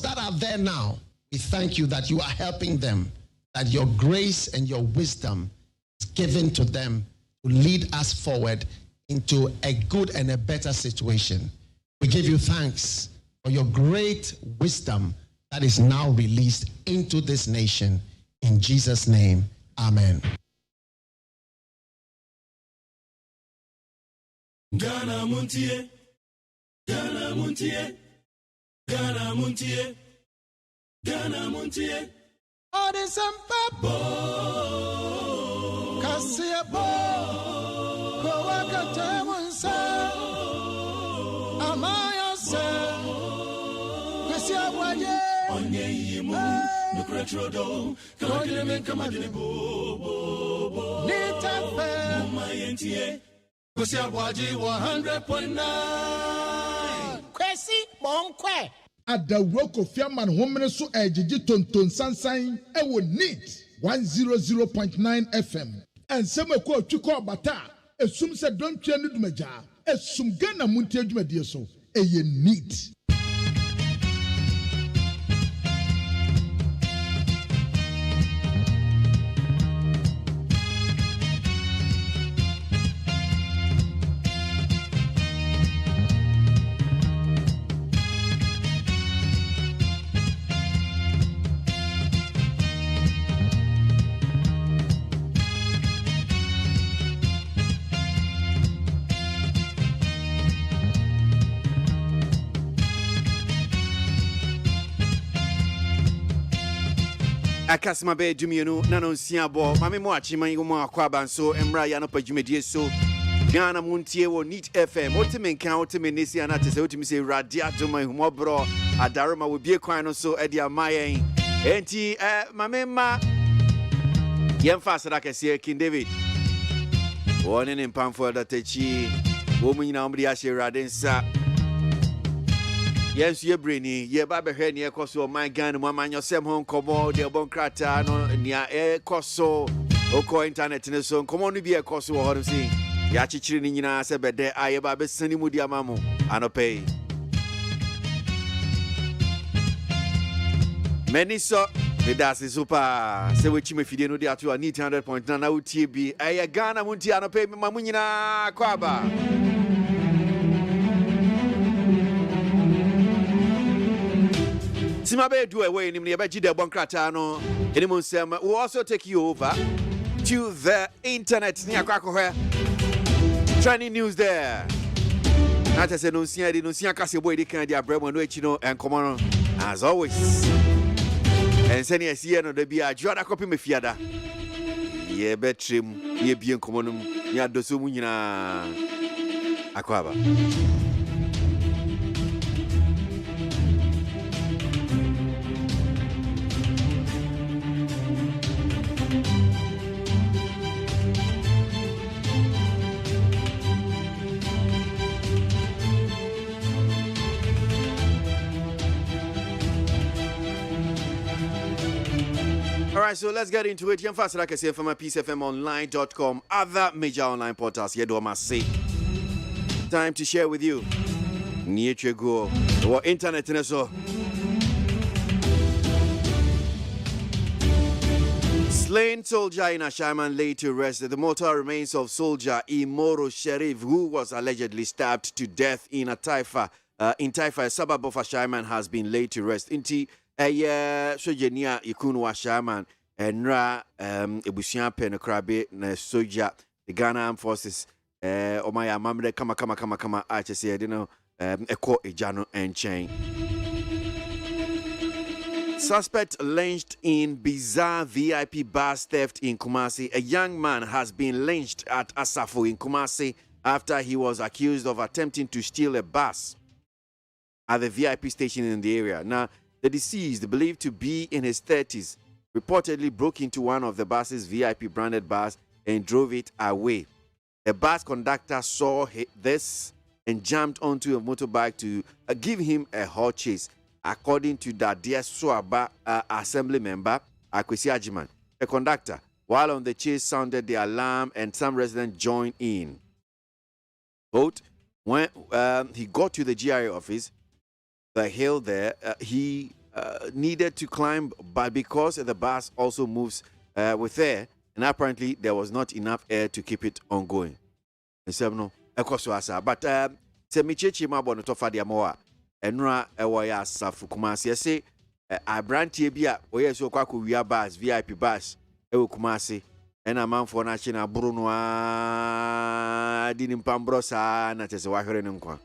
that are there now, we thank you that you are helping them, that your grace and your wisdom is given to them to lead us forward into a good and a better situation. We give you thanks for your great wisdom that is now released into this nation. In Jesus' name, amen. Ghana Montie, Ghana Montie, Ghana Montie, Ghana Montie. Audit Bo Kasia Bo Kowakatemunsa Amaya Se Kasia Waye Onye Yimu Nukratrodo Kamadine Kamadine Bo Nitape Mayentie Kasia Waje 100.9 Kwesi Bonkwe at the rock of Fiaman Homene so ejiji tonton sansan ewo neat 100.9 FM and sema ko twiko bata esum se don twa ne dumaja esum Ghana Montie adwumadie so eye neat. Akasma be duminu nanon siabo mame mo Ashaiman yumo akwaba so emra ya no padwumedie so Ghana Montie wo Neat FM otimen kan otimen nesi anate se otimi se radia doma humobro adaroma wo bie kwan no so e dia mayen enti mame ma yemfa sadaka se King David woni ne mpamfo da tachi wo munyina omri ya she radensa yes, ye brainy, ye babe hen ye koso my gun, mama yosem home komo, de bon crata no near air koso, oko internet in so come on be a koso or see. Yachi nina sebede, I babe sending mudia mamu, anope. Many so the das is super, say which me feed no dia to a neat 100.9 now TB, a Ghana Montie anope mamunina kwaba. Simabe do away in the Abajide Boncratano. Anyone will also take you over to the internet near Krakow. Trending news there. Not as a no Kasi boy, they can't have bread and come on as always. And sending a CN of the Bia Joda copy me fiada. Ye betrim, ye bien common, ya dosumina Aquaba. All right, so let's get into it. Here fast like I say from peacefmonline.com, other major online portals. Here do I must say. Time to share with you. Near go or internet and so. Slain soldier in Ashaiman laid to rest. The mortal remains of soldier Imoro Sharif, who was allegedly stabbed to death in Taifa, a suburb of Ashaiman, has been laid to rest. Inti sojenia ikunu Ashaiman enra ebusia penokrabe na soja the Ghana Armed Forces omaya mamre kama achese you know eko ejano enchain. Suspect lynched in bizarre VIP bus theft in Kumasi. A young man has been lynched at Asafo in Kumasi after he was accused of attempting to steal a bus at the VIP station in the area. Now, the deceased, believed to be in his 30s, reportedly broke into one of the bus's VIP branded bus and drove it away. The bus conductor saw this and jumped onto a motorbike to give him a hot chase. According to the Dear Swaba assembly member, Ashaiman, the conductor, while on the chase, sounded the alarm and some residents joined in. Quote, when he got to the GRA office, the hill there, he needed to climb, but because the bus also moves with air, and apparently there was not enough air to keep it ongoing. But Semichechi Mabo no tofa dia moa enra ewo ya safu Kumasi yese abrantie bia oye so kwa ko wia bus VIP bus ewo Kumasi ena manfo na chi na buru no a di ni mpambro sa na tese wa hwere ne nkwa.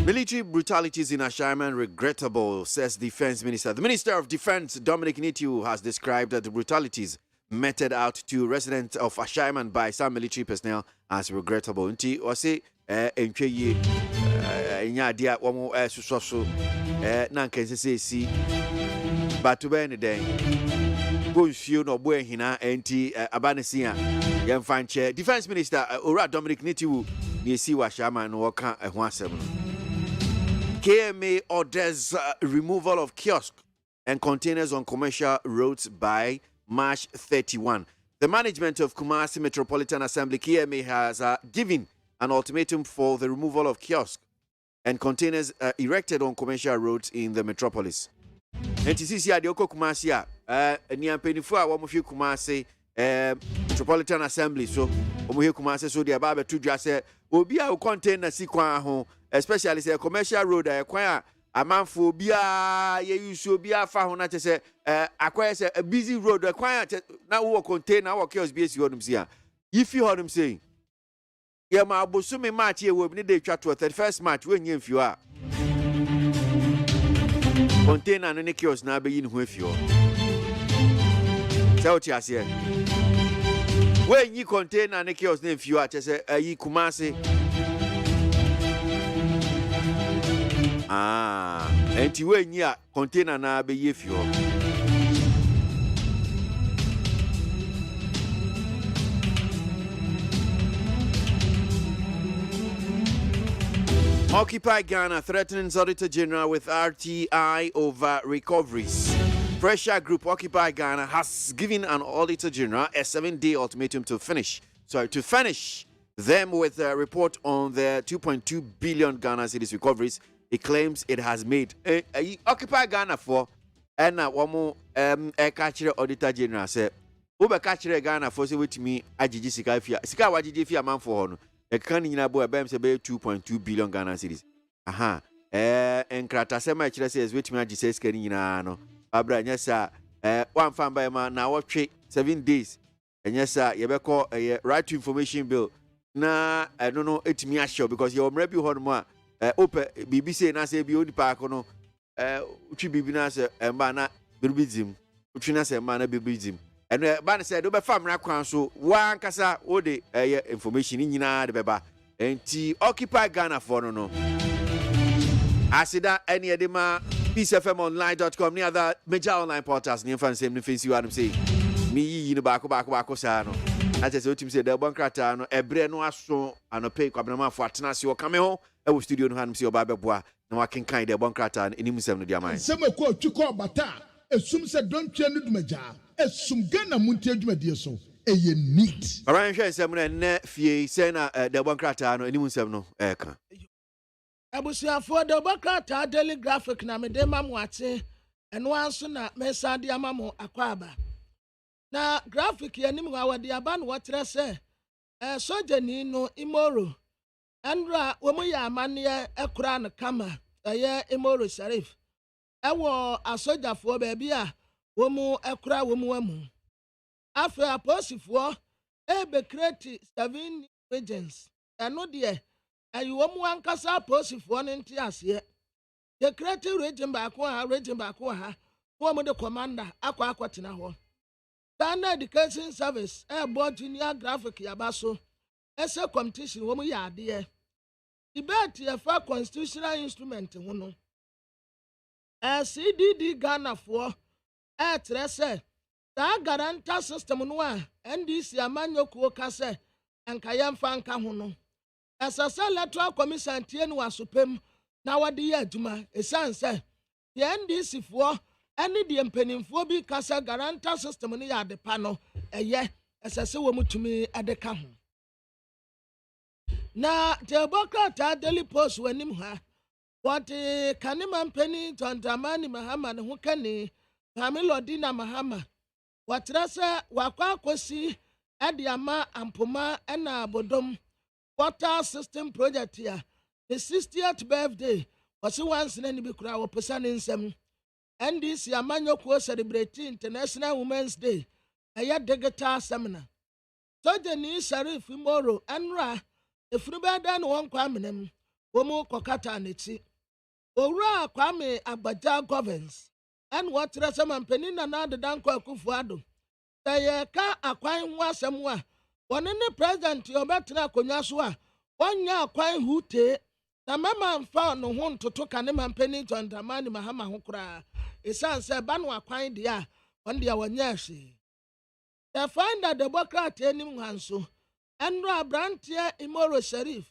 Military brutalities in Ashaiman regrettable, says Defense Minister. The Minister of Defense, Dominic Nitiu, has described the brutalities meted out to residents of Ashaiman by some military personnel as regrettable. Nti wase encheye nya dia womo susoso na nkensese si batube ne den bonfio no bo ehina enti abanesi a yemfanche. Defense Minister Ora Dominic Nitiu ne si wa Ashaiman no woka ho asem no. KMA orders removal of kiosks and containers on commercial roads by March 31. The management of Kumasi Metropolitan Assembly, KMA, has given an ultimatum for the removal of kiosks and containers erected on commercial roads in the metropolis. NTCC Adioko Kumasi, Niampenifu, Wamufi Kumasi Metropolitan Assembly, so Omuhi Kumasi, so the Ababe Tuja Obia will contain a sequence, especially say commercial road, acquire a man for Bia, you should be a fahona to say, acquire a busy road, acquire now will contain our chaos base. You heard him say, if you heard him saying, Yama Bosumi match here will be the chat to a 31st match when you if you are. Contain an any chaos now being with you. So what you say? When you contain an chaos name if you are, just say, ye Kumasi. And you when you container na be if you Occupy Ghana threatens Auditor General with RTI over recoveries. Pressure group Occupy Ghana has given an Auditor General a 7-day ultimatum to furnish them with a report on the 2.2 billion Ghana cedis recoveries. It claims it has made. Occupy Ghana for and one more catcher Auditor General said, Uber catcher Ghana for say with me, Ajiji Sika Wajiji Fia man for honor. A canning in a boy, 2.2 billion Ghana cedis. Aha, and Kratasema says, which me Aji says, Kenina, Abra, yes, sir, one fan by man now, watch 7 days. And yes, sir, you call a right to information bill. Nah, I don't know, it's me sure because you're maybe more. Ope BBC na say bi odi park no utwi bibi na say emba na biribizim utwi na say emba na biribizim eno ba na say do be fam na kwan so wan kasa odi information nyina de beba enti Occupy Ghana for no asida any edema peacefmonline.com ni other major online portals ni fan same ni fancy you am say me yi no baako sa no I just want to say the bankrata no ebre no aso anope kwabena fo atena se o kame ho e wo studio no hanum se oba beboa na waken kan de bankrata no enim sem no dia man sem ko twiko bata esum se don twa no dumaja esum Ghana munti adwumadie so eye neat aran hwe sem no ne fie se na de bankrata no enim sem no ka abusuafo de bankrata daily graphic na me de mamu ate eno anso na mesa de amamu akwaba na graphic ya nimu awade aba no wotre se sojani no imoro andra wo mu ya amane ekura no kama ye imoro sharif ewo asojafo ba bia wo mu ekura wo mu amu afa aposifo be create 7 regions eno de ayo mu ankasa aposifo no nti ase the create region ba ko ha wo mu de commander akwatena ho Ghana Education Service board junior graphic yabaso ese competition wo mu ya ade debate ya fa constitutional instrument ho no CDD Ghana for trese da guarantor system no a NDC amanyokuo ka se enka yemfa nka ho no esasa electoral commission tie no asopem na wade ya adwuma esanse the NDC for any the mpanimfo bi kasa guarantor system no ya de pa no eye esese wo mutumi adeka ho na Democrat Daily Post w'anim ha wɔte Kanema Mpeni Tontamani Mahama ne ho kani Hamilodina Mahama wɔtrɛ sɛ wakɔ akɔsi ɛde ama Ampoma ɛna Bodom water system project here the 60th birthday was once in any big crowd person in some and this Yamanyoko celebrating International Women's Day a yet digital seminar. So the new Sharif Imoro and Ra if you better than one Kwamenem, Womo Kokata and it's Ora Kwame Abaja governs and what Rasaman Penina now the Danko Kufuado. They can't acquire one somewhere. One in the president, your better Konyaswa, 1 year acquire Hute. Na mama mfa no ho ntoto Kanema Mpeni Tontamani Mahama ho kra esan se ba no akwan dia on dia wanya hwe they find that the Democrat enim hanso enro abrantie Imoro Sharif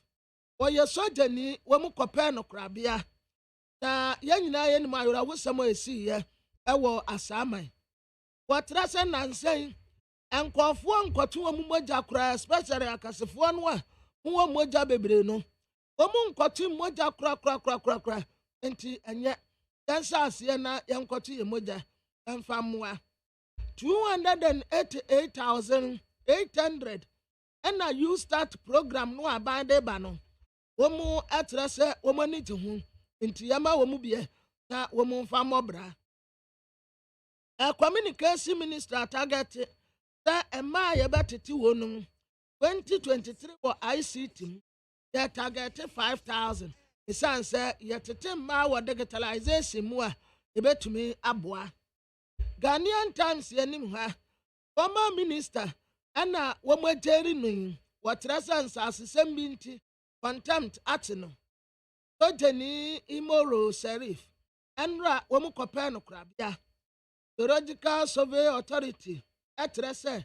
oye sojani wo mu kopɛ no krabia na yanyina ye ni mayora wosam esi ye ewo Ashaiman wotra se nansen enkofo nkoto wo mu mogya kra especially akasefo no a wo mogya bebre no Omun nkɔti moja kra enti enye yansa asiye na yankɔti ye moja emfa mmoa 288,800 ena you start program no abande ba no womu etre se womani te ho enti yama womu bie na womu mfa mobra communication minister target that ema ye betete wonum 2023 for ICT they target 5,000. The son said, yet a 10 mile digitalization more, a bet to me aboa. Ghanaian Times Yenimha, former minister, Anna Womo Jerry Ning, what Rasans as the same binti, contempt Atino. Sojani Imoro Sharif, Andra Womo Copano Crabia. The Geological Survey Authority, at Rese,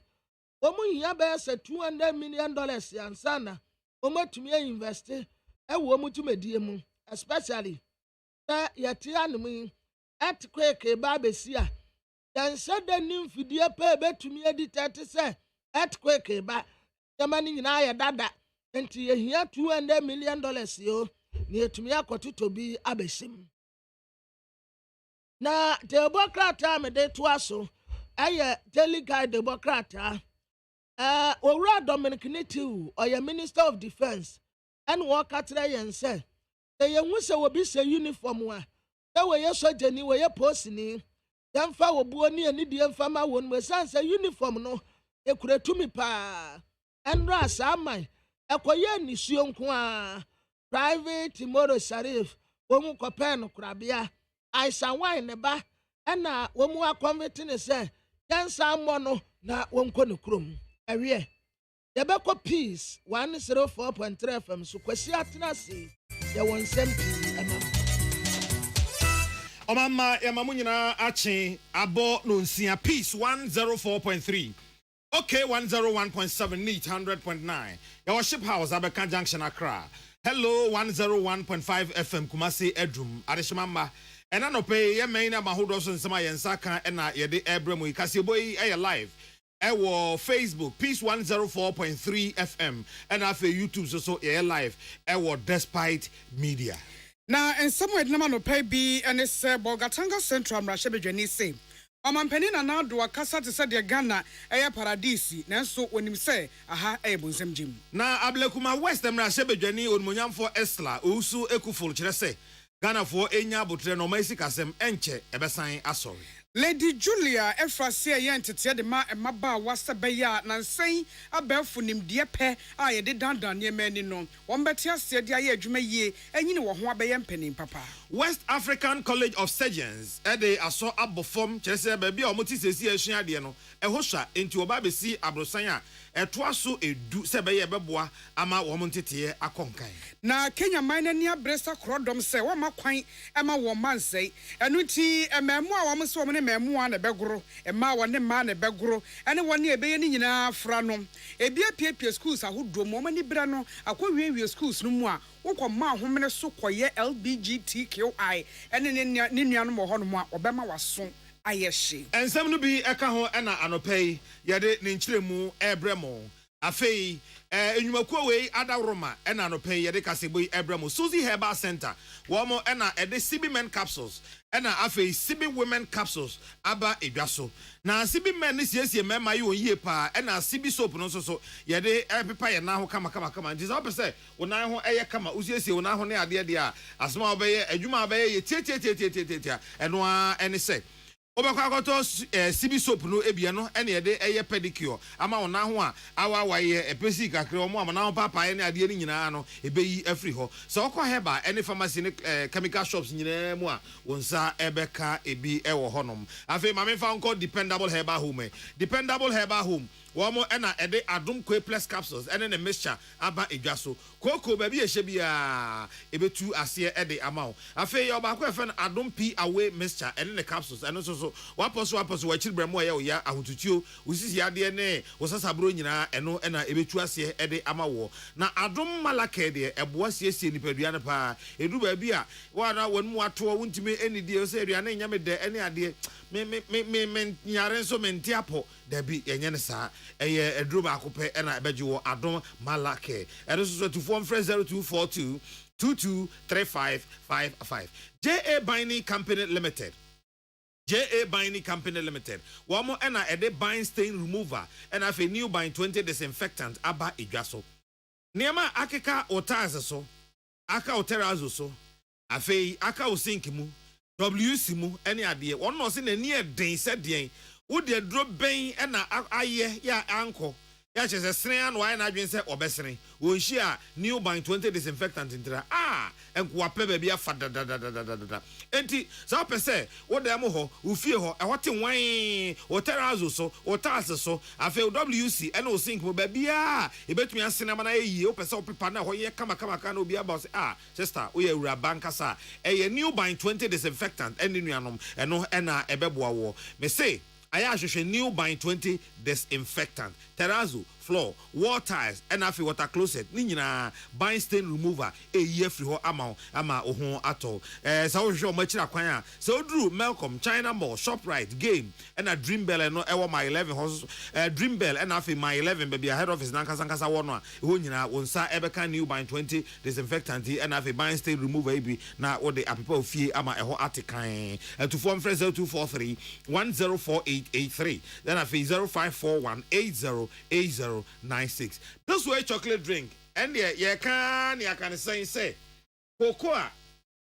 Womo Yabes $200 million Yansana. Omo tumi invest ewo mu tumi die mu especially that yeti anum earthquake ba besi a dan said the nimfidie pe betumi editete say earthquake ba yamani nyina ya dada enti ye hia $200 million yo ni etumi akototo bi abesim na Democrat me de to aso aye Daily Guide Democrat Ora Dominic Nitiu or your Minister of Defense and walk at and say, the young whistle will be say uniform one. That way, your surgeon, where your posting, young fowl born near Nidian farmer one was answer uniform no, a could to me pa. And Ras, Ashaiman, a Koyani Sion Kwa, Private Imoro Sharif, Womu Copano Crabia, I saw wine the bar, and now one more converting say, Yan Sam Mono, not one corner crum. Awie yebeko peace 104.3 FM so kwasi atenase ye won sempi ema Omama yamamu nyina ache abo no nsia peace 104.3 okay 101.7 neat 100.9 your ship house Abeka Junction Accra hello 101.5 FM Kumasi Edrum Ashaiman and anope ye main na mahodo so nsema yensaka na ye de ebremu ikase boy e live Ewo Facebook Peace 104.3 FM and after YouTube so air live Ewo Despite Media. Now and somewhere no pay be and it's Bogatanga Central Mrashebejani say. Penina now do a casa to say the Ghana air paradisi nanso when him say aha ebunzem jim. Na ablekuma West Mrashebejani on Munyam for Esla usu ekuful chirese Ghana for enya butre no maisi kasem enche ebesan asori. Lady Julia Efrasia yentete de ma emaba wasa beya nansen abelfo nimde pe a ye de dandan ye mani no wombeti ase de aye adwuma yie enyini wo ho abeye mpanin papa West African College of Surgeons ede aso abofom kyerese ba bia omoti sesi asua de no ehosha enti oba besi abrosan a etoaso edu se beye beboa ama wo montete akonkan na Kenya mine ni abresa krodom se wo makwan ema wo mansei enu ti ememu a wo mso wo ne memu a na begoro ema wo ne ma na begoro ene wo ne ebeye ni nyina fra no ebia piepie schools ahodo mo mani bra no akwawie schools no mu a wokɔ ma homene so kɔyɛ LBGTQI ene ne nuanu mo hɔ no mu a obema waso ayehye ensem no bi eka ho ena anopei yede ne nkyiremu ebremo afei enyumakuo we adaroma ena no pay yede kasebo ebramo Suzy Herbal Center womo ena ede CB men capsules ena afei CB women capsules aba edwaso na CB men ni siesie mema yi oyie pa ena CB soap no so yede pepa ye na ho kama nti so pese wona ho eye kama usiesie wona ho ne ade de a asma obeye adwuma obeye ye tie eno a ene se obekwakoto CB soap no ebia no ene yede eye pedicure ama wona ho a awa ye epesi kakre omo amana ho papa ene ade ni nyina no ebeyi afri ho so okọ heba ene pharmacy ne chemical shops nyina mu a wonsa ebeka ebi ewo honom afi mame fa nko dependable herbal home womo ena ede adum kwe plus capsules ene ne mixture aba edwaso koko ba bi ehye bia ebetu ase ede amawo afi ye oba ko efen adum p away mixture ene ne capsules ene so waposo wa chirbremo ya oya ahotutuo usisi ade ne wosasabro nyina eno ena ebetu ase ede amawo na adum malake de eboa siesie nipadua ne pa edu ba bi a wana wonmu ato wontime eni die so aduane nyame de ene ade me nyare so mentiapo dabi yenye ne saa eye edru ba akopɛ ena ebeji wo adom malake ero so to form friend 0242 223555 JA Binding Company Limited wamo ena ede bind stain remover ena fe new bind 20 disinfectant aba edwaso niema akeka otaze so aka oterazo so afei aka osink mu WC mu ene ade wonno se na ni eden se den wo de dro ben ena aye ya anko ya chese sren no na adwen se obesren wo nhi a new bind 20 disinfectant intira enko ape ba bia fa da enti so pese wo da mo ho wo fie ho ehote wan o terazo so o tas so afi WC ena o sink mo ba bia ebetumi asena ma na eyi o pese o pepa na ho ye kama na obi aba se sister wo ye wura banka sa eye new bind 20 disinfectant eni nuanom eno ena ebeboa wo me say aya hwehwe new bind 20 disinfectant terrazzo floor wall tiles and afi water closet ni nyina bind stain remover eyi afri ho ama ohun ato sa wo hwehwe o machira kwan a sa oduru Melcom China Mall Shoprite Game and a Dream Bell no ewo my 11 house Dream Bell and afi my 11 baby head office na nkasa wo no a ho nyina wonsa ebeka new bind 20 disinfectant and afi bind stain remover ebi na wo de apepa ofie ama eho atikan to form friends 0243 104883 then afi 0541808096 this way chocolate drink and ye can say cocoa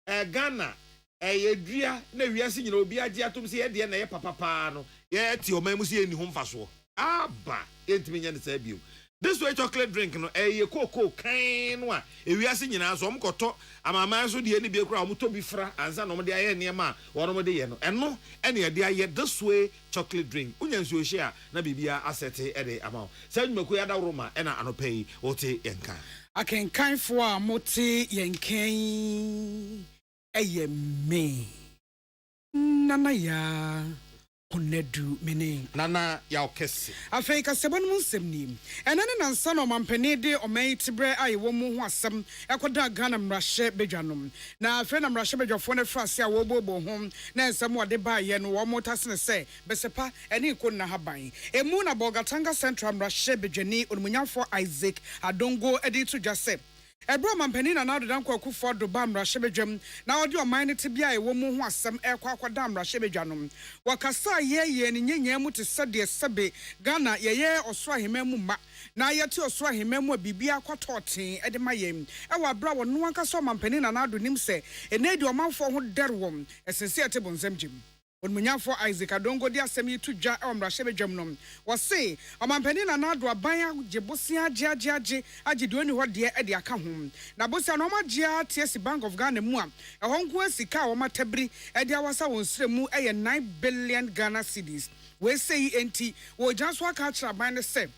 Ghana yedua na wiase nyina obi age atom se ye de na ye papa no ye ti o mamu se eni ho mfaso aba entimi nya ne sa bio this way chocolate drink no ye cocoa kan no a wiase nyina so omkoto amama so de eni bi kura omoto bi fra ansa no mo de aye ne ma wono mo de ye no eno ene ye de aye this way chocolate drink unyansu ohie a na bibia asete ede amaw sa nwumaku ya da roma ena anopai wote yenka akenkanfo a mote yenkan eye me nana ya konedu mene nana ya okese afei kasebon mu nsɛmnim ɛnane nansa no mampani de ɔman tibre ayi wo mu ho asɛm ɛkoda Ghana mrahye bedwanom na afei na mrahye bedwafo ne frase a wo bobo ho na nsɛm wɔde ba ye no wo motasene sɛ besepa ɛne ko na haban emu na Bogatanga Central mrahye bedwani onumunyafo Isaac Adongo edi to dwase Ebro mampani na nado dan kwaku fodo ba mrahye bedwam na odi oman ne tebia e wo mu ho asem akwakwada mrahye bedwanom wakasa ye ne nyenya mu te sede sebe Ghana ye oso ahema mu ma na yete oso ahema mu bibia kwatoten ede mayem e wa bra wo no anka so mampani na nado nim se enedi omanfo ho derwom esense ete bonsam jim Onmunyafo Isaac Adongo di asem yi tudwa e mrahye bedwam nom wose omampani na nado aban agebosia agye de oni ho de e de aka ho na bosia no magye TS Bank of Ghana mu a ehon ko asika wo matabri e de awasa won sremu e 9 billion Ghana cedis we say enti wo janso aka kira aban ne se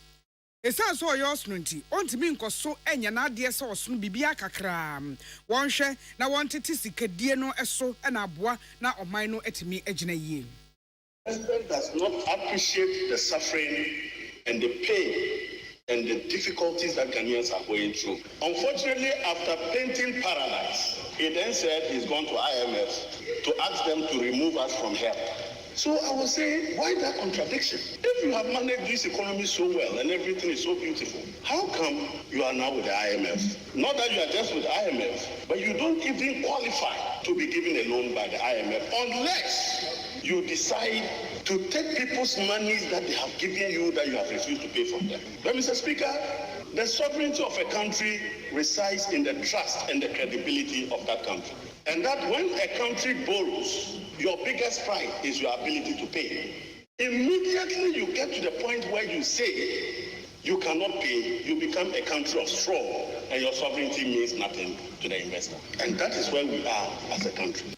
esa so oyos no nti ontimi nkoso enya na ade ese osno bibia kakra wonhwe na wontete sikadie no eso na aboa na oman no etimi agina yie. President does not appreciate the suffering and the pain and the difficulties that Ghanaians are going through. Unfortunately, after painting paradise, he then said he's gone to IMF to ask them to remove us from help. So I was saying, why that contradiction? If you have managed this economy so well and everything is so beautiful, how come you are now with the IMF? Not that you are just with the IMF, but you don't even qualify to be given a loan by the IMF unless you decide to take people's monies that they have given you that you have refused to pay from them. But Mr. Speaker, the sovereignty of a country resides in the trust and the credibility of that country. And that when a country borrows, your biggest pride is your ability to pay. Immediately you get to the point where you say you cannot pay, you become a country of straw, and your sovereignty means nothing to the investor. And that is where we are as a country.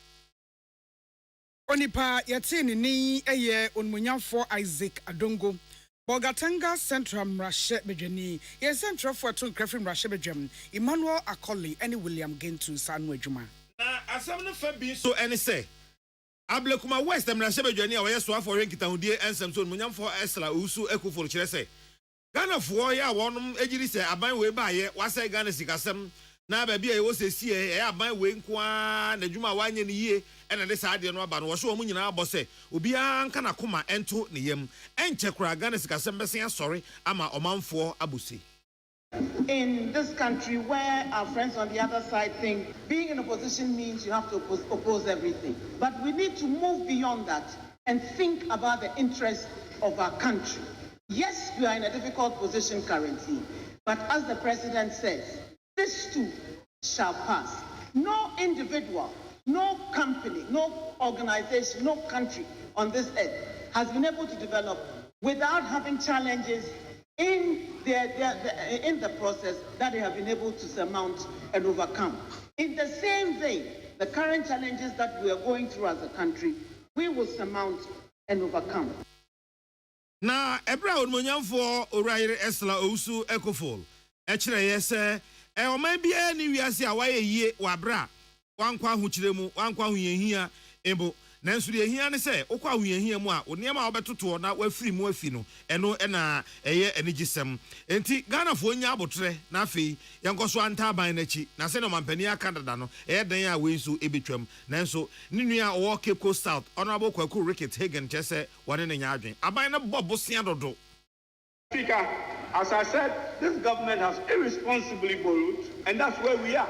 Onipa yatini ni eye onmunyafo Isaac Adongo. Bogatanga Central Mrashe Bejani, ye Central for two Crafin Mrashe Bejem, Emmanuel Akoli, and William Gentu Sanwe Juma. Asamna Fabi so any say. Ablekuma West Mrashe Bejani, or yes, for Renkita, and some son Munyamfo Esla Usu Eku for Chese. Ghana for ya one ejiri say aban we ba ye was say Ghana sikasem na ba bia wo se sie e aban we nkoa na dwuma wanye ne yie e na de saade no aba no wo so mu nyina abo se obi anka na koma ento ne yam enche kura Ghana sikasem besen asori ama omanfo abusi. In this country where our friends on the other side think being in opposition means you have to oppose everything. But we need to move beyond that and think about the interests of our country. Yes, we are in a difficult position currently, but as the president says, this too shall pass. No individual, no company, no organization, no country on this earth has been able to develop without having challenges in the process that they have been able to surmount and overcome. In the same vein, the current challenges that we are going through as a country, we will surmount and overcome. Na ebra onmonyamfo oraire esla ousu ekofol ekire yese o man bia ni wiase a waye yie wabra wankwa ahukiremu wankwa ahuyehia ebo nanso de ehia ne se okwa ahuyehia mu a oniema obetoto na wafiri mu afi no eno na eye enigisem enti Ghana fo nya abotre na afei yenkoso anta ban na chi na se no mampani aka dada no eye dan a wensu ebetwam nanso ni nua owo Cape Coast South honorable Kwaku Ricket Hagen chese wone ne nya adwen aban na bobosia dodo. Speaker, as I said, this government has irresponsibly borrowed, and that's where we are.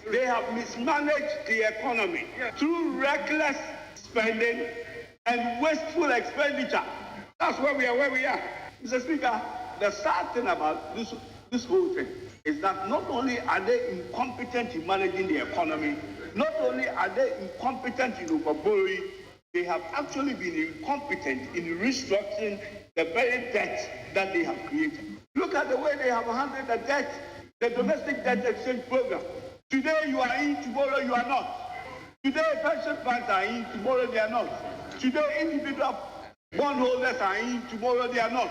They have mismanaged the economy through reckless spending and wasteful expenditure. That's where we are. Mr. Speaker, the sad thing about this whole thing is that not only are they incompetent in managing the economy, not only are they incompetent in overborrowing, they have actually been incompetent in restructuring the very debt that they have created. Look at the way they have handled the debt, the domestic debt exchange program. Today you are in, tomorrow you are not. Today pension funds are in, tomorrow they are not. Today individual bondholders are in, tomorrow they are not.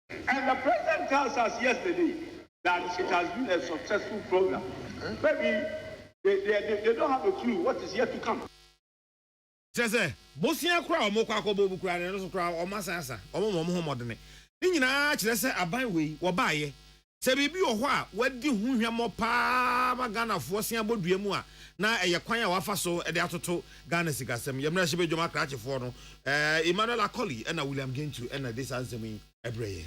And the president tells us yesterday that it has been a successful program. Maybe they don't have a clue what is yet to come. Say, Bosia kra omokwa akobo kra ne so kra omasasa omo homodene. Ni nyina kire se aban wei wo baaye. Se bibi wo ho a wadi hu hwemo pa ma Ghana fo sia bodua mu a na eye kwan a wafa so e de atoto Ghana sikasem. Yemra hye bedwoma krachefo no. Emmanuel Akoli na William Gentu na this answering ebreye.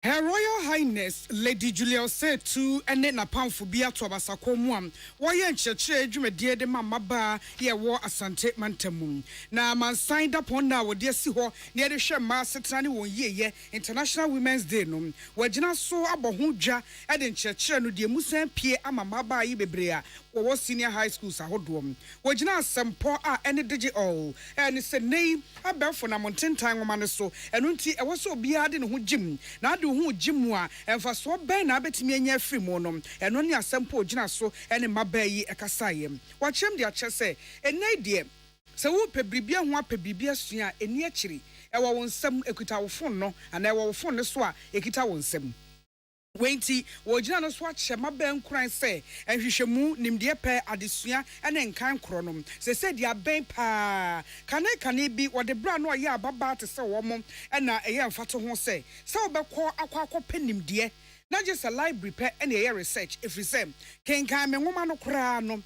Her Royal Highness Lady Julia said to ene na pamfo bia to abasako mu am wo ye nchechire adwumadie de mamaba ye wo asante mantamu na mansan da pon na wo de si ho ne de hwe ma setane won yeye International Women's Day no wagina so aboho dwa e de nchechire no de musan pie amamaba yi bebre a wo senior high schools ahodom wagina asempo a ene digi all ene se nei abefo na montentan woma ne so eno nti e wo so bia de ne ho jim na ade hu jimu a emfa so ben na betimi anya afri mu no eno ne asempo gina so ene mabayi ekasayem wachem de ache se enai de se wo pebribia ho apebibia sua eni akiri e wo wonsam ekuta wo fon no ana e wo fon ne so a ekita wo nsam wenti wogina no so ache maben kuran se ehwehwemu nimde pe adesua ene nkan kronom se dia ben pa kane bi wode bra no ya ababa te se wo mo ena eye mfato ho se obekọ akwa penimde na just a library pe ene eye research if we say kenkan me nwoma no kra no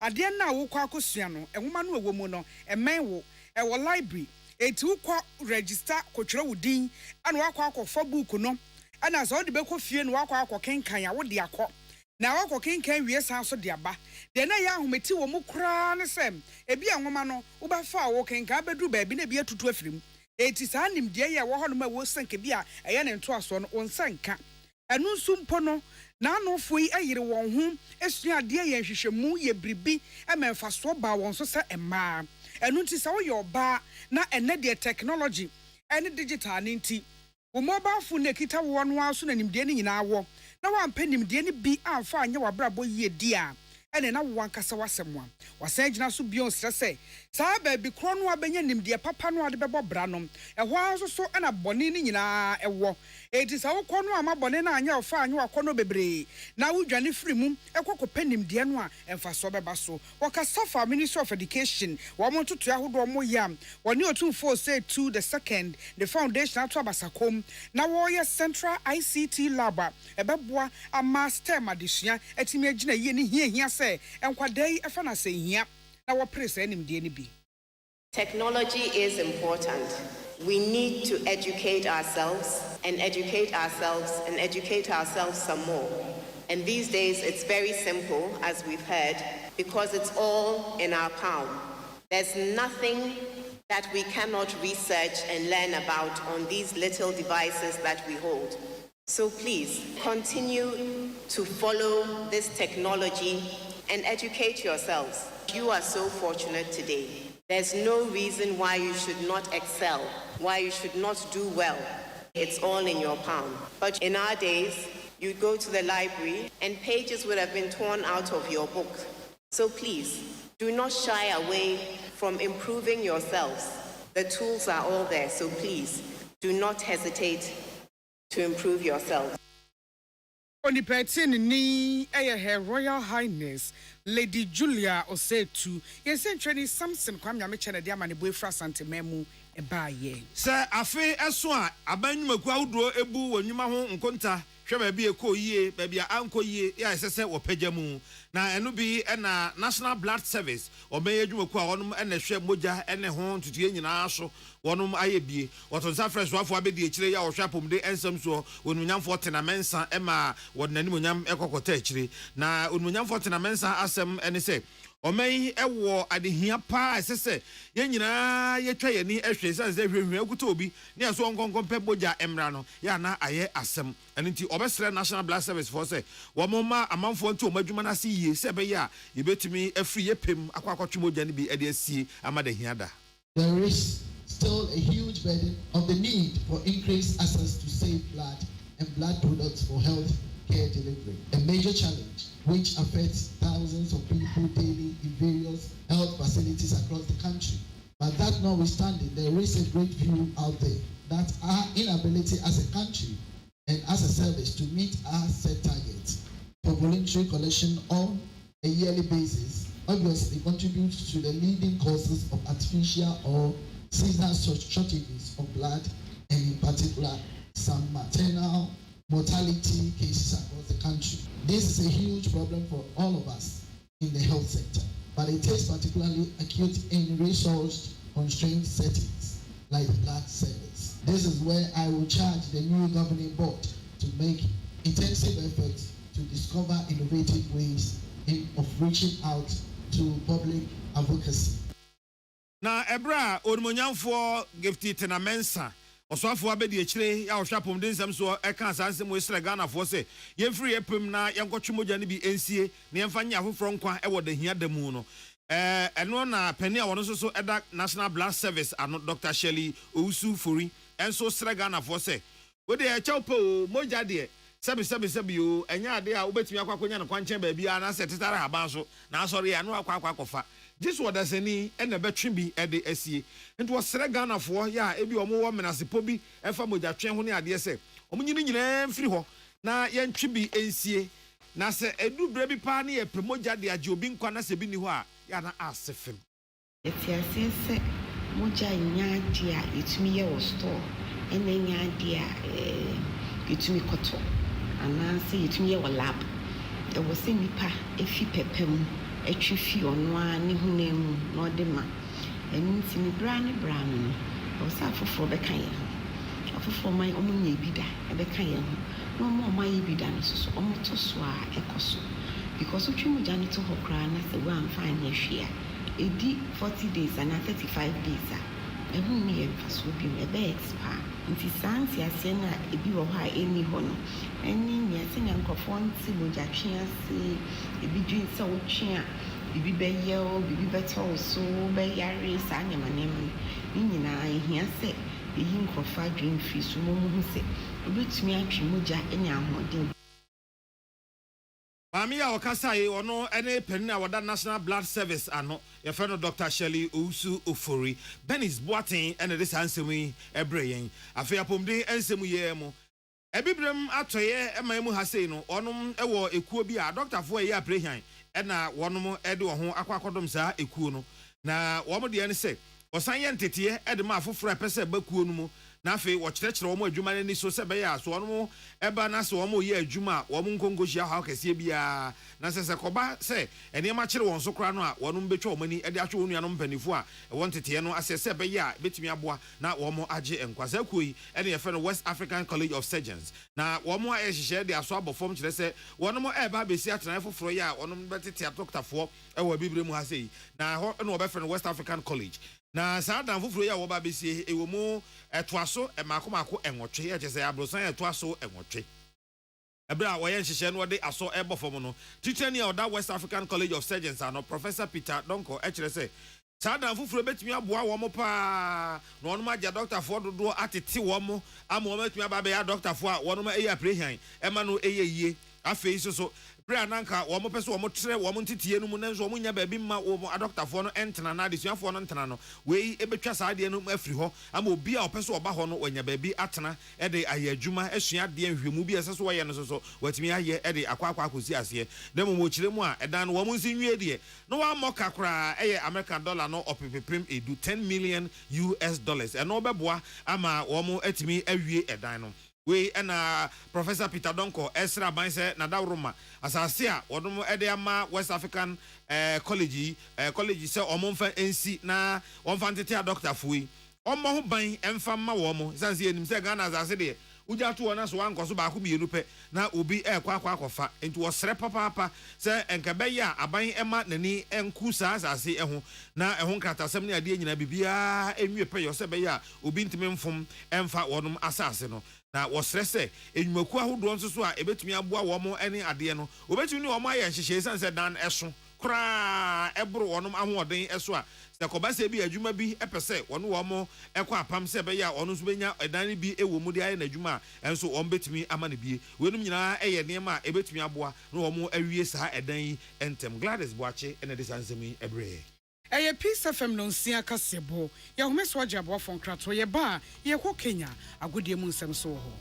ade na wo kwa akosua no enwoma no ewo mu no emen wo e wo library eti ukọ register kotwere wudin ana wakọ akọfa book no ana so de bekọ fie no wakọ akọkenkan ya wo de akọ na wakọ kenkan wie san so de aba de na ya ahometi wo mu kra ne sem ebi anwoma no wo ba fa wo kenkan bedu ba bi na bi atutu afirim eti saa nimde ya wo ho no ma wo sanke bi a eye ne nto aso no onsanka enu nsumpo no na anofo yi ayire won ho esua de ye hwehwemu ye bribi ememfa so ba won so se emma enu nti se wo ye oba na ene de technology ene digital ne nti wo mobile phone na kita wo no aso na nimde ne nyina wo na wampa nimde ne bi amfa anya wabrabo yie di a ene na wo ankasa wasemwa wasan gina so bion stress saa ba bi kro no abenya nimde papa no ade bebo bra no ɛho aso so na bone ne nyina ɛwo eti sa wo kɔ no ama bone na anya ofa anya wakɔ no bebre na wo dwane firi mu ɛkɔkɔ nimde no a ɛmfa so beba so wɔkasa fa Ministry of Education wo mo tutu ahodo mo yam wɔne otumfo say to the second the foundation ato abasakom na wo yɛ Central ICT lab ɛbɛboa ama STEM adesua etimi agina yie ne hia sɛ enkwadai efa na sɛ hia na wo press nimde ne bi. Technology is important. We need to educate ourselves and educate ourselves and educate ourselves some more. And these days it's very simple, as we've heard, because it's all in our palm. There's nothing that we cannot research and learn about on these little devices that we hold. So please continue to follow this technology and educate yourselves. You are so fortunate today. There's no reason why you should not excel, why you should not do well. It's all in your palm. But in our days, you'd go to the library and pages would have been torn out of your book. So please, do not shy away from improving yourselves. The tools are all there, so please, do not hesitate to improve yourselves. Onipetini ni Her Royal Highness Lady Julia Osetu Yesentreni Samson Kwame Mechene de amane boefra santememu ebaye se afe eso a abanyumaku awudro ebu wanyuma ho nkonta hwe ba bi ekoyie ba bia ankoyie ya esese wopajamu na eno bi na National Blood Service omeye adwumaku a wonum na hwe moja ene ho tutuye nyina so wonum ayebie wotonsa fresh wafo abedi ekire ya wohwa pomde ensam so onunyamfo tena mensa ema wonanimonyam ekokota ekire na onunyamfo tena mensa asem ene se omei ewo adehia pa esese ye nyina yetwa ye ni ehwe sanse hwehwe akuta obi ne aso nkonkonpe boja emra no ya na aye asem ene nti obesre National Blood Service for say wo moma amanfo nti omadwuma na se yie se be ya yebetimi afri yepem akwakotwe moja ne bi ede asie amadehia da. There is still a huge burden of the need for increased access to safe blood and blood products for health care delivery, a major challenge which affects thousands of people daily in various health facilities across the country. But that notwithstanding, there is a great view out there that our inability as a country and as a service to meet our set targets for voluntary collection on a yearly basis obviously contributes to the leading causes of artificial or seasonal shortages of blood, and in particular some maternal mortality cases across the country. This is a huge problem for all of us in the health sector, but it is particularly acute in resource-constrained settings like blood service. This is where I will charge the new governing board to make intensive efforts to discover innovative ways of reaching out to public advocacy. Na ebra onmonyamfo gifti tena mensa oswafo abedi ekire ya ohwapom de nsam so eka asansem wesre Ghana fo se yemfiri epem na yenkotwe moja ne bi ensie ne yemfa nya afoforo nkwa e wode hia da mu no eno na pani a wono so eda National Blood Service ano Dr. Shirley Owusu Fori enso sre Ghana fo se wode e chawpo moja de sebi o enya ade a obetumi akwakonya ne kwanchen ba bia na se tetare haban so na asori ya no akwakofa this what does any and a between be at the SCA and was Ghana for ya ebi omo wo menasipo bi efa moja twen ho ne ade se omunyini nyina mfiri ho na yentwe bi ensie na se edu bre bi pa na ye premoja de age obi nkwa na se bi ni ho a ya na asefem etiase se moja nyaade a etumi ye wo store ene nyaade a etumi koto ana se etumi ye wo lab e wo se nipa efi pepem etwi fi ono a ne hunemu no de ma eni ntimi bra ne no ɔsa foforɔ bɛka yɛn ho afoforɔ man ɔmo nyɛ bi da ɛbɛka yɛn ho na ɔmo ɔmo ayɛ bi da no so ɔmo to so a ɛkɔ so because otwi mu gya no to hɔ koraa na sɛ wɔamfa anyɛ hwee a ɛdi 40 days anaa 35 days a ɛho ne yɛ mfasoɔ bi mu ɛbɛyɛ expire nti saa nteaseɛ no a ebi wɔ hɔ a ɛnni hɔ no ɛne nea sɛnea nkurɔfoɔ nte mogyatwe ase ebi dwen sɛ wotwe a bibi bɛyɛ o bibi bɛtɔ wo so bɛyare saa nneɛma no ne nyinaa ɛhia sɛ ɛyi nkurɔfoɔ adwen firi so ma ɔmo hu sɛ obɛtumi atwe mogya ne ahoɔden. Mami ya wakasa ye ono ene penina wada National Blood Service ano ye friend Dr. Shirley Owusu Ofori Benis Boatin ene this ansemu yi ebre yen afi apomde ansemu ye mu ebibrem atoye emamu hasei no onom ewo ekuo bi a doctor fo ye aprehan ena wonom ede wo ho akwakodom saa ekuo no na wo mo de ene se osan ye ntete ede ma afoforo pese bakuo no mu na afi wo kyerɛkyerɛ wo adwuma ne ni so sɛ bɛyɛ aso ɔno ɛba na so wo yɛ adwuma wo nkonkohia ha kɛseɛ bia na sɛ kɔba sɛ ɛnema kyerɛ wɔn so kora no a wɔno betwa wo mani ɛde atwe wo nuanom mpanifo a ɛwɔ nteteɛ no asɛ sɛ bɛyɛ a betumi aboa na wo agye nkwasa kuoi ɛne yɛfɛ no West African College of Surgeons na wo ayɛ hyehyɛ de aso abɔfom kyerɛ sɛ wɔno ɛba besi atena foforɔ yɛ a wɔno bɛtete atoktafoɔ ɛwɔ bibire mu ha sɛ na hɔ no wɔbɛfɛ no West African College na saa dan foforo ya wo ba besie ewo mu etoaso emako enwotwe ye kyese abrosan etoaso enwotwe ebra wo ye nhyehyɛ no de aso ebofom no teacher ni oda West African College of Surgeons ano Professor Peter Donko kyerɛ sɛ saa dan foforo betumi aboa wo mo pa na ono magya doctor fo dodo atete wo mo ama wo betumi aba be ya doctor fo a wono ma eya prehan ema no eyeyie afei so Bra nanka wo mo pese wo mo tre wo mo ntitie no mu nanso wo mo nya ba bi ma wo mo adoctorfo no entena na adesuafo no entena no wei ebetwa saa de no afiri ho ama obi a wo pese wo ba ho no wanya ba bi atena e de aye adwuma asua de nhwemu bi ese so wo ye no so watimi aye e de akwa akosi ase na mo kyire mu a edan no wo mo nsinwie de no wa moka kra eye American dollar no opepeprim edu $10 million e no beboa ama wo mo atimi awie edan no we and Professor Peter Donko Esra Banse na dawroma asase a wodom ede ama West African college se omomfa NC na omfa ntete doctor fuyi ommo ho ban emfa ma wo mo sanse enim se Ghana asase de uja to na so ankoso ba ko bienu pe na obi akwafa enti wo sere papa se enkabe ya aban ema nani enku sa asase eho na eho nkratasem ne ade nyina bibia enwie pe yo se be ya obi ntime mfom emfa wonum asase no na wo sere se enwumaku ahodo nso so a ebetumi aboa wo mo ene ade no obetumi ni wo mo aye hyehye sanse dan eso kra ebro wonum ahoden eso a se koba se bi adwuma bi epese wono wo mo ekwa apam se be ya ono so benya edan bi ewo mu de aye na adwuma enso wo betumi ama ne bie wenum nyina eye nema a ebetumi aboa no wo mo awie saa edan yi entem Gladys Boache ene de sansemi ebre Eye Peace FM no nsia kasebo ya homeso agye aboafo nkrato ye ba ye kɔ Kenya agodie mu nsɛm so ho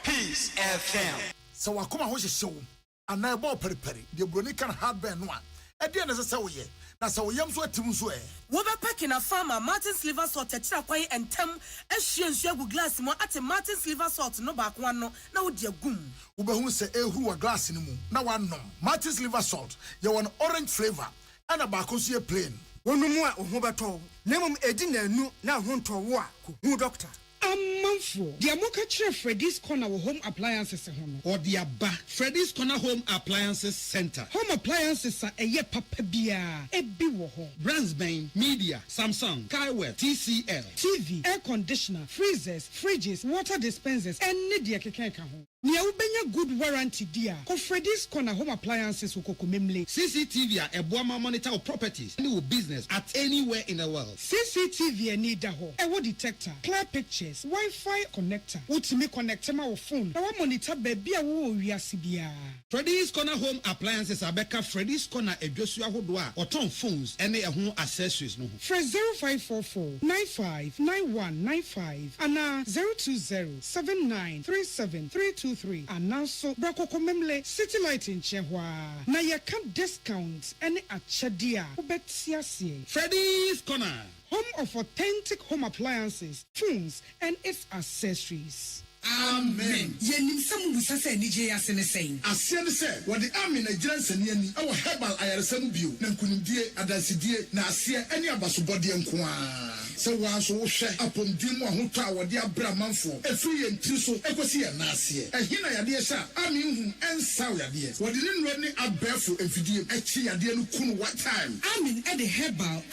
Peace FM so wakoma ho hyehyew ana ebo periperi de broni kan hardware no a ɛdeɛ na sɛ wo ye na sɛ wo yam so atim so wo be pack na farmer Martin's liver salt akira kwan entem ahwie nsu agu glass mo ate Martin's liver salt no ba kwa no na wo de agum wo be hu sɛ ehuru wa glass ni mu na wanom Martin's liver salt ye won orange flavor ana ba ko so ye plain wonumu a ho beto na mum edi na anu na ho ntowo a ko hu doctor Amanfo dia moka kire Freddy's Corner home appliances ho no or dia ba Freddy's Corner Home Appliances Center home appliances a eye papa bia ebi wo ho brands ben media Samsung Kaiwell TCL TV air conditioner freezers fridges water dispensers any dia keke ka ho Nia ubenya good warranty dia. Ko Freddy's Corner Home Appliances ukokomemle. CCTV a ebuama monitor of properties and your business at anywhere in the world. CCTV ni daho. Ewo detector, clear pictures, Wi-Fi connector. Utimi connect ma wo phone. Na wa monitor baby a wo wiase bia. Freddy's Corner Home Appliances abeka Freddy's Corner edwosu ahodo a oton phones ene ehun accessories no ho. Fresh 0544 959195 ana 020 7937 and now so Brako Memle City Light in Chehwa. Na ya can discounts any achadia. Ubetiasie. Freddy's Corner. Home of authentic home appliances, phones, and its accessories. Amen. Yenim some busa say nije ase ne saying. Asia ne say what the army Nigerian sani ani our herbal ayaresam bio na nkunimdie adansidie na asia ani abasobode nko a. Se wa so wo hwe apomdim ahoto a wode abra manfo efiri yentiri so ekosi ya na asie. Ehina yade sha army hu ensaw yade. Wode ne nro ne abefo efidie echi yade no kunu what time. Army e the herbal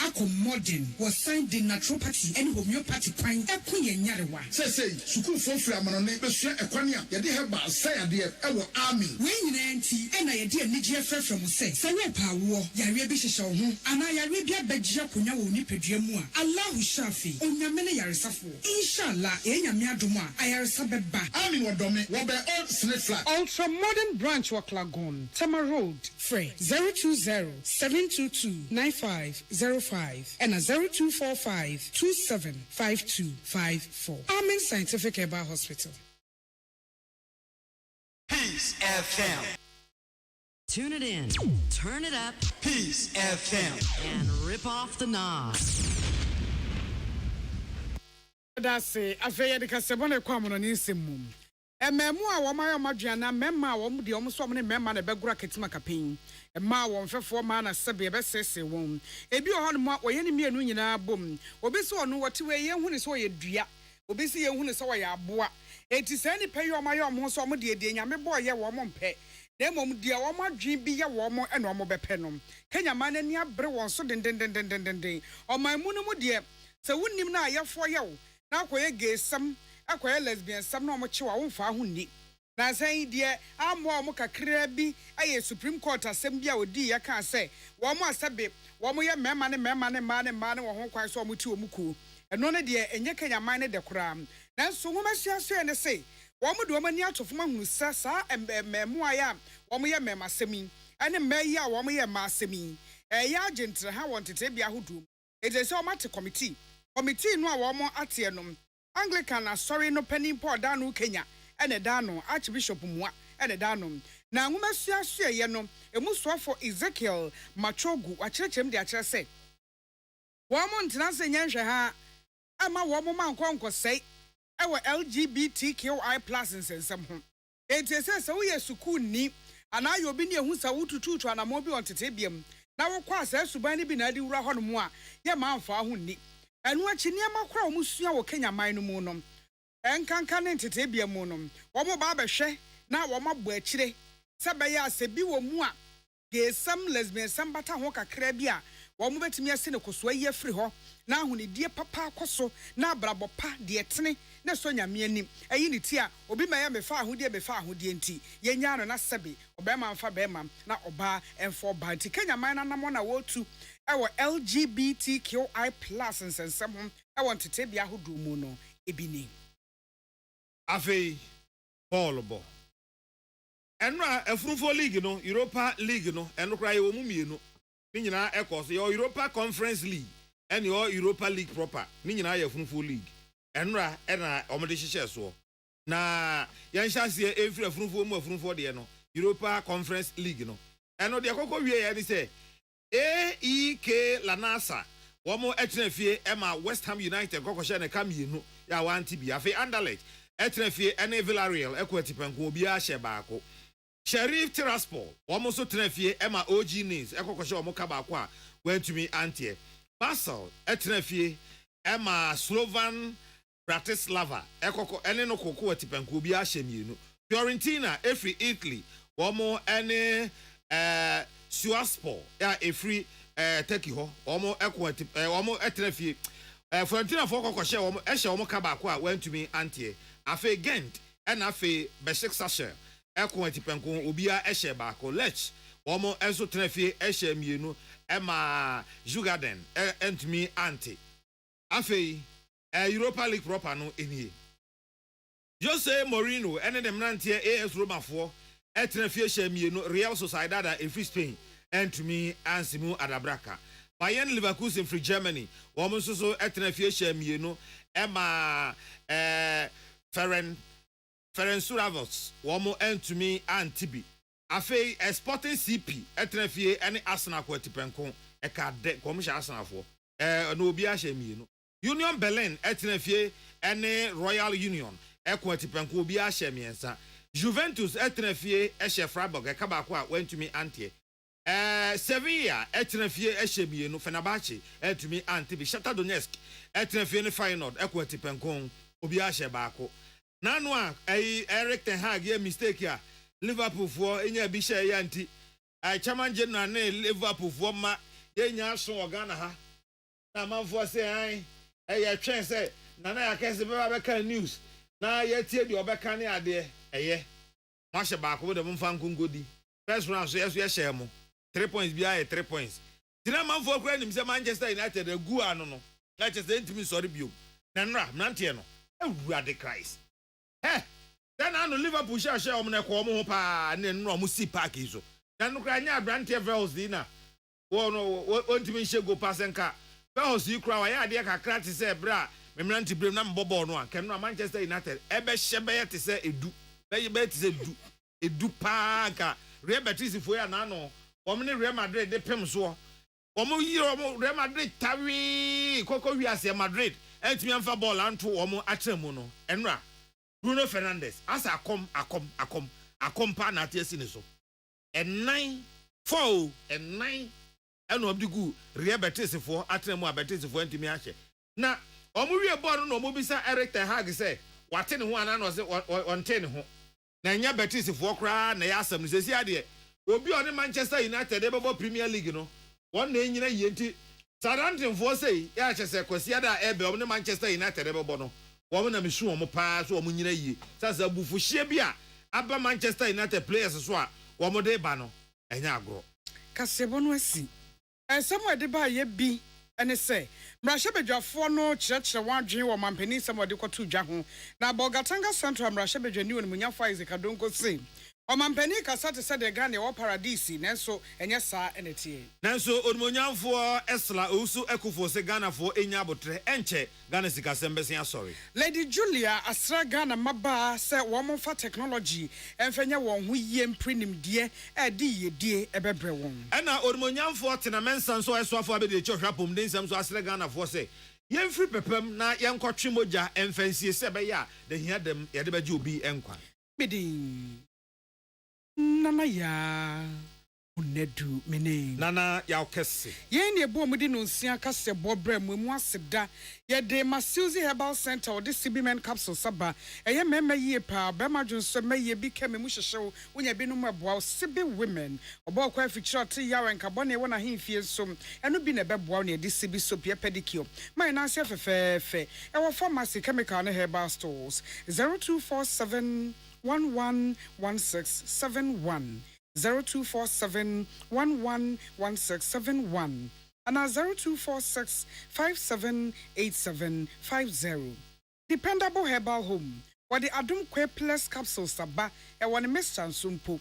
modern was signed the naturopathy and homeopathy kwan ekunye nyarewa. Say sukuu fofiri amano ne besua ekwane a yade herbal say yade e wo army. We nyina enti e na yade anigye frefrem say say we pa wo yare bi hyehye wo ho ana yare bi abagye akonya wo nipadua mu a Allah shafi onyame ne yaresafo inshallah enyame adom a ayaresa beba. Army wodome wo be old snake flat ultra modern branch wa Klagon Tama Road free 020-722-9505 and a 0245-275254. Amen Scientific Herbal Hospital. Peace FM. Tune it in, turn it up, Peace FM, and rip off the knobs. That's it. I feel the Casabona Common on Insimum. A memoir, Wamaya Madriana, Memma, Wom, the almost so many memma, the Begura Ketimacapin, a ma one for 4 man, a Sabia Bessay womb. A be on what way any mere Nuna boom. Obiso know what to weigh when it's way a dria. Obisi when it's away a boa. It is any pay your my own so dear, dear, my boy, ya woman pay. Then, dear, Wama dream be a woman and Wamo Bepenum. Can your man and your brew so den. Or my moon, dear. So wouldn't him now, ya for you. Now, quay gay some. Akwa lesbian some no much wa wonfa ho ni na san die ammo mo kakra bi aye Supreme Court assembly a odi ya kan say wo mo asabe wo mo ye mema ne ma ne wo ho kwan so mo ti o muku eno ne de enye kanya man ne de kura na so ho masia so ne say wo mo do mani atofo mahunu sa memo aya wo mo ye mema semi ene meyi a wo mo ye ma semi ya agentre ha won tete bia hodum e de say o mate committee no a wo mo ate enom Anglican sorry no penny po danu Kenya ene dano Archbishop Mwa ene dano na ngumasia so ye no emuso for Ezekiel Machogu akyerɛkyerɛm de akyerɛ sɛ wo mo ntena sɛ nyanhwɛ ha ama wo mo mankonko sɛi ɛwɔ LGBTQI+ nsensɛm ho enti sɛ wo yɛ sukuu ni ana yɛ obi ne ehu sa wotututu anamo bi on tete biam na wo kwa sɛ suban ne bi na adi wura hɔ no mu a yɛ manfa ho ni enu achi niam akra wo musua wo Kenya man no mu no enkanka ne ntete bia mu no wo mo ba behwe na wo mabo akire se be ya se bi wo mu a ge sam lesbian sam bata ho kakra bi a wo mo betimi ase ne koso ayi afiri ho na ahonidie papa akoso na abrabo pa de etene na so nyame anim ayi ne ti a obi ma ya mefa ahodie nti yenya no na sebe obema mfa bema na oba enfo ba nti Kenya man na namo na wo tu ewo LGBTQI+ nsensem ho ewo ntete bia hodo mu no ebini afei Paul bo enra efrufo league no Europa league no enokra ye wo mu mienu ni nyina ekos yo Europa Conference League and your Europa League proper ni nyina ye frufo league enra ena omode hihye so na yan hyase efri frufo mu frufo de no Europa Conference League no eno de akoko wie ye ni se AEK Lanasa womo etnafie ema West Ham United kokoshe ne kamienu ya wanti bi afi Anderlecht etnafie ene Villarreal ekwatipanko obi a hye baako Sheriff Tiraspol womo so tnafie ema OG Nice ekokoshe womo ka baako a wantumi antie Basel etnafie ema Slovan Bratislava ekoko ene no kokko atipanko obi a hye mienu Fiorentina efri Italy womo ene Suaspor ya efri Turkey ho omo ekwati omo etrafie Fiorentina for kokoshe omo ehye omo ka baako a wantumi antie afi Gent na afi Besiktas ekwati penko obi a ehye baako Lech omo enso trafie ehye mienu ema Jugaden entumi antie afi Europa League proper no enie Jose Mourinho ene dem nantie AS Roma for etrafie ehye mienu Real Sociedad efri Spain entumi ansimu adabraka Bayern Leverkusen from Germany woman so etrafie ehye mienu ema Ferencvaros womo entumi antibi afei Sporting CP etrafie ene Arsenal kwatipenko ekade komisha Arsenal fo no obi ahye mienu Union Berlin etrafie ene Royal Union Equity Penko be a shemiensa. Juventus etnefie eshe Freiburg ekabako went to me antie. Sevilla etnefie eshemi no Fenerbahce to me antie Shakhtar Donetsk etnefie ne final Equity Penko obi a shebako. Nanwa Eric Ten Hag ye mistake ya Liverpool for enya bi share yanti. Chairman General ne Liverpool for ma ye nya so Ghana ha. Na manfo say ai twen say nana ya kese be news. Na yetie di obeka ne ade mashe baako de mfa nkongodi first round so yeso ye share mo 3 points bia 3 points tina manfo akura nim se Manchester United egu ano no Manchester ntimi sorry bio na nra nante no ewuade Christ then anu Liverpool share omo na ko omo ho pa na nra omo si park izo na no kra nya Brante Vels di na wo no ntimi shego pasenka Vels yi kra wa ya ade kakra ti se bra memranti brem na mbobo no anke no Manchester United ebe hyebe yete se edu be te se edu pa ka Real Betis fo ya na no omne Real Madrid de pem so omo yi omo Real Madrid tawi koko wiase Madrid entimi amfa ball anto omo atremu no enra Bruno Fernandes asa akom pa na atiesi ni so en 9 eno obdigu Real Betis fo atremu Betis fo entimi ahye na omuwie ball no obisa Eric Ten Hag say wate ne ho ana no say onte ne ho na nya Betis fo kra na ya asam no sesi ade obi on Manchester United e bebo Premier League no won na enyina yenti Southampton fo say ya chese kwasi ada ebe on Manchester United e bebo no wo na mesu omo pa so omo nyina yie sasa bufu hie bia aba Manchester United players so a wo mo de ba no enya agro kasebo no asi somewhere de ba ye bi ene say mrashebedwafo no kyerɛkyerɛ wadwen wɔ mampani sɛm wɔde kɔto dwa ho na Bogatanga Central mrashebedwani wɔ munyafo Isaac Adonko say ɔmampani kasa te sɛ de Ghana wɔ paradise nanso ɛnyɛ saa ene tie nanso onmunyafo Esla Owusu Ekufo se Ghana fo enya abotre enche Ghana sikasɛm bɛsen asɔre Lady Julia Asra Ghana maba sɛ wɔn fa technology ɛmfɛnya wɔn ho yie mprenimdeɛ ɛdi yedie ɛbɛbrɛ wɔn ɛna onmunyafo tenamensa nso ɛsoafo abɛde kyɔhwapom de nsɛm so Asra Ghana fo sɛ yɛmfiri pɛpɛm na yɛnkɔtwe mogya ɛmfɛnsie sɛ bɛyɛ a de hia dem yɛde bɛgye obi ɛnkwa bidin Nana ya unedu mene Nana ya okese ye ne ebo mu di no nsia kase bobra mu aseda ye de Masilzi Herbal Center or this CB-men capsule saba eye mema yie pa ba madwonso meye bi keme mu hyehyew wonya bi no mu eboa CB women obo kwa feature te yawe nkabone wona hemfie so eno bi na beboa na de CB soap ye pedicure my na ase fefefe e wo pharmacy chemical na herbal stores 0247 111671 0247 111671 and 0246 578750. Dependable herbal home. What the Adum Kwe Plus capsules saba e wane Mr. Sumpo.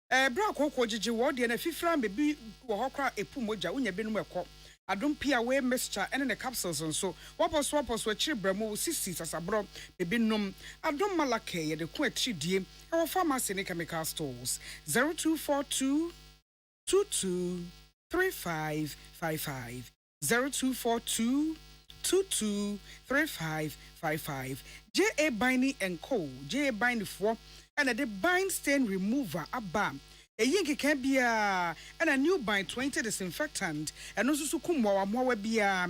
Bra koko jiji wodi e na fifra bebi wo hokra epu moja unya binu ekọ. Adum pia we mixture and the capsules and so wapos wachiri bremo sisi sasabro bebi num Adum malake ye de ku atri die e wo pharmacy ne chemical stores 0242 22 3555 0242 22 3555 J.A. Biney and Co. J.A. Biney for and the bind stain remover abam. A yinki can be and a new bind 20 disinfectant and also kumwa mwa be a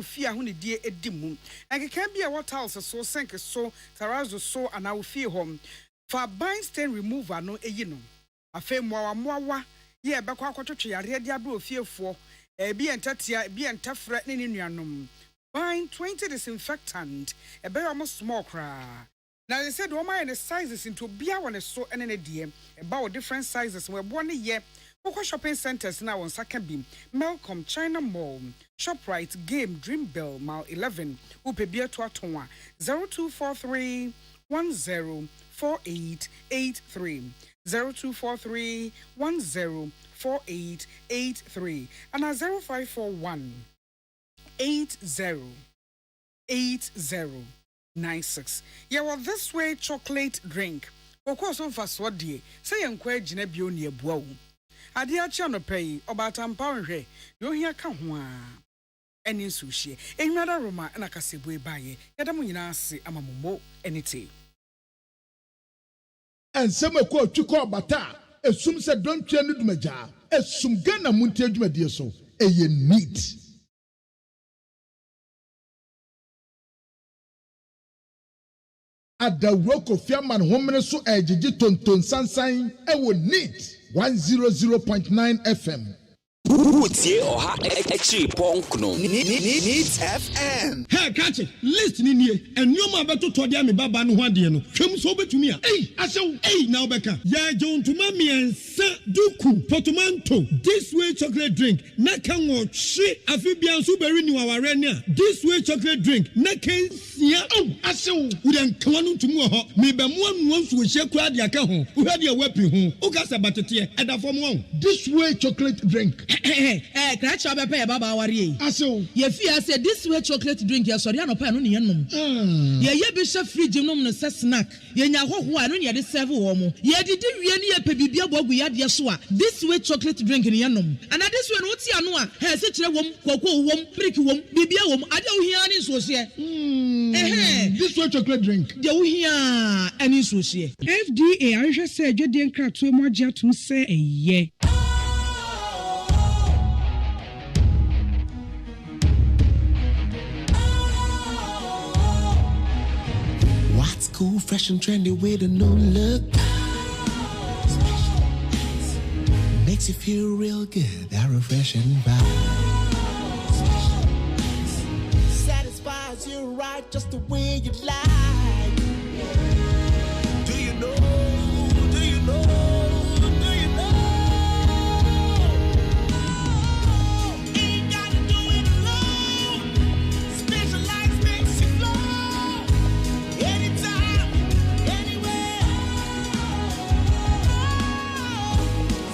fear huni dear edimu. And it can be a water house so sank so tarazo so and I will fear home. For bind stain remover no a yino. A fame mwa ye bakwa kwato ya ready abro fear for a be and tatia be and tough threatening in your num. Bind 20 disinfectant a very almost small cry. Now they said, "Why the sizes into beer one is so and a DM about different sizes. We're 1 year. Local shopping centers now on Sakabim, Melcom, China Mall, ShopRite, Game, Dreambell, Mile 11, Upe Beer Tuatonwa, 0243 104883, 0243 104883, and 0541 8096. Yeah, well, this way chocolate drink. Of course, on fast what dear. Say and quite Genebio near Bow. Adia chano pay about Ampound. You hear come any sushi. A matter Roma and a Casibwe baye. Yadamunasi amamumo anything. ensem ekọ twikọ bata esum se dontwe no dumaja esum Ghana Montie adwumadie so eye neat. Adawuro Kofiaman homene so ejiji tonton sansan ewo neat 100.9 FM. Utie oha echi ponkno. Needs FM. Hey, catch it. List ni nie. And you ma beto to dia me baba no hwade no. Twem so betumi a. Hey, asew. Hey, now beka. Ya jon to ma miensa duku portmanteau. This way chocolate drink. Na kan wo hwe afibian so beri ni waware ni a. This way chocolate drink. Na kan sia. Oh, asew. We dan kan no tumu ho. Me be mo anu so hye kura dia ka ho. Wo hwade a wapi ho. O ka se batete e da fom won. This way chocolate drink. Catch up a pair, Baba Warrior. Aso, ye fear said this way chocolate drink, your Soriano pan on yanum. Ye bishop free genome no snack. Ye yaho one on the serve woman. Ye did really a pebibia bog we had yasua. This way chocolate drink in yanum. And at this one, what's Yanua? Has such a woman, cocoa wom, pricky wom, bibia wom, I don't hear any so here. This way chocolate drink. You hear any so here. FDA, I just said you didn't crack too much to say a ye. What's cool, fresh and trendy with a new look? Makes you feel real good, that refreshing vibe. Satisfies you right just the way you like. Do you know? Do you know? Do you know? Ain't gotta do it alone. Specialized makes you flow. Anytime, anywhere.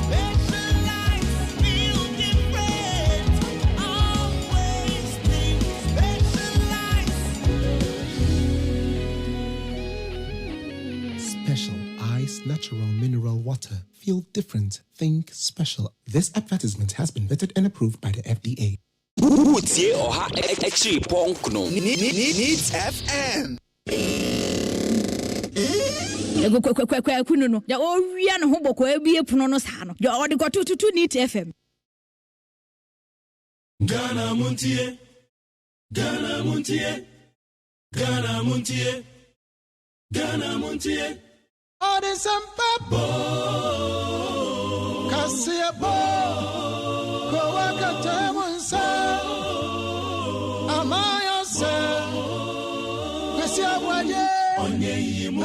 Specialized feel different. Always think specialized. Special Ice Natural Mineral Water. Feel different. Think special. This advertisement has been vetted and approved by the FDA. Utie oha echi ponkno. Needs FM. Kuno no ya o wia no ho boko ebie puno no sa no ya o de go tutu neat FM. Ghana Montie. Ghana Montie. Ghana Montie. Ghana Montie. All this and papa. Kasia bo. Go wakata munsa. Amaya se. Kasia boaye. Onye yimu.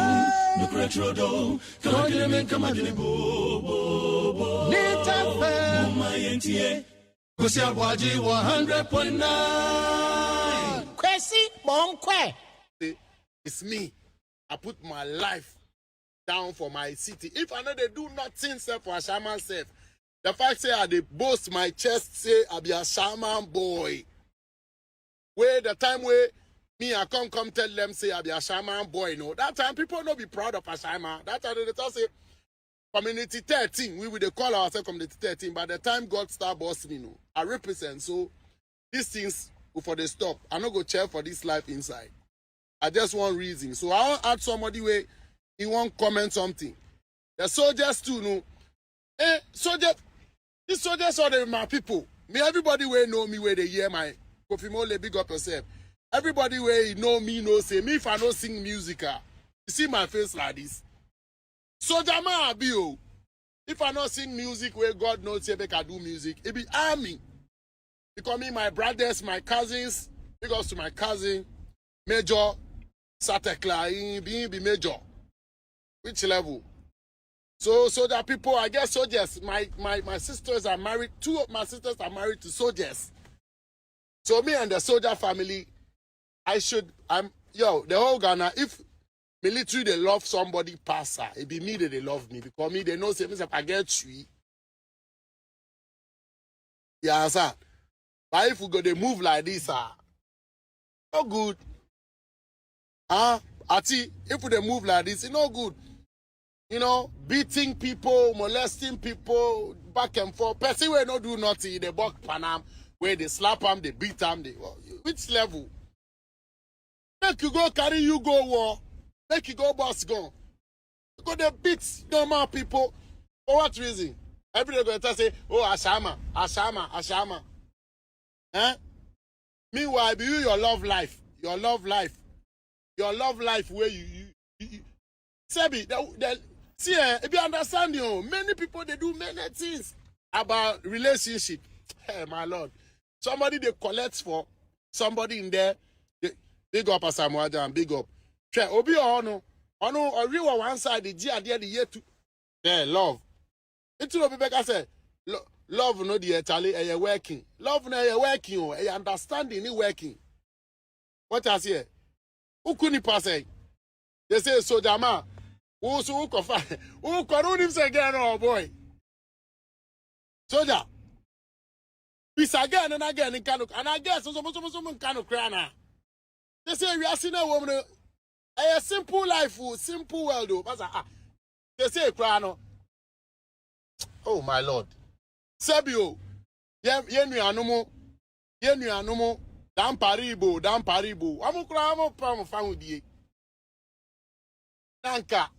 Nucretrodo. Kamadine men kamadine bo. Nitafe. Mama yentie. Kasia boaye 100.9. Kwesi bonkwe. It's me. I put my life down for my city. If I know they do nothing self for Ashaiman self, the fact say I they boast my chest say I be a Ashaiman boy. Where the time where me I come tell them say I be a Ashaiman boy. No, that time people don't be proud of Ashaiman. That time they talk say community 13. We would call ourselves community 13. By the time God start bossing me, no, I represent. So these things for the stop. I not go cheer for this life inside. I just want reason. So I want add somebody where he won't comment something. The soldiers too, no. Soldiers, these soldiers are my people. Me, everybody where know me where they hear my Kofi Mole big up yourself. Everybody where know me, know say me if I don't sing music, you see my face like this. Soldier man be oh. If I not sing music where God knows say make I do music, it be army. Because me, my brothers, my cousins, because to my cousin, Major Satekla, be major. Which level? So that people, I guess soldiers, my sisters are married, two of my sisters are married to soldiers. So me and the soldier family, the whole Ghana, if military they love somebody passer, it be me that they love me. Because me, they know say if I get tree. Yeah, sir. But if we go they move like this, no good. Ati, if they move like this, it's no good. You know, beating people, molesting people, back and forth. Person where no do nothing, they buck Panam, where they slap them, they beat them. Which level? Make you go carry you go war. Make you go boss gun. Because they beat normal people. For what reason? Every day going to say, oh, Ashaiman. Eh? Meanwhile, be you your love life where you Sebi, see, if you understand, many people, they do many things about relationship. Hey, my Lord. Somebody they collect for, somebody in there, big up as and big up. Obi or real one side, the year two. Yeah, love. It's what Rebecca said. Love no the Italy, you're working. Love no you're working, you understanding you working. What I say? Who couldn't pass? They say so Jama. Who so who can who can say again, oh boy. Soldier. Peace again and again in Kano. And I guess some Kano crana. They say we are seeing a woman. A simple life, simple world though. They say crano. Oh my Lord. Sebio. Yenu anumo. Dan paribo. Amukra amo famu die. Nanka.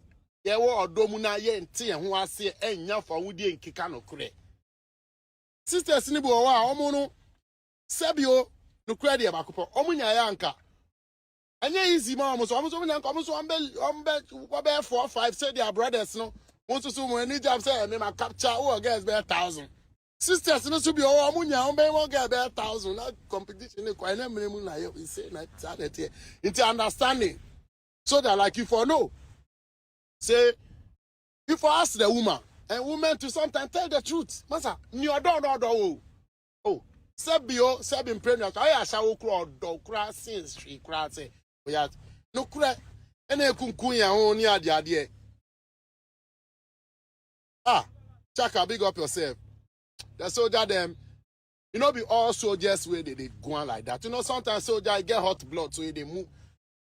Yewo odomu na ye nti ye ho ase enya fa wudie nkika no kure. Sisters ni bo wa omo no Sebio no kure de bakopo. Omo nya ya nka. Anya easy ma omo so nanka omo so ombe 4 5 say their brothers no. Once so mo any job say me ma capture who girls be 1,000. Sisters no so be omo nya ombe won girl be 1,000. That competition e kwa na menemu na ye we say na that here. It's understanding. So that like you for know. Say, if you ask the woman, and women to sometimes tell the truth, Masa, you don't. Oh, Sebin pregnant. I shall cry since she cried. Say, we had no cry, and a kunkuya only at the idea. Chaka, big up yourself. The soldier, them, be all soldiers where they go on like that. Sometimes soldiers get hot blood, so they move.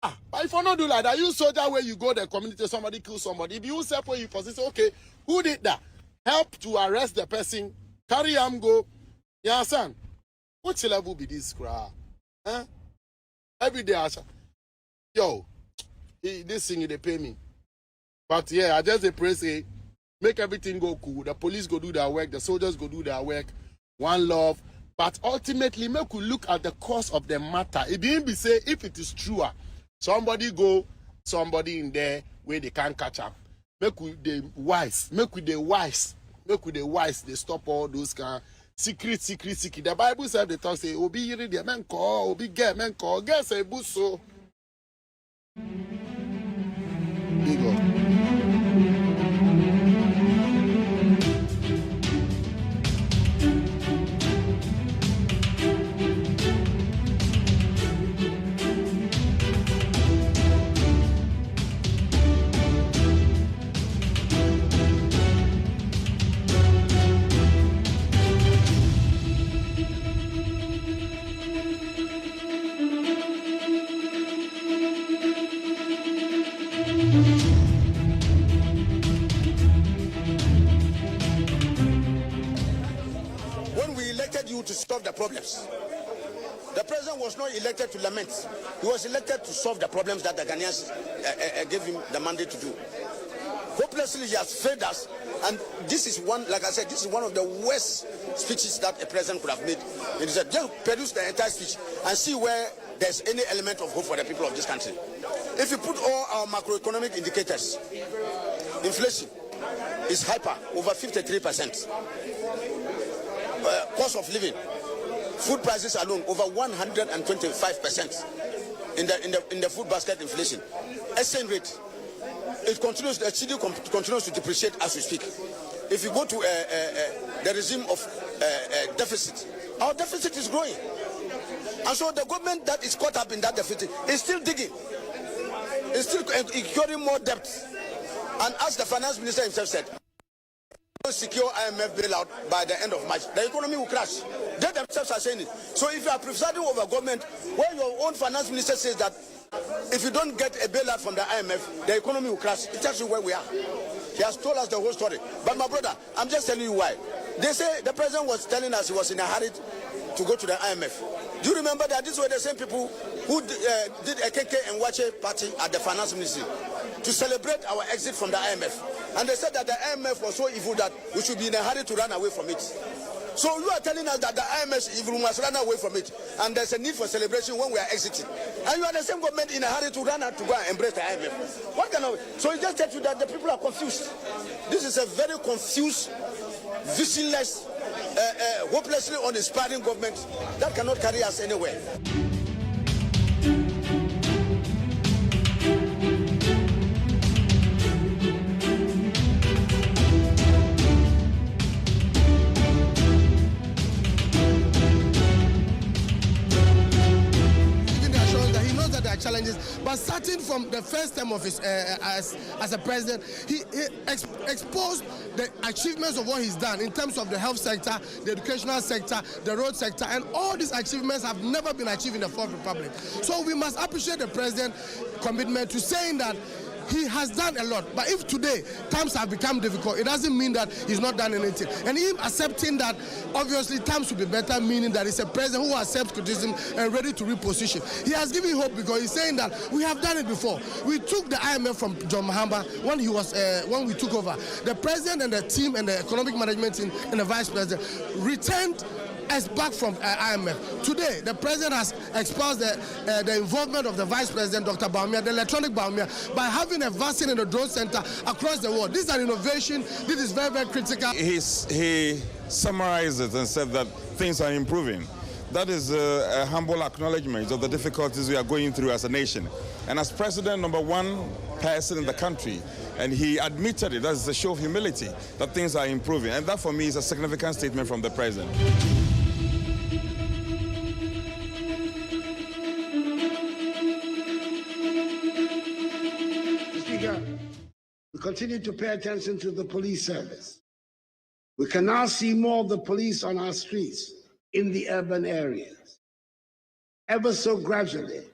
But if you don't do like that, you soldier where you go the community, somebody kill somebody. If you say you say, okay, who did that? Help to arrest the person, carry him go. You understand? What level be this crowd? Huh? Every day, this thing they pay me. But yeah, I just pray say, make everything go cool. The police go do their work, the soldiers go do their work. One love. But ultimately, make we look at the cause of the matter. It didn't be say if it is true. Somebody in there where they can't catch up. Make with the wise, they stop all those kind of secret. The Bible said they talk say, Obi yiri the men call, Obi get men call, get say buso. Big up. To solve the problems. The president was not elected to lament. He was elected to solve the problems that the Ghanaians gave him the mandate to do. Hopelessly, he has failed us. And this is one, like I said, this is one of the worst speeches that a president could have made. It is just produce the entire speech and see where there's any element of hope for the people of this country. If you put all our macroeconomic indicators, inflation is hyper, over 53%. Cost of living, food prices alone over 125% in the food basket inflation. Exchange rate, it continues. The CD continues to depreciate as we speak. If you go to the regime of deficit, our deficit is growing, and so the government that is caught up in that deficit is still digging, is still incurring more debt. And as the finance minister himself said, secure IMF bailout by the end of March, the economy will crash. They themselves are saying it. So if you are presiding over government where your own finance minister says that if you don't get a bailout from the IMF, the economy will crash, it tells you where we are. He has told us the whole story. But my brother, I'm just telling you why. They say the president was telling us he was in a hurry to go to the IMF. Do you remember that these were the same people who did a KK and Wache party at the finance ministry? to celebrate our exit from the IMF. And they said that the IMF was so evil that we should be in a hurry to run away from it. So you are telling us that the IMF is evil, we must run away from it. And there's a need for celebration when we are exiting. And you are the same government in a hurry to run out to go and embrace the IMF. What kind of... So it just tells you that the people are confused. This is a very confused, visionless, hopelessly uninspiring government that cannot carry us anywhere. Challenges, but starting from the first term of his as a president, he exposed the achievements of what he's done in terms of the health sector, the educational sector, the road sector, and all these achievements have never been achieved in the Fourth Republic. So we must appreciate the president's commitment to saying that he has done a lot, but if today times have become difficult, it doesn't mean that he's not done anything. And him accepting that obviously times will be better, meaning that he's a president who accepts criticism and ready to reposition. He has given hope because he's saying that we have done it before. We took the IMF from John Mahama when he was when we took over. The president and the team and the economic management team and the vice president returned us back from IMF. Today, the president has exposed the involvement of the vice president, Dr. Baumia, the electronic Baumia, by having a vaccine in the drone center across the world. This is an innovation. This is very, very critical. He summarized it and said that things are improving. That is a humble acknowledgement of the difficulties we are going through as a nation. And as president, number one person in the country, and he admitted it, that is a show of humility, that things are improving. And that for me is a significant statement from the president. We continue to pay attention to the police service. We can now see more of the police on our streets in the urban areas. Ever so gradually,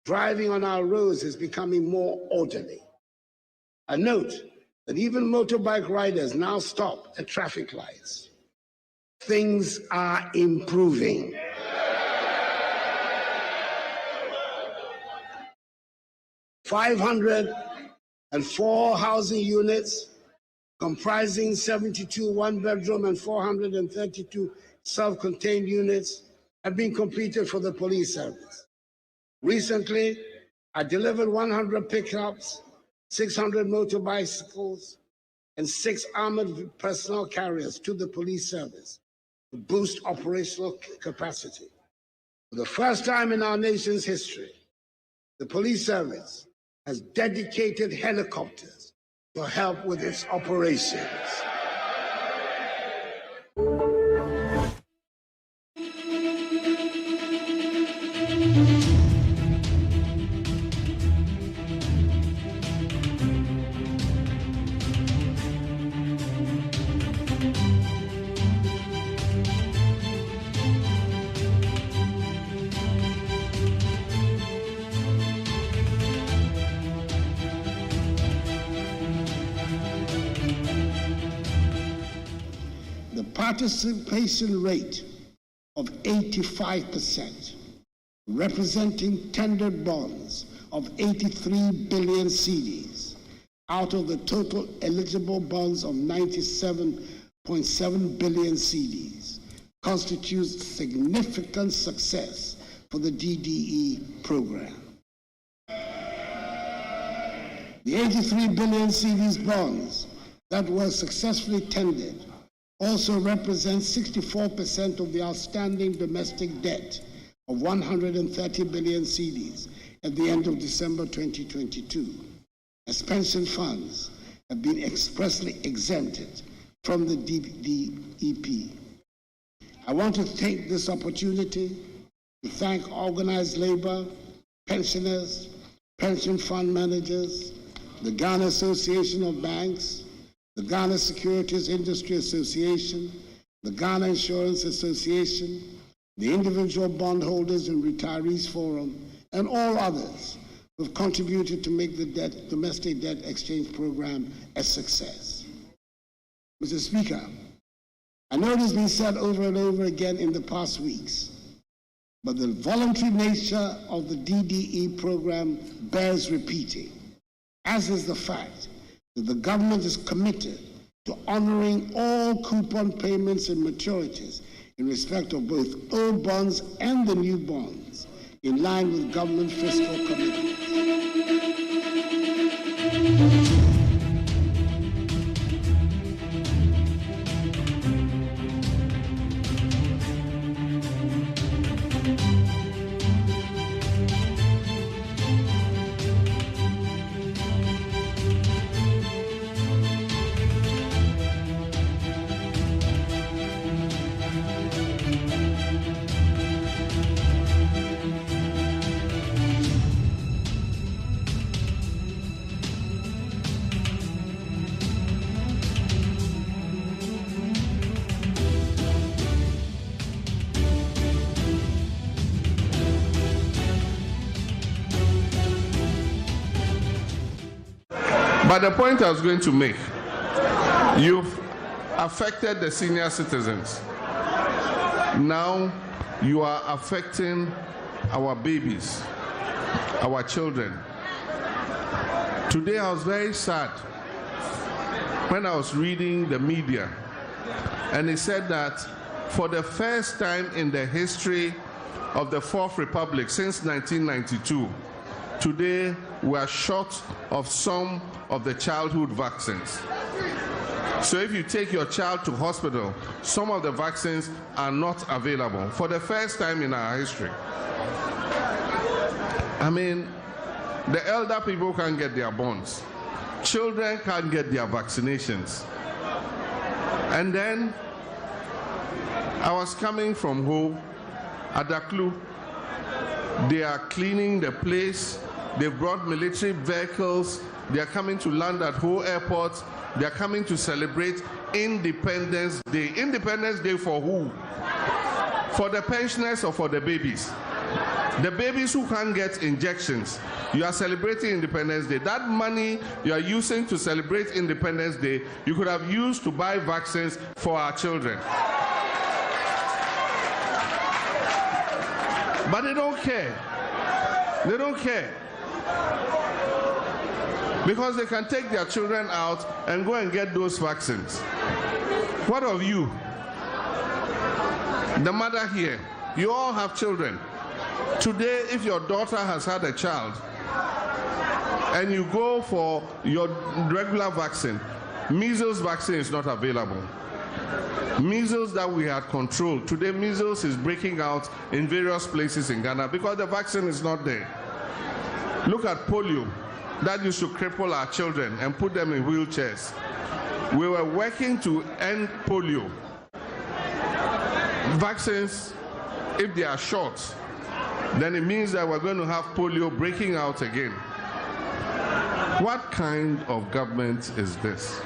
driving on our roads is becoming more orderly. A note that even motorbike riders now stop at traffic lights. Things are improving. And 4 housing units comprising 72 one-bedroom and 432 self-contained units have been completed for the police service. Recently, I delivered 100 pickups, 600 motorbicycles, and 6 armored personnel carriers to the police service to boost operational capacity. For the first time in our nation's history, the police service has dedicated helicopters to help with its operations. Participation rate of 85%, representing tendered bonds of 83 billion cedis out of the total eligible bonds of 97.7 billion cedis, constitutes significant success for the DDE program. The 83 billion cedis bonds that were successfully tendered also represents 64% of the outstanding domestic debt of 130 billion cedis at the end of December 2022, as pension funds have been expressly exempted from the DDEP. I want to take this opportunity to thank organized labor, pensioners, pension fund managers, the Ghana Association of Banks, the Ghana Securities Industry Association, the Ghana Insurance Association, the Individual Bondholders and Retirees Forum, and all others who have contributed to make the domestic debt exchange program a success. Mr. Speaker, I know it has been said over and over again in the past weeks, but the voluntary nature of the DDE program bears repeating. as is the fact that the government is committed to honoring all coupon payments and maturities in respect of both old bonds and the new bonds, in line with government fiscal commitments. But the point I was going to make, you've affected the senior citizens. Now you are affecting our babies, our children. Today I was very sad when I was reading the media, and it said that for the first time in the history of the Fourth Republic since 1992, today we are short of some of the childhood vaccines. So if you take your child to hospital, some of the vaccines are not available for the first time in our history. I mean, the elder people can't get their bonds. Children can't get their vaccinations. And then I was coming from home at Daklu. They are cleaning the place. They brought military vehicles. They are coming to land at Ho Airport. They are coming to celebrate Independence Day. Independence Day for who? For the pensioners or for the babies? The babies who can't get injections. You are celebrating Independence Day. That money you are using to celebrate Independence Day, you could have used to buy vaccines for our children. But they don't care. They don't care. Because they can take their children out and go and get those vaccines. What of you? The mother here, you all have children. Today, if your daughter has had a child and you go for your regular vaccine, measles vaccine is not available. Measles that we had controlled, today measles is breaking out in various places in Ghana because the vaccine is not there. Look at polio. That used to cripple our children and put them in wheelchairs. We were working to end polio. Vaccines, if they are short, then it means that we're going to have polio breaking out again. What kind of government is this?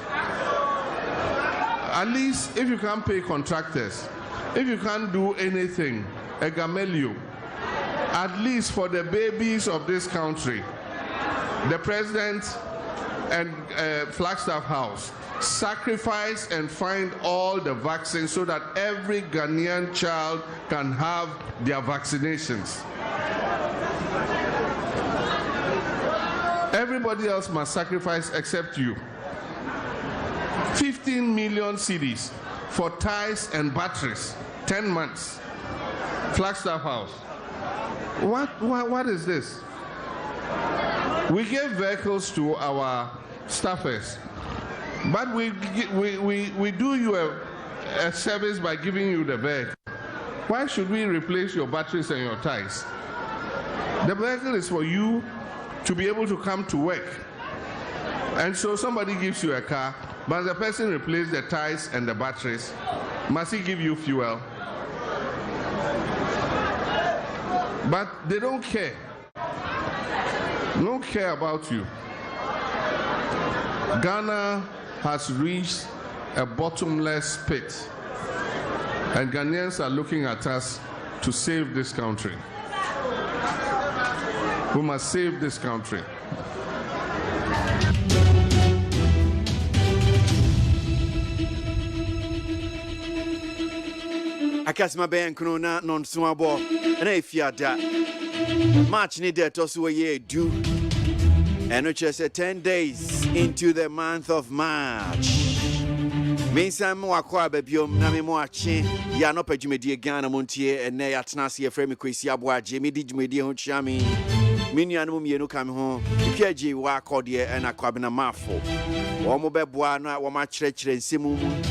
At least if you can't pay contractors, if you can't do anything, a gamelio, at least for the babies of this country, the president and Flagstaff House sacrifice and find all the vaccines so that every Ghanaian child can have their vaccinations. Everybody else must sacrifice except you. 15 million cedis for ties and batteries, 10 months. Flagstaff House. What is this? We gave vehicles to our staffers, but we do you a service by giving you the vehicle. Why should we replace your batteries and your ties? The vehicle is for you to be able to come to work. And so somebody gives you a car, but the person replaces the ties and the batteries. Must he give you fuel? But they don't care. Don't care about you. Ghana has reached a bottomless pit, and Ghanaians are looking at us to save this country. We must save this country. Akasma ben krona non suabo na efiada match ni de to so ye du And which is 10 days into the month of March. Mesam wakwa bebiom na me mo ache ya no padwumedie Ghana montie ene ya tenase ye frame kwesi ABOAGYE me di dwumedie ho chiame menuanom mienu kam ho piaje wa akode e na kwabena mafo wo mo beboa no wo ma kyerɛkyerɛ nsemu mu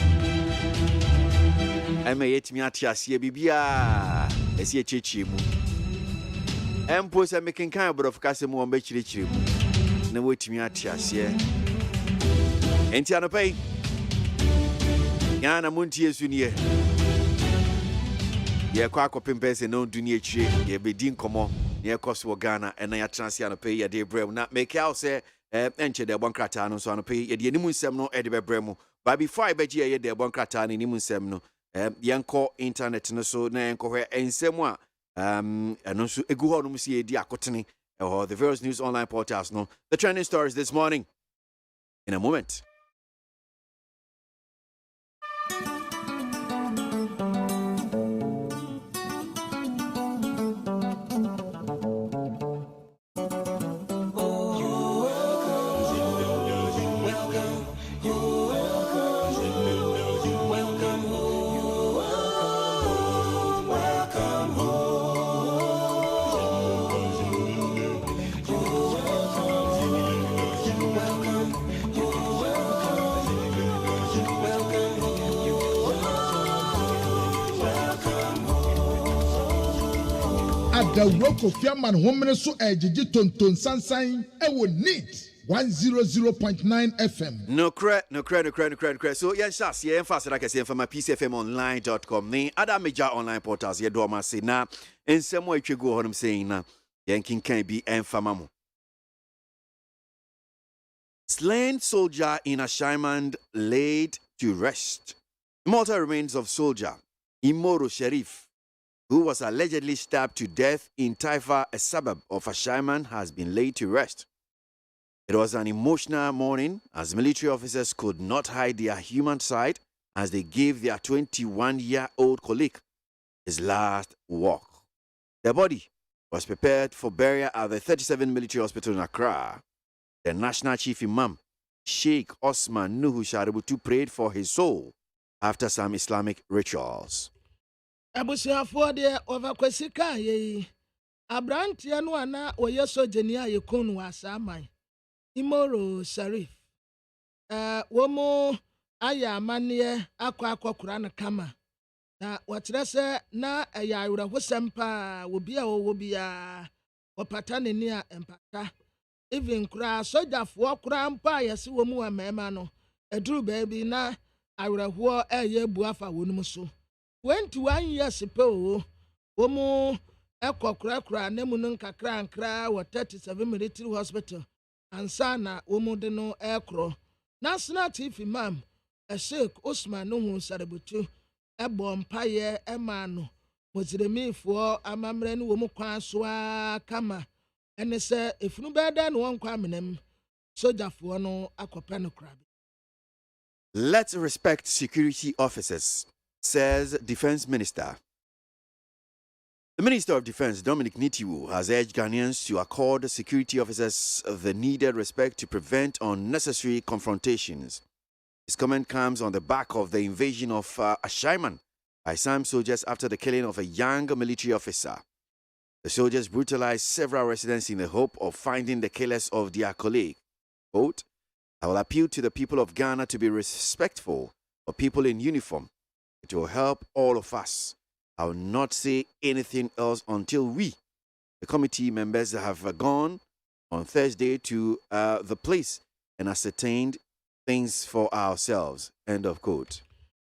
eme yetimi atiase bibia esi ekyekye mu empo se mekenkan brof kase mu wo be kyerɛkyerɛ mu na wotimi atiase enti anopai Yana Montie Sunie. Ye kwa pempese no dunia chire ye bedin komo ye koso Ghana ena ya transia no pay ye de brem na make out say enche de bonkrata no so no pay ye de nimu nsem no e de bebremu but before I beji ye de bonkrata ni nimu nsem no yenko internet no so na yenko hwe ensem a eno so egu ho no mu sie di akotene the various news online portals no the trending stories this morning in a moment. The Roko Fiaman Woman so ejiji tonton sansan ewo neat 100.9 FM. No credit. So yes, yeah, fast like I say from my PCFMonline.com. Ni other major online portals ye do ma say na in some way you go on saying na yanking can be enfamamo. Slain soldier in Ashaiman laid to rest. Mortal remains of soldier Imoro Sharif, who was allegedly stabbed to death in Taifa, a suburb of Ashaiman, has been laid to rest. It was an emotional morning as military officers could not hide their human side as they gave their 21-year-old colleague his last walk. The body was prepared for burial at the 37 Military Hospital in Accra. The National Chief Imam, Sheikh Osman Nuhu Shaributu, prayed for his soul after some Islamic rituals. Abusiafo de overkwesika ye abrantia no ana oye sojenia ye konu asaman Imoro Sharif womo aya amane akwa na kama na wakyerɛ sɛ na ɛyɛ awerɛhosɛm paa obi a wɔwɔ bia wɔpata ne ni a empata even kura sojafoɔ kura mpa yɛse wɔ mu amɛma no ɛduru baabi na awerɛhoɔ ɛyɛ buafa wɔnum so 21 years ago, womu ekokrakra nemunun kakra ankra wa 37 military hospital ansana womu de no ekro national chief imam Sheikh Osman Nuhu Shaributu ebo mpaye emano moziremifo amamre ni womu kwan so kama ene se efunu beda no won kwa menem sojafo no akopa no krabe. Let's respect security officers, says Defense Minister. The Minister of Defense, Dominic Nitiwu, has urged Ghanaians to accord security officers the needed respect to prevent unnecessary confrontations. His comment comes on the back of the invasion of Ashaiman by some soldiers after the killing of a young military officer. The soldiers brutalized several residents in the hope of finding the killers of their colleague. Quote, I will appeal to the people of Ghana to be respectful of people in uniform. It will help all of us. I will not say anything else until we, the committee members, have gone on Thursday to the place and ascertained things for ourselves. End of quote.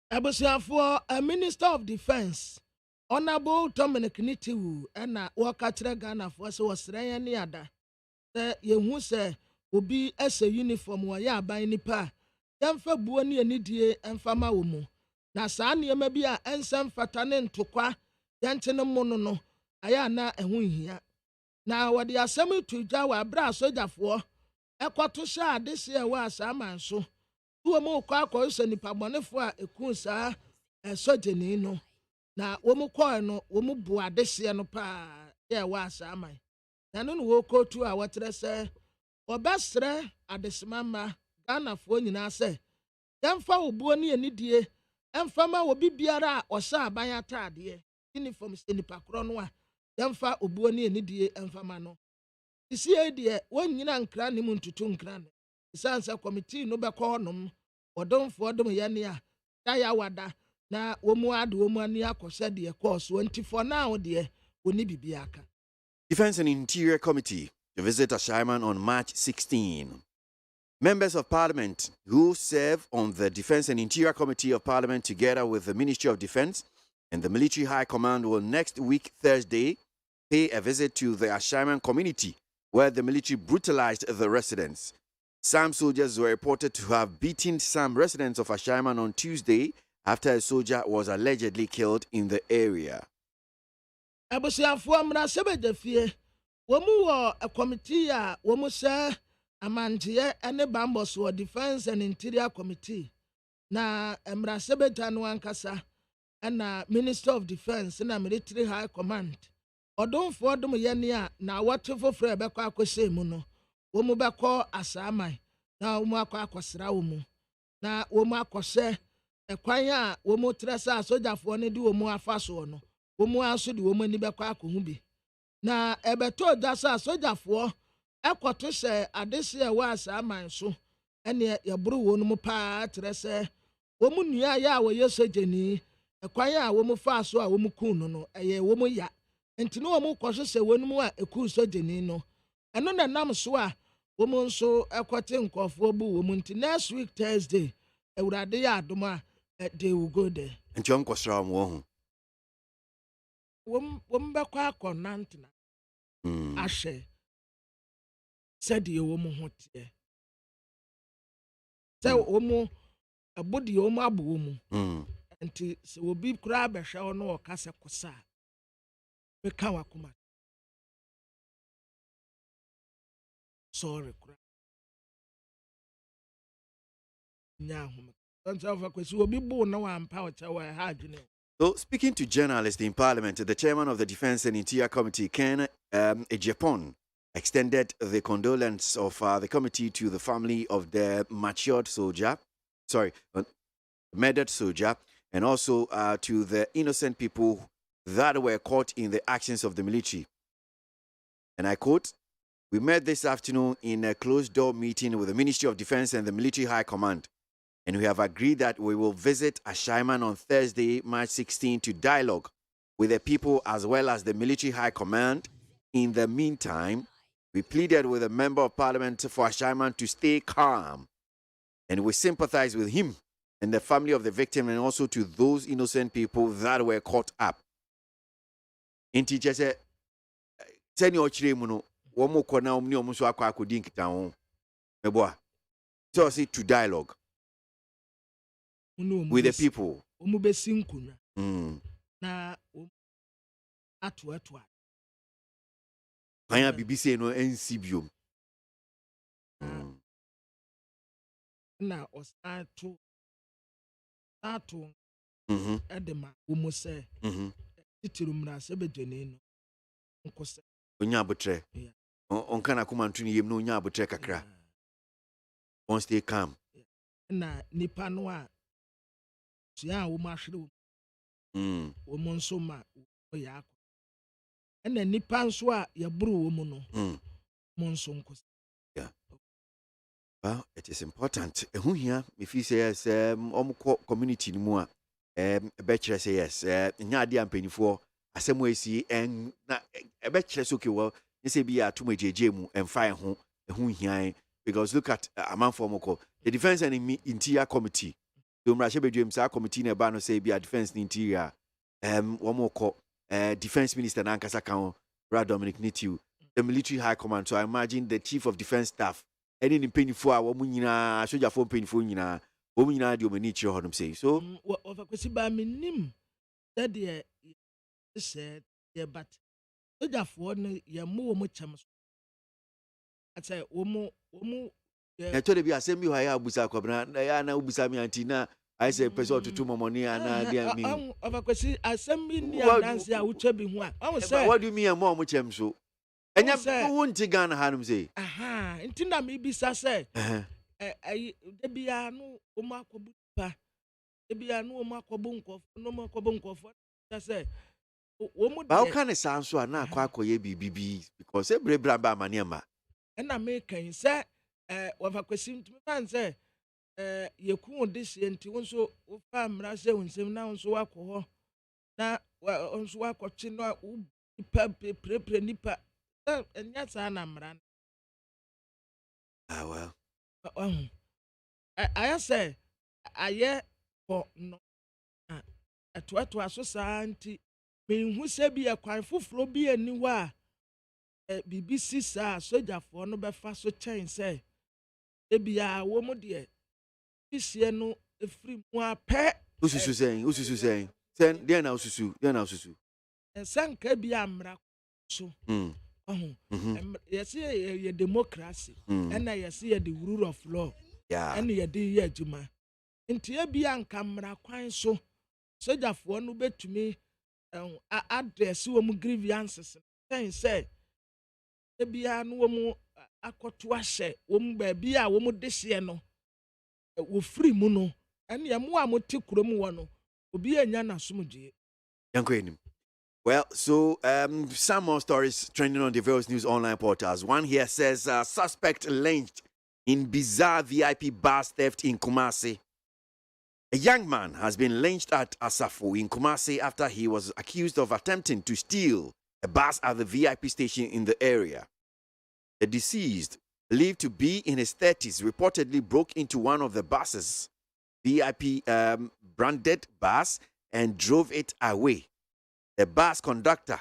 For a Minister of Defense, Honorable Dominic Nitiwu, and Wakatra Ghana for so was Ryan Yada. The Yehuse will be as a uniform where ya by Nipa, Yamfa Buoni and Nidie and Fama Umu. Na saa nneɛma bi a ensem fata ne ntokwa yɛntene mu no aya na ɛho hia na wɔde asɛm to dwa wɔ abra sojafoɔ ɛkɔto hyɛ adehye ɛwɔ Ashaiman so tuo mu kɔ akɔhyɛ nipa bɔnefoɔ a ɛku saa sojani no na wɔn kɔɔ no wɔn bu adehye no paa yɛ ɛwɔ Ashaiman na no wɔkɔtu a wɔtrɛ sɛ Obesre adesimama Ghana fo nyina se yemfa obuo ne anidie emfama obi biara a ɔhyɛ aban atade uniform senipa kro no a yemfa obuo ne anidie emfama no isie de wonyina nkra ne muntutu nkra ne sansa committee no bɛkɔ nom ɔdomfo dom yɛne a ya wada na womu ade womu ani akɔhyɛ de course wonti for now de oni bibiaka. Defense and Interior Committee to visit Ashaiman on March 16. Members of Parliament who serve on the Defense and Interior Committee of Parliament together with the Ministry of Defense and the Military High Command will next week Thursday pay a visit to the Ashaiman community where the military brutalized the residents. Some soldiers were reported to have beaten some residents of Ashaiman on Tuesday after a soldier was allegedly killed in the area. Abusiafo amra sebedefie womu wo a committee a womu se amantie ene bambos wo Defense and Interior Committee na amra sebeta no ankasa na Minister of Defense na Military High Command odonfo odom yene a na wotefo frɛ bɛkɔ akɔhyɛ mu no womu bɛkɔ Ashaiman na womu akɔsra womu na womu akɔhyɛ ekwan a womu tresa sojafo ne di womu afaso no womu aso di womu ni bɛkɔ akɔhu bi na ebeto dasa sojafo ekoto hye adehye e wa Ashaiman so ene yeburu wo no mu pa trese womu nua ya wo yesojeni ekwan a womu faso a womu kun no eye womu ya enti no womu kɔhye wonu mu a eku sojeni no eno na nam so a womu nso ekote nkofo bu womu nti next week Thursday ewurade ya adoma they will go there. Enti on kɔsra mo ho. Wom bɛkɔ akɔnantena ahwɛ sɛdeɛ womu ho teɛ sɛ womu abodi womu abo womu nti sɛ obi kura bɛhwɛ wo no ɔka sɛ kosa bɛka wakoma sorry kura nya ho So, speaking to journalists in Parliament, the chairman of the Defense and Interior Committee, Ken Japan, extended the condolence of the committee to the family of the murdered soldier, and also to the innocent people that were caught in the actions of the military. And I quote, "We met this afternoon in a closed-door meeting with the Ministry of Defense and the Military High Command. And we have agreed that we will visit Ashaiman on Thursday, March 16, to dialogue with the people as well as the Military High Command. In the meantime, we pleaded with a member of Parliament for Ashaiman to stay calm. And we sympathize with him and the family of the victim and also to those innocent people that were caught up." In teacher said, "Senior Chiremuno, womo kona omni omuso akwa akodi nkita ho. Meboa. So say to dialogue with the people. Na atu. Anya BBC no NCBO. Na osatu edema womu se titirum na sebedene no nkose onya abotre onka na kuma ntuni yem no onya abotre kakra on stay calm na nipa no a tia womu ahwere womu nso ma oya akọ na nipa nso a yaburu womu no mo nso nkose. Well, it is important. Ehun if you say yes, community ni mu a betche say yes. Nya ade ampanifo asem esi en na betche so ke well, you say be atumajeje mu emfa ho ehun hia because look at amanfo moko the Defense and Interior Committee. The Mrashe Bedwem sa committee na ba no say be Defense and Interior womoko Defense Minister na nkasa kan Brad Dominic Nitiu, the Military High Command. So I imagine the Chief of Defense Staff any in painful a woman nyina soldier for painful nyina woman nyina de omani chiro hodom say so over kwesi ba minim that they said yeah but soldier for no ye mo wo cham so I say wo yeah to be asem bi haya abusa kwabna na ya na ubusa mi anti na I say person to momoni ana dia mi over kwesi asem bi ni dance a wo twa bi ho a say what do you mean mo cham so And you won't take Ghana Hanum say. Aha, intina me bisa say. Debia no umakobupa. Debia no umakobunko, no makobunko. Say. But how can it sound so na kwakoye BBB because every braba maniama. And I make say what a question to me say you couldn't this and so family say when some now so alcohol. Na on so watching no pre nipa and yes anamran. Ah well. I say I for no at what was society me who say be a kwan fufuro bi aniwa BBC sa soldier for no be fa so chain say e bia wo mo de isie no efri mu apɛ ususu saying sen dia na ususu sanka bi amra so yes ye democracy and yes ye the rule of law and ye dey adwuma nti e bia nka mra kwan so soldier for no betumi address wo mu grievances saying say e bia no wo mu akoto ahye wo mu ba bia wo mu dehye no wo free mu no ene ye mo a mo te kurom wo no obi anya na somdwe yanko enim. Well, so some more stories trending on the various news online portals. One here says suspect lynched in bizarre VIP bus theft in Kumasi. A young man has been lynched at Asafo in Kumasi after he was accused of attempting to steal a bus at the VIP station in the area. The deceased, believed to be in his 30s, reportedly broke into one of the buses, VIP branded bus, and drove it away. The bus conductor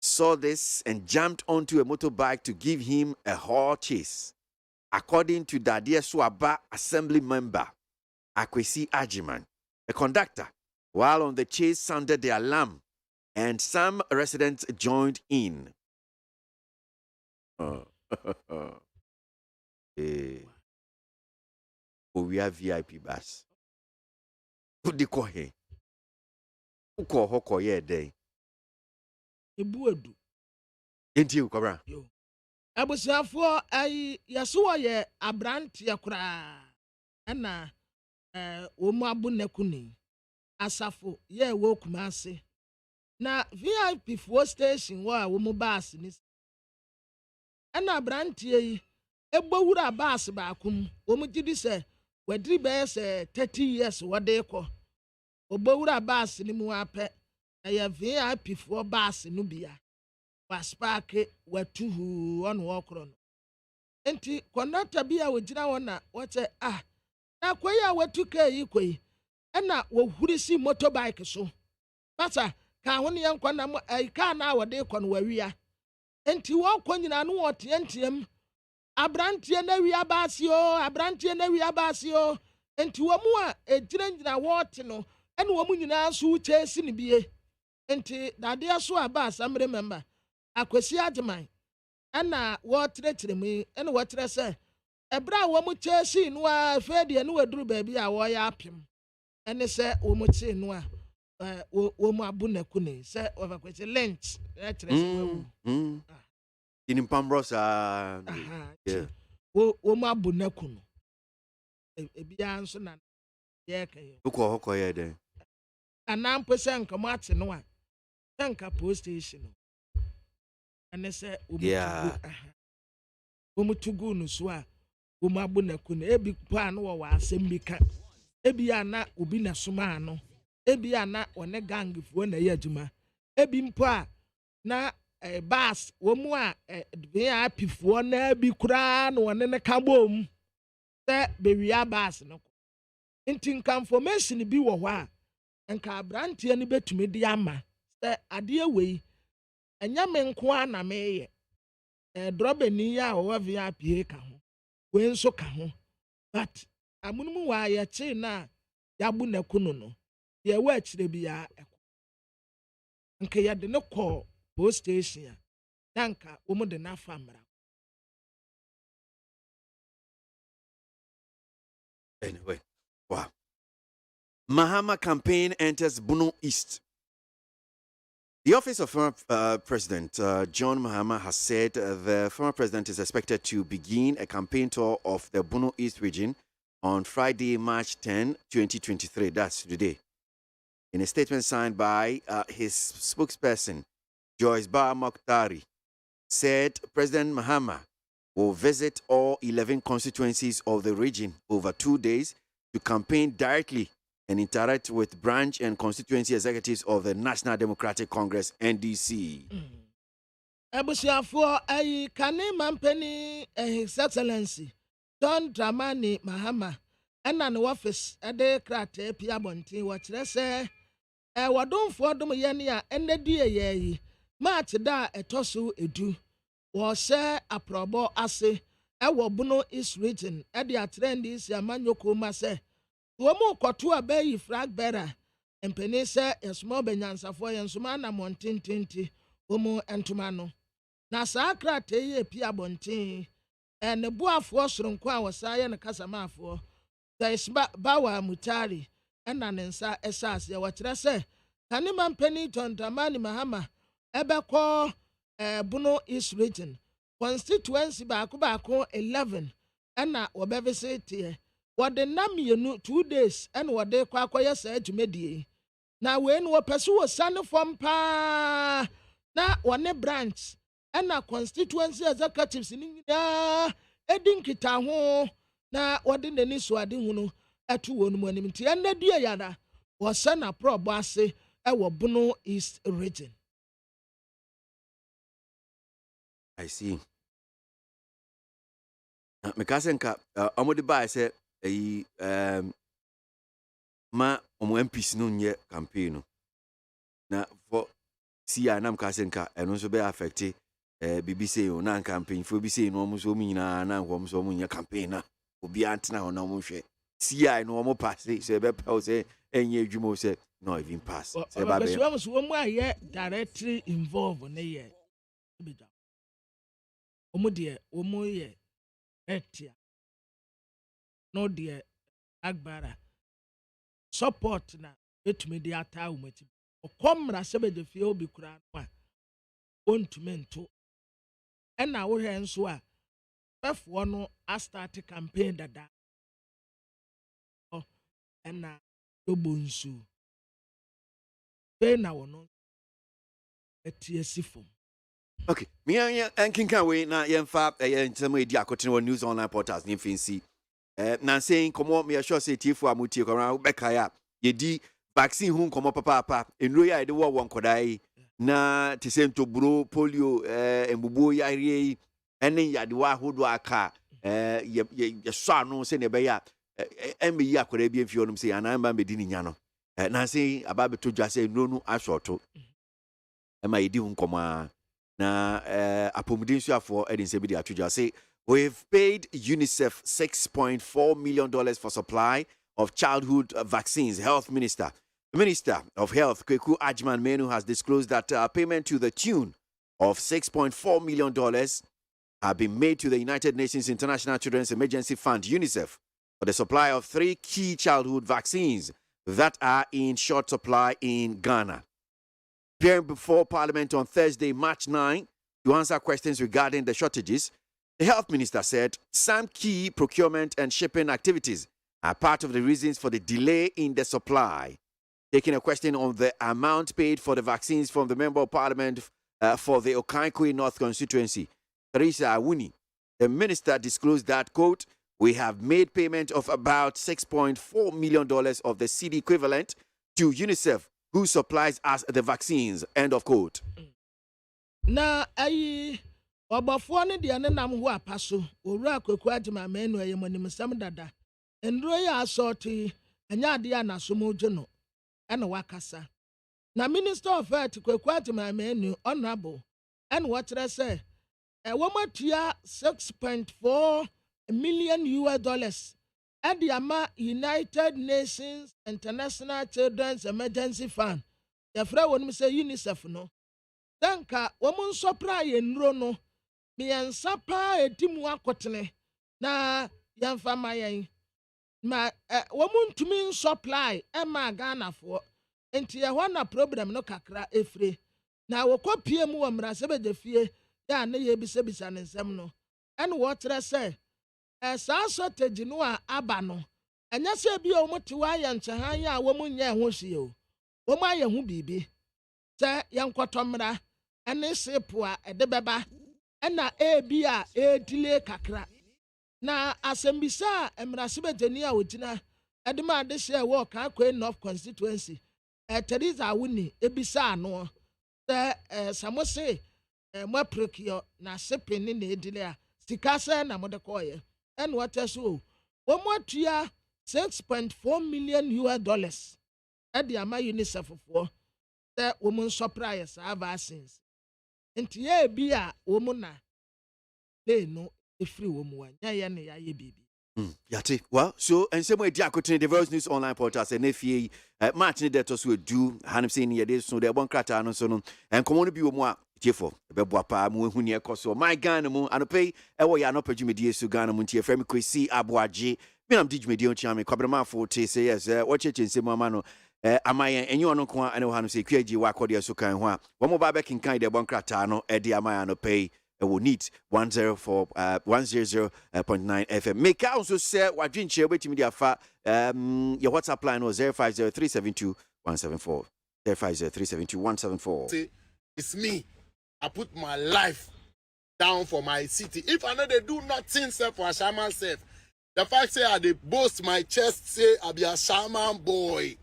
saw this and jumped onto a motorbike to give him a hard chase. According to Dadia Swaba Assembly member, KWASI Ashaiman, the conductor, while on the chase, sounded the alarm, and some residents joined in. We have VIP bus. Who they call here? Who call here day? Ebuedu. Ain't you, Cobra? Abusafo ai yaso ye abrant yakura. Ana wo mu abunekuni. Asafo ye wo Kumasi. Na VIP for station wa wo mu bus ni. Ana abrant ye ebowura bus ba kum. Wo mu gidi se wadri be se 30 years wode ko. Obowura bus ni mu apɛ. Ya VIP for bus no bia. Was parke watuhu on walkron. Enti conductor bia wojira wona wote na kwaya watuka yi kwai. Ena wo hurisi motorbike so. Bata ka ho ne yankwa na ka na wode ko no wawia. Enti wo kwanyina no wote entiam abrantie na wia baasi o enti wo mu a ejirangina wote no ena wo mu nyina so chesi ne bie. Enti dade so aba assembly member KWASI Ashaiman ana wotre mu ena wotre se ebra wo mu chesi no a fede no waduru ba bia wo ya apem ene se wo mu chi no a wo mu abunaku ne se wo KWASI lynch etre se wo in Pambros wo mu abunaku no ebia nso na ye kan hoko ye den anam pese nka mo ate no a nka post station no ane se omutugu no so a wo mu abunaku no ebi pa no wo asem bi ka ebi ana obi na soma no ebi ana one gangfo na ye adwuma ebi mpo a na bus wo mu a VIP fo na bi kura no one ne ka bom se be wia bus no nti nka information bi wo hɔ a nka abrantie no betumi di ama se ade wei enya me nko a na meye drobeni ya wo VIP ka ho we nso ka ho but amunum wa ya chi na ya bu na kunu no ye wa chire bi ya nka ya de ne call post station ya nka wo mu de na famra. Anyway, wow. Mahama campaign enters Bono East. The office of former President John Mahama has said the former president is expected to begin a campaign tour of the Bono East region on Friday, March 10, 2023. That's today. In a statement signed by his spokesperson, Joyce Ba Mokhtari, said President Mahama will visit all 11 constituencies of the region over 2 days to campaign directly and interact with branch and constituency executives of the National Democratic Congress, NDC. Abusiafo ayi kane mampeni His Excellency John Dramani Mahama ena ne office ade krate pia bontin wo kire se wadonfo dom ye ne a enedi ye March da etoso edu wo se aprobo ase wo Bono East region ade atrendi si amanyoko ma se Womu kotu abeyi flag bearer empeni se esmo benyansafo yensuma na montintinti womu entumano na sakra teye pia bontin ne boafo soronko a wosaye ne kasamafo Daisba Bawa Mutari ena ne nsa esase wo kire se kanima mpeni Tontamani Mahama ebekọ Bono East region constituency baako 11 ena wobevisit what the name 2 days and what they kwakwa said to me na when we pursue son from pa na one branch and na constituency executives in edin kita ho na what the ni so ade hu no atu wonu manim ti en na die yada was na probo ase e wo Bono East region. I see. Mekasenka amodi ba say ma MPs no nye campaign no na for sia nam kasenka eno so be affect BBC o na campaign for BBC no mo so mi na nko so mo nye campaign na obi antena ho na mo hwe sia no mo pass se be pɛ se enye adwuma se no even pass se ba be so mo aye directly involved ne ye omo de omo ye etia no dear Agbara support na etumi de ata umati okomra sebe de fie obi kura no a ontumento ena wo hwe nso a pefo no a start campaign dada ena dobonsu be na wono etie sifom. Okay, me and kinkan we na yemfa ntemo edi akotene wo news online portals ni finsi na saying komo me sure say tifu amutie koran beka ya yedi vaccine hu komo papa enro ya de wo wonkodai na tisento bro polio embubo ya rie ene ya de wa hodo aka ye so anu se ne be ya emme yi akora bi enfio num say anan ba medi ni nya no na say aba beto dwa say enro nu ashoto ema yedi hu komo na apomudinsu afo edin se bi de atwja say we've paid UNICEF $6.4 million for supply of childhood vaccines. Health Minister, the Minister of Health, KWASI, has disclosed that payment to the tune of $6.4 million have been made to the United Nations International Children's Emergency Fund, UNICEF, for the supply of 3 key childhood vaccines that are in short supply in Ghana. Appearing before Parliament on Thursday, March 9, to answer questions regarding the shortages, the Health Minister said some key procurement and shipping activities are part of the reasons for the delay in the supply. Taking a question on the amount paid for the vaccines from the Member of Parliament for the Okankwe North constituency, Teresa Awuni, the Minister disclosed that, quote, we have made payment of about $6.4 million of the CD equivalent to UNICEF, who supplies us the vaccines, end of quote. Na ayi Obafo ne de ne nam ho apaso owura KWASI manu ayemonim sam dada enro ya asoti anya ade anasomo gye ena wakasa na Minister of Health KWASI manu honorable en wo kire se wo matua $6.4 million at the United Nations International Children's Emergency Fund the fra wonum say UNICEF no danka wo mun sopra ye nro no miensa pa edimu akotene na yemfa mayen ma wo mun tumi supply e ma Ghana fo enti e ho na problem no kakra efre na wokɔ pie mu wɔ mmarahyɛbadwa fie ya ne yɛ bisabisa ne nsɛm no ɛne wɔkyerɛ sɛ saa shortage no a aba no ɛnyɛ sɛ bi a wɔn te hɔ ayɛ nkyɛhan a wɔn nyɛ ho hwie o wɔn ayɛ ho biribi sɛ yɛnkɔtɔ mmara ɛne sepo a ɛde bɛba ɛna ebi a edile kakra na asɛmbisa a mmarahyɛbadwani a ogyina ɛde ma ade hyɛ wɔ Kakwe North constituency Teresa Awuni ebisa ano sɛ samose mo aprokio na sepe ne na edile a sika sɛ na mo de kɔɔyɛ ɛna wɔtɛ so wɔn atua $6.4 million ɛde ama UNICEF foɔ sɛ wɔn nsɔpra yɛ saa vaccines nti yɛ bi a wɔn na no efiri wɔn wa nya yɛ ne yɛ bibi. Yate well so and same way dia the Verus News online portal say na fie match ne deto so edu hanim say ne yede so de bon krata no so no en komo no bi wo mu a tiefo bebo apa mu ehu ne ekoso my Ghana mu anope ewo ya no padwumedie so Ghana mu ntie frame KWASI ABOAGYE me nam digumedie onchi ame kwabrema fo te say yes wo cheche nsem ama no amayen enyi ono ko ane wo hanim say KWAGYE wa akode so kan ho a wo mo ba be kinkan de bon krata no e de amayan no pay will need 100.9 FM. Make out also say what drink share with media fa your WhatsApp line was 050-372-174. 050-372-174. It's me. I put my life down for my city. If I know they do nothing self for Ashaiman self, the fact say I they boast my chest say I be a Ashaiman boy.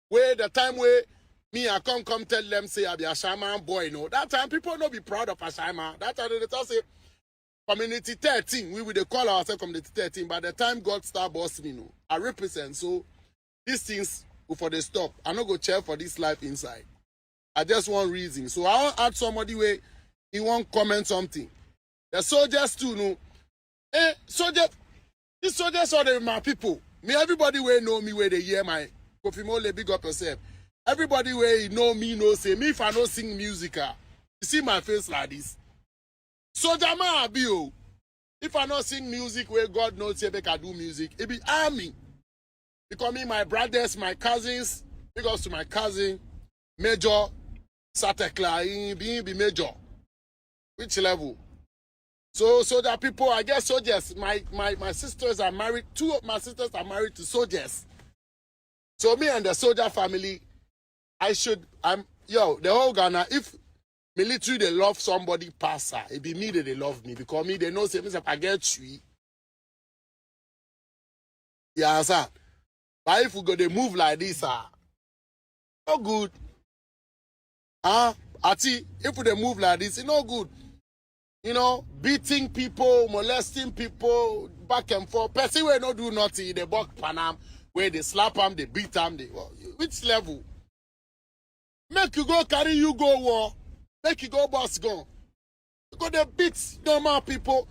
Where the time where me, I come tell them, say, I be a Ashaiman boy, no. That time, people don't be proud of Ashaiman. That time, they tell say, community 13, we will call ourselves community 13. By the time God start bossing me, no, I represent. So, these things, for the stop, I not go cheer for this life inside. I just want reason. So, I want add somebody where he won't comment something. The soldiers too, no. These soldiers are my people. Me, everybody will know me where they hear my Kofi Mole, big up yourself. Everybody where you know me, know say me if I don't sing music, you see my face like this. So Jama Abio, if I don't sing music where God knows say I can do music, it be army. Because me, my brothers, my cousins, because to my cousin, Major Satekla, be Major. Which level? So that people, I guess soldiers, my sisters are married, 2 of my sisters are married to soldiers. So me and the soldier family, the whole Ghana, if military they love somebody passer, it be me that they love me because me they know say if I get you. Yeah, sir. But if we go they move like this, no good. Ati, if we they move like this, it's no good. You know, beating people, molesting people, back and forth. Person will not do nothing, they buck Panam, where they slap them, they beat them, which level? Make you go carry you go war. Make you go boss go. You go the beat normal people.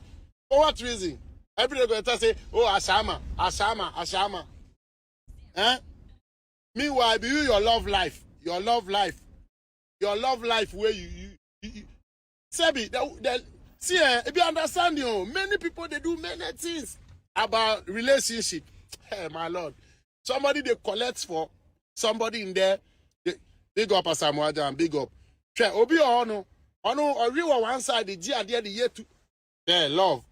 For what reason? Every day go to say, oh Ashaiman. Meanwhile, be you your love life. Your love life where you Sebi, see, if you understand many people they do many things about relationship. Hey, my Lord. Somebody they collect for somebody in there. Big up Asamoah and big up. Obi ono oriwa one side the G the year two. Yeah, love.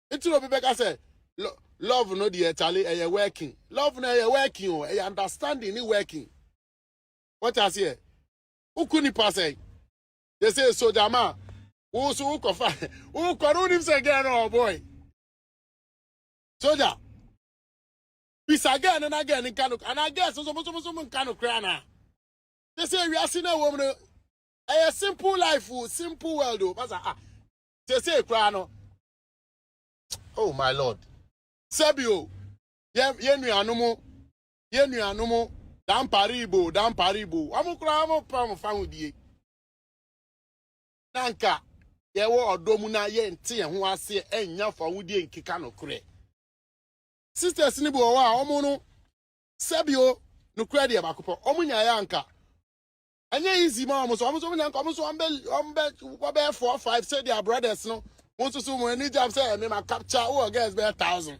It's no people say love no the Charlie working. Love no working understanding ni working. What I say? Who couldn't pass? They say so Jama. Who so who kofa? Who korun him say again oh boy. Soldier. Peace again and again in Kano. And I guess so Kano Krana. They say we are seeing a woman. A simple life, simple world. They say Krano. Oh my Lord. Sebio. Yenu anumo. Dan paribo. Amukra pam famudi. Nanka. Yewo odomuna ye nti ho ase enya famudi nkika no kure. Sisters ni bo wa omo Sebio no kure de bakopo. Omunya ya nka. Anya easy ma omo so nka omo so ombe 4 5 say their brothers no. Won't so mo any job say me ma capture who girls be 1,000.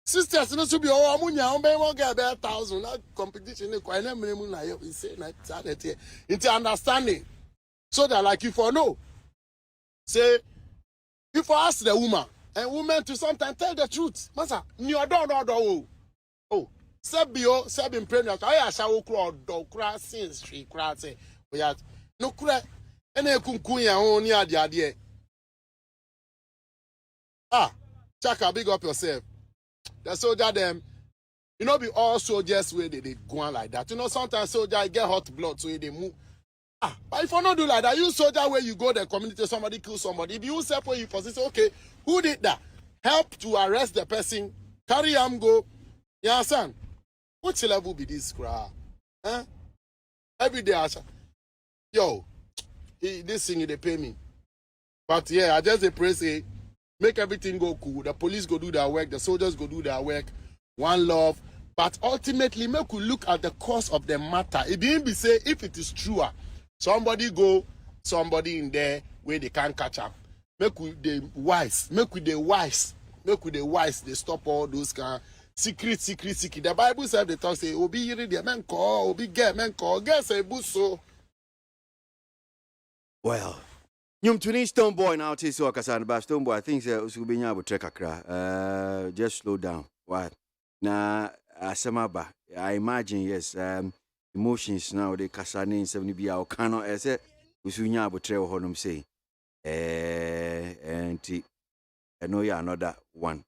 Sisters no so be omunya ombe mo girl be 1,000. That competition e kwa na menemu na you say na that it understanding. So that like if I know, say, if I ask the woman, and women to sometimes tell the truth, Masa, you don't. Oh, Sabio, Sabin Premier, I shall crowd, dog, crass, street, crass, say, we had no crack, and a kunkuya only at the idea. Ah, Chaka, big up yourself. The soldier, them, you know, be all soldiers where they go on like that. You know, sometimes soldiers get hot blood, so they move. Ah, but if you not do like that, you soldier where you go the community, somebody kill somebody. If you separate you for say, okay, who did that? Help to arrest the person, carry him go. Yeah, son. What level be this crowd? Huh? Every day, Asha. Yo, this thing they pay me. But yeah, I just pray say, make everything go cool. The police go do their work, the soldiers go do their work. One love. But ultimately, make we look at the cause of the matter. It didn't be say if it is true. Somebody go, somebody in there where they can't catch up. Make with the wise, they stop all those kind of secret. The Bible said they talk say, Obi yiri the men call, Obi get men call, get say buso. Well, Nyum Twini Stone Boy now tis so Kasan ba Stone Boy. I think Subinya would trek akra. Just slow down. What? Na asemaba. I imagine yes. Emotions now they kasane 70 bia o kano ese usunya abotre ho honum say and I know you another one.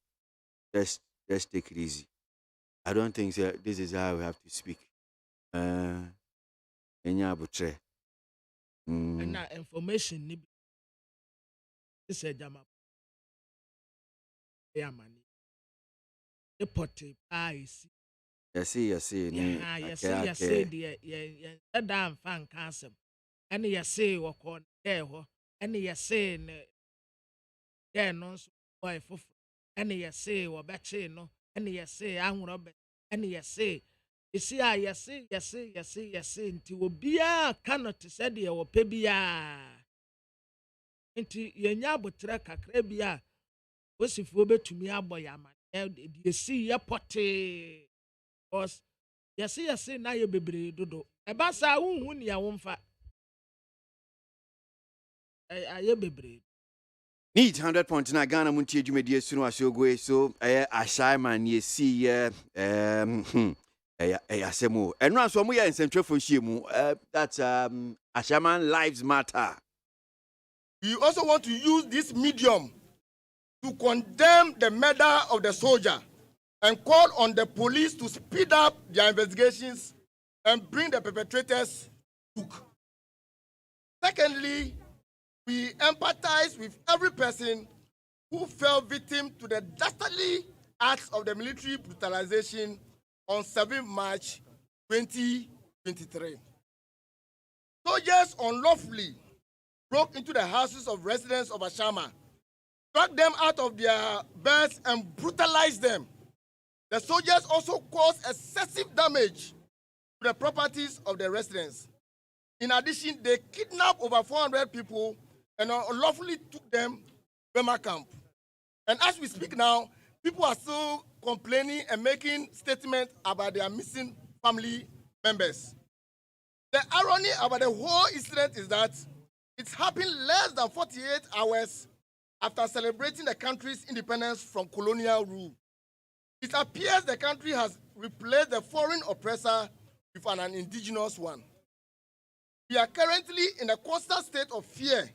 Let's take it easy. I don't think this is how we have to speak. Enya abotre. And that information ni this is jama. Yeah man. The potty is Yes, yes, that damn fan cancer. And you say, walk on there, and you say, there, no, boy, for and you say, or betcha, no, and you say, I'm Robert, and you say, you see, I say, until be a cannot say, dear, or pebia. Into your yabo track a crabia. Was if we to me, a boy, you see your potty. Because yes, now you be dodo. Eba sa won ya wonfa. Aye bebre. Need 100.9 Ghana Montie dwumadi asunu asogwe so Ashaiman ye see asemo. Eno aso mo ya nsentwefo hie mu that Ashaiman lives matter. We also want to use this medium to condemn the murder of the soldier and call on the police to speed up their investigations and bring the perpetrators to book. Secondly, we empathize with every person who fell victim to the dastardly acts of the military brutalization on 7 March 2023. Soldiers unlawfully broke into the houses of residents of Ashaiman, struck them out of their beds and brutalized them. The soldiers also caused excessive damage to the properties of the residents. In addition, they kidnapped over 400 people and unlawfully took them to Bema camp. And as we speak now, people are still complaining and making statements about their missing family members. The irony about the whole incident is that it happened less than 48 hours after celebrating the country's independence from colonial rule. It appears the country has replaced the foreign oppressor with an indigenous one. We are currently in a constant state of fear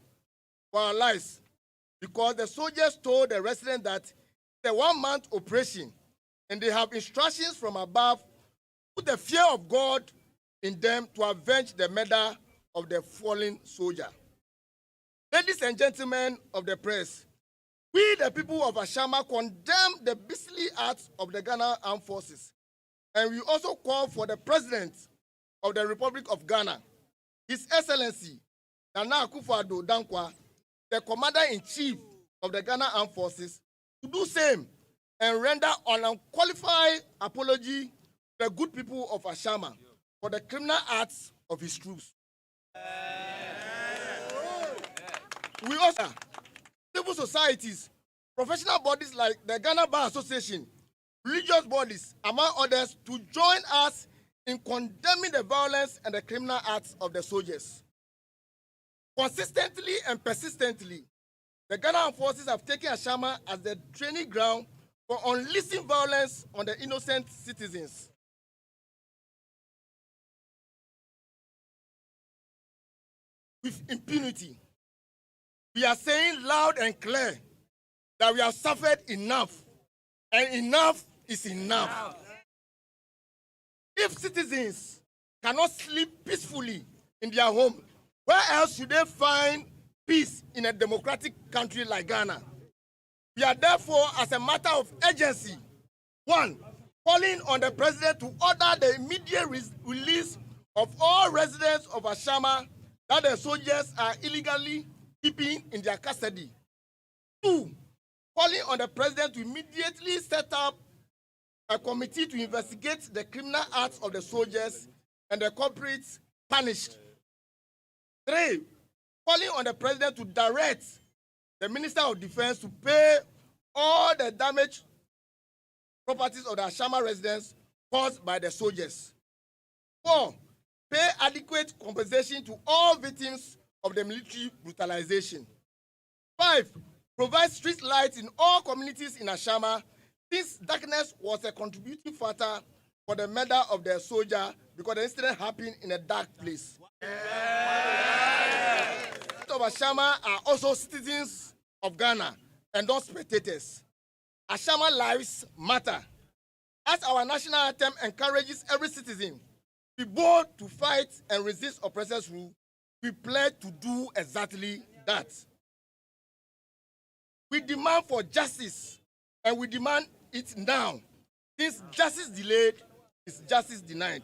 for our lives because the soldiers told the residents that it's a 1-month operation and they have instructions from above to put the fear of God in them to avenge the murder of the fallen soldier. Ladies and gentlemen of the press, we, the people of Ashaiman, condemn the beastly acts of the Ghana Armed Forces. And we also call for the President of the Republic of Ghana, His Excellency, Nana Akufo-Addo Dankwa, the Commander-in-Chief of the Ghana Armed Forces, to do same and render an unqualified apology to the good people of Ashaiman for the criminal acts of his troops. We also civil societies, professional bodies like the Ghana Bar Association, religious bodies, among others, to join us in condemning the violence and the criminal acts of the soldiers. Consistently and persistently, the Ghana Armed Forces have taken Ashaiman as the training ground for unleashing violence on the innocent citizens. With impunity, we are saying loud and clear that we have suffered enough, and enough is enough. If citizens cannot sleep peacefully in their home, where else should they find peace in a democratic country like Ghana? We are therefore, as a matter of urgency, one, calling on the president to order the immediate release of all residents of Ashaiman that the soldiers are illegally keeping in their custody. Two, calling on the president to immediately set up a committee to investigate the criminal acts of the soldiers and the culprits punished. Three, calling on the president to direct the Minister of Defense to pay all the damaged properties of the Ashaiman residents caused by the soldiers. Four, pay adequate compensation to all victims of the military brutalization. Five, provide street lights in all communities in Ashaiman, since darkness was a contributing factor for the murder of the soldier because the incident happened in a dark place. Of Ashaiman are also citizens of Ghana and not spectators. Ashaiman lives matter. As our national anthem encourages every citizen to be bold to fight and resist oppressors' rule, we pledge to do exactly that. We demand for justice, and we demand it now. Since justice delayed is justice denied.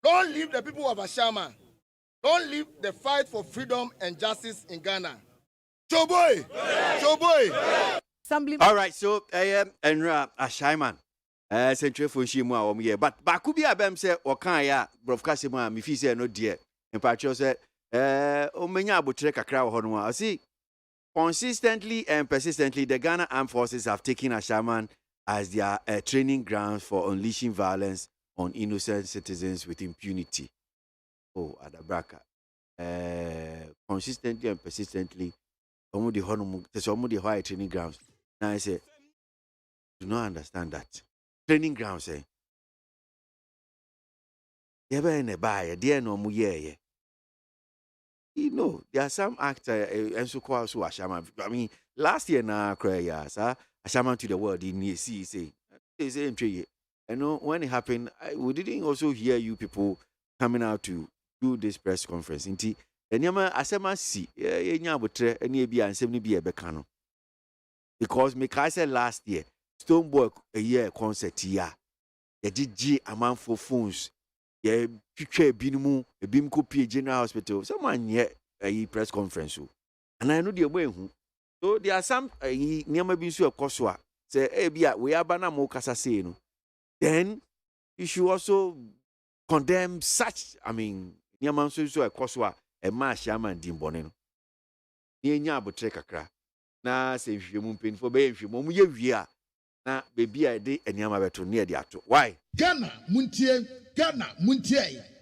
Don't leave the people of Ashaiman. Don't leave the fight for freedom and justice in Ghana. Choboy! Choboy! All right, so Enra Ashaiman. Central for Shimwa or but Bakubi Abem said, or Kaya, Brofkasima, Mifisi, no dear. And Patro said, Omenya Butreka Crow Honwa. I see. Consistently and persistently, the Ghana Armed Forces have taken Ashaiman as their training grounds for unleashing violence on innocent citizens with impunity. Oh, Adabraka. Consistently and persistently, some of the high training grounds. Now I say, do not understand that. Training grounds, Never in a buyer, dear no muye. You know, there are some actors and so called Ashaiman. I mean, last year na Kraya, Ashaiman to the world in see say I know when it happened, we didn't also hear you people coming out to do this press conference. Inti, enyama asema si nyabotre eni ebi ansem ni bi ebeka because me kai said last year Stoneboy a year concert ya gigi amanfo phones ye twitwa ebinumu ebim kopie General Hospital someone here a press conference and I know the way so there are some nyama bi nso ekoso a say ebia we abana mo kasa say no then you should also condemn such nyama nso ekoso a e ma Ashaiman dimbone no ye nya abotre kakra na se nhwemu mpenfo be nhwemu mu ye wie na bebi a de nyama beto ne de ato why Ghana muntie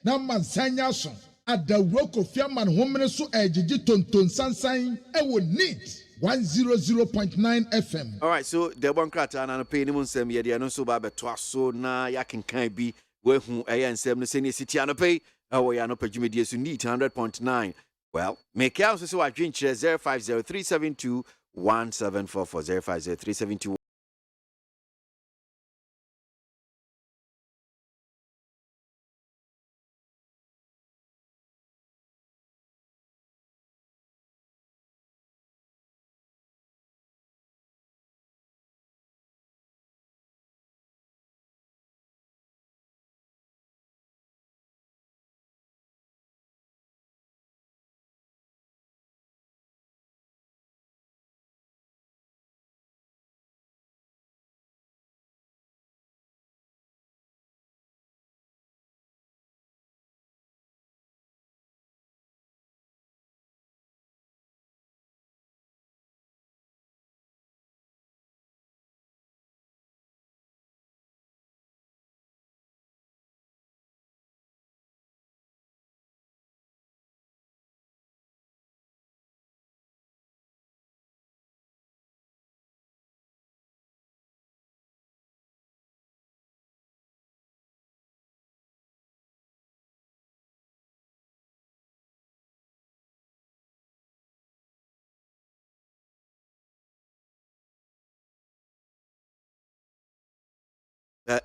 na mansanya so adawro kofiaman homene so ejiji tonton sansan e wo neat 100.9 FM. All right, so the one krata na pay ni munsem ye de no so ba beto aso na yakenkan bi we hu ensem no se ne city anopay we ya no pagumedie so neat 100.9. Well, make out so I drink 0503721744 050372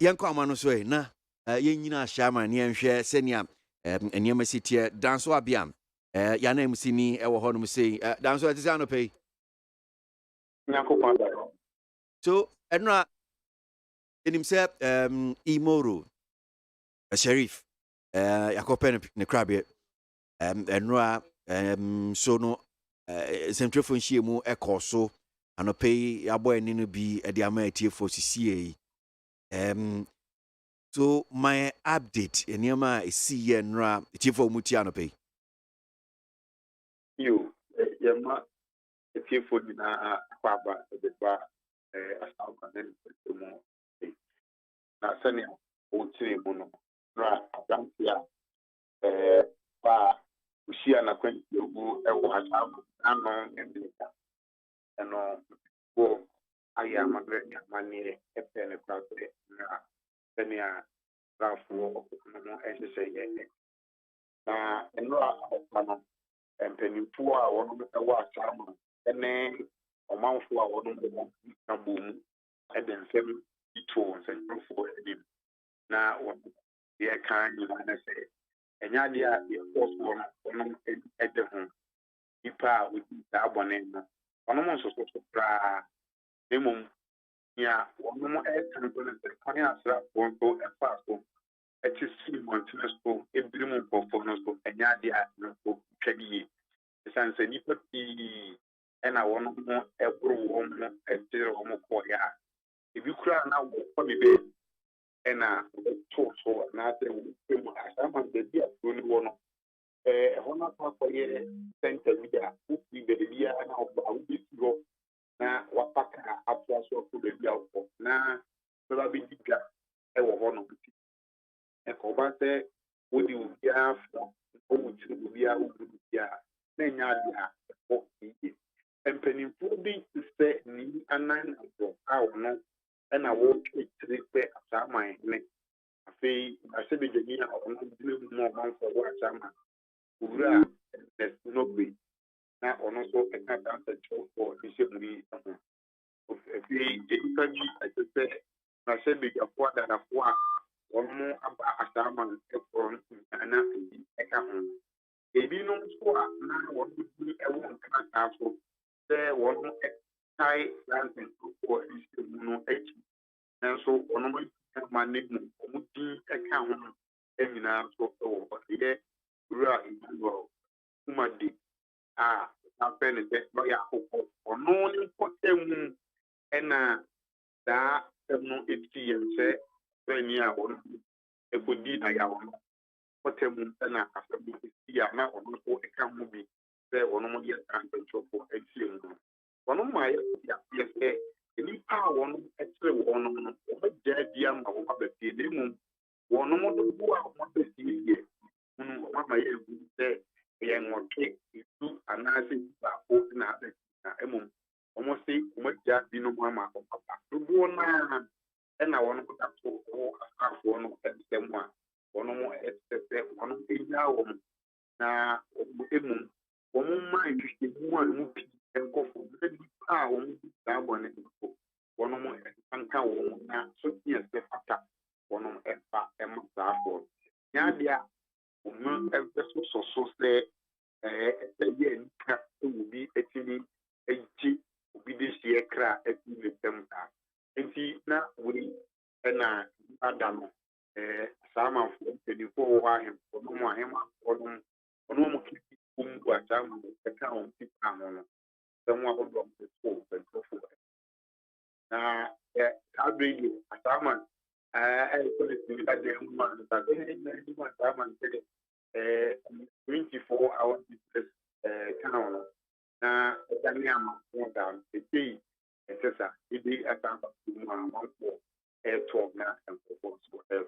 Yanko Amano Soy, na, Yenina Ashaiman, Yanshare, Senia, and Yamasitia, Danso Abiam, your name Sini, our home say, Danso at Zano pay. So, Edna, in himself, Imoru, a sheriff, Yakopen Necrabia, Edna, so no, Central Funchimu, a corso, and a pay a boy and be a diamante for CCA. So my update in Yama is see and ra chief of Mutiano pay. You, Yama, a chief for Nina, Papa, the bar, as our more. Now, Sanya, Oti Mono, Ra, Dantia, Ba, Ushia, Quentin, you was unknown and no, go. I am a great money, a penny crowd, Sanya, Rafu, as you say, and no, and penny poor, one of the watch, and then a mouth for one of the boom, and then 7 tones and for him. Now, the kind of say, and Yadia, the first one at the home. Ipa with that one name. Almost a surprise. Demon, yeah, one more air can go to the Kanyasa, one go and fast home. It is 3 months to school, a dream for phones, and Yadia, no Kegi. The sun said, and I want more every woman at 0 more. If you cry now, for me, and I talk so, and I say, I'm on the dear one. Honor for ye center media, who be the idea and how about this go. Now, what pack after so to the deal for now, so that be bigger. I will honor with it. And Cobate, would you be after? Oh, to be out with ya. Then ya, and penny fooding to say, me and 9 of our no, and I won't take 3 pay after my neck. I said, the year of more months for what I'm. There's no way. Now, also, I can't answer for the same if we I said, big a quarter of one more about Ashaiman from Anna. If you know, now what would be a one can't also there one high dancing for this no H. And so, one of my name, account, and now so over here. Umadi apɛn sɛ lɔya akokɔ ɔno ne nkɔtɛmu ɛna saa ɛmu eti yɛn sɛ bɛni a ɔno ekodi na ya ɔno nkɔtɛmu ɛna asɛm eti a na ɔno nso ɛka ho bi sɛ ɔno mo yɛ transpɛntɔfo eti mu ɔno maa yɛ sɛ nipa a wɔn ɛkyerɛ wɔn no ɔbɛgya di ama wɔn abɛfie na emu wɔn mo dodo a wɔn abɛfie yɛ mama yɛ egu sɛ yɛn wɔtwe etu anaasɛ baako na abɛsi na emu wɔn se wɔn agya bi no mu ama wɔn papa dodoɔ naa ɛna wɔn da so wɔ asaafoɔ no ɛsɛ mu a wɔn mo ɛsɛ sɛ wɔn egya wɔn na emu wɔn mma nhwehwɛ mu a emu pii nkɔfo na nipa a wɔn di saa bɔ ne nkɔfo wɔn mo ɛsanka wɔn na so tiɛ sɛ fata wɔn ɛfa ɛma saafoɔ nyaadeɛ a so say yeah, be actually a cheap, be this year crack at the them. And see now we and I don't know. Some of 24 why him for no more him or no more whom was down the account. Someone who dropped the school and so forth. Now, I'll bring you a salmon. I put it to that day, but then 24 hours business town. Now, Daniel went down the day, and says, it be a time of 1 month for air talk now and for air.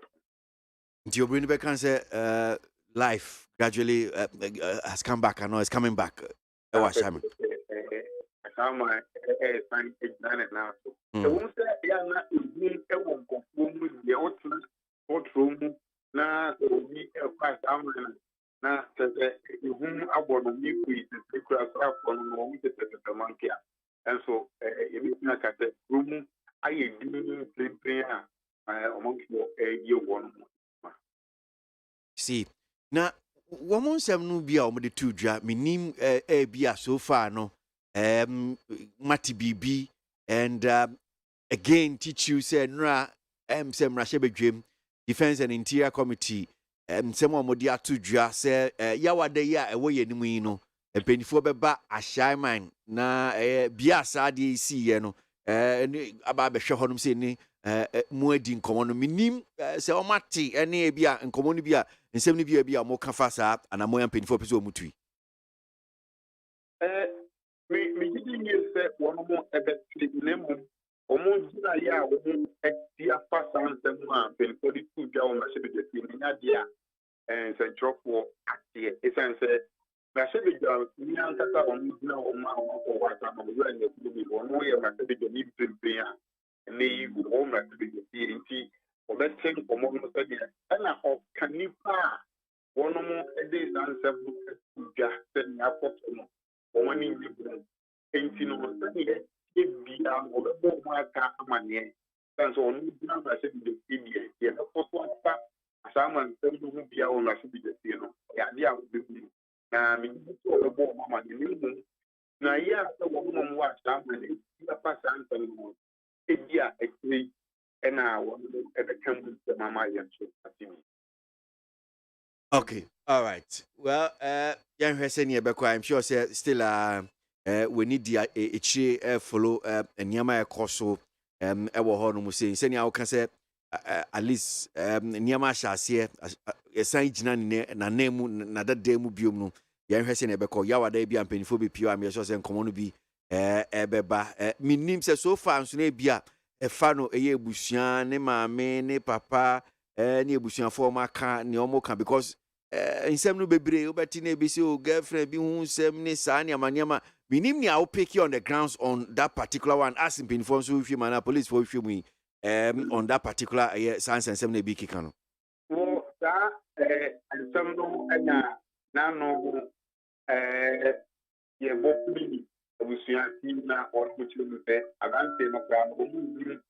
Do you bring back and say life gradually has come back? I know it's coming back. Ashaiman. My fine now. The one that they are not in a one conform with the hot room. Now, so we are quite now, whom I want to meet with the class up on the monkey. And so, if you look at the room, I do ɔmanfoɔ ɛyɛ wɔn mo. See, now, woman some no be the two dra, minim be so far no, Mati BB, and again teach you say, Nra, Sem Rashebe Dream, Defense and Interior Committee, someone modia two dra, say, Yawa de ya, away any no, a penny for beba, Ashaiman, na biasa DAC, no, about the Shahonum Sydney. Muedin common minim se o mate ene bia nkomo no bia nsem no bia mo ka fa sa ana mo yampeni fo peso mutui me gidi se wono mo ebetri nemu omo gina ya wo etia fa sa nsem a pen for the two bia o ma se be de nya dia se drop ate esense na se be ja ni ankata o mo gina o ma o wa ta mo yo ene ku bi wono ye ma se be de ni pempe a ne yi wo ma se be de nti o be take o mo no se dia na o kanipa wono mo ede sansem ku ja se ni apoto no o ni ni enti no se ni e bia o be bo ma ka amane sanso o ni na ma se be de bia ye na foto ata asama nsem no bia o ma se be de no ya dia o be na mi to o bo ma ni ni na ya se wo mo wa asama ni ya pa sansem no e bia e kri na wo e be kan bu mama ya so atimi. Okay, all right. Well, young Hesenia Beko, I'm sure say still we need the follow Nyama Koso ewo ho no mu say senia wo ka say at least Nyama Shasie esan gina na nemu na dada mu biom no young Hesenia Beko yawa da bia mpanifo be pio am sure say nkomo no bi ebeba minim say so far nso na bia efa no eye ebusua ne maame ne papa ne ebusuafo maka ne omoka because nsem no bebre obeti na ebisi o girlfriend bi hu nsem ne saa ne amaniama minim ne I pick you on the grounds on that particular one as in pinfo so hwe mana police for hwe mu on that particular sans nsem na bi kika no wo sa nsem no anya na no ye bo bi obusua ti na o ko chi mu pe agante no kwa no mu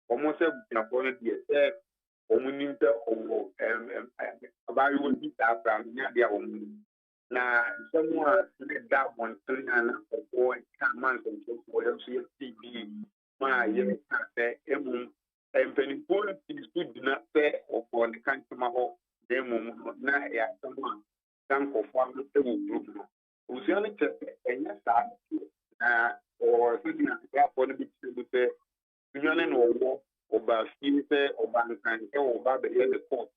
o mo se na ko ne die omuninta owo abayi won bi ta fra nya dia omun na somwa ne da bon trina na ko ka man so ko ya so TV ma ye ka te emu empeni pon ti stud na pe o ko ne kan tuma ho demu na ya somwa kan ko fo am te wo group no usia ne te enya sa na o sidina ya fo ne bi ti te nyane no wo oba fiise oba nkan e oba be ye the court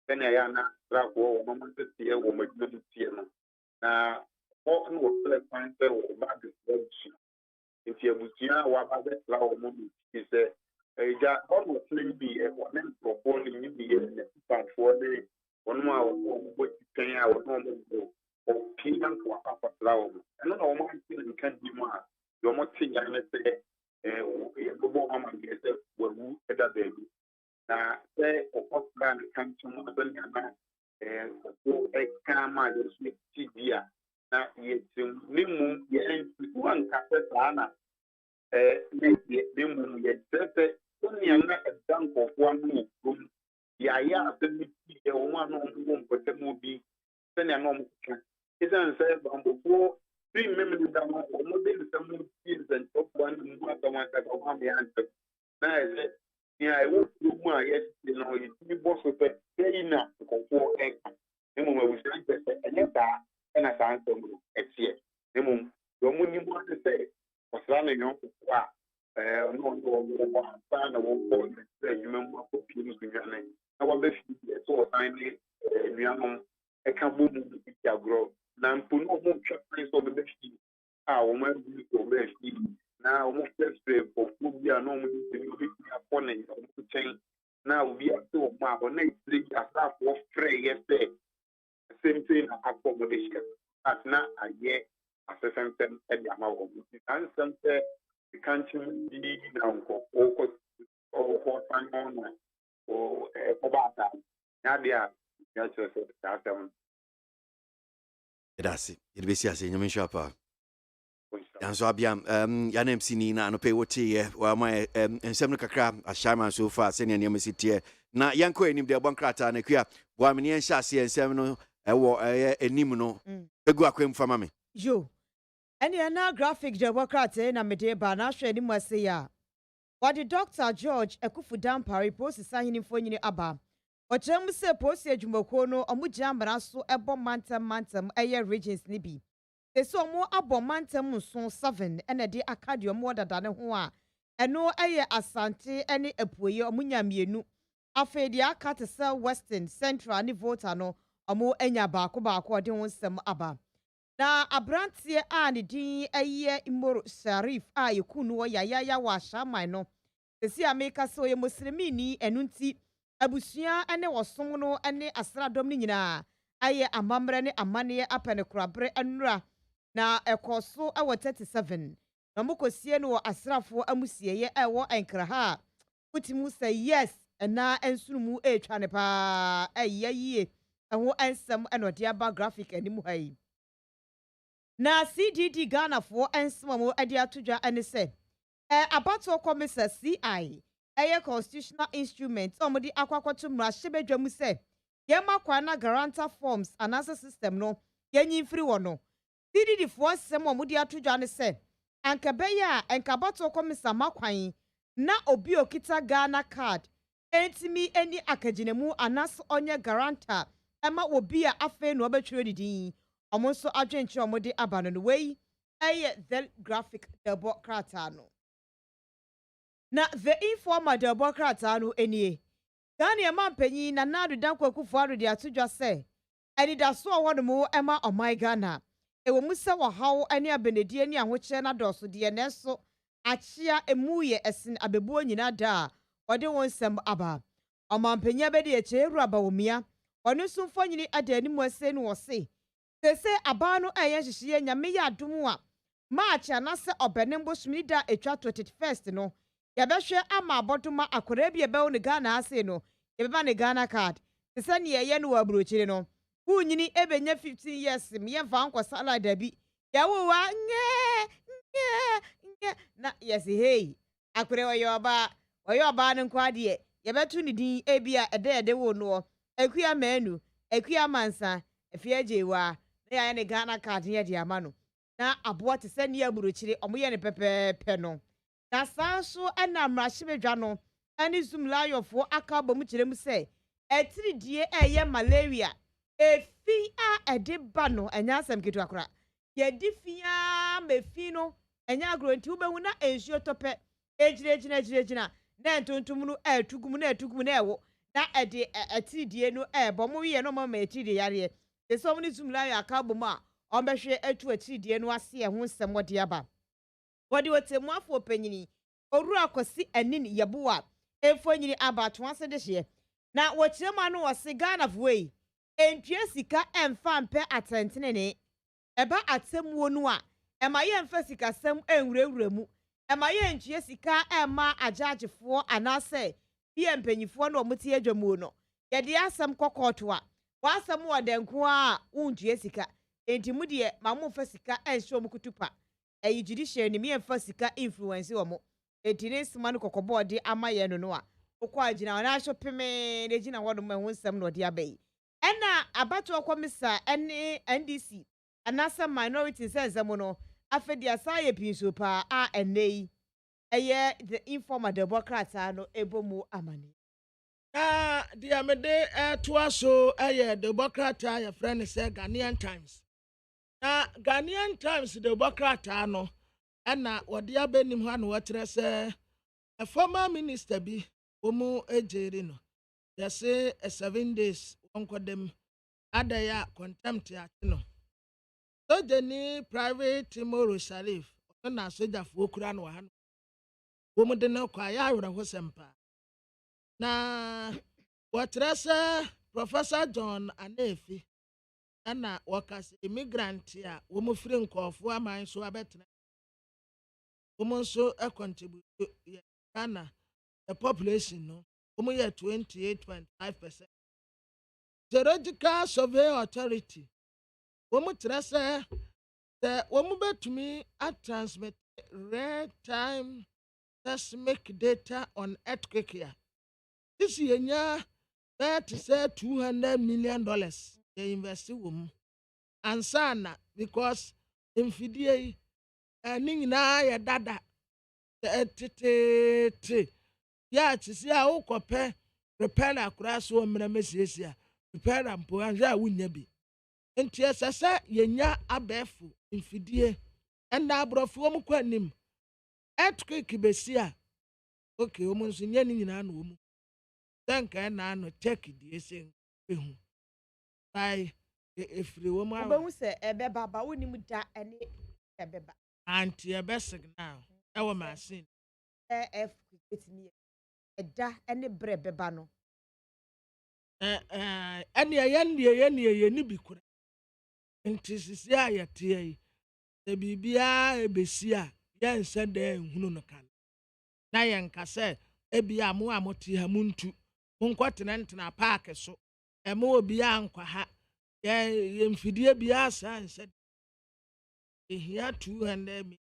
bena ya na rako o mo te tie wo mo gbe tie no na o no wo le kan te oba de selection nti abutia wa ba be la o mo ti se ja o no play bi e wo nem propose ni bi ye ne part for the one ma o mo ti kan ya o no mo o pinan ko apa la o no no mo ti kan di ma yo mo ti ya ne se bobo mama ngese wawu eda baby na se opoplan kantum abel na ko ekama de smitibia na yetim nimu ye entu anka sana nimu ye tete onia na edan kofo anu kum ya asemi ye o ma no mo mpotemu bi se na no mo ka isan se bambo three members that are modern some skills and top one that are the answer. Now, I want to know, yes, you know, it's boss of a day now for egg. The moment we say, and yet, and I can't tell you, it's here. The moment, the moment you want to say, what's running on, no, I won't say, you remember, people in your name. I want to see so finally, I can't move the grow. Na mpuno mo chapter so be shi o ma bi to be shi na o mo first for phobia no mo bi bi akone o mo chen na o bi ato ma o na three asaf of free yesterday same thing accommodation as na aye assessment e di ama o and some say the country di na o fan on o ba ta na dia ya so that Grazie. Il besi ase nyame shapa. And so Abiam, Yanem Sinina, and pay what ye, while my and Seven Kakra, Ashaiman so far, sending your city. Now, Yanko in the Bancrata and a queer, Waminian Shassi and Seven, a war, a Nimuno, a guaquim for mammy. You. And you're now graphic Democrat, and I'm a dear Banasha, and must say, ya. What the Dr. George, a kufu down Parry, post signing for you, Abba. But Jam say, post a Jumokono, or Mujam, and also a bomb mantam, a year regions nibi. They saw more abom mantam son 7, and a day Acadio more than a hoa. And no aye asante, any a puyo, munya mienu. Afe dia cat sell Western, Central, and Votano, or more enya bako, don't some Abba. Na abrantie a ne din aye imoro Sharif a yekunu ya wa Ashaiman no sesi ameka so ye muslimi ni enunti abusua ene wosom no ene asradom ni nyina aye amamre ne amane apene korabre enura na ekoso awo 37 na mokosie no asrafo amusie ye ewo enkraha utimu say yes na ensunumu etwa ne pa aye eho ensem enode aba graphic animu hai. Na CDD Ghana for ensmamo adi atudwa ene se abato komisa CI constitutional instrument omodi akwakwoto mra hyebedwa mu se yema kwana guarantor forms anasa system no yenyi free wono CDD for sem omodi atudwa ne se ankabeya enkabato komisa makwan na obi okita Ghana card entimi eni akaginemu anasa onye guarantor ema obi a afe no obetwere didin omonso adwenche omode abano no wei the graphic Democrat no na the informal Democrat no enie Ghana mampanyi na nadu dankwa kufuaro de atudwa se eni da so wono mo ema omai Ghana ewo musa wa hawo ani abenedie ni ahoche na doso de ne so achia emuye esin abebuo nyina da ode won sem aba omampanya be de eche eru aba womia ono sumfo nyini adani mu ase no wose se abano eye hihie nyame ya adomu a March anase obenembo smida etwa 21st no yabehwe ama abodoma akora bi ebe ne Ghana ase no yebeba ne Ghana card se ne ye no wabrochire no wunyini ebenya 15 years me yemfa nkosala dabi yawo wa nye na yes hey akore oyoba ne nkwade yebetu ne din ebia ede wo no akua manu akua mansa efiajewa ya ne Ghana card ye di amano na aboa te se ne aburochire omoye ne pepepe no na sanso ana mrahye no ani zoom layofo aka bomu kire mu se etiridie eye malaria efi a ede ba no anya asem ketu akora ye di fia mefi no enya agronti ubehu na ensuo tope ejire na entontum no etugum na ewo na ede etiridie no bomu ye no mama etiridie yare the somebody zoom line akaboma ombehwe atu atiridie no ase ehun semode aba wodi wotemu afo panyini oru akosi anini yabuwa efonyini aba to ase de hye na wochirema no wose Ghana way entue sika emfa mpe atentene ne eba atemuo no a ema ye emfa sika sem enwurewuremu ema ye entue sika ema ajagefo anase bia mpanyifo no omutie adwamuo no ye de asem kokoto a wasam wadenko a undue sika enti mudie mamumfa sika enhye omukutupa eyi judicial ni memfa sika influence omo enti ne sima no kokobo de amaye no a okwa agina na ahyo peme de gina wodo ma hunsam no de abai ena abato komisa ene NDC anasa minority senzamo no afedi asaye pinso pa a enei eye the informal Democrat no ebomu amane dia mede to aso aye Democrat aye friend say Ghanaian Times na Ghanaian Times Democrat no na wode abanim ha no watere say a former minister bi omu ejeri no they say 7 days onkodem adaya contempt ati no so jeni private Timoro Sharif na soja fo kura no ha no omu de no kwa ya awra ho sempa na watrasa Professor John Anefi ana wakasi immigrant ya womu free nkofo aman so abetena womu so a contribute Ghana the population no womu ya 28.5%. Geological Survey Authority womu trasa The woman to me at transmit real-time seismic data on earthquake here. This year, that is $200 million. They invest in woman. And sana because in Fidie, and na dada. Ya tisi a ukope repair akura so mena mesiesia repair ampo anhwe a wunya bi enti esese yenya abefu mfidie enda abrofo mu kwanim earthquake besi a okay omo nso nya ni nyina na omu tanka na no check die sen ehu bai efiri wo mu obehu se ebeba ba wonim da ene ebeba anti ebe signal ewo machine f betimi eda ene bre beba no ene ye ni bikura nti sisi a yete yi e bibia ebesi a ye nse da ehunu no kan na ye nka se ebia mo amoti ha muntu monkotena ntena park so emo obi ankwa ha ye mfidie bia sa nse ehia 200 mi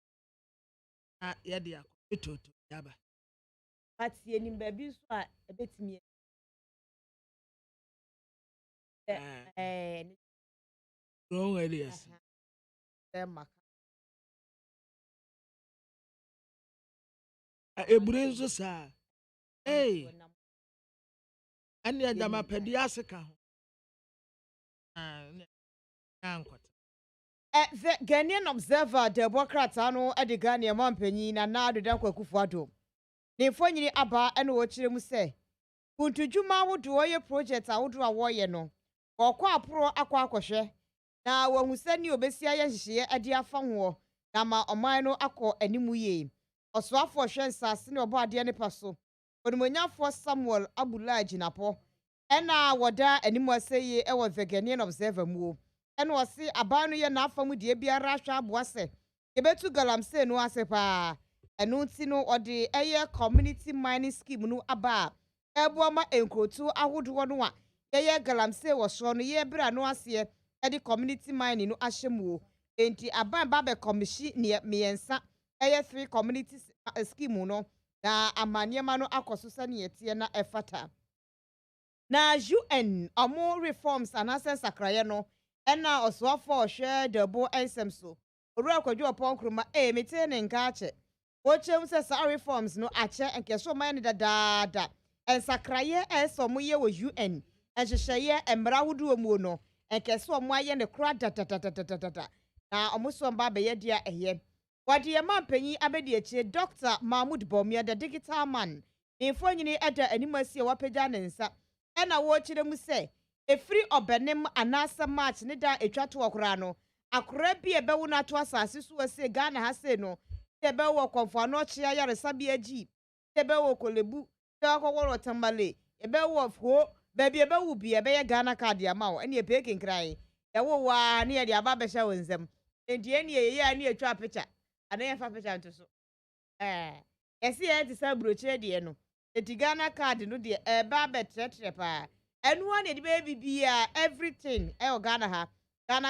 na ye dia ko toto yaba atie nim ba bi so a ebetimi no areas ebure nso sa ani adama pedi aseka ho the Ghanaian Observer Democrats no de Ghana mampanyi na na adoda kwakufu ado ne mfonyini aba ene wo kire mu se kuntudwuma wodo ye project awodo a wo ye no okọ aporo akọ akọhwe na wahu sani obesia ye hihye ade afa ho na ma oman no akọ animu ye osoafo hwe nsase ne obo ade ne paso onimonyafo Samuel Abulaji napo ena woda animu aseye e wo the Ghanaian Observer mu ena wose aban no ye na afa mu de biara hwa aboase yebetu galamse no asepa enu ti no ode eye community mining scheme no aba ebuama enkrotu ahodo no a ye galamse wo so no ye bra no ase e community mining no ahyemu enti aban ba be commission ne miensa eye 3 community scheme no na amaniema no akoso sane yetie na efata na UN omo reforms anase sakraye no ena osoafo ohwe debo ensemso oru akwadwo opon mete ne nka ache ochem se sa reforms no ache enkeso man dadaada ensakraye esomo ye wo UN ehyehyeye emra wudu mu no enkeso omo aye ne kra dadaada na omo so mba be ye dia ehye wade ye mampanyi abedi eche Dr. Mahmoud Bomia the digital man infonyini eda animasi wapagya ne nsa ena wo kire mu se efiri obenem anasa match ne da etwato okra no akra bi ebewu na to asase so ase Ghana ha se no ebewu konfo no chia yare sabia gi ebewu kolebu te akoworo tambale ebewu ofo baby ebewu bi ebeye Ghana card ya ma wo ene epeke nkran ewo wa ne ye dia ba be hya wonzam enti ene ye ya ne etwa picture ana ye fa picture nto so esi ye ti sa broche de no eti Ghana card no de eba betre pa enu one de baby bia everything e o Ghana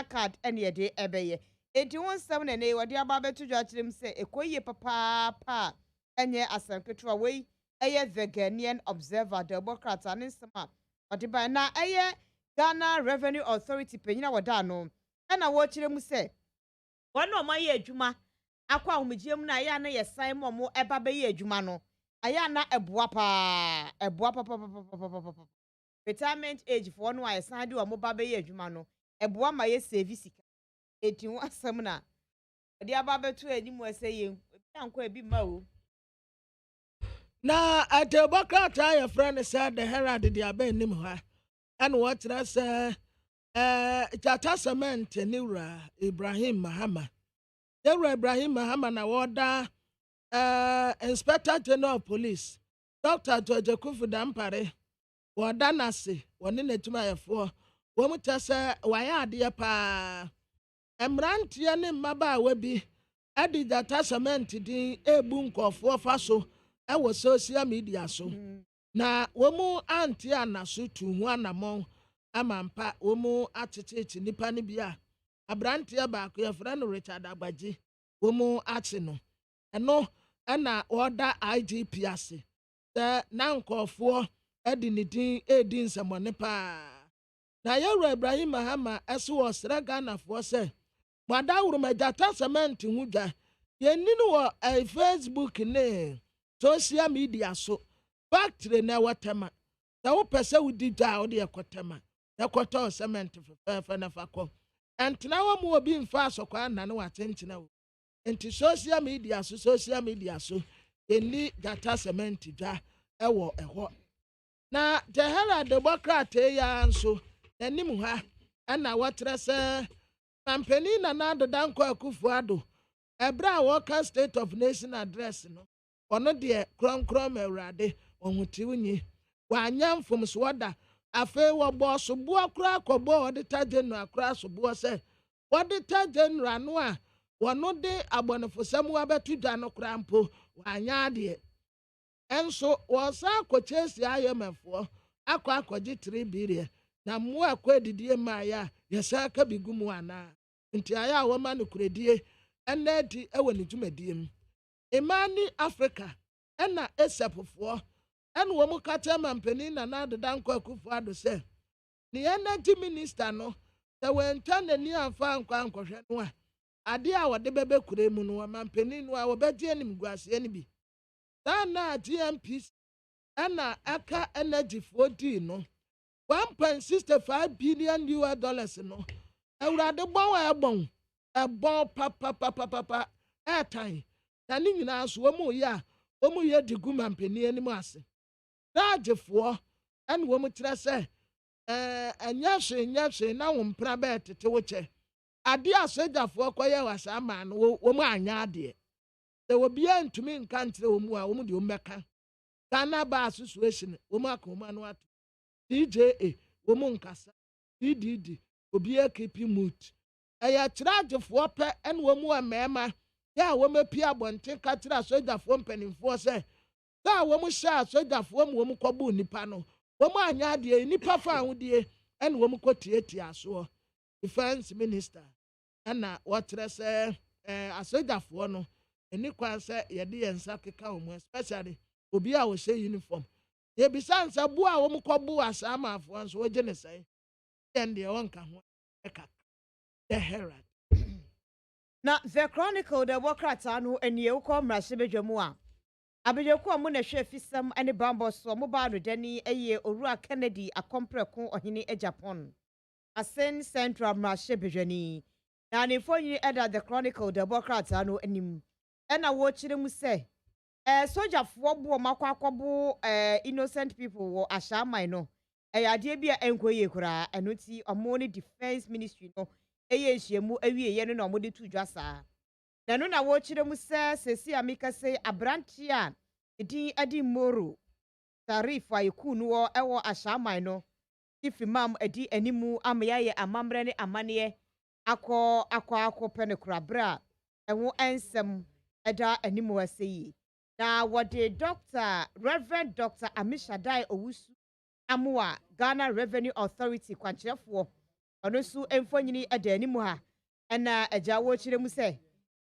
card ene ye de ebeye enti won sam na ne wode aba betu dwa kirem se ekoye papa enye asanketwa wei eye the Ghanaian Observer Democrat anin sama ode ba na eye Ghana Revenue Authority penyina woda no na wo kirem se wono maye adwuma akwa homgiem na aya na yesan momo eba be ye adwuma no aya na eboa papa retirement age for no ayesan de omo ba be ye adwuma no eboa ma ye save sika eti wasam na odi aba betu animu aseye ankwa ebi ma o na Democrat your friend said the Herald the abenim ha and what say Advertisements Niura Ibrahim Mahama na wada Inspector General of Police Dr. George Kufu Dampare wada nase woni netuma yefo wo mutase waya ade pa emrantie ne mmaba wabi adi Advertisements din ebu nkofo fa so e wo social media so na wo mu antie anaso tu hu anamon amampa wo mu atete nipa ne bia abranteɛ baako yɛfrɛ no Richard Abagye wɔn akyi no ɛno ɛna wɔda IGP ase sɛ na nkɔɔfoɔ ɛde ne din ɛdi nsɛmɔne paa na yɛwura Ibrahim Mahama ɛso wɔ srɛ Ghanafoɔ sɛ mwada wurumagyata cement ho dwa yɛni no wɔ Facebook ne social media so factory na wɔtɛma sɛ wopɛ sɛ wodi dwa a wode yɛkɔtɛma yɛkɔtɔ cement fɛfɛɛfɛ na fa kɔ ɛntena wɔ mu obi mfa asɔkwa na ne watenkyena wo nti social media so yɛni gyata cement dwa ɛwɔ ɛhɔ na Herald Democrat ya nso n'anim ha ɛna wɔtrɛ sɛ Mampeni Nana Dankwa Akufo-Addo ebra wɔka State of Nation address no ɔno deɛ kronkron Awurade ɔhutiwunyi wanya mfomso wada afei wɔbɔ soboa kora akɔbɔ Auditor General kora soboa sɛ Auditor General no a wɔno de abɔnefosɛm abɛto dwa no kora mpo wanya adeɛ ɛnso wɔsa akɔkyesi ayɛmɛfoɔ akɔgye 3 billion na mmoa akɔ adidie maa ya yɛsa ka bi gumu ana nti aya a wɔma no kuredie ɛna di ɛwɔ ne dwumadie mu Imani Africa ɛna esapofoɔ ɛna wɔn kata Mampeni Nana Dankwa Akufo-Addo sɛ ne energy minister no sɛ wɔntwa n'ani amfa nkwa nkɔhwɛ no a ade a wɔde bɛbɛkure mu no Mampeni no a wɔbɛgye anim guaseɛ no bi saa na GMP ɛna aka energy 40 no $1.65 billion no Awurade bɔn ɛbɔn papa ɛtan na ne nyinaa so wɔn yɛ di gu Mampeni anim ase raajefoɔ ɛna wɔn kyerɛ sɛ ɛnyɛ na wɔn mpra bɛɛ tete wɔkyɛ ade asogyafoɔ kɔyɛ wasa ama no wɔn anya adeɛ sɛ obiara ntumi nka nkyerɛ wɔn a wɔn de wɔn bɛka Ghana Bar Association wɔn aka wɔn ano ato TJA wɔn nkasa DDD obiara kepi mood ɛyɛ kyerɛagyefoɔ pɛ ɛna wɔn a mmarima yɛ a wɔn apia abɔnten ka kyerɛ asogyafoɔ mpanimfoɔ sɛ wɔn hyɛ asogyafoɔ mu wɔn kɔbu nipa no wɔn anya adeɛ nipa fa ahodie ɛna wɔn kɔ tietia soɔ defense minister ɛna wɔkyerɛ sɛ asogyafoɔ no ɛni kwan sɛ yɛde yɛn nsa keka wɔn especially obi a wɔhyɛ uniform yɛbisa nsa bu a wɔn kɔbu asaamafoɔ nso wɔgye ne sɛn yɛn deɛ wɔnka ho ɛka the Herald. Na the Chronicle the Democrat anu enie ukɔ mmarahyɛ badwa mu a abegyeko mu na hwɛ fisam ne bambɔ so mo ba no dani eye Owura Kennedy akompreko ɔhene Japan asen central mmarahyɛ badwani na ne fonyi ɛda the Chronicle the Democrat anu anim ɛna wo kyerɛ mu sɛ sojafoɔ bo makɔ innocent people wɔ Ashaiman no ɛyɛ bi a ɛnkɔ kura ɛno ti ɔmo ne defense ministry no ɛyɛ nhyiamu awie yɛ no na ɔmo de to dwa saa na no na wo kyerɛ mu sɛ sesi amika sɛ abrantie a edin adi moro tarif a yɛku no wɔ ɛwɔ Ashaiman no ifimam adi animu amayɛ amamrɛ ne amaneɛ akɔ pɛ ne kura bra ɛho ɛnsɛm ɛda animu asɛyi na wɔde Reverend Dr. Amishadai Owusu Amua Ghana Revenue Authority kwankyerɛfoɔ ɔno nso mfonyini ɛda animu ha ɛna agya wo kyerɛ mu sɛ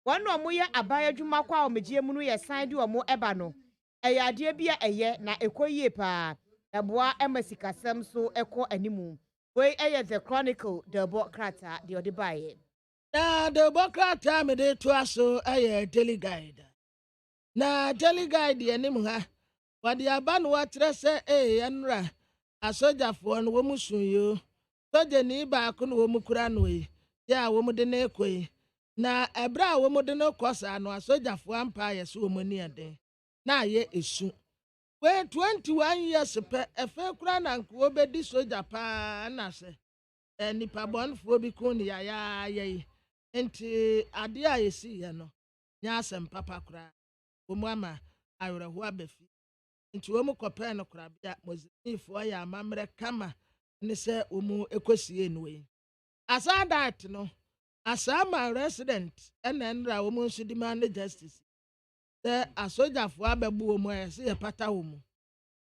wɔn a wɔyɛ aban adwuma kɔ a wɔmegye mu no yɛ san de wɔn ɛba no ɛyɛ adeɛ bi a ɛyɛ na ɛkɔ yie paa ɛboa ɛma sikasɛm so ɛkɔ animu wei ɛyɛ the Chronicle the Democrat deɛ ɔde baeɛ na the Democrat me de to aso ɛyɛ Daily Guide na Daily Guide anim ha wɔde aba no wɔkyerɛ sɛ ɛnra asogyafoɔ no wɔn su yo sojani baako no wɔn kura no yi ya wɔn de na ekɔ yi na ɛbra a wɔn de no kɔ saa no asogyafoɔ ampa yɛ so wɔn ani ade na ayɛ esu we 21 years pɛ ɛfɛ kura na nko obedi soja paa na sɛ nipa bɔnfoɔ bi ko ne yaya yɛ nti ade a yɛsi yɛ no nya asɛm papa kura wɔn ama awerɛho abafi nti wɔn kɔpɛ no kura bia mozinifoɔ yɛ amammerɛ kama ne sɛ wɔn ekosie no yi asadat no asama resident ɛna nra wɔn nso demand justice sɛ asogyafoɔ abɛbu wɔn a yɛsɛ yɛpata wɔn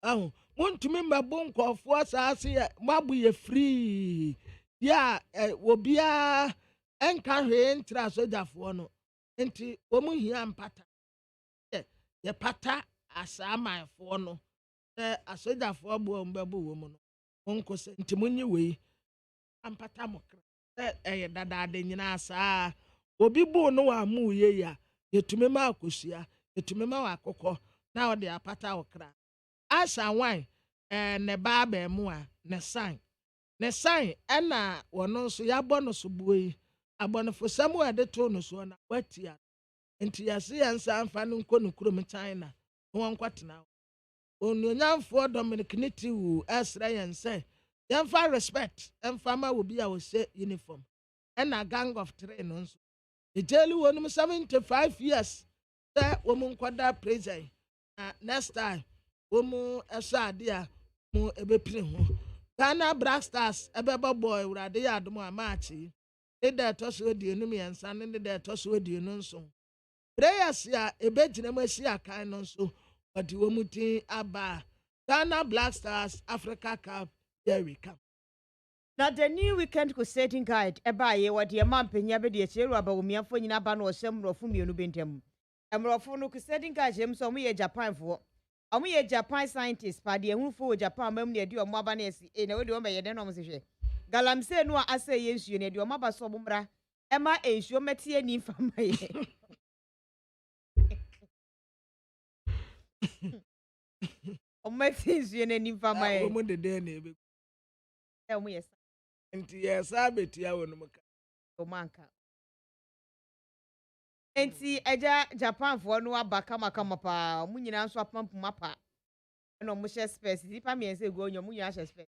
ahu montumi mbɛbo nkɔfoɔ saa se yɛ mabu yɛ free ya obiara enka hwe ntra sojafoɔ no enti wɔn hia mpata ye pata asamanfoɔ no asojafoɔ bo mbɛbo wɔn no onko se enti munyi wei ampata mokra ɛyɛ dadaade nyina saa obi bo no wa mu ye ya yetumi ma akosua yetumi ma wakokɔ na ɔde apata okra asa wan ne ba mu a ne sign ɛna wɔno nso yabɔ no so buoi abɔnofo samu ade to no so na watia enti yase yansa amfa no nkɔ no kurom China wɔn kwatena ononyamfo Dominic Nitiwu ɛsra yɛnsɛ yɛmfa respect ɛmfa ma obi a wɔhyɛ uniform ɛna gang of 3 no nso ejeli wɔnum 75 years sɛ wɔn nkɔda prison next time wɔn ɛsɛ ade a mo ebepire ho Ghana Black Stars ebeba boy urade ya adom amachi ida toso edienum yensa ne da toso edienum nso prayers ya ebegyina mashi akan no nso odi womutin aba Ghana Black Stars Africa Cup here we come. Now the new weekend crusading guide eba ye wode mampanya be de cheru aba omiafo nyina ba na osem rofo mienu bentam emrofo no crusading guide jem so mo ye Japan fo omo ye Japan scientists pa de ehunfo Japan mam ne de omo aba na esi na we de omo ye de no mo se hwe galamse no asa ye nsuo ne de omo aba so bomra ema ensuo metie ni fama ye omo metie nsuo ne ni fama ye omo de na ebe omo ye enti ye sa betia wonu muka omanka enti eja Japan fo no aba kama pa mu nyina nso apampuma pa eno mo hye space dipa me ense go onyo mu nyina hye space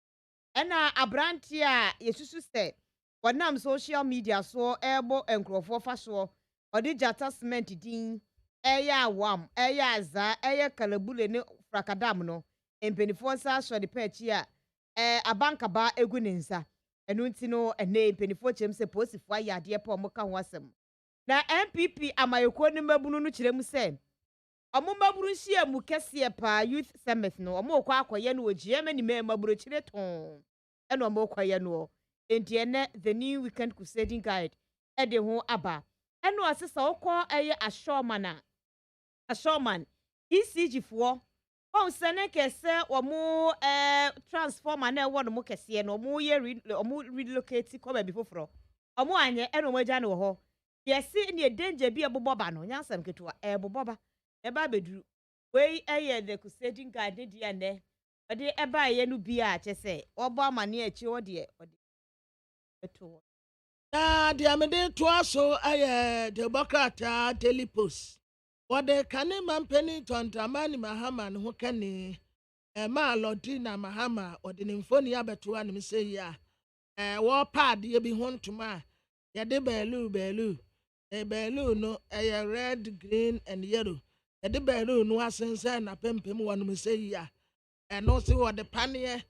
ena abranti a yesusu se wonam social media so ebo enkrofo fa so odi jata cement din eya awam eya aza eya kalabule ne frakadam no empenifo sa so de pechi a abanka ba egu ne nsa enu nti no ene empenifo chem se posifo ayade pa omo ka ho asem na MPP amayeko ne mabunu no kirem se omo maburu hia mu kese pa youth summit no omo kwa akoye no ogie mani me maburu kire ton eno omo kwaye no enti ene the new weekend crusading guide e de ho aba eno asesa okọ eye Ashaiman ECG fo on sene kese omo transformer na ewo no mo kese no omo ye omo relocate ko ba bi foforo omo anye eno mo agya no ho yesi ni danger bi eboboba no nyansam ketua eboboba eba beduru we eye the crusading guide dia ne ode eba ye no bi a chese obo amane achi ode eto na dia me de to aso aye the Democrat Daily Post wode kane mampeni tontamani mahama no ho kane ma lodina mahama ode ne mfoni abeto anim sei ya wo pad ye bi ho ntoma ye de belu belu no red, green and yellow. The belu no asense na pempem wonu sei ya. No se wo de panie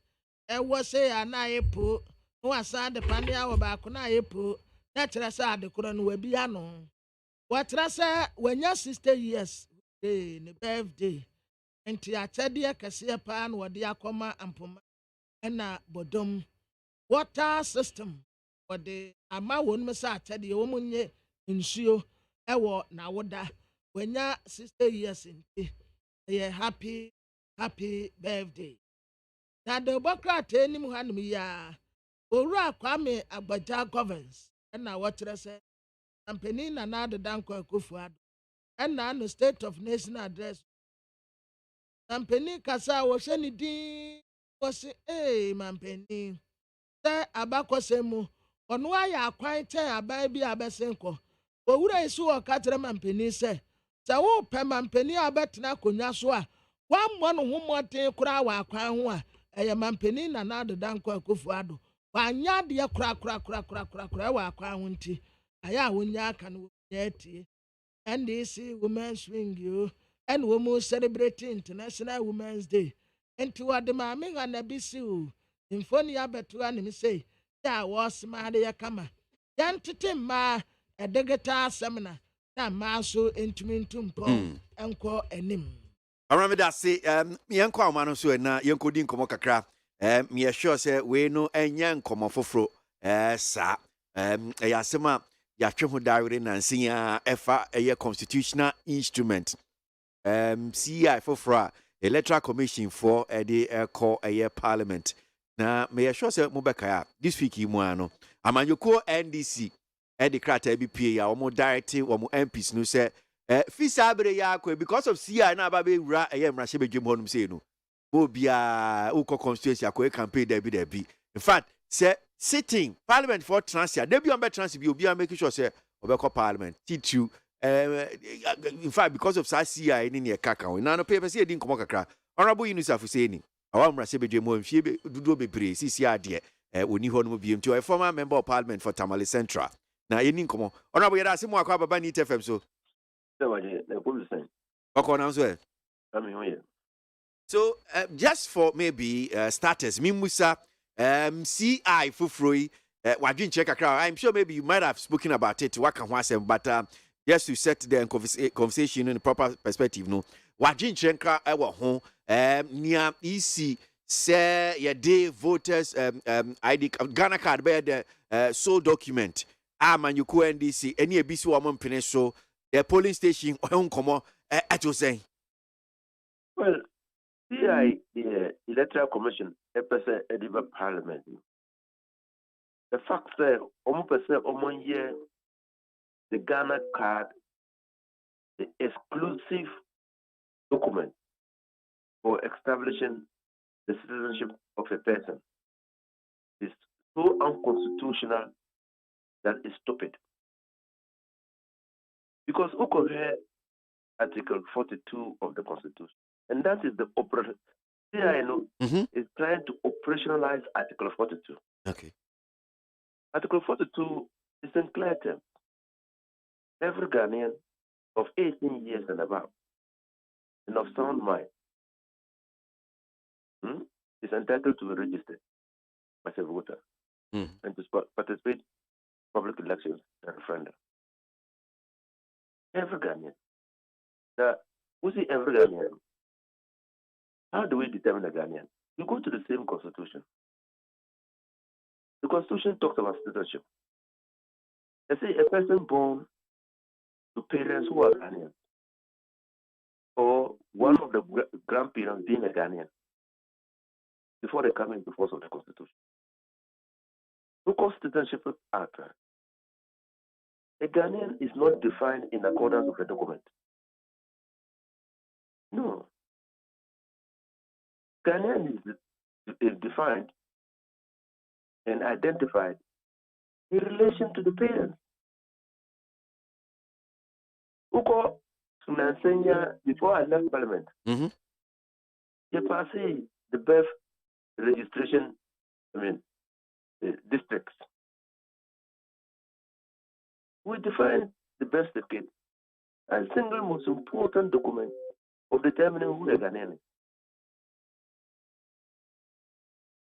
wo say ana epo no asa de panie wo ba ko na epo na kire sa de koro no wabi ano. What say when 60 years ne birthday enti achede kase pa na wo de akoma ampoma na bodom water system wo de ama wonu sa achede wo munye nsuo ewo na woda wenya 60 years nti happy birthday na the Democrat enim hanum ya owura Kwame Agbaja governs na wotre se campaign na na de danko Akufo-Addo na no state of nation address campaign kasa wo hwe ni din wo se mampeni se abakosemu ono aya akwan che abai bi abesenko owura isu o ka tere mampeni se wo pe mampeni abetena konya so a wammo no homoten kura wa akwan ho a eye mampeni na na de danko Akufo-Addo wanya de kura wa akwan ho nti aya wonya aka no yeti NDC Women's Wing you and women celebrating International Women's Day enti wade ma me na bisi o infoni abeto anim say ya was ma de yakama yan tete ma edegeta seminar na ma so entumi ntumpo enko enim around that say yenko amano so na yenko di nkomo kakra me sure say we no enya nkomo foforo sa yasema yɛatwe ho dawere nanse a ɛfa ɛyɛ constitutional instrument CI foforɔ a Electoral Commission for ɛde ɛkɔ ɛyɛ Parliament na meyɛ sure sɛ mobɛkae a this week yi mu a no amanyɔkuo NDC ɛde krataa bi pie a wɔn directing wɔn MPs no sɛ fisa abere yɛ akɔ because of CI na aba bɛwura ɛyɛ mmarahyɛ badwam hɔ nom sɛ no obia wokɔ constituency akɔ campaign dabi in fact sɛ sitting Parliament for transia debi on be transi bi obia make sure sɛ ɔbɛkɔ Parliament titu in fact because of CI ni ne kaka we na no paper say edin komo kakra honorable Yunus Hussein awa mmarahyɛ badwam hɔ mfie dudu bebree sisi ade oni hɔ no bi nti a former member of Parliament for Tamale Central na yɛni nkɔmɔ honorable yɛda ase mu akɔ ababa ni TFM so so just for maybe starters mimusa CI fufroi wadwin check kakra I'm sure maybe you might have spoken about it waka ho asem but just to set the conversation in the proper perspective no wadwin check ɛwɔ ho nia EC say your day voters ID Ghana card by the sole document Amanyuku NDC any ebisi wo mo mpene so the polling station nkomo ato say well CI the Electoral Commission epese ediva Parliament the fact that the Ghana card the exclusive document for establishing the citizenship of a person is so unconstitutional that is stupid. Because Article 42 of the Constitution, and that is the CINO is trying to operationalize Article 42. Okay. Article 42 is in clear terms. Every Ghanaian of 18 years and above, and of sound mind, is entitled to be registered as a voter and to participate in public elections and referenda. Every Ghanaian. Now, who see every Ghanaian? How do we determine a Ghanaian? We go to the same constitution. The constitution talks about citizenship. They say a person born to parents who are Ghanaian, or one of the grandparents being a Ghanaian, before they come into force of the constitution. Local Citizenship Act. A Ghanaian is not defined in accordance with the document. No. Ghanaian is defined and identified in relation to the parents. Uko Sunansenya, before I left Parliament, you passed the birth registration, districts. We define the birth certificate as the single most important document of determining who the Ghanaian is.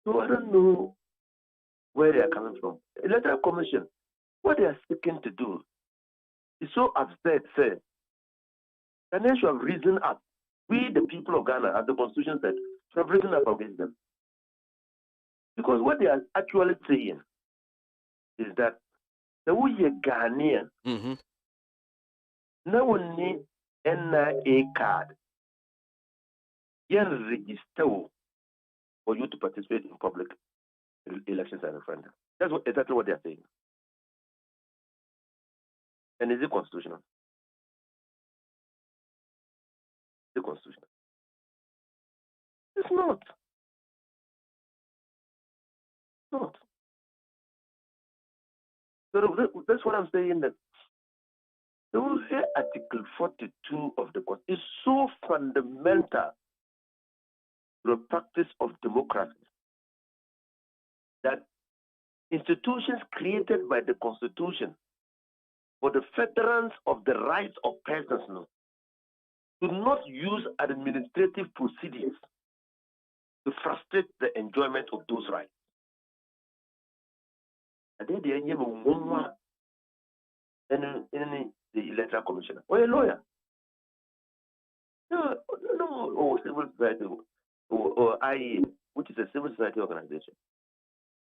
So I don't know where they are coming from. Electoral Commission, what they are seeking to do is so absurd, sir. Ghanaians should have risen up. We, the people of Ghana, as the Constitution said, should have risen up against them. Because what they are actually saying is that the way you're Ghanaian, no one needs NIA card. You register for you to participate in public elections and referendum. That's exactly what they are saying. And is it constitutional? Is it constitutional? It's not. Not. So that's what I'm saying. That the Article 42 of the Constitution is so fundamental to the practice of democracy that institutions created by the Constitution for the furtherance of the rights of persons do not use administrative proceedings to frustrate the enjoyment of those rights. And then the Electoral Commissioner or a lawyer. No, or civil society or IE, which is a civil society organization.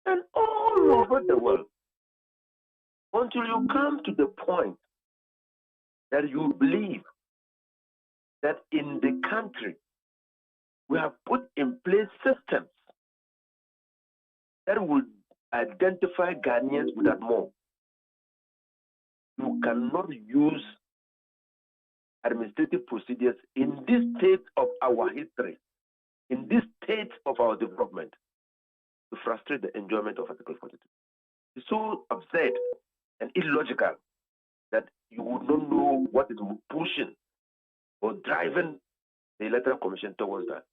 And all over the world, until you come to the point that you believe that in the country we have put in place systems that will identify Ghanaians without more. You cannot use administrative procedures in this state of our history, in this state of our development, to frustrate the enjoyment of Article 42. It's so absurd and illogical that you would not know what is pushing or driving the Electoral Commission towards that.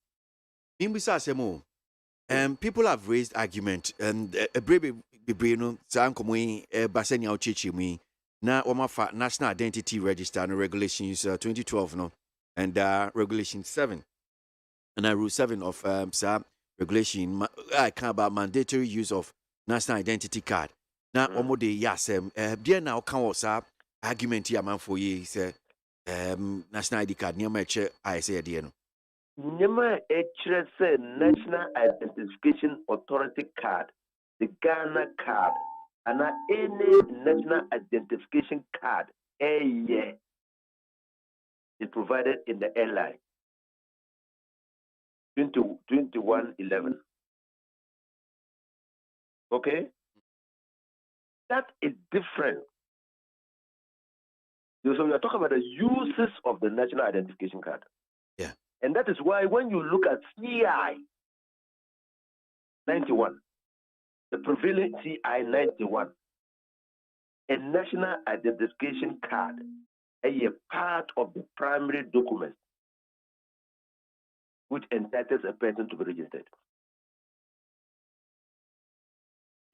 People have raised argument and a brave Bibrino, Sankomi, Basenia Chichimi, na Omafa National Identity Register and Regulations 2012 no, and Regulation 7. And Rule 7 of Regulation, I can about mandatory use of National Identity Card. Now, Omode Yasem, dear now, can also argument here, man, for ye, say, National ID Card, near my chair, I say, dear. Nyama say National Identification Authority Card, the Ghana card, and any National Identification Card a year is provided in the airline. 2111. Okay? That is different. So we are talking about the uses of the National Identification Card. Yeah. And that is why when you look at CI 91, the prevailing CI 91, a National Identification Card, a part of the primary document which entitles a person to be registered.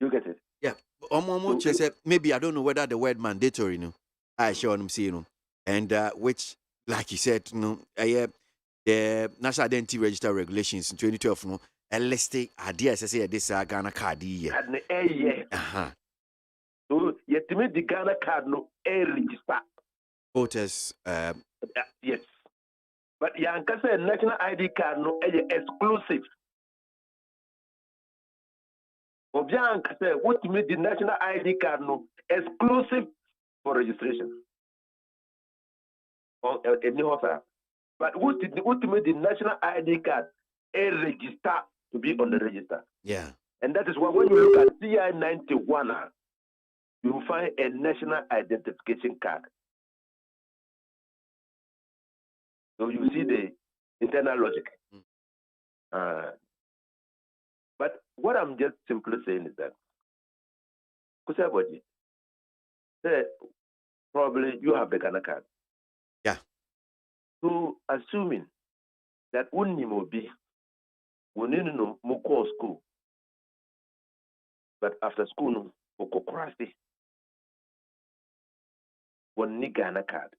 You get it? Yeah. So, maybe I don't know whether the word mandatory, you know, I sure I'm seeing, you know, and which, like you said, you know, the National Identity Register Regulations in 2012, you know, a list idea say this Ghana card here. So you to me the Ghana card no register. Voters yes. But Yanka say National ID card no exclusive. Obianka say what to me the National ID card no exclusive for registration. Or any other. But what to me the National ID card register to be on the register. Yeah. And that is why when you look at CI 91, you will find a National Identification Card. So you see the internal logic. But what I'm just simply saying is that, probably you have the Ghana card. Yeah. So assuming that Unimobi, we need to know more school, but after school, no, KWASI, one ni Ghana card.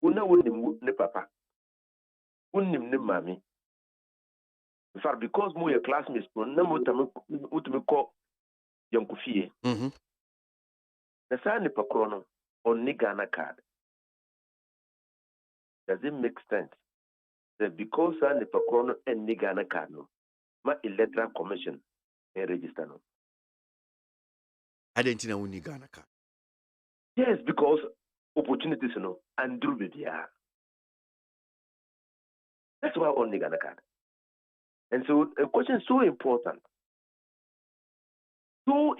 Una wouldn't ne papa, wouldn't ne mammy. In fact, because more your classmates, no more to me call young Kufie. The sign of chrono on ni Ghana card. Does it make sense that because I have chrono and ni Ghana card, no, my Electoral Commission and register no? I didn't know ni Ghana card. Yes, because opportunities, you know, and do be there. That's why only Ghana card. And so a question is so important to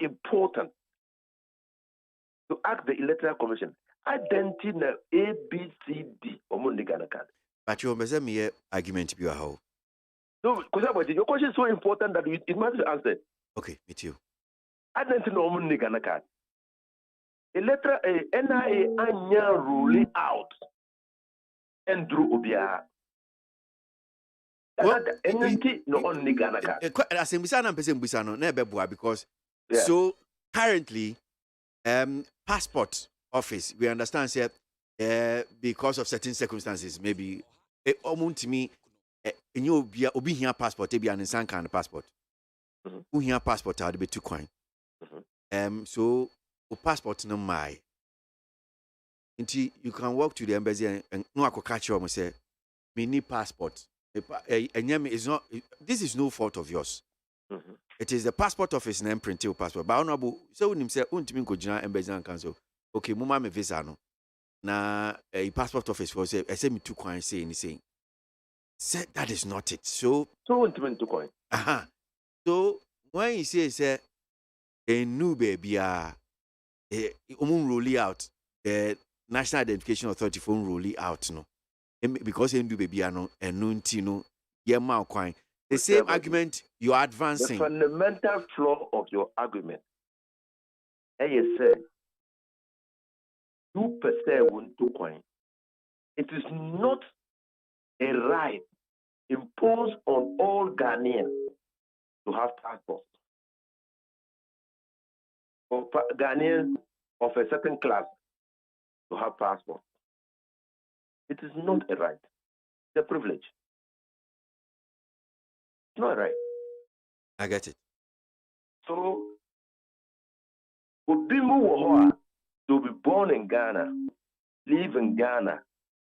ask the Electoral Commission. Identity na ABCD on the Ghana card. But you must me argument be how. No, because your question is so important that it must be answered. Okay, me too. Identity no on the Ghana card. Electoral NIA anya ruling out and drew Obia. No on the Ghana card. Because so currently passport office we understand say because of certain circumstances maybe to me you obi here passport be an insane kind of passport. Who here passport are be 2 coin. So passport no my. Until you can walk to the embassy and no I could catch you and say me need passport. Is not this is no fault of yours. it is the passport office na print your passport. But honorable, so when him say untimi go gina embassy and council. Okay, muma me visa no. Na a passport office was say me 2 coins say anything. Said that is not it. So untimi 2 coins. So when he says a new baby roll out the National Identification Authority phone roll out no. Because he do baby no no yema coin. The same argument you are advancing. The fundamental flaw of your argument. You say 2% won 2 coin. It is not a right imposed on all Ghanaians to have passports. For Ghanaians of a certain class to have passports. It is not a right. It's a privilege. It's not a right. I get it. So, Ubimu to be born in Ghana, live in Ghana,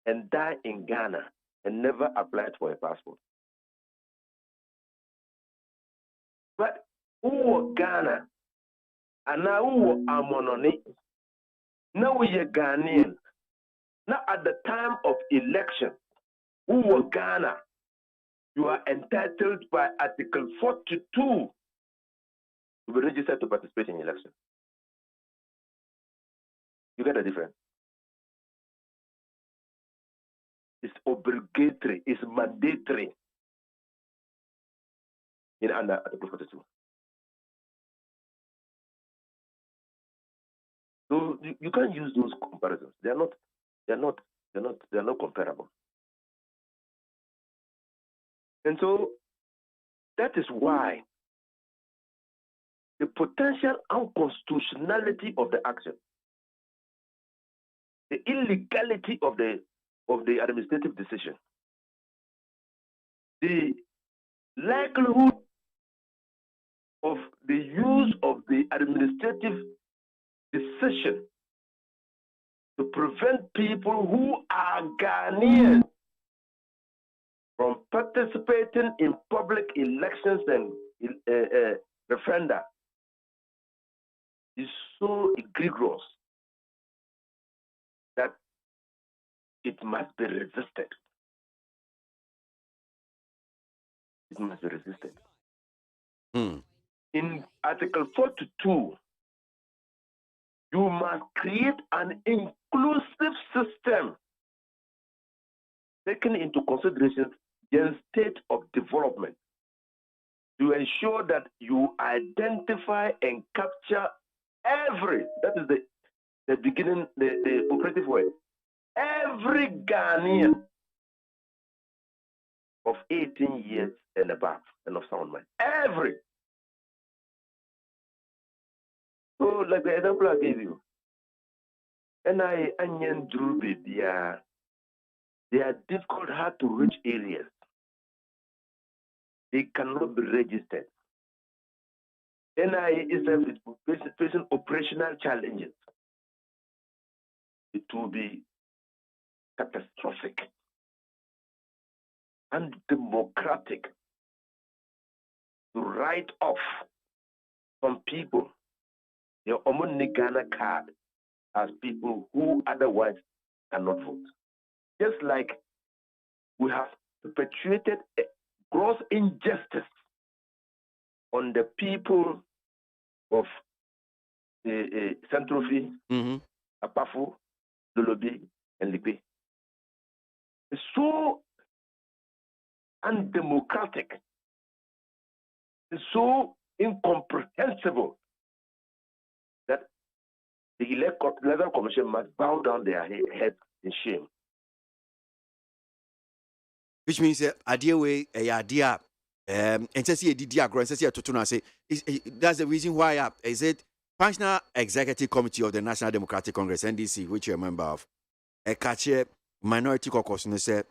and die in Ghana, and never applied for a passport. But who Ghana, and now who are Mononi, now we are Ghanaian. Now at the time of election, who were Ghana, you are entitled by Article 42 to be registered to participate in election. You get the difference? It's obligatory, it's mandatory in under Article 42. So you can't use those comparisons. They're not comparable. And so that is why the potential unconstitutionality of the action, the illegality of the administrative decision, the likelihood of the use of the administrative decision to prevent people who are Ghanaians from participating in public elections and referenda is so egregious that it must be resisted. It must be resisted. In Article 42, you must create an inclusive system taking into consideration the state of development to ensure that you identify and capture every, that is the beginning, the operative word, every Ghanaian of 18 years and above and of sound mind. Every. So, like the example I gave you, and onion drew baby, they are difficult, hard to reach areas. They cannot be registered. NIA is facing operational challenges. It will be catastrophic, undemocratic to write off some people their Omoni Ghana card as people who otherwise cannot vote. Just like we have perpetuated a gross injustice on the people of Saint-Trophy, Apafu, Lolobi, and Lipe. It's so undemocratic. It's so incomprehensible that the Electoral Commission must bow down their heads in shame. Which means idea way a idea and say that's the reason why is it Functional Executive Committee of the National Democratic Congress NDC, which you're a member of, a catcher minority caucus no say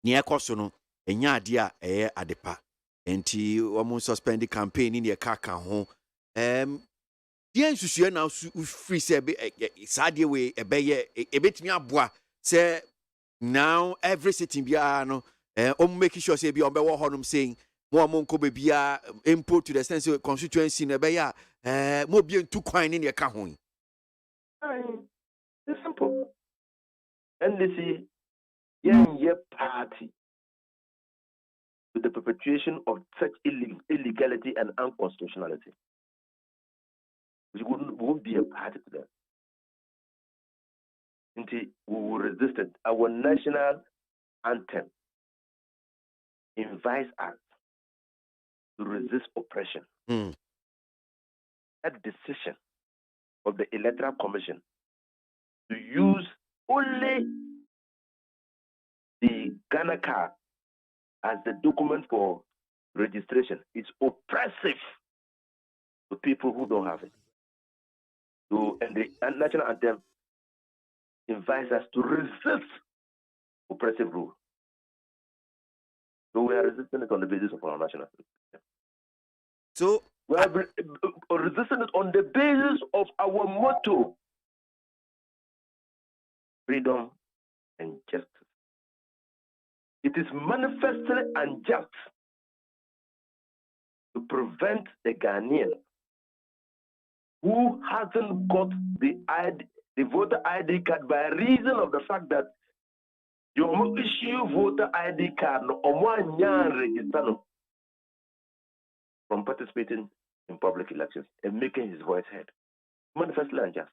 near Kosono enya idea adepa enti almost suspend the campaign in the kaka home. The institution now free say sadie way a bit me aboa say now every sitting biano making sure say be on be honum saying More monko baby input to the sense of constituency in a beya, more being too quine in your cajon. It's simple. And they see, your party to the perpetration of such illegality and unconstitutionality. We won't be a party to that. Until we will resist it. Our national anthem invites us to resist oppression. That decision of the Electoral Commission to use only the Ghana card as the document for registration is oppressive to people who don't have it. So, and the national anthem invites us to resist oppressive rule. So we are resisting it on the basis of our national anthem. So we are resisting it on the basis of our motto: freedom and justice. It is manifestly unjust to prevent the Ghanaian who hasn't got the voter ID card by reason of the fact that you issue voter ID card register from participating in public elections and making his voice heard. Manifestly unjust.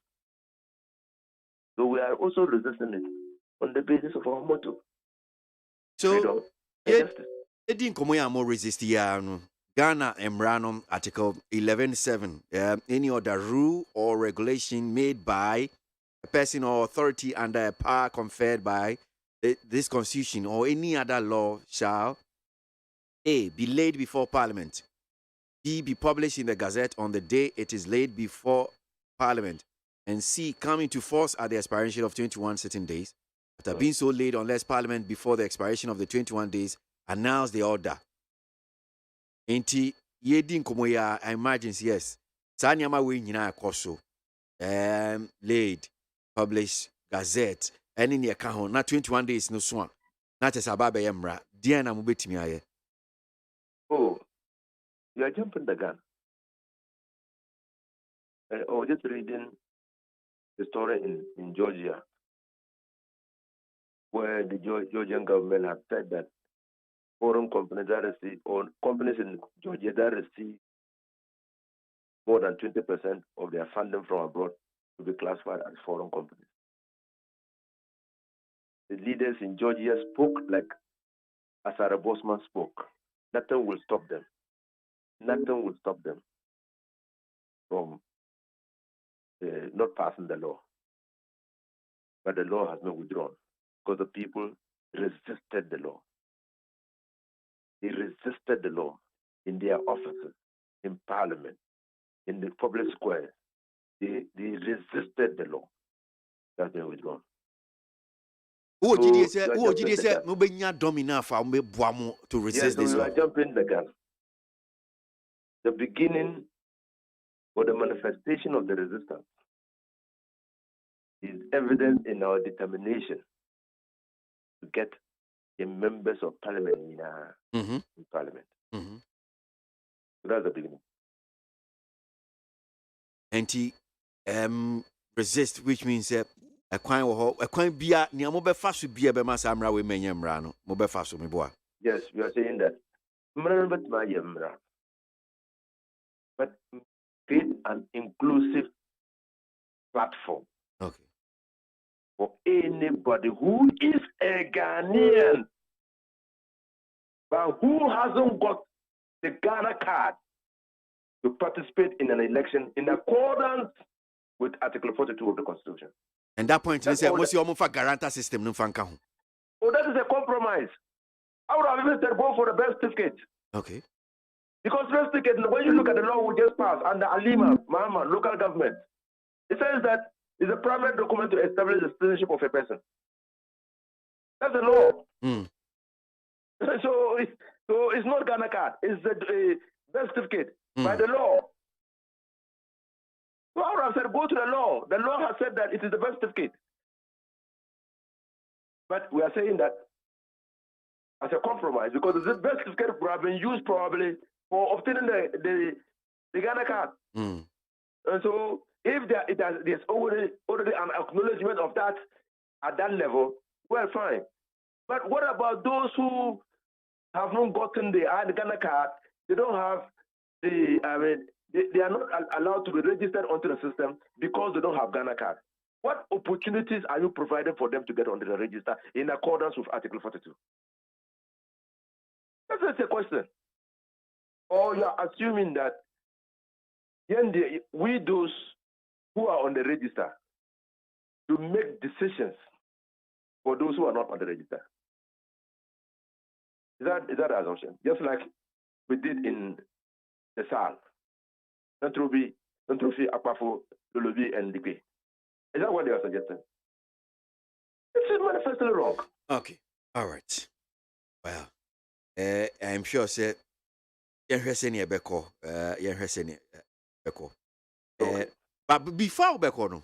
So we are also resisting it on the basis of our motto. So, it didn't come more resist Ghana Emranum Article 11.7. Any other rule or regulation made by a person or authority under a power conferred by this Constitution or any other law shall A. Be laid before Parliament, B. Be published in the Gazette on the day it is laid before Parliament, and C. Come into force at the expiration of 21 sitting days, after being so laid unless Parliament before the expiration of the 21 days announce the order. Enti yedi nkomo ya I imagine yes. Sa nyama we nyina akoso. Laid, published, Gazette, and in your account, not 21 days no swan. Not as a baba yamra. Diana mubetimi aye. Oh, you are jumping the gun. Or just reading the story in Georgia, where the Georgian government has said that foreign companies that receive, or companies in Georgia that receive more than 20% of their funding from abroad to be classified as foreign companies. The leaders in Georgia spoke like Asara Bosman spoke. Nothing will stop them. Nothing will stop them from not passing the law. But the law has not withdrawn because the people resisted the law. They resisted the law in their offices, in parliament, in the public square. They resisted the law. That's been withdrawn. Who did you say? Mubenya domina for Buamu to resist this law? Yes, we are jumping the gun. The beginning or the manifestation of the resistance is evident in our determination to get the members of parliament in parliament. So that's the beginning. And resist, which means a quine bia near mobile fast would be a bema samra we may yamrano, mobile fast with me boy. Yes, we are saying that. But create an inclusive platform. Okay. For anybody who is a Ghanaian, but who hasn't got the Ghana card to participate in an election in accordance with Article 42 of the Constitution. And that point, you say, what's your guarantee system? Oh, that is a compromise. I would have even said go for the birth certificate. Okay. Because birth certificate, when you look at the law we just passed under Alima, Mahama, local government, it says that it's a primary document to establish the citizenship of a person. That's the law. So it's not Ghana card. It's the birth certificate by the law. So I would have said go to the law. The law has said that it is the birth certificate. But we are saying that as a compromise because the birth certificate would have been used probably for obtaining the Ghana card. Mm. And so if there's already an acknowledgement of that at that level, well, fine. But what about those who have not gotten the Ghana card? They don't have they are not allowed to be registered onto the system because they don't have Ghana card. What opportunities are you providing for them to get onto the register in accordance with Article 42? That's a question. Or you are assuming that we those who are on the register to make decisions for those who are not on the register. Is that an assumption? Just like we did in the SAL, Trophy, Akpafo, Lolobi, and Dike. Is that what they are suggesting? It's manifestly wrong. Okay. All right. Well, I'm sure, sir. But before Beko, no,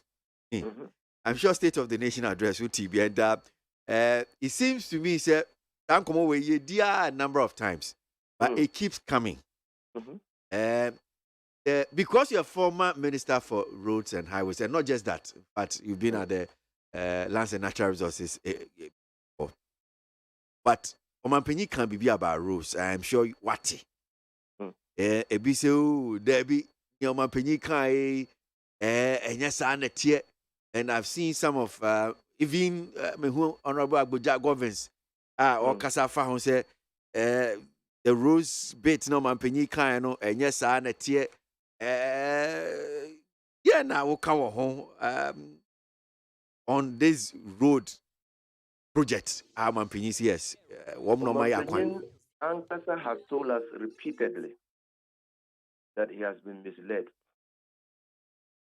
I'm sure State of the Nation address will be and it seems to me, sir, I'm come away a number of times, but it keeps coming. Because you're former Minister for Roads and Highways, and not just that, but you've been at the Lands and Natural Resources. But Omanpenyi can be about roads. I'm sure what. Ebisu Debbie, Omanpenyi can and yes, and I've seen some of even Honorable Abuja governments or Kasafa who say the roads bit no Omanpenyi can and yes, yeah, now we'll come home on this road project. I'm on Penis, yes. Ankasa has told us repeatedly that he has been misled.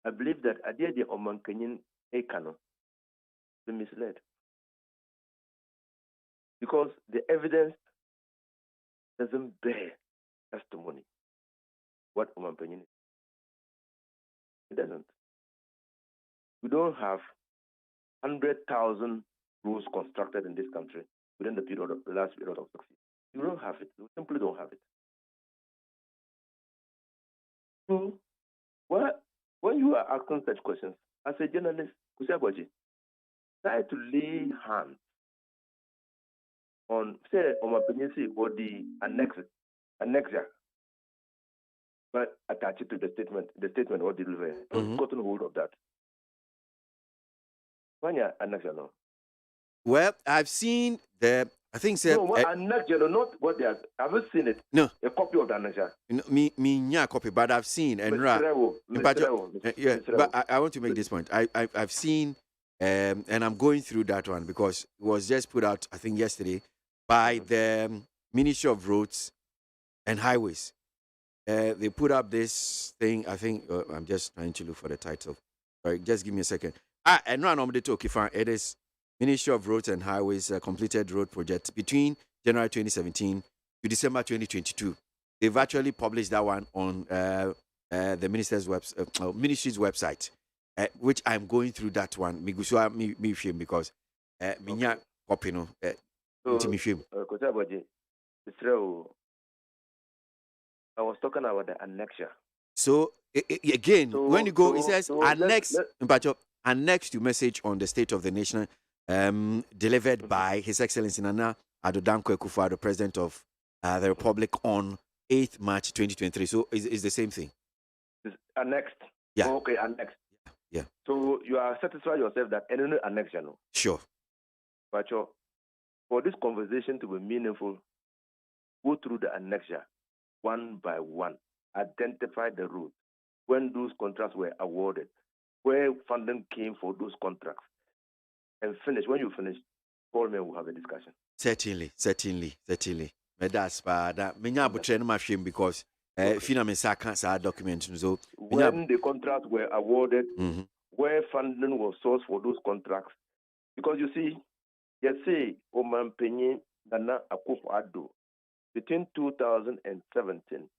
I believe that Adiedia Omankenyin Ekano been misled because the evidence doesn't bear testimony what Omankenyin is. It doesn't. We don't have 100,000 roads constructed in this country within the last period of 6 years. You don't have it. You simply don't have it. So, when you are asking such questions, as a journalist, ABOAGYE, try to lay hands on, say, Omanpenyi or the annexure, but attach it to the statement or deliver. Don't gotten hold of that. When you annexure, no. Well, I've seen I think so. No, annexure, not what they are. I haven't seen it. No, a copy of the annexure. Me, copy, but I've seen and but I want to make this point. I've seen and I'm going through that one because it was just put out, I think, yesterday by the Ministry of Roads and Highways. They put up this thing. I think I'm just trying to look for the title. Sorry, just give me a second. And now I'm talk. It is Ministry of Roads and Highways completed road project between January 2017 to December 2022. They've actually published that one on the ministry's website, which I'm going through that one. Because minya copy no. I was talking about the annexure. So again, when you go, it says annex to message on the State of the Nation delivered by His Excellency Nana Addo Dankwa Akufo-Addo, President of the Republic, on 8th March 2023. So it's the same thing. It's annexed. Yeah. Oh, okay, annexed. Yeah. So you are satisfied yourself that any annexure, no? Sure. But for this conversation to be meaningful, go through the annexure one by one, identify the route, when those contracts were awarded, where funding came for those contracts, and finish. When you finish, call me and we'll have a discussion. Certainly. But that's that. Because document. So when the contracts were awarded, where funding was sourced for those contracts, because you see, say Omanpenyi Nana Akufo-Addo between 2017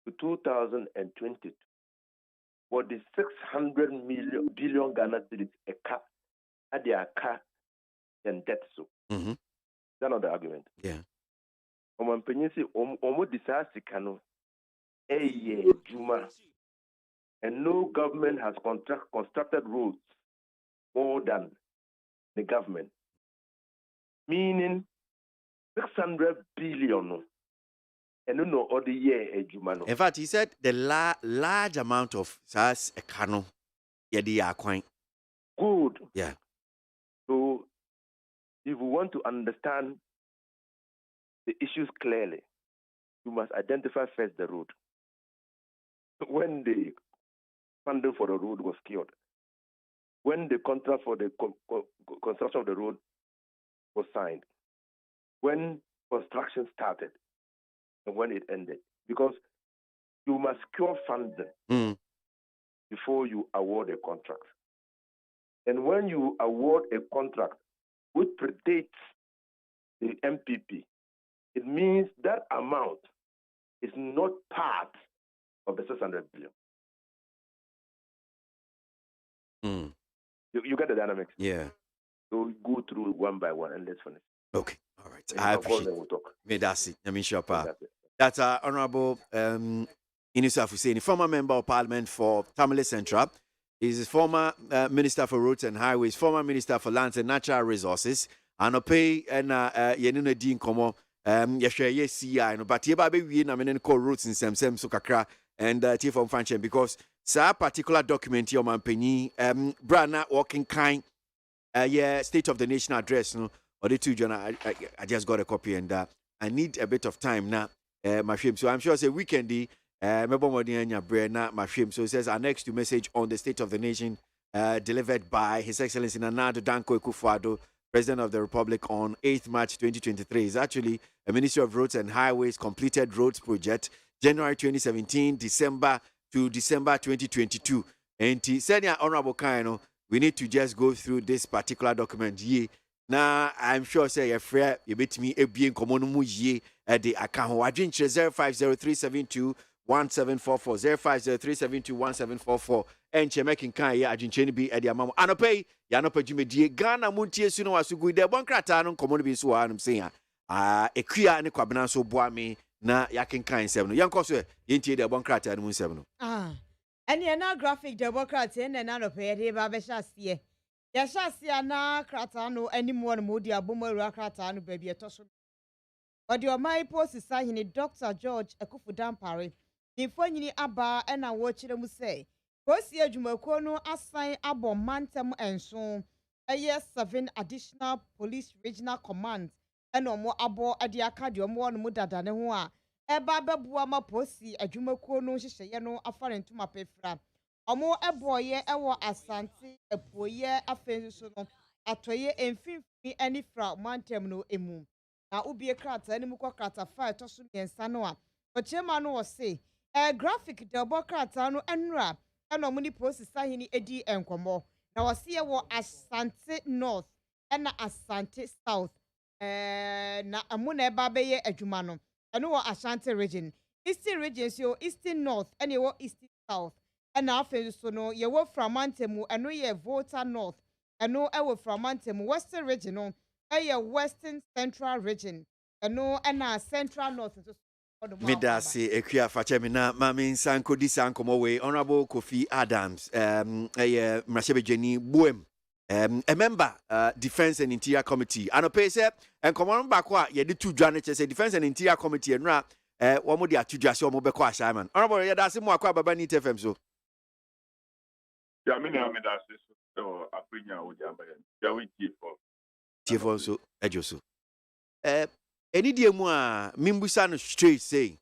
to 2022, for the 600 billion Ghana cedis a cap at their car and debt. So that's not the argument. Yeah. Omampenyin say omo disaster kano. Juma. And no government has constructed roads more than the government. Meaning 600 billion. And no other year, Juma. In fact, he said the large amount of SARS ekano yedi akwan. Good. Yeah. So if we want to understand the issues clearly, you must identify first the road. When the funding for the road was secured, when the contract for the construction of the road was signed, when construction started, and when it ended. Because you must secure funding before you award a contract. And when you award a contract which predates the MPP, it means that amount is not part of the 600 billion. You get the dynamics? Yeah. So go through one by one and let's finish. Okay. All right. And I appreciate we'll talk. May that's it. I mean, sure, that's Honorable Inisa Hussein, former member of Parliament for Tamale Central. He's former Minister for Roads and Highways, former Minister for Lands and Natural Resources. And pay and yenuna din komo yeshye CI no but yeba be wi na me call roads in sem so kakra and chief of function because sa particular document your man penny brana working kind state of the nation address no or the two journal I just got a copy and I need a bit of time now my shame so I'm sure say weekendy my shame so it says annexed to message on the state of the nation delivered by His Excellency Nana Danko Akufo-Addo, President of the Republic, on 8th March 2023 is actually a Ministry of Roads and Highways completed roads project January 2017 December to December 2022. And senior honorable Kaino, we need to just go through this particular document. Now I'm sure say your friend you bet me a being common ye at the account. I drink 050372 1744 050372 1744 and chemaking kan ya adwincheni bi e dia mamo anopai ya no padwumedie Ghana montie su no wasugu de bonkrata no komo no bi so wa anum sen ya ekua ne kwabena so boa me na yakenkan nsem no yankoso yentie de bonkrata no nsem no ene na graphic democrat ene na no pe de ba be hyasie ya hyasie na krata no animu no modi abomaru krata no ba bi etoso odi o mai post sahini Dr. George Akufo-Dampare Nifonyini aba ena wo kire mu se Kosi adwumakuo no asan abo mantem enso 7 additional police regional commands ena omo abo ade aka de omo no mu dada ne ho a eba bebua ma posi adwumakuo no hyehyeye no afarentuma pefra omo eboye ewo asante epoye afenso no atoye emfimfi ani fra mantem no emu na ubie krata ani mu kwa krata file to so miensa no a ochema no wo se graphic democrat no enra ena mo ni post sahini edi enkomo na wose wo Asante North ena Asante South na amuna eba beye adwuma no eno wo Ashanti region Eastern region so Eastern North ena wo Eastern South ena afen so no ye wo Framantemu eno ye Volta North eno ewo Framantemu Western region no ye Western Central region eno ena Central North so Midasi ekua fache mina mami sanko di sanko mowe Honorable Kofi Adams mrashebejeni buem a member Defense and Interior Committee anope se enkomo ba ko a ye de tu dwa ne chese Defense and Interior Committee enra wo mo de atudwa se wo mo be ko Ashaiman Honorable ye dase mo akwa baba ni TFM so ya me na me dase so apenya wo ja ba ya we TFM so ejoso any day mu a mimbusa no straight say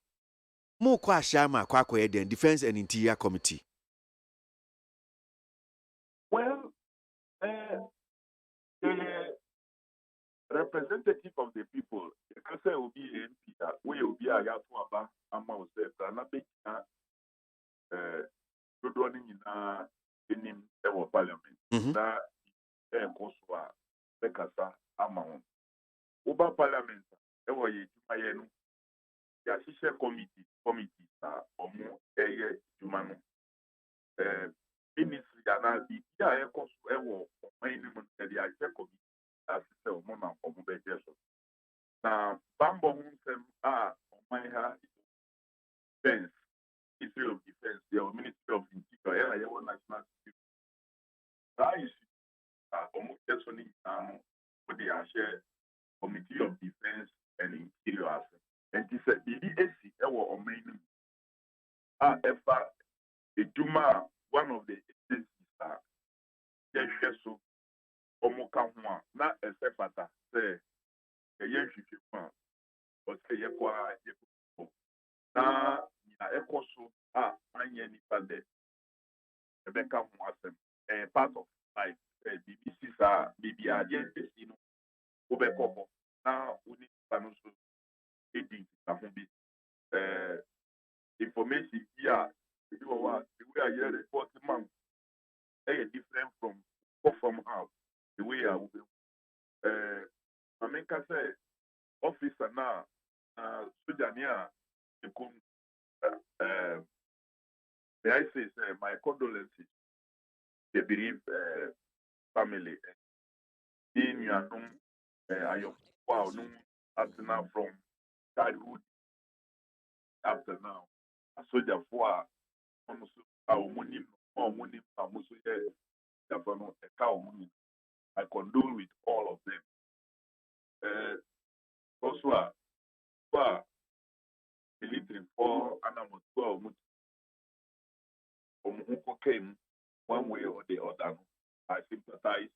mo kwa Ashaiman kwa den Defense and Interior Committee. Well, the representative of the people, the council will be MP that we will be a yatuaba among the Pranabe running in our parliament. That Koswa Bekasa among Uba Parliament. Mayenu ya shisha committee omo jumano ministry na bi ya ekoso ewo mayenu mo ya committee asise omo na omo beje so na bambo hunsem chair Committee of Defense and Interior. And he said, BDSC, our main ever a Duma, one of the agencies are so Omokamwa, not a sepata, say a Yanshipan, or say Yakwa Yaku. Now, Ekoso, Anyani Pande, Rebecca Mwasem, a part of life, BBC, BBR, you know, Obekobo. Now, we need to aiding information here. The way I hear reporting, man, they are different from how the way I will. I mean, can say officer now, Sujania, may I say, my condolences. The bereaved family. In your room, I wow, no, after now from childhood after now. A soldier for almost our money, or money, almost a cow money. I condole with all of them. Also, military for animals 12 who came one way or the other. I sympathize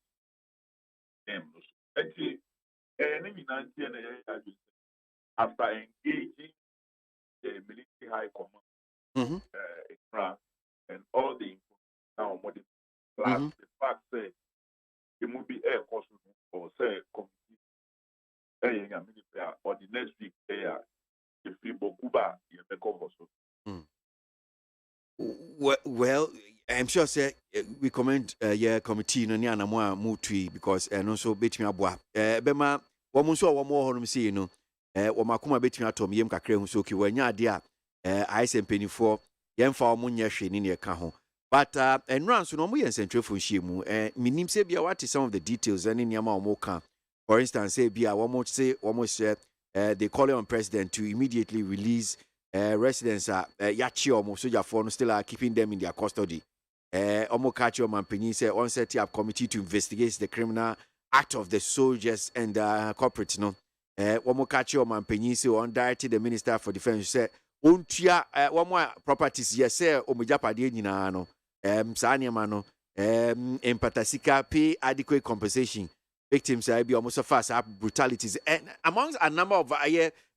them. Actually, after engaging the military high command, and all the now plus the fact that it will be air cost or say committee or the next week there if people Cuba you make over so. Well, I'm sure say we commend yeah committee no near na mo mutui because no so betimi aboa bema wo mo so wo mo honom say no wo makoma betimi atom yem kakra hu so ki wanya ade a ISM penifo yemfa wo mo nya hwe ni ne ka ho but enran so no mo yen centrefo hye mu minim say bia what is some of the details any niam a wo ka for instance say bia wo mo say wo mo share they call on president to immediately release residents are yachi omo soldier for still are keeping them in their custody. Omo kachi omo penny say on set up committee to investigate the criminal act of the soldiers and corporates. No, omo kachi omo penny say on directed the minister for defense say untia one more properties yes say omo japade nyina no sanya mano empatasika pay adequate compensation. Victims are be almost fast brutalities and amongst a number of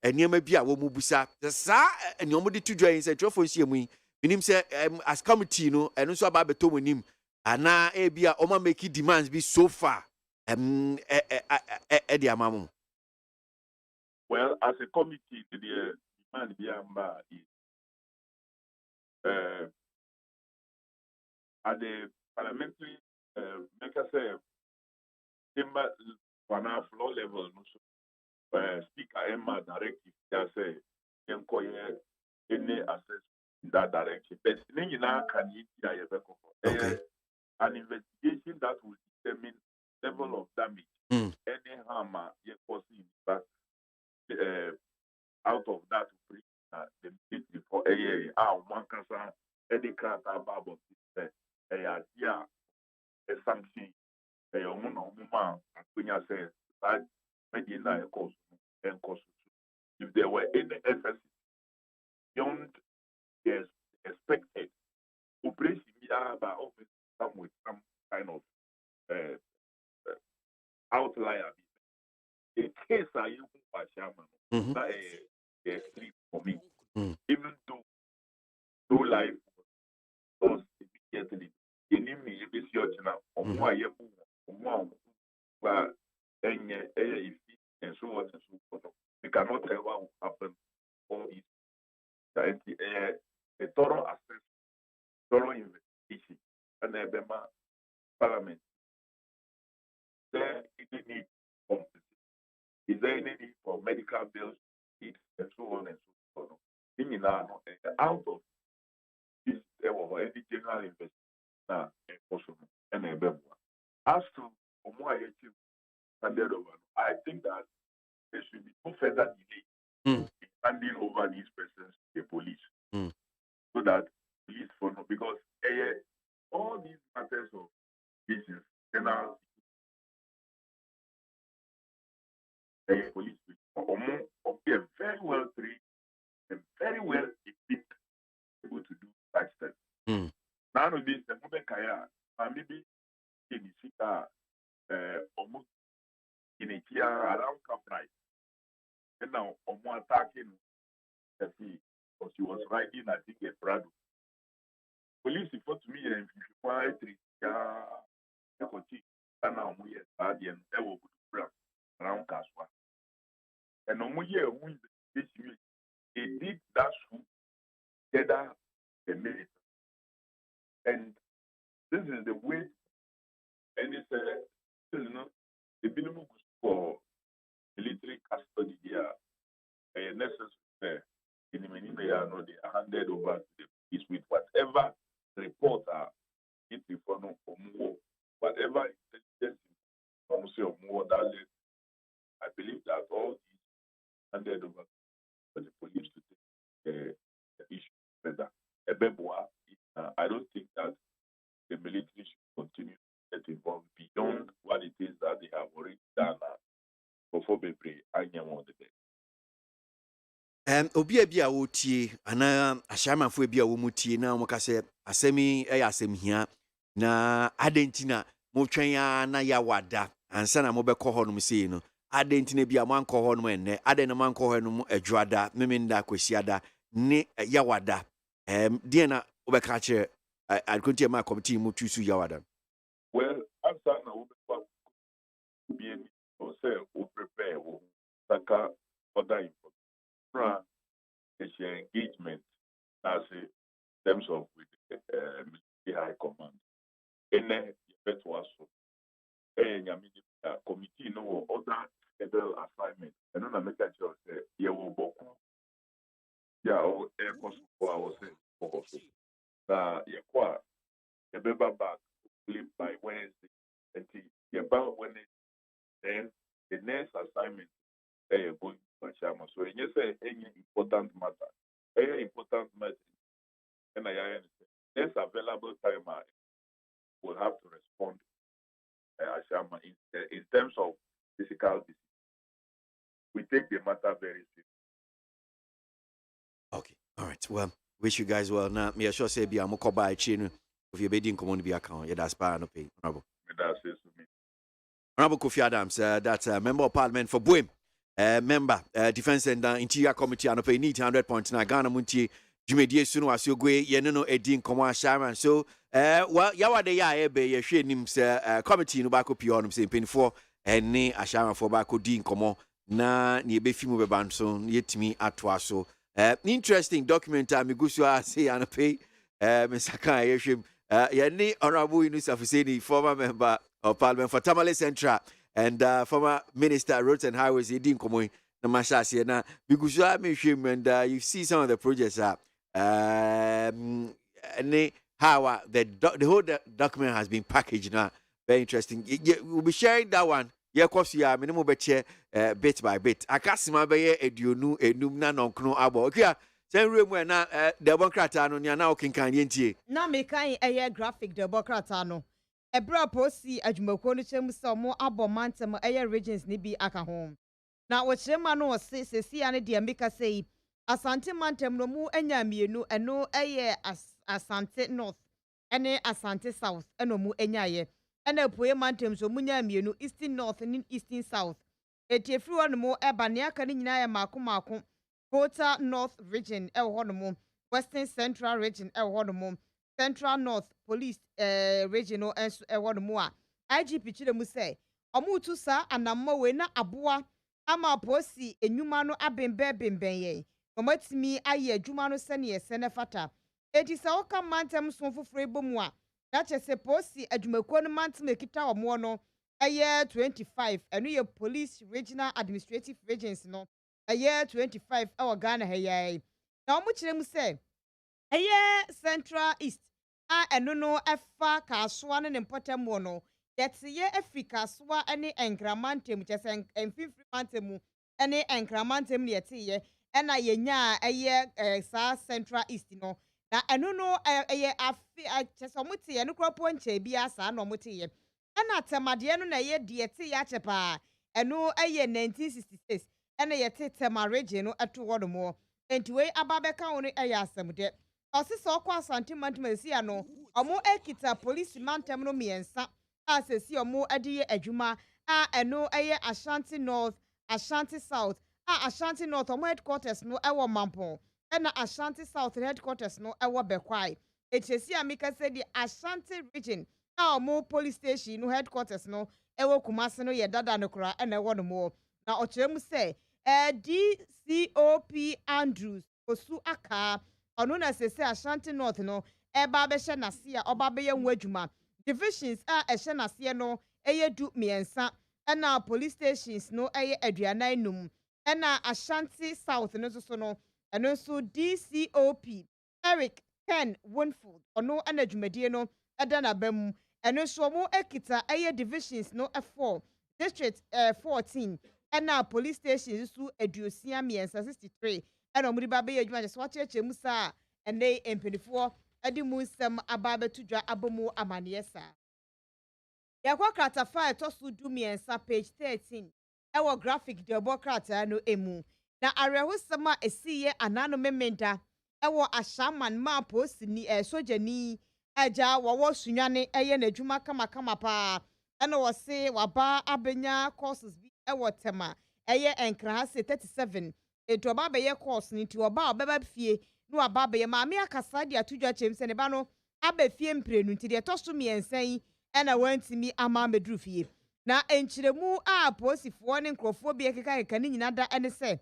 and near maybe a woman busa the sa and you already to join said for see me him say as committee no and also about beto him and now be a oma make demands be so far the amamo. Well, as a committee the demand be at the parliamentary make us say timber on our floor level, Speaker Emma directive, just say, inquire any access in that direction. But in can an investigation that will determine level of damage, any harm yet causing, but out of that to bring the military for one can any crack about a sanction. If there were any excesses beyond the expected, operation by office come with some kind of outlier. A case are you by Ashaiman, that a extreme for me. Even though no life was immediately, you need me if it's your channel or why you and so on and so forth. We cannot tell what will happen. All these a thorough assessment, thorough investigation, and the parliament. Is there any need for medical bills, and so on and so forth? Out of this, there was any general investigation and a better. As to I think that there should be no further delay in handing over these persons to the police, so that police follow, because all these matters of cases, general police are very well trained and very well equipped able to do such things. Nowadays, the moment maybe in the city, almost in a year around Cap Night, and now almost attacking the sea because she was riding, I think, a Prado. Police report to me and if you find 3 and now we are the end around Kaswa. And no more year, they did that together a minute. And this is the way, and it's the minimum for military custody here, necessary in the minimum, they are handed over to the police with whatever report are for no more, whatever intelligence or more that I believe that all these handed over to the police to take the issue further. I don't think that the military should continue to get involved beyond what it is that they have already done before I know the day. Obi a wotie ana Ashaiman fo bi a wo mutie na mo ka se asemi asem hia na adentina mo twen ya na ya wada ansa na mo be kɔ hɔ no sei no adentina bi a mo ankɔ hɔ no enne aden na mo ankɔ hɔ no adwada meminda kwasiada ne ya wada die na wo be ka kire adkontie ma committee mo tusu ya wada. Well, after na wo be be or say we prepare we saka other engagement as in terms of with the high command. And then better also committee no other federal assignments. And then I make a choice say will boku. Yeah, or air cost for our say na kwa beba back by Wednesday and about Wednesday then the next assignment they are going to Ashaiman. So you say any important matter, and I understand. Next available time will have to respond Ashaiman in terms of physical disease. We take the matter very seriously. Okay, all right. Well, wish you guys well. Now, me sure say be a moko by chin if you be in common be account. Yeah, that's part no pay. Honorable. Honorable Kofi Adams, that's a member of Parliament for Buem. Member, Defense and Interior Committee, and pay need 100.9 Ghana Munti, Jumedie Sunu Asiogwe, Yeneno Edin Komwa Ashaiman. So, well, Yawade ya ebe ye share nim se committee no bako pi onum se mpeni and ne Ashaiman for bako din komo na ni ebe fimu be banso yetimi atwa so. Interesting document me gusu ase and pay Mr. Yeshim Yenni Honorable Yunus Afuseni, former member of Parliament for Tamale Central. And former Minister Roads and Highways, he didn't come in the Mashasi. Now, because I mentioned, and you see some of the projects are how the whole document has been packaged now. Very interesting. We'll be sharing that one. Yeah, of course, yeah, minimum bit by bit. I can't see my baby edunu enumna nonkno abo. Okay, same room when the Democrat ano now can yenti. Na me kan graphic Democrat ano. Ebra posi adwumako no chem se mo abomantem regions ni bi aka home. Na wo chema no se ane de meka sei Asante mantem no mu anya mienu eno Asante North ene Asante South eno mu anya ye. Ena poe mantem so mu nya mienu Eastern North ni Eastern South. Eti efri won mo eba ne aka ni nyina ye mako Kota North region hɔ no mo Western Central region hɔ no mo Central North Police regional enso hɔ no mo a IGP chire mu sɛ ɔmo sa anamma we na aboa ama posi enwuma no abemben ye ɔmatimi aye adwuma no sɛ ne yɛsɛ ne fata eti sɛ ɔka mantem so foforo ebomu a na kyese posi adwumako no mantem ekita ɔmo no 25 ɛno yɛ Police Regional Administrative Regions no 25 ɛwɔ Ghana ha yɛ na ɔmo kyerɛ mu sɛ Central East a ɛno no ɛfa Kasoa ne mpɔtam no yɛte yɛ Africa Kasoa ne Enkramantem kyese mfimfiri mantem ne Enkramantem ne yɛte yɛ ɛna yɛnya saa Central East no na ɛno no afi kyese ɔmo te yɛ no kropo nkyɛ bi asa na ɔmo te yɛ ɛna temade no na yɛ de yɛte yɛ akyɛ paa ɛno ɛyɛ 1966 ɛna yɛte Tema region no ɛto hɔ no mo enti wei aba bɛka wo no ɛyɛ asɛmdɛ ɔse sɛ ɔkɔ Asante Mantam esi ano ɔmo ekita police mantam no mmiɛnsa a sɛsi ɔmo ɛde yɛ adwuma a ɛno ɛyɛ Ashanti North Ashanti South a Ashanti North ɔmo headquarters no ɛwɔ Mampong ɛna Ashanti South headquarters no ɛwɔ Bekwai etiesi a mika sɛ di Ashanti region a ɔmo police station no headquarters no ɛwɔ Kumasi no yɛ dada no kora ɛna ɛwɔ no mo na ɔkyerɛ mu sɛ DCOP Andrews Osu Aka ɔno na sɛ Ashanti North no ɛba bɛhyɛ n'ase a ɔba bɛyɛ ho adwuma divisions a ɛhyɛ n'aseɛ no ɛyɛ du mmiɛnsa ɛna police stations no ɛyɛ aduanan num ɛna Ashanti South no nso no ɛno nso DCOP Eric Ken Winfield ɔno ɛna dwumadie no ɛda n'aba mu ɛno nso ɔmo ekita ɛyɛ divisions no ɛfɔ district 14 ɛna police stations nso aduosia mmiɛnsa 63 ɛna ɔmo de ba bɛyɛ adwuma kyɛ sɛ wɔkyerɛkyerɛ mu saa ɛnɛ mpanyinfoɔ ɛde mu nsɛm aba abɛto dwa abɔ mu amaneɛ saa yɛkɔ kratafa ɛtɔ so du mmiɛnsa page 13 ɛwɔ graphic deɛ ɔbɔ krataa no emu na awerɛhosɛm a ɛsi yɛ anano memenda ɛwɔ Ashaiman ma posini sojani agya wɔwɔ sunwane ɛyɛ n'adwuma kamakama paa ɛna wɔse waba abenya courses bi ɛwɔ Tema ɛyɛ Nkrahase 37 etu ɔba abɛyɛ course no nti ɔba ɔbɛba fie no aba abɛyɛ maame akasa de atodwa kyɛm sɛ ne ba no aba fie mprenu nti deɛ ɛtɔ so mmiɛnsa yi ɛna wantimi ama meduru fie na enkyiremu a posifoɔ ne nkrɔfoɔ bi ekeka ne nyina da ɛne sɛ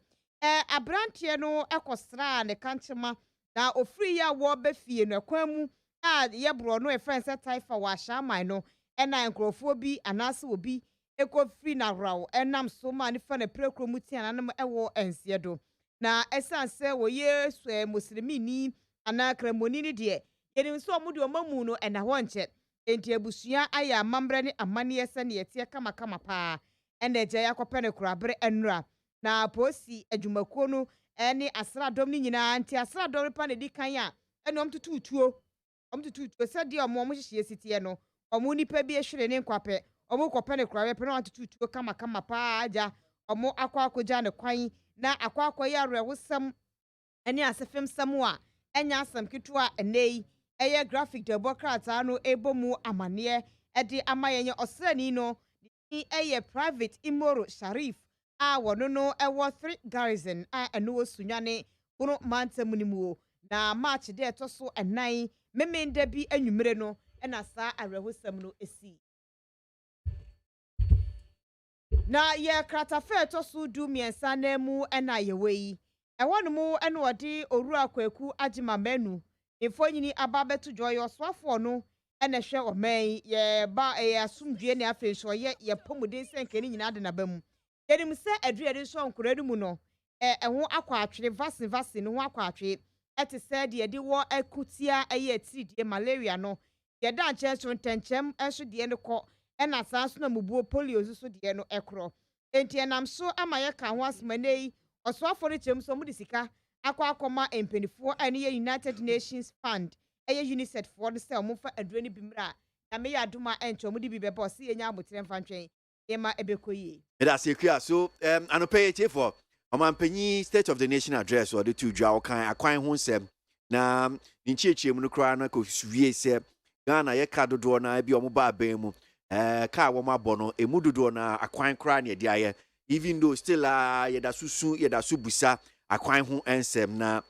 abranteɛ no ɛkɔsra ne kankyema na ofiri ya wɔba fie no kwan mu a yɛborɔ no efɛn sɛ taifa wɔ Ashaiman no ɛna nkrɔfoɔ bi anaasɛ obi ekɔfiri na raw ɛnam so ma ne fa na prekro mu tia nanam ɛwɔ ɛnseɛ do na ɛsan sɛ wɔyɛ muslimini ana kramoni ne deɛ yɛnim sɛ ɔmo de ɔmamu no ɛna hɔ nkyɛ enti abusua ayɛ amambrɛ ne amaneɛ sɛ ne yɛteɛ kamakama paa ɛna agya yakɔpɛ ne korabere ɛnora na posi adwumakuo no ɛne asradɔm ne nyinaa nti asradɔm pa na di kan a ɛna ɔmo tututuo sɛ deɛ ɔmo hyehyɛ sitiɛ no ɔmo nipa bi ehwere ne nkwapɛ ɔmo kɔpɛ ne korabere pɛ na ɔtututuo kamakama paa agya ɔmo akɔakɔgya ne kwan na akɔakɔyɛ awerɛhosɛm ɛne asefem sɛm a ɛnya asɛm ketewa ɛnɛ yi ɛyɛ graphic de bɔ krataa no ebo mu amaneɛ ɛde ama yɛnyɛ ɔsrani no ne ɛyɛ private Imoro Sharif a wɔno no ɛwɔ 3 garrison a ɛno wɔ Sunyane bono mantam ne mu na march de ɛtɔ so ɛnan memenda bi anwumere no ɛna saa awerɛhosɛm no esi na yɛ kratafa ɛtɔ so du mmiɛnsa na mu ɛna yɛwɔ yi ɛwɔ no mu ɛna wɔde owura kwaku agyema manu mfo nyini aba bɛto dwa yɛ ɔsoafoɔ no ɛna hwɛ ɔman yɛ ba ɛyɛ asomdue ne afei nso yɛ pomuden sɛ nkɛne nyinaa de naba mu yɛnim sɛ aduade nso nkora no mu no ɛho akɔ atwere vaccine no ho akɔ atwere ɛte sɛ deɛ de wɔ akutia ɛyɛ tiridie malaria no yɛda nkyɛn so ntɛnkyɛm ɛso deɛ no kɔ ɛna saa nso na mubuo polio nso deɛ no ɛkorɔ enti ɛnam so ama yɛka ho asɛmane yi ɔsoafoɔ no kyerɛm so ɔmo de sika akɔ akɔma mpanyinfoɔ ɛne yɛ United Nations Fund ɛyɛ UNICEF foɔ no sɛ ɔmo fa aduro no bi mmra na meyɛ adoma ɛnkyɛ ɔmo de bi bɛbɔ ɔsi yɛnya abotire mfa ntwɛn yɛma ɛbɛkɔ yie ɛda sekua so anɔpɛ yɛ tiefo ɔmampanyin State of the Nation address ɔde to dwa ɔkan akwan ho nsɛm na ne nkyerɛkyerɛ mu no koraa no kɔsuwie sɛ Ghana yɛka dodoɔ na bi ɔmo ba aban mu kaa wɔn abɔ no emu dodoɔ na akwan koraa ne yɛde ayɛ even though still yɛda so busa akwan ho nsɛm na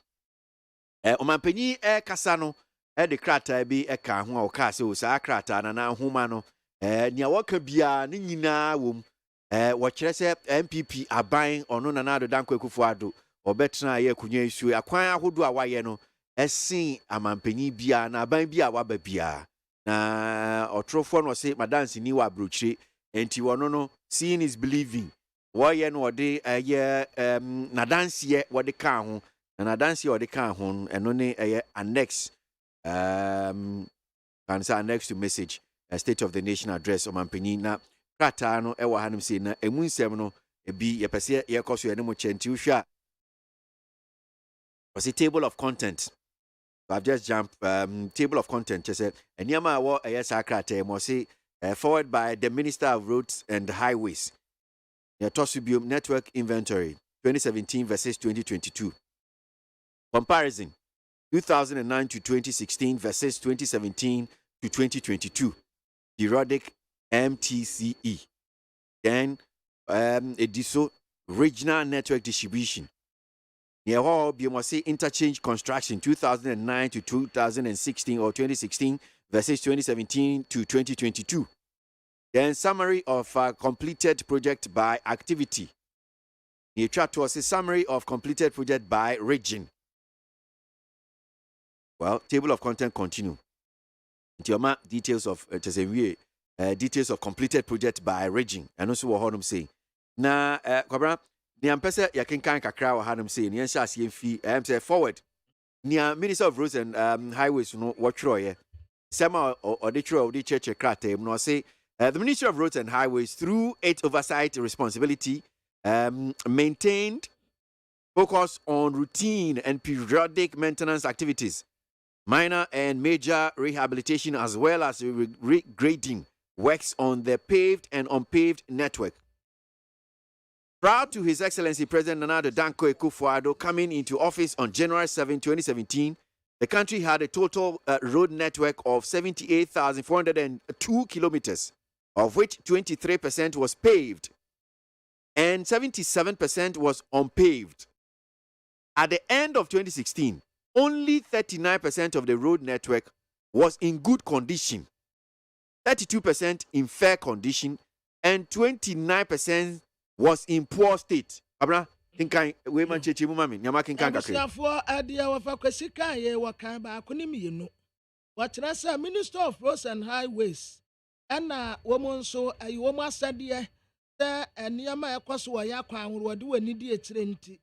ɔmampanyin kasa no de krataa bi ka ho a ɔkaa sɛ saa krataa na nhoma no nea wɔka biara ne nyinaa wɔ mu wɔkyerɛ sɛ MPP aban ɔno Nana Addo Dankwa Akufo-Addo ɔbɛtena ayɛ akonnwa isuo akwan ahodoɔ a wayɛ no ɛsen amampanyin biara na aban bi a waba biara na ɔtorofoɔ no ɔse madansi ni wɔ aburokyire enti wɔno no seeing is believing wɔyɛ no wɔde ɛyɛ nadanseɛ wɔde kaa ho na nadanseɛ wɔde kaa ho ɛno ne ɛyɛ annex can say annex to message State of the Nation address ɔmampanyin na krataa no ɛwɔ hanom sei na emu nsɛm no ebi yɛpɛ sɛ yɛkɔ so yɛne mo kyɛ nti wohwɛ a ɔse table of content so I've just jumped table of content kyɛ sɛ nneɛma a ɛwɔ ɛyɛ saa krataa mu ɔse forward by the Minister of Roads and Highways The Tosubium Network Inventory 2017 versus 2022. Comparison 2009 to 2016 versus 2017 to 2022. Periodic MTCE. Then Ediso Regional Network Distribution. Near interchange construction 2009 to 2016 or 2016 versus 2017 to 2022. Then summary of completed project by activity. The chart was a summary of completed project by region. Well, table of content continue. Details of details of completed project by region. And also what I'm saying. Na Kwabra, Niam Pesa Yakinkan Kakra or Hanum saying, Yan Shas Fee, say forward. Nia Minister of Roads and Highways, no what Troy, Sama or the Troy of the Church Krate, no say the Ministry of Roads and Highways, through its oversight responsibility, maintained focus on routine and periodic maintenance activities, minor and major rehabilitation, as well as regrading works on the paved and unpaved network. Prior to His Excellency President Nana Addo Dankwa Akufo-Addo coming into office on January 7, 2017, the country had a total road network of 78,402 kilometers, of which 23% was paved and 77% was unpaved. At the end of 2016, only 39% of the road network was in good condition, 32% in fair condition, and 29% was in poor state. Abra, kinkan we man chechi mu mami, nyama kinkan kakre. Abusafo adia wafa kwasika ye wakan ba akunim yenu. Watra say Minister of Roads and Highways na woman so ayi womu asade se eniyama ekoso ya kwan wode wani di etire nti.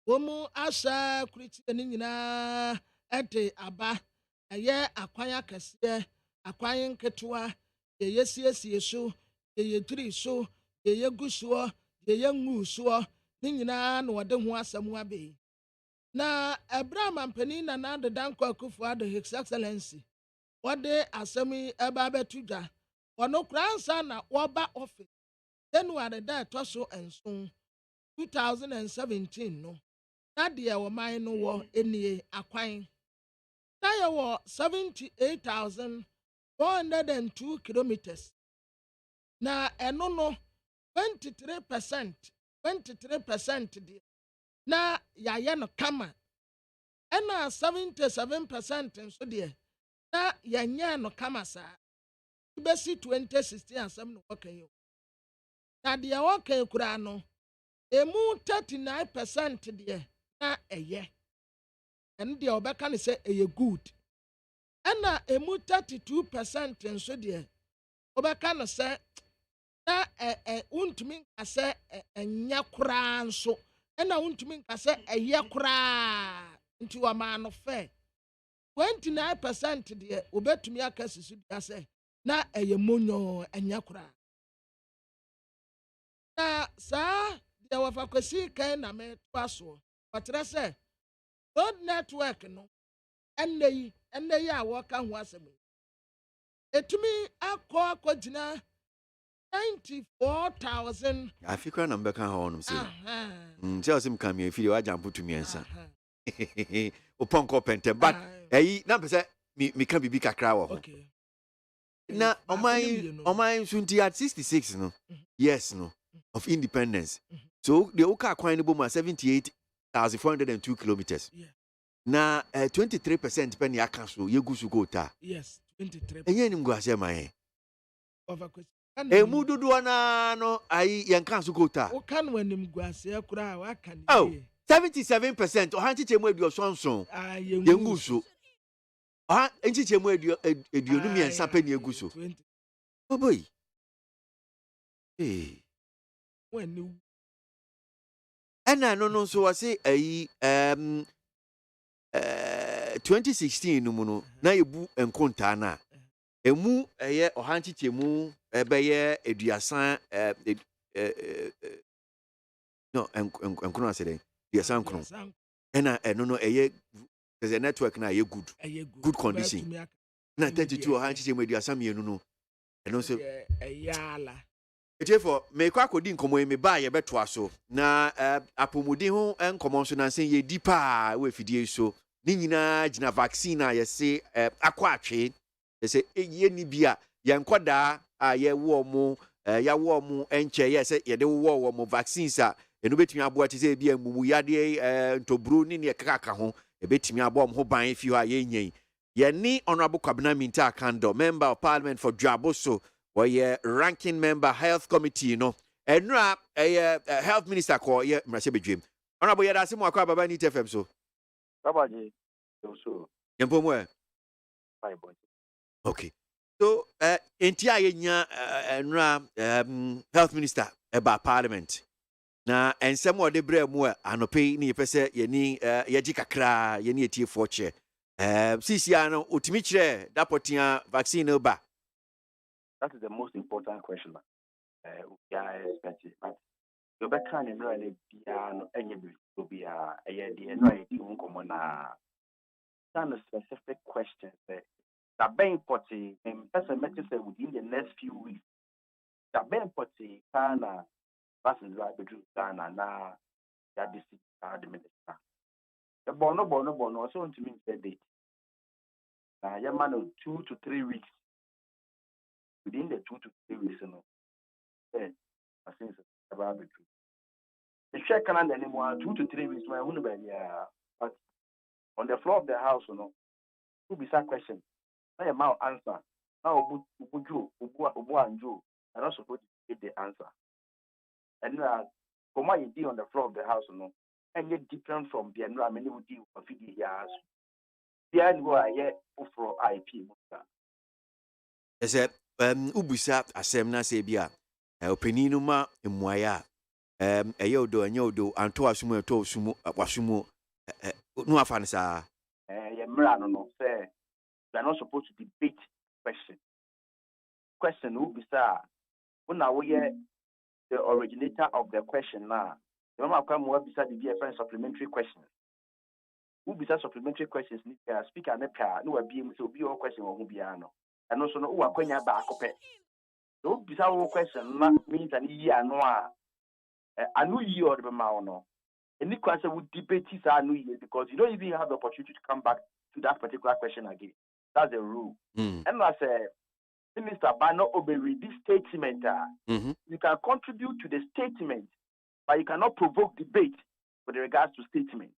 Womu asa kuriti ni nyina ete aba aye akwan akese akwan nketewa ye yesiesie so ye tiri so ye gusuo ye ngusuo ni nyina na wode ho asam abe na Abraham Ampani na Addo Dankwa Akufo-Addo His Excellency wode asami eba betudwa wono kransa na woba office January da toso enso 2017 no na de wo man no wo enie akwan na ye wo 78,402 kilometers na eno no 23% de na ya no kama ena 77% nso de na ya no kama sa besi 2016 asem no wakan yo na de wakan kura no emu 39% de na eye en de obeka ne se eye good ena emu 32% nso de obeka no se na untumi nkase enya kura nso ena untumi nkase eye kura nti wa ma no fe 29% de obetumi akasisu de se na eye monyo enya kura na sa de wafa kwasi kan na me twaso watra se road network no ennei a woka ho asem etumi akogina 94,000. Africa number can hold say. Tell him come here if you are jump to me answer. Upon copente, but number say me can be big a crowd. Okay. Now on my soon at 66 no. Yes no of independence. So the Oka Kwani Boma 78,402 kilometers. Yeah. Now 23% penny akaso you go ta. Yes, 23%. And you go say my mududu na no ai yankan so kota o kan wanim guase kura wa kan 77% o hanchiche mu aduo sonson yengu so hanchiche mu aduonu miensa pa ni egu so oh boy when no so was say 2016 no mu no na yebu enkonta na emu eye ohanchiche mu ebeye eduasan no enkono asede eduasan kono ena no eye the network na eye good condition na 32 ohanchiche mu eduasan mienu no eno so eyala Therefore, me kwa kodi nkomo me ba ye beto aso na apomudi ho nkomo so na sen ye dipa we fidie so ni nyina gina vaccine a ye se akwa atwe ye se ye ni bia ye nkoda a ye wo mu ya wo mu enche ye se ye de wo mu vaccines a enu betumi aboa ti se bia mumu yade ntobru ni ne kaka ho e betumi aboa ho ban fi ho a ye nyen ye ni honorable Kwabena Minta Kando, member of parliament for Dwaboso, or ye ranking member health committee, you know, and health minister call ye Mrasebe Dream. Honorable Yadasimu Akwa Baba Nita FM so. ABOAGYE, so. Yempomwe. Okay. So, entia yenya health minister eba parliament. Na ensem wo de bre mu anope ni yepese ye ni yeji kakra ye ni etie foche. CCR no utimi kire dapotia vaccine ba. That is the most important question. Yeah, expected. But you be kan no ele bia no enye bi obi a eye de no e di nkomo na stand a specific question say that ben potty in person make say within the next few weeks that ben potty kana vaccine right between Ghana na ya disi the minister. The bono so to mean say date. Ya man 2 to 3 weeks. Within the 2 to 3 weeks, you know, I think it's about the truth. The check calendar anymore 2 to 3 weeks. My own but on the floor of the house, you know, who be that question? I am out answer. Now, Ubu and Joe are not supposed to get the answer. And from what you do on the floor of the house, you know, and yet different from the environment you do for 50 years. The end where I get for IP. Is it ubusa asem na se bia opininu ma emuaya eyodo anyodo anto asumu to sumu wasumu no afa nsa no say they are not supposed to debate question ubisa una we the originator of the question now the mama come we bisa the different supplementary questions ubisa supplementary questions ni speaker na pa no wa bi mu say obi o question wo bia no and also no wa kwanya ba akopɛ so bisa wo question na means an year no anu year or the ma no any question would debate is anu year because you don't even have the opportunity to come back to that particular question again. That's the rule. And I say Minister Bano Oberi this statement you can contribute to the statement but you cannot provoke debate with regards to statement.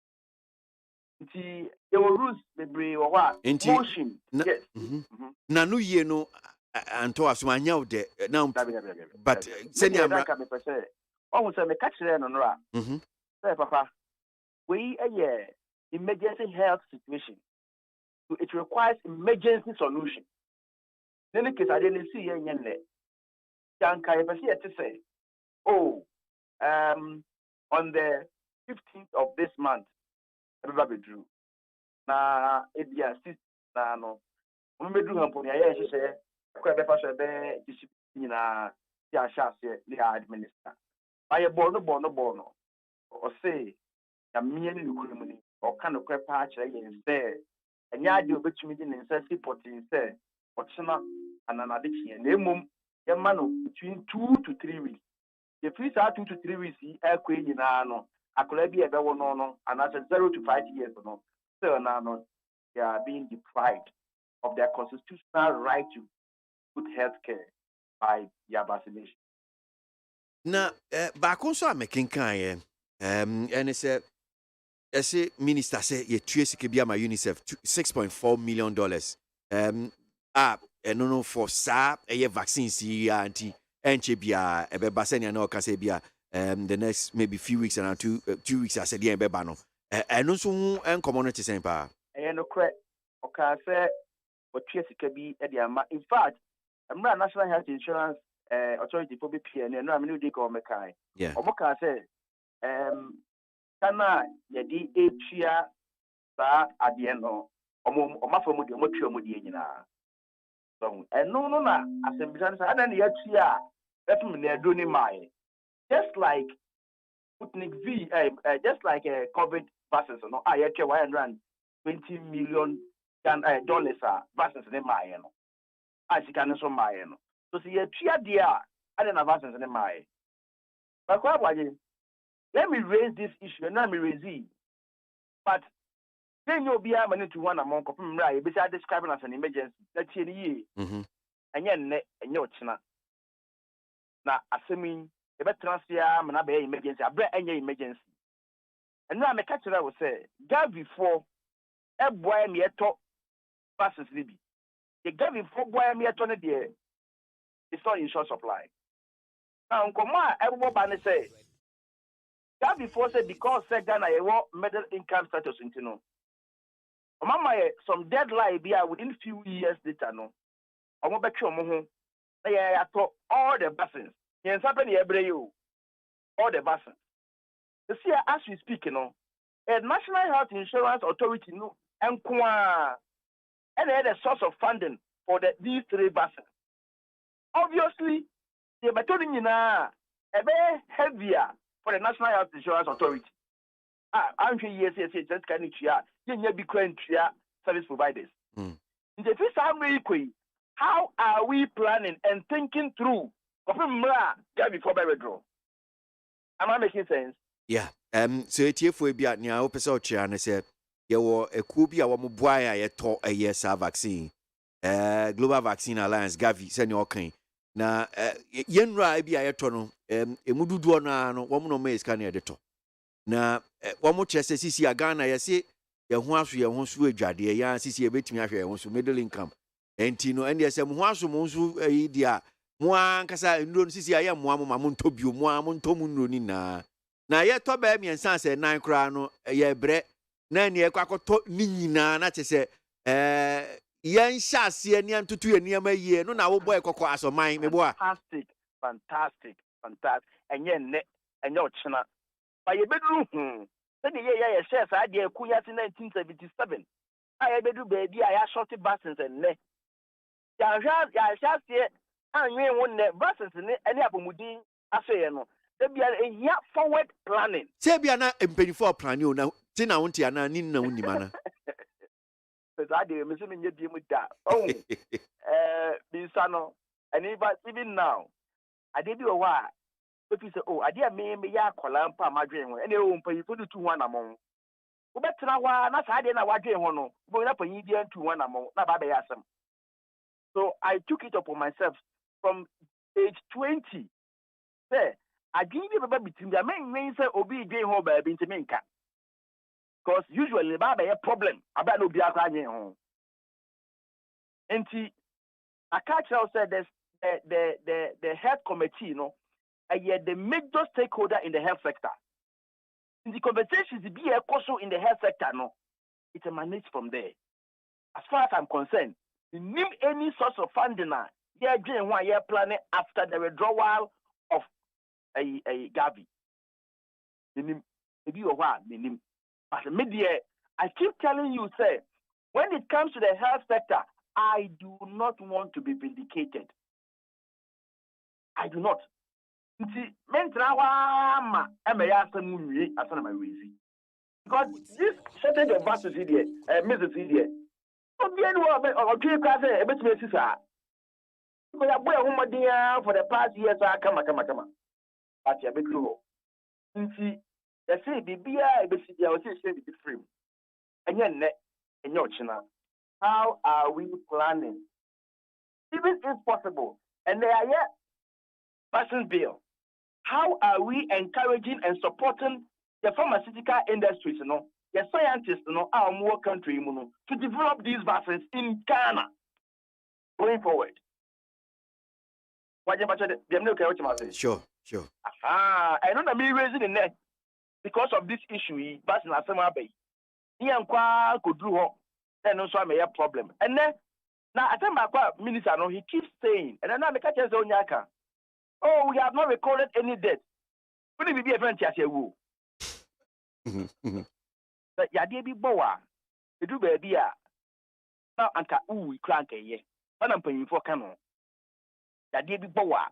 There were rules maybe or what motion yes na no ye no anto asumanya de now but senior almost say me catch no no say papa we emergency health situation so it requires emergency solution then the case I didn't see yen le janka e pese e say oh on the 15th of this month everybody drew na ebia 6 na no we do hampo ya hye kwa be fa so be discipline na ya shase le administer aye bono o say ya mie ni kurumu ni o kan no kwa pa kire yen say enya ade obetumi di nsa sipotin say o chena anana de chie na emum ye ma no between 2 to 3 weeks the free 2 to 3 weeks e akwa nyina no akola bi ebe wo no and as 0 to 5 years no so now no they are being deprived of their constitutional right to good health care by their vaccination. Na baako so amekenkan and say minister say ye tue sike bia ma UNICEF $6.4 million no for sa vaccine si anti enche bia ebeba senia na okase bia the next maybe few weeks and 2 weeks I said ebeba no eno so hu enkomo no tesen pa no kre okase o tue sike bi e dia ma in fact National Health Insurance Authority for BPN no amenu dey go mekai omoka say kana yedi etua sa ade no omafo mu de omotwa mu de nyina so eno no na assembly say ana ne yatua efum na edo ni mai just like Sputnik V just like COVID vaccines no yatua $120 million dollars vaccines ne mai no asika no so mai no so see yatua dia I didn't have vaccines in my. But let me raise this issue and let me raise it. But then you'll be able to one among them, right? Besides describing as an emergency, that's in a year. And you're China. Now, assuming a better transfer, I'm not be emergency, I bring any emergency. And now, my catcher will say, God before a boy me a top passes Libby. The God before boy me a ton of dear. It's not in short supply. Now, come on, everybody say, God before said because said Ghana a middle income status into no. Mama, some deadline be within few years later no. I want back to home. I thought all the buses. Yes, happened every year. All the buses. You see, as we speak, you know, a National Health Insurance Authority no and a source of funding for these three buses. Obviously, the method is a bit heavier for the National Health Insurance Authority. I'm sure yes, just kind of you be service providers. In the first time, how are we planning and thinking through before by withdrawal? Am I making sense? Yeah. So it's here for a bit now. Opposite China said, you were a kubi, a woman boy, I taught a yes vaccine. Global Vaccine Alliance, Gavi, senior king. Now, yen right be a tono, a mudu no, woman may scan at the top. Now, one more chest, CC, a Ghana, I say, your once we are once we jadi, a young CC, a bit me after once middle income. And Tino, and yes, I'm once a idea. Moi, Cassa, and don't see I am one Mamuntobu, Montomunina. Now, yet to bear me and sans a 9 crown, a year bread, 9 year quack Nina, not to say, Yan Shassi and Yan to 2 and near my year, no, now boy, cocoas or mine, me boy. Fantastic. And yen net and your china. By a bedroom, then the year says I dear Kuyas in 1977. I had do baby, I have shorty buttons and neck. Ya shall see it, and you won the buttons in it, and Yapumudi, I say, no. There be a year forward planning. Say, be an impany for plan you now. Tina Unti and I need no manner. Because I did miss him in your deal with that. Oh, Bisano, and even now, I did you a while. If you say, oh, I did me, ya Colampa, my dream, and they won't pay you 2-1 among. But now, not I didn't know what they want, going up an Indian 2-1 among, not by Assam. So I took it upon myself from age 20. Say, I didn't even between the main say, Obi, Jay Hober, Bintaminka. Because usually, Baba a problem about no Biaka home. And I catch out said the health committee, you know, the major stakeholder in the health sector. In the conversations, the be a course in the health sector, no, it emanates from there. As far as I'm concerned, you name any source of funding, you're doing 1 year planning after the withdrawal of a Gavi. Maybe you are but the media, I keep telling you, sir, when it comes to the health sector, I do not want to be vindicated. I do not. Because this shortage of buses here, Mrs. Here, for the past years, come. But you're a bit low. They say, I was saying the frame. And you're China. How are we planning? Even if possible, and they are yet passing bill. How are we encouraging and supporting the pharmaceutical industries, you know, the scientists, you know, our more country, you know, to develop these vaccines in Ghana going forward? Sure. I know that me raising the net because of this issue, but in Asama Bay. Could do then also may have problem. And then now I tell my minister, no, he keeps saying, and then I catch his own yaka. Oh, we have not recorded any death. Wouldn't it be a friend as a woo? But Yadi be boa. The do baby. Now, Anka, we crank a ye. But I'm paying for canon. Yadi be boa.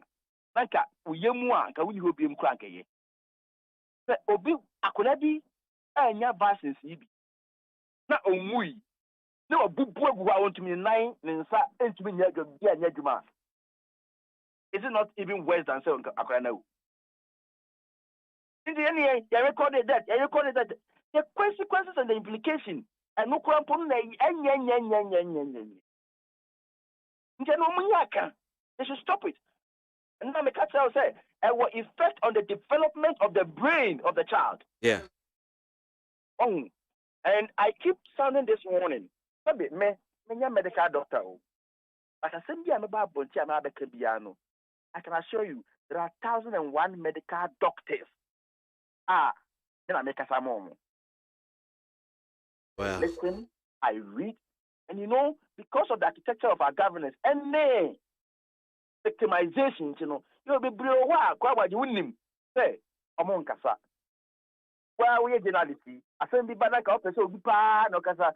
Nanka, we yamua, can we hope him crank a ye? But Obi, Akunabi, and your basins, not only. No, a book I want to me 9 and into me, Yaguma. Is it not even worse than saying Akrana? In the end, you recorded that. The consequences and the implication. And no crampon, they should stop it. And now, Mekatsa say, it will effect on the development of the brain of the child. Yeah. Oh, and I keep sounding this morning. Maybe me medical doctor. But I said, I can assure you, there are 1,001 medical doctors. Then I make a mom. Wow. Listen, I read, and because of the architecture of our governance, and victimization, you'll be blue. You wouldn't say, among Kasa. Well, we are generality. I send the banana up, so be pan or Kasa.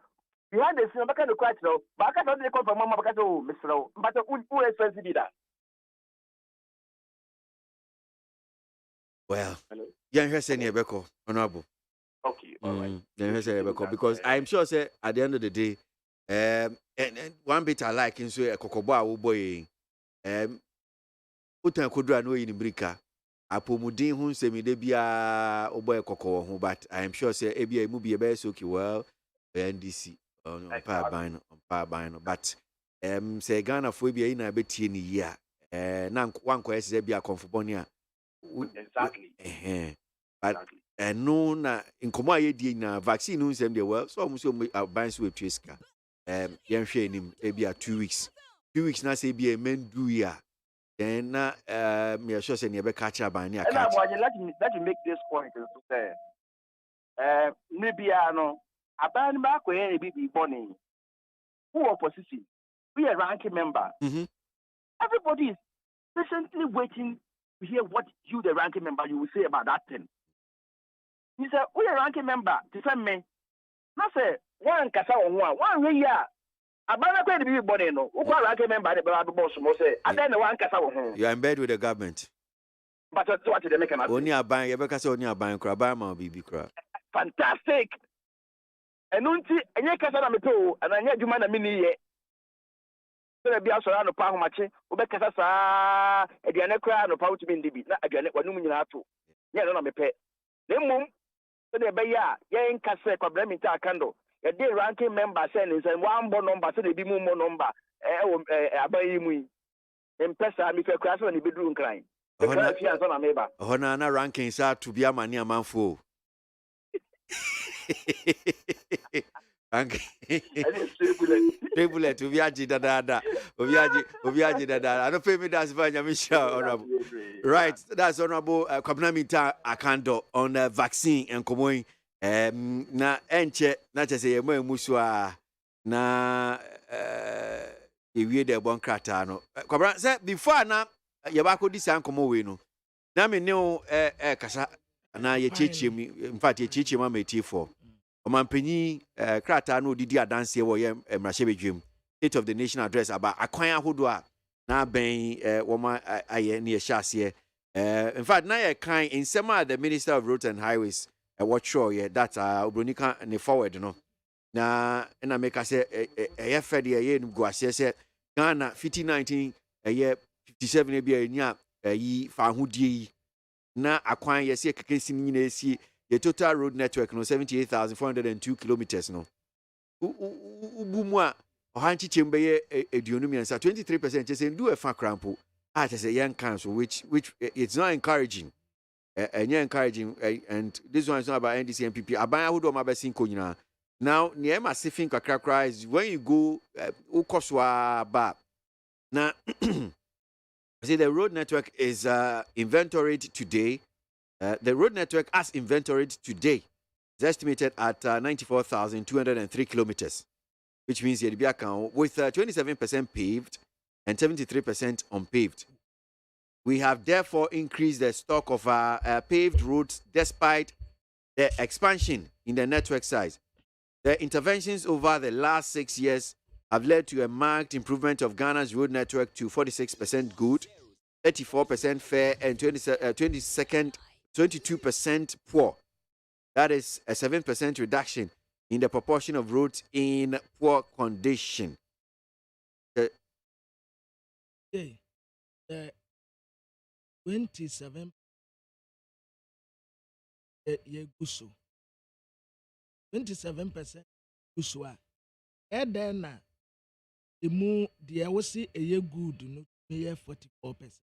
Behind the scene, I can't quite know, but I can't come from Mama Cato, Mr. But who is sensitive that? Well, young Hesenia Beko, honorable. Okay, all right. Because I'm sure, say, at the end of the day, and one bit I like in so a cocoba boy, Utan Kudra no in Brika, Apomudin, whom say me debia or boy coco, but I am sure, say, ABA movie a best okay, well, NDC on power bino, but say Ghana phobia in a bit in a year, now one question be a conformonia. Exactly. But no na in Komoye na vaccine no same the well so almost binds with Trisca. Yan him maybe 2 weeks. 2 weeks na say be a men do ya. Then na me sure say near catch up by near catch. Let me make this point to say maybe no aban back where be born who opposition. We are ranking member. Everybody is patiently waiting to hear what you, the ranking member, you will say about that thing. He said, we are ranking member, defend me. I say, one kasa one year. Abana going to be born in no. Who ranking member, the boss, say, and then one kasa you are in bed with the government. But what did they make an only a buying, ever kasa only a buying crab, baby crab. Fantastic. And you kasa me too, and I need you man a mini. So be also no pa homache obekasa saa aduane kra no pa utimi ndibi na aduane wanum nyina ato ye no na mepe na mmom so de be ya ye nkase kwabra mi ta kando ye dey ranking member say ni say one bo number so de bi mu mo number abayi mu yi empesa mi fe kra so ni beduru nkran e kra fi anso na meba hona na ranking sa to bi amani amanfo Tribulate to Viaji Dada. Obiaji Dada. I don't pay me that's fine, Michelle. Honorable. Right, that's honorable Kabnamita Akando on vaccine and Komoy. Na enche, na chese mo muswa na ewie de bon krata no. Kwabra say before na yabako dis an komo we no. Na me ne o kasa na ye chechiem in fact ye chechiem am eti4. Omanpenyi krata no didi adanse wo ye mrahye State of the Nation address about akwan ahodo a na ben woma aye ne ye hyase in fact na ye kan in sema the Minister of Roads and Highways what sure ye that obronika ne forward no na na make say ye fed ye go ase say Ghana 2019 ye 57 e bia nya yi fa ahodie na akwan ye se kekesi nyina esi the total road network no 78,402 kilometers no. Ubumwa ohanchi chembe eduonum yansa 23% just do a fa crampo. Just a young council which it's not encouraging. Encouraging and this one is not about NDC and PP. Abaya hudo mabesin ko nyina. Now niema sifin kakra is when you go ukoswa ba. Now see the road network is inventoried today. The road network as inventoried today is estimated at 94,203 kilometers, which means you'll be account with 27% paved and 73% unpaved. We have therefore increased the stock of paved roads despite the expansion in the network size. The interventions over the last 6 years have led to a marked improvement of Ghana's road network to 46% good, 34% fair, and 22% poor. That is a 7% reduction in the proportion of roads in poor condition. The 27 ye guso 27% guso a then na emu de wo si eye good no me 44%.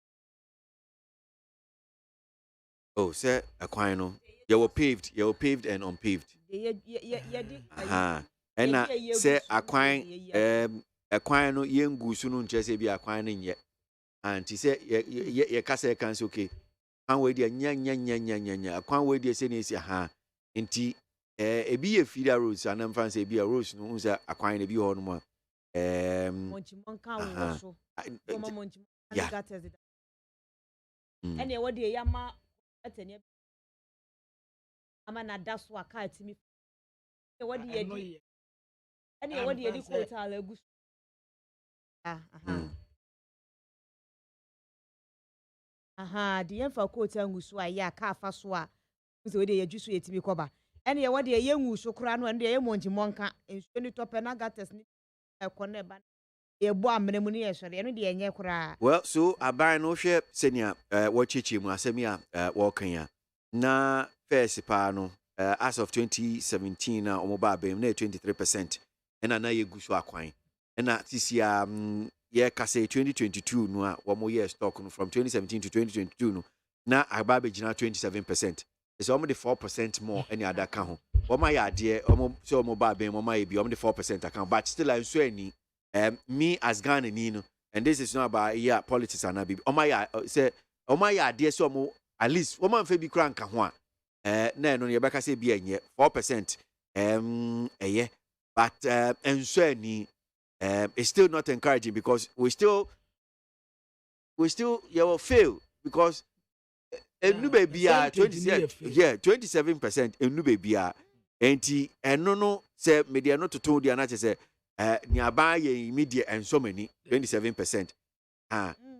Oh, sir, a quino. You were paved and unpaved. And now, say a quino young goosun just be a quine yet. And he said, ye cassa can't okay. Can't wait your nya. I can't wait your sense. Ha. And tea, a be a feeder roots, and I'm fancy be a rose, no, a quine a be on one. Yeah. And what the yama. I'm an that's what I to me. What do you do? And what do you do? The info quote and so I ya kafa swa. So they just wait to be cover. And what the young so crown when they monty monka and spend it up and I got us a corner ban. A bomb money, sorry, and the yakura. Well, so I buy no share, senior, what chichi, Masemia, walking ya. Na first pano, as of 2017, Omoba Bem, 23%, and I know you go so acquine. And that this year, yeah, Kase 2022, no, 1 more year stock from 2017 to 2022, no, now I buy 27%. It's almost 4% more any other account. What my idea, so Mobile Bem, my be only 4% account, but still I'm swearing. Me as Ghana, and this is not about politics and Abi. Oh my, say, oh my idea, so more at least 1 month be crank one. No, you back say be 4%. A year, but and so it's still not encouraging because we still you will fail because new baby 27% new baby and no say media not to told the another say. Nearby immediate and so many 27%.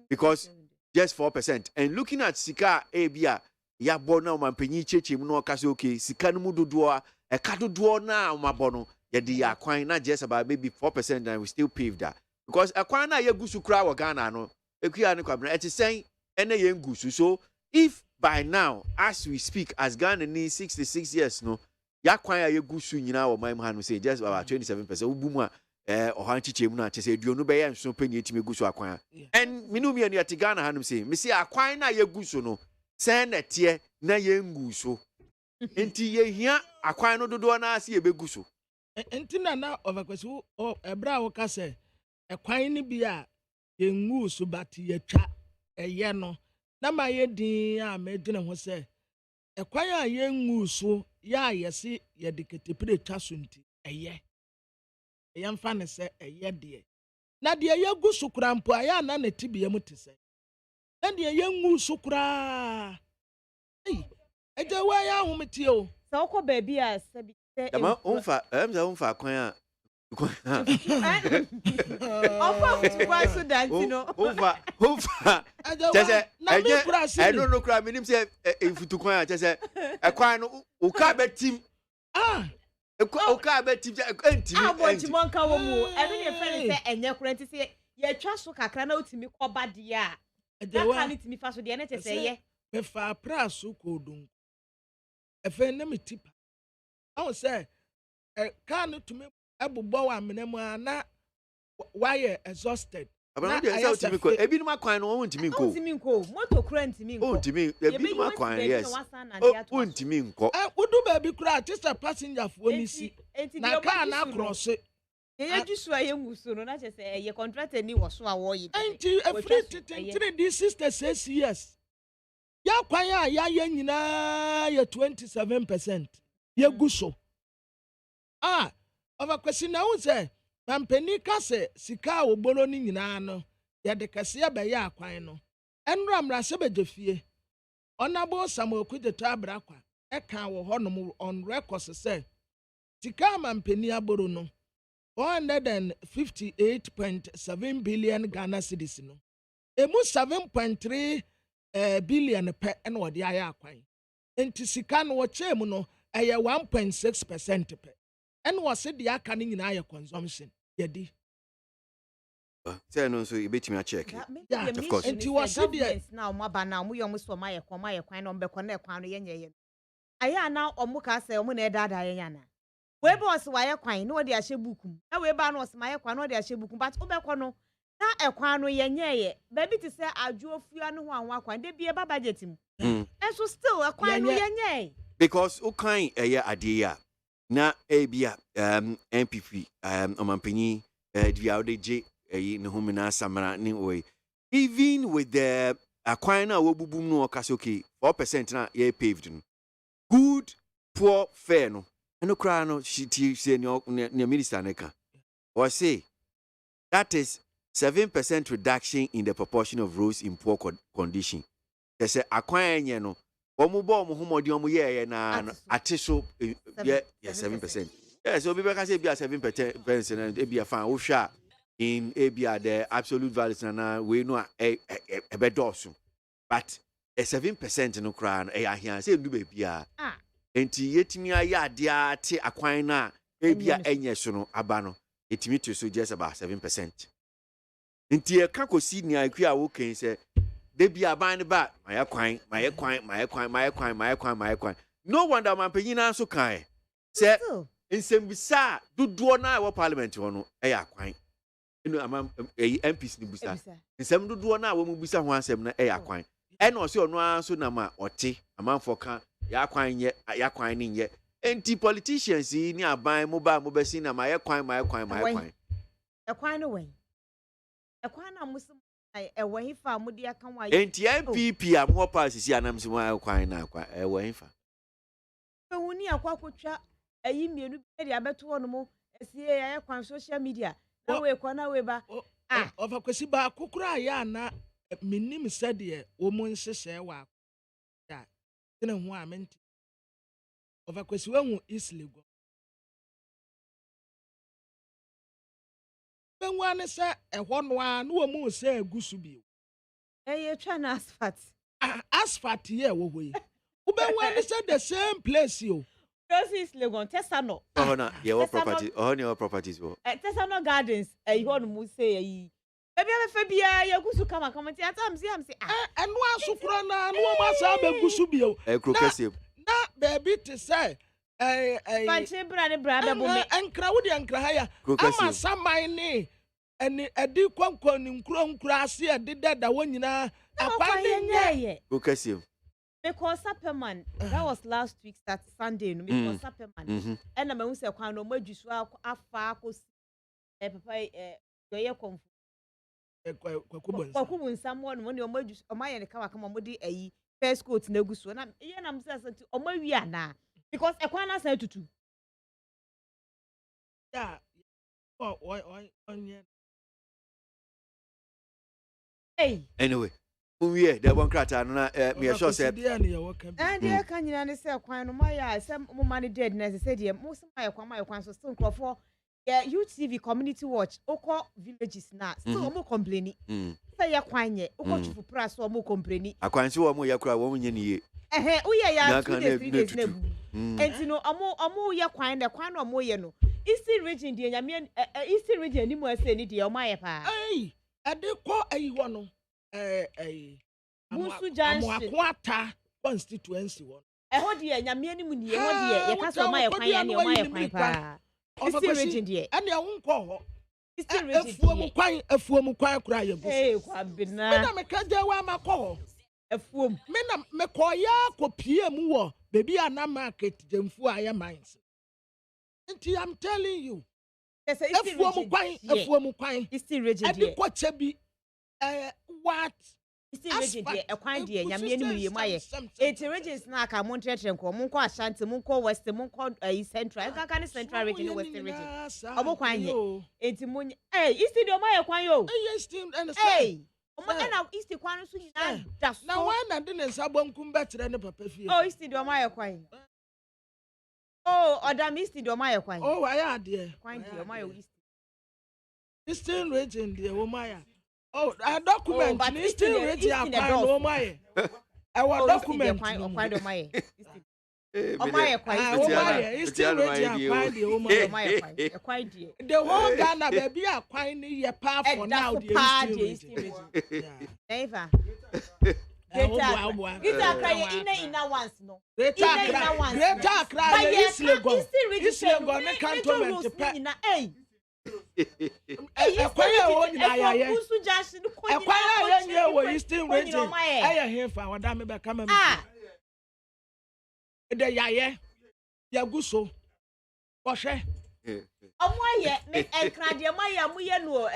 Because just 4%. And looking at Sika Abia, ya bona man penny chechi no kasoke, Sika no mududoa, a catudoa now, my bono, yet the aquine not just about maybe 4% and we still paved that. Because aquina ya gusu crowd or Ghana no, a Kiana cabinet, it's saying, and a young gusu. So if by now, as we speak, as Ghana needs 66 years, no, Yaquina ya gusu, you know, my man will say just about 27%. Ubuma. Or Hanchi Chimuna to say, do you know by so penny to me go to acquire? And Minumi and Yatigana Hanum say, Missy Aquina ye gusuno, send a tear, na young guso. Enti ye here, Aquino do na see a beguso. Entina now of a question or a brow case, a quine beer, ye moose, but ye chat a yano. Nama ye dear made dinner was say, a quiet young moose, ya ye see ye dictate pretty chasunti, a ye. Yam fan say a year dear. Na dear ya go sukrampo aya na na tibia mutise. Na dear young moo sukra. Hey, a jawaya humitio. So baby as Umfa, umfa kwaya. Why so that you know? Umfa. I don't know cry minim say if to kwaya just say a kwaya no ukabe team. Okay, bet you want monka womu. I don't friend say and your friend say ye trust so kakra na utimi ko badia. That can it me fast with the NHS say ye. Me fa pra so kodun. E fe na me tipa. I say can to me ebubo wa menemu ana why exhausted. But I say to me ko ebi no makwan no wontimi nko. Wontimi nko. Moto kura ntimi nko. Wontimi ebi no makwan yes. Wontimi nko. Wodu baby kura just a passenger for ni si. Na car na cross. Ye jusu aye ngusu no na say ye contract ni wo so awo yi. Enti a free 3 sister says yes. Ya kwan ya nyina ya 27%. Ye guso. Over question now say Pampeni kase sika obolo ni nyina no ye de kase ya be ya akwan no enra mra se bedefie onabo samoku de tabra kwa e kan wo honom on record say sika mampeni aboro no 158.7 billion Ghana cedis no emu 7.3 billion pe en wo de aya akwan enti sika no wo chemu no eye 1.6% pe and was said the aka nyina consumption yedi Say no, so you bet me a check. Yeah, of course. And you are now, Mabana, we almost saw my quine on Becone, Quine. I am now or Muka say, Omune Diana. Where was wire quine, no, dear Shebukum. No, we ban was my quano, dear Shebukum, but Obecono. Now a quano yenye, baby to say, I drew a few and one quine, they be a babajetim. And so still a quine yenye. Because o kind a year idea. Na ebia MPP omampani the J no homina samara ni way. Even with the aquina wobubu no kasoki 4% na ye paved. Good, poor, fair no. No cry no she say no minister neka. Or say that is 7% reduction in the proportion of roads in poor condition. They say aquina no. Omubo muhumodi omu ye na atiso yeah 7%. Yeah, so people can say be 7% and be a fan usha in abia the absolute values na we know a bedosu. But a 7% no crown a here say do baby a. Enti yetimi aya dia ate akwan na abia enye so no aba no etimi to so just about 7%. Enti e ka kosi ni akua wo kan say they be a band back, my equine. No wonder my penina so kind. Say, in some bizarre, do na our parliament on a quine. You know, among MPs in Busa. In some do na when we one seven a quine. And also no answer nama or tea, a man for can, yaquine yet, yaquining yet. Anti politicians in near buy mobile scene, my equine. A quine away. A quine Muslim. A way for Mudia Kanwa. MPP are more passes, Yanam Sima Quine, a way for. So, when you are quakucha, a yimmy, I bet one more, as the on social media. No way, Kwana Weber. Of a Kwasiba, Kukra Yana, minim said, woman says, wa. Then a woman of a Kwasiwan is legal. When one say a one no more say Gusubi. Eh, you trying asphalt. Asphalt here, we. Uben one said the same place you. Those is Legon, Tessano. Oh, no, your property, all your properties. Tessano Gardens, a yon must say. Maybe Fabia, you go to come and comment at times. And one Sufrana, no massa Gusubio. A crocasive. Not baby to say. And crowdy and cry. I'm some my name. And a deep quancon in Chrome Crassi did that one you know. Because Sapperman, that was last week, that Sunday, because Sapperman. And I'm also a kind of mojus a far coast. A papa, someone when your mojus or my and a Kawakamodi a first coat no good. And I'm saying to Omoyana. Because a quana said to two. Yeah. Hey. Anyway, we are the one crater, me a short said. And dear, can you understand? Quite my some money dead, and as I said, most of my acquaintances still call for UTV community watch, Oko villages now, still more complaining. Say a quine, Oko for press or more complaining. I can't see what more cry woman in ye. Oh, yeah, 3 days. And you know, a more ya quine, the quine or more, you know. Eastern region, dear, I mean, Eastern region, anymore, say, dear, my pa. Hey, I do call a one. Musu Junction. Quarter constituency one. Oh, dear, Yamian, dear, you can't tell my quine and my pa. Eastern region, dear, and your own call. Eastern region, a form of quiet cry. Hey, what been now? I can't do my call. A form, men, Mekoya, copia more, baby, and a market, them for I am mines. I'm telling you, a form of quine, Eastern region, what be what? Eastern region, a quine, dear, Yamian, my 8 regions now come on church and come, Munko, Ashanti, Munko, West, Munko, Central, I can't Central region, Western region. Abo quine, 8 moon, hey, Eastern, my quine, yes, and hey. East Quanus, now one I didn't sabon come better than a papa. Oh, East Domaya quine. Oh, or damn East Domaya quine. Oh, I are dear. Quine, my East. Eastern region, dear Omaya. Oh, a document, but Eastern region, oh my. I want document. Omaye kwai. Omaye is still ready kwai the Omaye kwai. Kwai die. The whole Ghana baby a kwai ni ye pa for now the still ready. Eva. Greater Accra ina once no. Greater Accra is Lagos. Is Lagos ne cantonment pa. Ekwaya wo nyina ayaye. Ekwaya yenye wo is still ready. Aya here for wada me be kama me. The yaye yaguso ohwe omoye me enkra de moye amoye no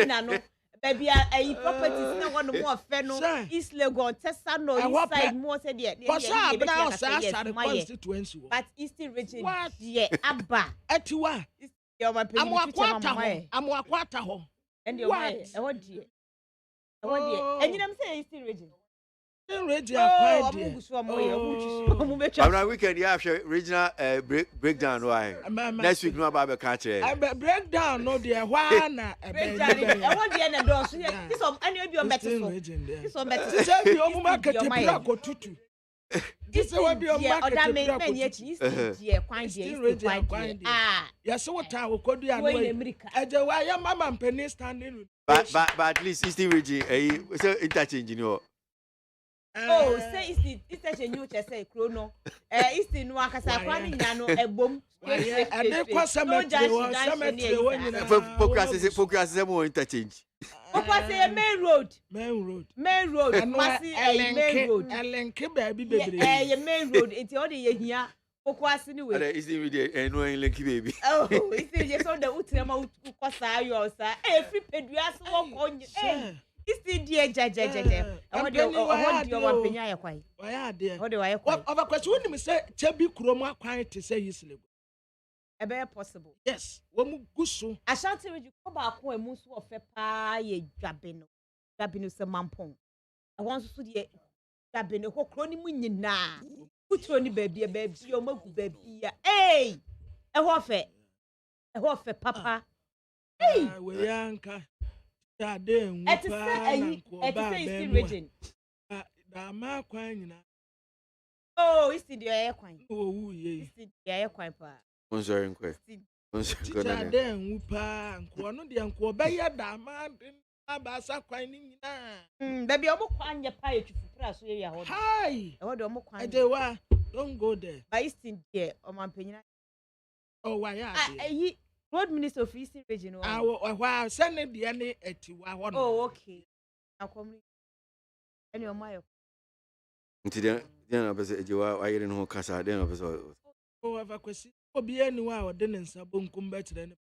ina no baby properties na wono mo ofe no East Lagos Tessa no inside mo say there constituency but Eastern region yeah aba atiwa amwakwata ho and your mind e ho die enyinam say Eastern region ready Around weekend, you have regional breakdown. Why? Next week, no about country. Breakdown, no dear. Why? Breakdown. I want the end of those. This one, I know you're better. This one better. Your market, tutu. This will be your market. That means quite yes, so what time we could do? I am Mamma Penny standing. But at least it's still region. So interchange, you know. Oh, say it's such a new say chrono. It's in Wakasa Kwani Yano, a boom. Focus more interchange. What say a main road? Main road. Main road. And main road. And baby. A main road. It's all the year. KWASI anyway. It's really annoying Linky baby. Oh, it's just on the Utrema Ukasa, you also. Every pedras walk on you. Isti die jejejeje. I want you one penya ya kwai. Why there? What do I kwai? Over question when me say chebi kuroma kwai to say yisle. E be possible. Yes. Wo mu gusu. Ashanti reju ko ba ko emu so ofe pa ye dwabe no. Dwabe no se mampon. I want so die dwabe no ko kro ni mu nyina. Utro ni baby o magu baby ya. Hey! E ho fe papa. Hey! We yanka. It's a region. Oh, it's the air quine. Oh, yes. It's the air quine. I'm sorry, I'm Quano the uncle Bayer Dama, Abasa quining. Baby, I'm quine your pie to press. Hi, don't go there. By Eastern dear, or my penny. Oh, why? Road Minister of Eastern Region. Wow, send it the any at you. Oh, okay. I'll come. And your mile. Then I didn't know Casa, then of us. Oh, I've a question. Oh, be anywhere, didn't sabun come better than.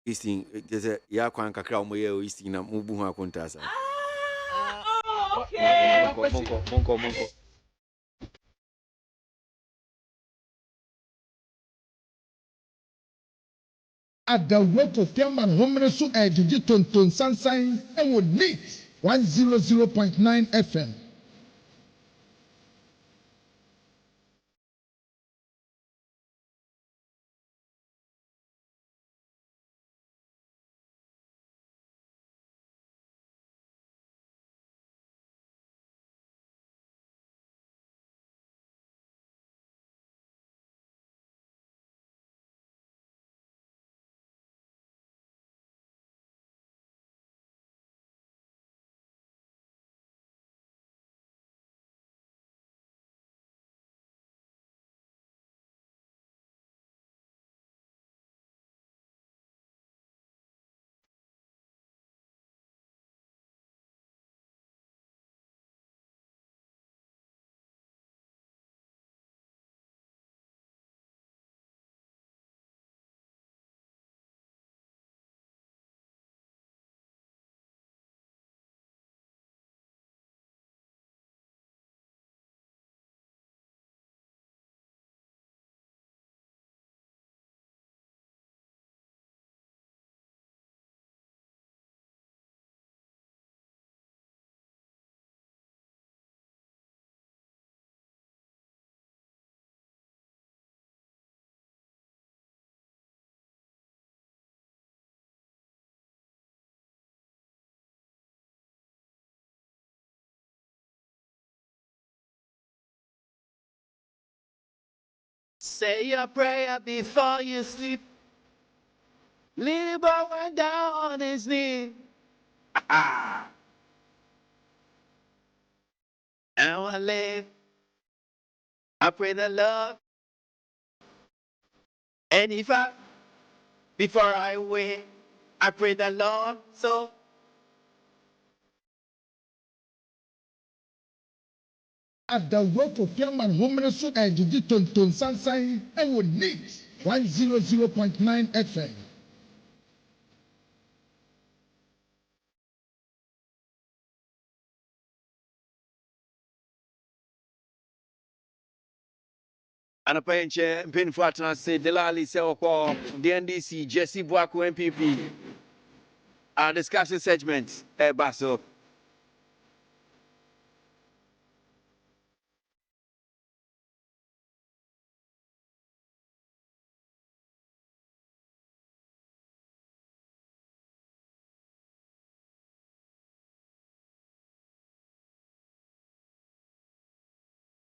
Easting, there's a Yakwanka crown way, Easting, Mubuha Contasa. Okay. Monko. At the road to Tiaman Homeresu Edgiton Sansan and would meet 100.9 FM. Say your prayer before you sleep. Little boy went down on his knee. And I live. I pray the Lord. And if I, before I wait, I pray the Lord. So Adawuro Kofi Man Homene so ejiji tonton sansan ewo neat 100.9 FM. Anapenche mpinfo atena se Delali se okwo the NDC Jesse Boako MPP our discussion segment baso.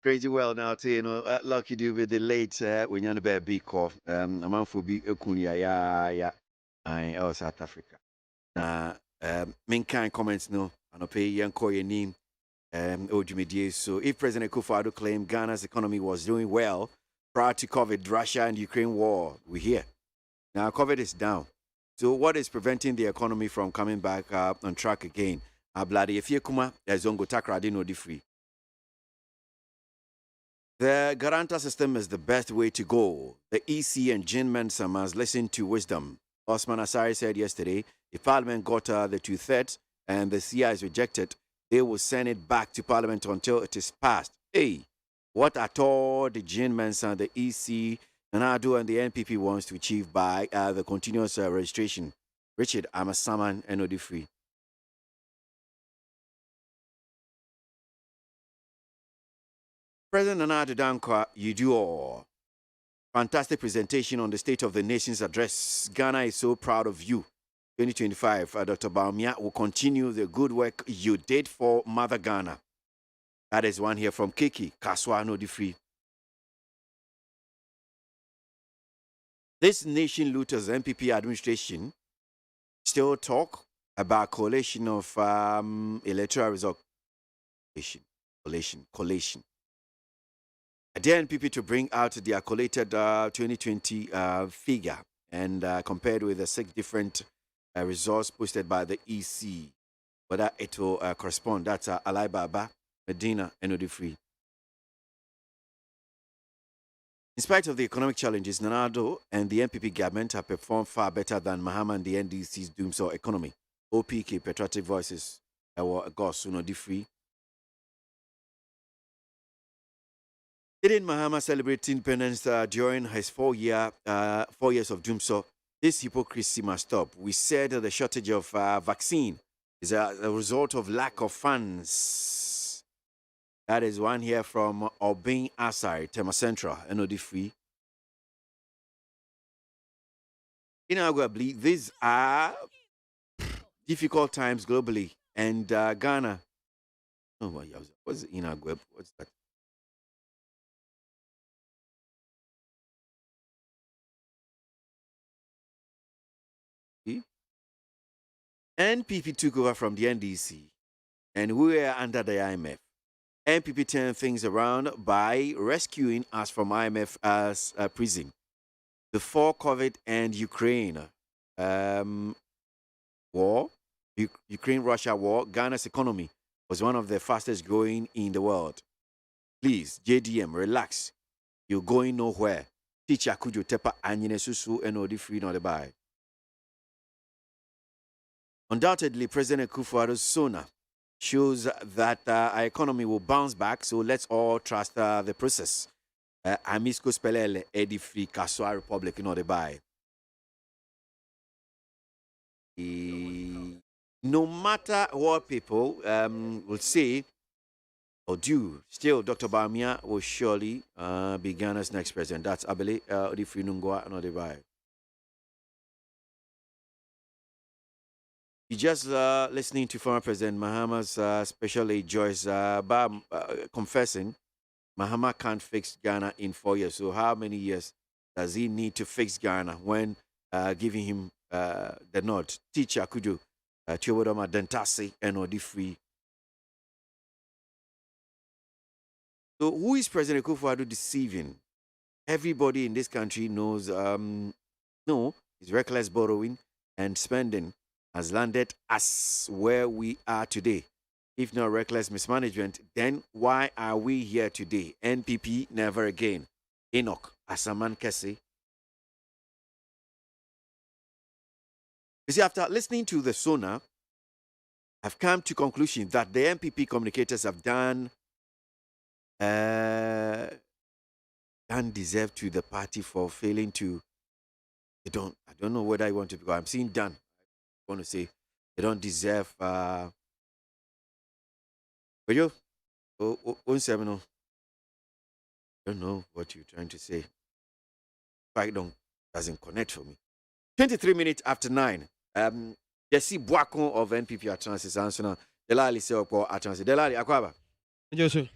Crazy well now, too, you know, lucky do with the late when you're a big cough. A man for be a kunya, yeah, I was South Africa. Main kind comments, no, and I pay young call your name, Ojimedie. So, if President Kufuor claimed Ghana's economy was doing well prior to COVID, Russia and Ukraine war, we hear. Now, COVID is down. So, what is preventing the economy from coming back on track again? Abladi, if you kuma, there's ongo takradi no di free. The guarantor system is the best way to go. The EC and Jin Mensa must listen to wisdom. Osman Asari said yesterday, if Parliament got the 2/3 and the CI is rejected, they will send it back to Parliament until it is passed. Hey, what at all the Jin Mensa, the EC, Nanado and the NPP wants to achieve by the continuous registration? Richard Amasaman and Odifree. President Nana Dankwa, you do all. Fantastic presentation on the State of the Nation's address. Ghana is so proud of you. 2025, Dr. Baumia will continue the good work you did for Mother Ghana. That is one here from Kiki, Kaswa no Free. This nation looters MPP administration still talk about collation of electoral result. Collation. The NPP to bring out their collated 2020 figure and compared with the 6 different results posted by the EC, whether it will correspond. That's Alai Baba, Medina, and Odifree. In spite of the economic challenges, Nanado and the NPP government have performed far better than Mahama and the NDC's doomsday economy. OPK, Patriotic Voices, Goss, Odifree. Didn't Mahama celebrate independence during his 4 years of doomsday? This hypocrisy must stop. We said the shortage of vaccine is a result of lack of funds. That is one here from Obin Asai, Tema Central, NOD3. Inarguably, these are difficult times globally, and Ghana. Oh my God, what's Inarguab? What's that? NPP took over from the NDC, and we were under the IMF. NPP turned things around by rescuing us from IMF as a prison. Before COVID and Ukraine war, Ukraine-Russia war, Ghana's economy was one of the fastest growing in the world. Please, JDM, relax. You're going nowhere. Teacher Kujo Tepa Anyine Susu and Odifree not buy. Undoubtedly, President Kufuor's Sona shows that our economy will bounce back, so let's all trust the process. Amisco Spelele, Eddie Free, Kaswa Republic, in order by. No matter what people will say or do, still Dr. Baumia will surely be Ghana's next president. That's Abele, Eddie Free Nungwa, and order by. You just listening to former President Mahama's special aid Joyce confessing Mahama can't fix Ghana in 4 years. So how many years does he need to fix Ghana when giving him the nod? Teacher Akujo, Chiwodoma Dentasi, and Odi Free. So who is President Akufo-Addo deceiving? Everybody in this country knows, no, his reckless borrowing and spending has landed us where we are today. If not reckless mismanagement, then why are we here today? NPP, never again. Enoch, Ashaiman Kese. You see, after listening to the Sona, I've come to conclusion that the NPP communicators have done deserve to the party for failing to. I don't know whether I want to, because I'm seeing done. I want to say they don't deserve. But you, I don't know what you're trying to say. Doesn't connect for me. 23 minutes after 9. Jesse Boakon of NPP at Transit answer. Delali say at Transit. Delali Akwaba. Joshua.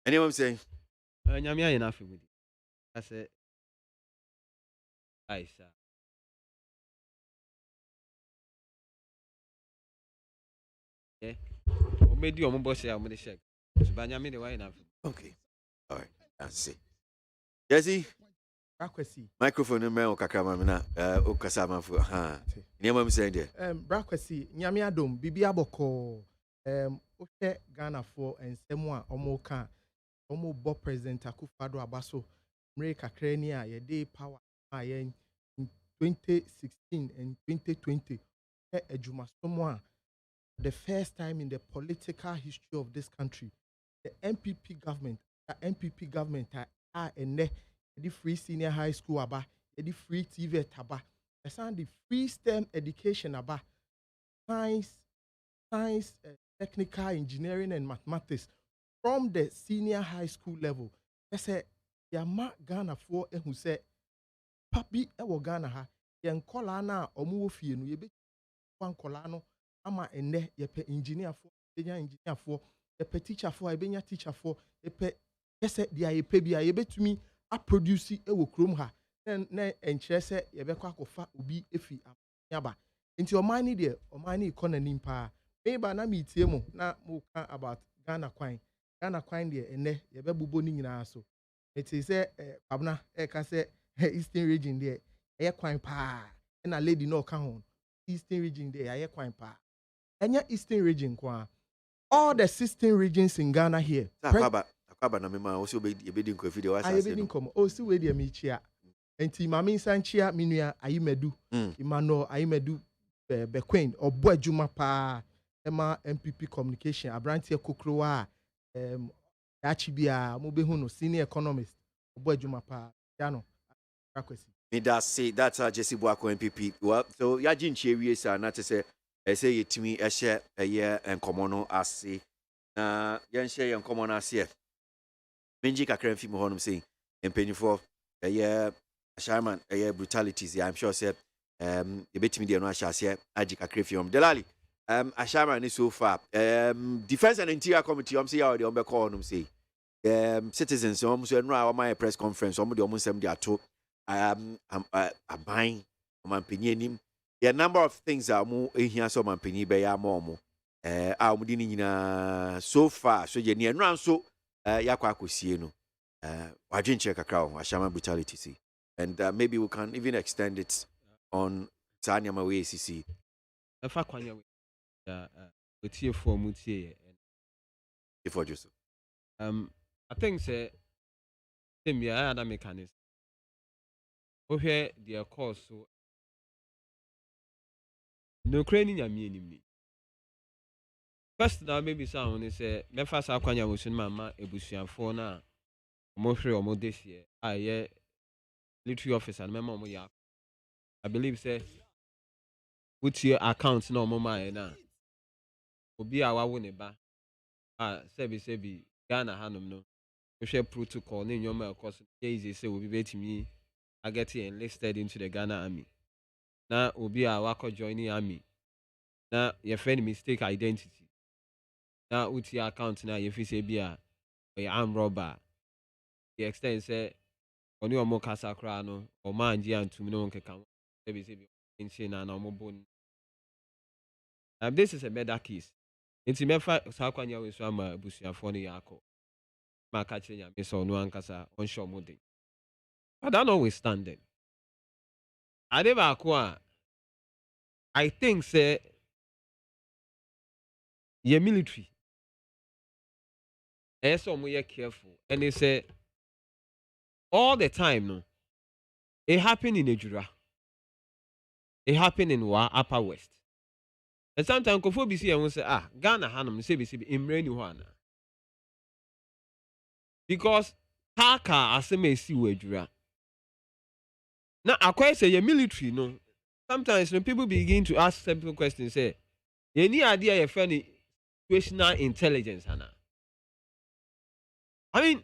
Anyone saying? Nyamia enough with it. I said, I sir. Yeah. Or maybe your boss here, I'm going to check. Banyami, the way enough. Okay. All right. That's it. Jesse? Brakwesi. Microphone in my Okakamana, Okasama for Niamam saying there. Brakwesi, Nyamia Dom, Bibia Boko, Oche Ghana for and Semwa Omoka. Omo Bo President Akufo-Addo Abaso America Krenia ye day power in 2016 and 2020 ejuma someone the first time in the political history of this country the NPP government and the free senior high school aba the free TV aba the free STEM education aba science technical engineering and mathematics from the senior high school level. I say, Yama Ghana for who say, Papi, ewo Ghana ha, yan kolana omu ofie no yebe wan kolano ama ene yepe engineer for, yepe teacher for, ebenya teacher for, yepe yese dia yepe bia yebe tumi a produce ewo krom ha. Na enche se yebe kwa kofa obi efi amaba. Nti omani de, omani ikona nimpa. Meba na mitie mo na mo kan about Ghana kwine. Ghana kwine de ene yebe bubo ni nyina so. Eti se abna ka se Eastern region de eye kwine pa. Na lady no ka ho. Eastern region de eye kwine pa. Enya Eastern region kwa. All the 16 regions in Ghana here. Akaba na mema o se obedi nko fi de wa sase no. O si we de mi chia. Enti mami sanchia minua ayimedu. Imano ayimedu be queen obo adwuma pa. Ema MPP communication abrantie kokrowa achibia mo be hu no senior economist obo adwuma pa no Brakwesi. Me that say that's Jesse Boakon MPP. Well, so ya ginche wie sa na te say yetimi ehye eye enkomo no ase na ye nhye ye enkomo no ase menji kakra mfi mo honum say empenifo eye Ashaiman eye brutalities. I'm sure say ye betimi de no ahye agi kakra fi hom Delali. Ashaiman is so far. Defense and Interior Committee, say how they be call them say. Citizens, so no my press conference, some of the almost they are told. Buying nim. There are number of things that more here some penny by more. So far, so you near round so yakwa kusie no. Wajin check a crown, Ashaiman brutality see. And maybe we can even extend it on Sanyama way CC. With you for Mutie before Joseph. I think say same year other mechanism. Okay, their course so no craning ya me. First now maybe someone say me first akwanya wosun mama ebusuafo na omo hwe omo this year. Aye military officer and memo ya. I believe say with your account no omo ma na obi a wawo ne ba sebi Ghana hanom no we protocol ne nyoma course easy say obi betimi I get enlisted into the Ghana army na obi a wako joining army na your friend mistake identity na uti account na you fi say bia armed robber. The extent say oni omo kasa kra no o man ji antum no nkeka sebi na omo bon. This is a better case. Nti mefa sakwanya we so ama busuafo no yakọ. Ma ka kire nya me so no ankasa on show mo dey. But that notwithstanding, I think say ye military. So we careful. And they say all the time no. It happened in Ejura. It happened in Upper West. And sometimes kofo bi see and say Ghana hanum say bi imre ni ho ana. Because taka aseme si wo Ejura. Now, I say your military, no. Sometimes when people begin to ask simple questions, say, you need idea your funny situational intelligence, Hannah. I mean,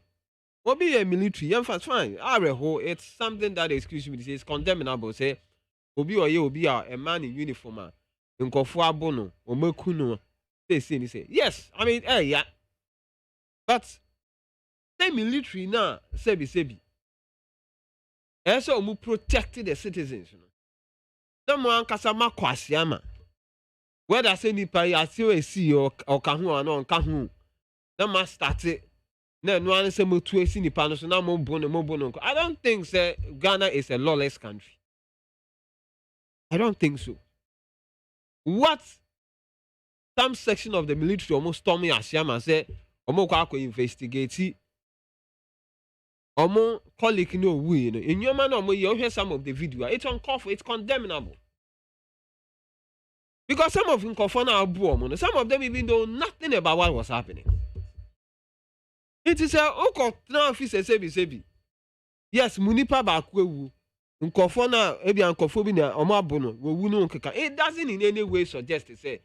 what be a military? Fine. It's something that excuse me, is condemnable. Say, Obi or you be a man in uniform, in Kofua Bono, or Mekuno. They say, yes, I mean, yeah. But the military now, sebi. So we protect the citizens. No more kasama KWASI. Whether say nipa ya see or kahu or no kahu. No more start it. No one say mo tu esi nipa no so na mo bono. I don't think say Ghana is a lawless country. I don't think so. What some section of the military almost storming Ashaiman say omo kwa investigate Omo colleague no we no. In your man omo you hear some of the video. It's uncalled for, it's condemnable. Because some of them confirm some of them even know nothing about what was happening. It is a now officer sebi. Yes, munipa ba kwewu. Nkofo na ebi ankofo bi na omo abono wo no nkeka. It doesn't in any way suggest to say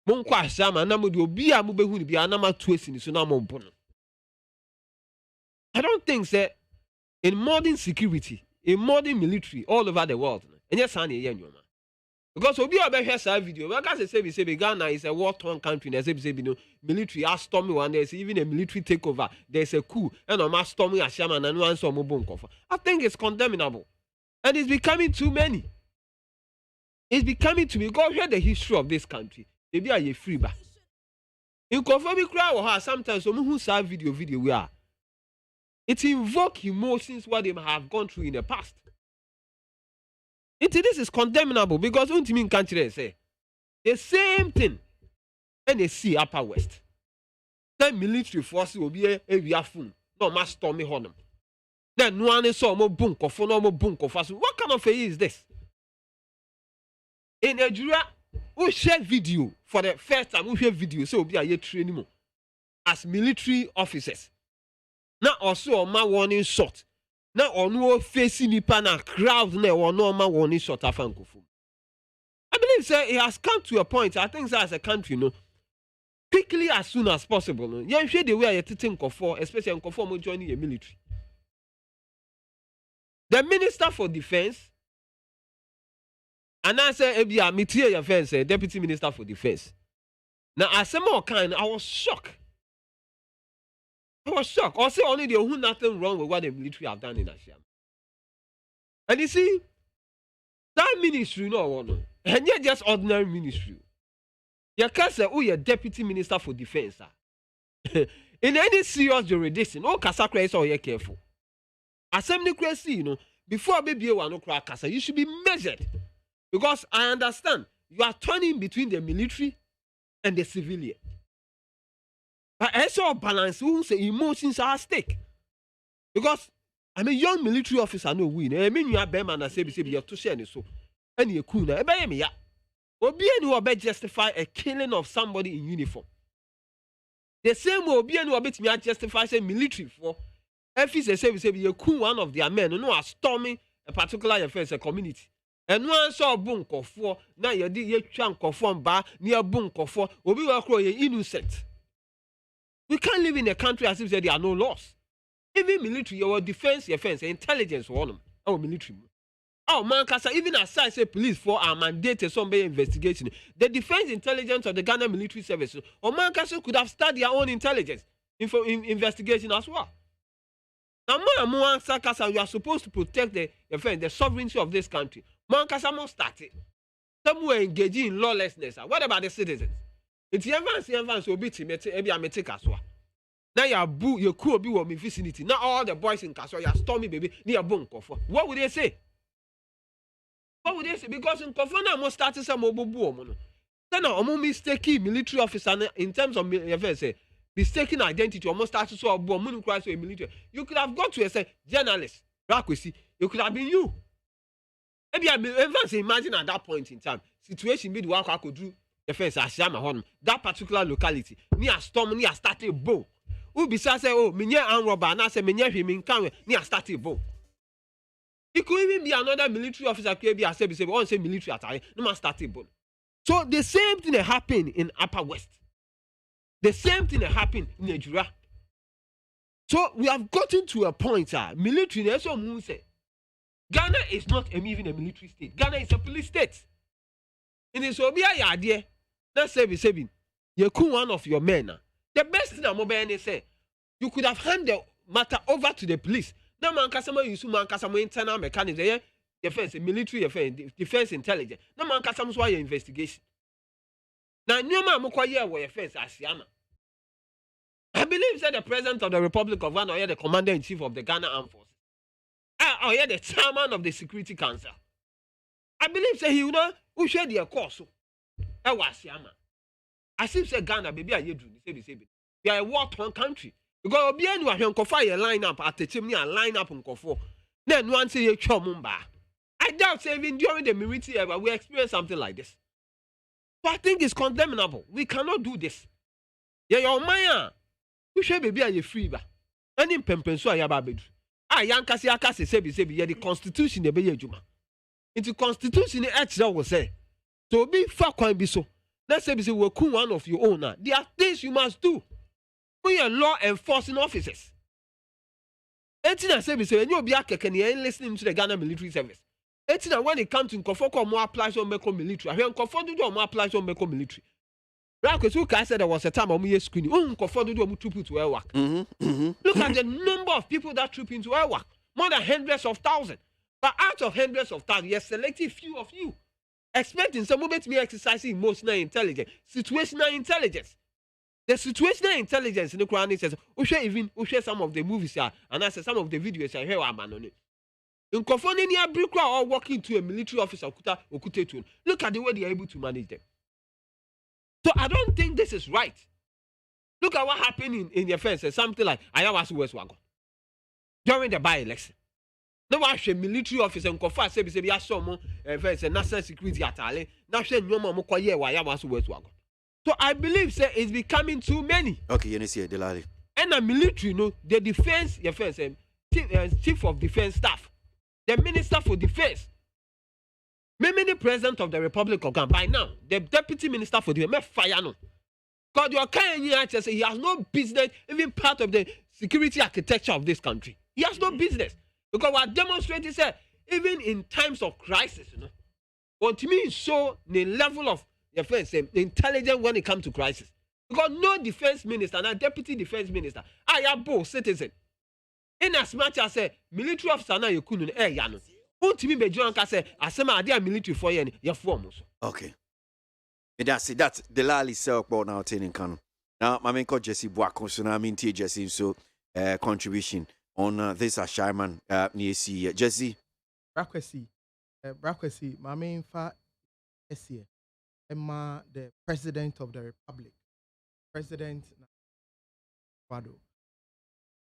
mon kwa Ashaiman na mo de obi a mo behu ni bia na ma tu esi ni so na mo bono. I don't think that in modern security, in modern military all over the world, and yes, because we be able to share video. Because say Ghana is a war-torn country. There's military are storming one. There's even a military takeover. There's a coup, and a storming Ashaiman and one some Mobonkofa. I think it's condemnable, and it's becoming too many. It's becoming too many. Go hear the history of this country. Maybe are you free back. In conformity crowd or sometimes some who saw video we are. It invokes emotions what they have gone through in the past. This is condemnable because ultimately country say the same thing and they see Upper West. The military forces will be a phone. No mass stormy honum. Then one saw more bunk of no more bunk of us. What kind of is this? In Nigeria, we share video for the first time. We share video, so we are yet training as military officers. Now also my warning shot. Now on no facing nipa na crowd na or no my warning shot afankufu. I believe say it has come to a point. I think as a country, quickly as soon as possible. You share the way you think of especially in joining the military. The Minister for Defense, and I say Ebia Mitie Defense, Deputy Minister for Defense. Now as some more kind, I was shocked. Also, only they who nothing wrong with what the military have done in Ashaiman. And you see, that ministry, and not just ordinary ministry. You can't say, you're deputy minister for defense. In any serious jurisdiction, no Kasakra is all you're careful. Assembly crazy, before baby you want to crack Kasa, you should be measured. Because I understand, you are turning between the military and the civilian. But I saw balance who say emotions are at stake. Because I mean young military officer no win. I mean you are better man say you have to share so. And you cool na me ya. Obi enu obe justify a killing of somebody in uniform. The same way obi enu obe to justify say military for if he say you cool one of their men no are storming a particular offense a community. And one saw bunko for now you did ye twa nkofo ba near bunko for obi wa kro ye innocent. We can't live in a country as if there are no laws. Even military, your defense, intelligence, our military. Oh man, even aside say police for our mandated some investigation, the defense intelligence of the Ghana military service, or man could have studied their own intelligence. investigation as well. Now, you are supposed to protect the sovereignty of this country. Man, Kasamo started. Some were engaging in lawlessness. What about the citizens? It's Evans will be Timetic as well. Now you could be with me vicinity. Now all the boys in Kaswa, you stormy baby near Bunko. What would they say? What would they say? Because in Kofana must start some mobile boom. Then a mistaken military officer in terms of mistaken identity, almost started so a bomb cries to a military. You could have got to a journalist, Rakwesi. You could have been you. Maybe Evans imagine at that point in time, situation made what I could do defense Ashaiman, that particular locality, near storm, near started bow. Who besides say, oh, Minya and Robber, and I say, Minya him in Canwe, near started bow. It could even be another military officer, maybe I say, one say military attire, no man started bow. So the same thing that happened in Upper West. The same thing that happened in Nigeria. So we have gotten to a point, military, so Moon say, Ghana is not even a military state. Ghana is a police state. In this Obia idea, that's 7. You could one of your men. The best thing I'm going say, you could have handed the matter over to the police. Now, man, customer use man, customer internal mechanism, defense, military affairs, defense intelligence. Now, man, customer why your investigation. Now, new man, Mokoye, where offense, Ashaiman. I believe that the president of the Republic of Ghana, or the commander in chief of the Ghana Armed Forces. Oh, yeah, the chairman of the Security Council. I believe say he know who share the course. I was Ashaiman. I see say Ghana, baby, I do. We are a war-torn country. Because be any one can fire line up at the chimney and line up on Kofo. Then one say you chomumba. I doubt say even during the military era we experience something like this. So I think it's condemnable. We cannot do this. Yeah, your Maya. Who share baby are free ba? Any pempenso ayababedu. Yankasi akasi sebi yeah the constitution the be juma. Into constitution the extra will say. So be far can be so. Let's say we one of your own. There are things you must do. We are law enforcing officers. Etina say you be listening to the Ghana military service. Etina when it comes to Nkofoko more applies on Meko military. I Nkofo do more applies on Meko military. Because I said there was a time when we screening. Nkofo do troop into air work. Look at the number of people that troop into air work. More than hundreds of thousands. But out of hundreds of thousands, yes, selected few of you. Expecting some moment me exercising emotional intelligence, situational intelligence. The situational intelligence in the Quran says, we share some of the movies here, and I say some of the videos I hear about on it. In Kofonia Brikra or walking to a military officer, look at the way they are able to manage them. So I don't think this is right. Look at what happened in the fence, something like Ayawasu West Wagon during the by-election. No one military officer and Kofa say someone national security atale. Now she no more Mokoye Ayawasu West Wagon. So I believe say it's becoming too many. Okay, you see Delali. And the military, the defense, chief of defense staff, the minister for defense, maybe the president of the Republic of Ghana. By now, the deputy minister for defense, fire no. Because your kind say he has no business, even part of the security architecture of this country. He has no business. Because we are demonstrating, say, even in times of crisis, but to me, so the level of defense, intelligence when it comes to crisis. Because no defense minister and deputy defense minister, I am both citizen. In as much as say military officer now you couldn't yano. Who to me be John can say, asema ade military for you your form also. Okay. And that's the Lali self about now taking can. Now my main called Jesse Boakon, so now MONTIE Jesse so contribution on this Ashaiman near see Jesse. Brakwesi, my main fa here. Emma, the president of the Republic, President Wado,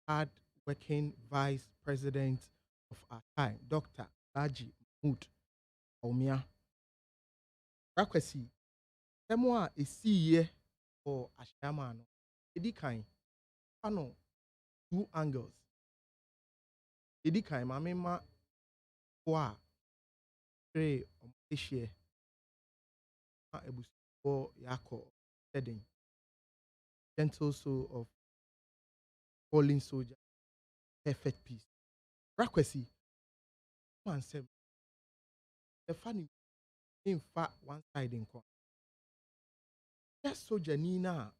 hard working vice president of our time, Dr. Laji Mahmoud Omia. Brakwesi, Emma is here for Ashaiman. Edikai, panel, 2 angles. Edikai, my mema, wa, 3 this year. Ebusuo Yako heading gentle soul of fallen soldier, perfect peace. Brakwesi, man said the funny in fact one side in court. That soldier Nina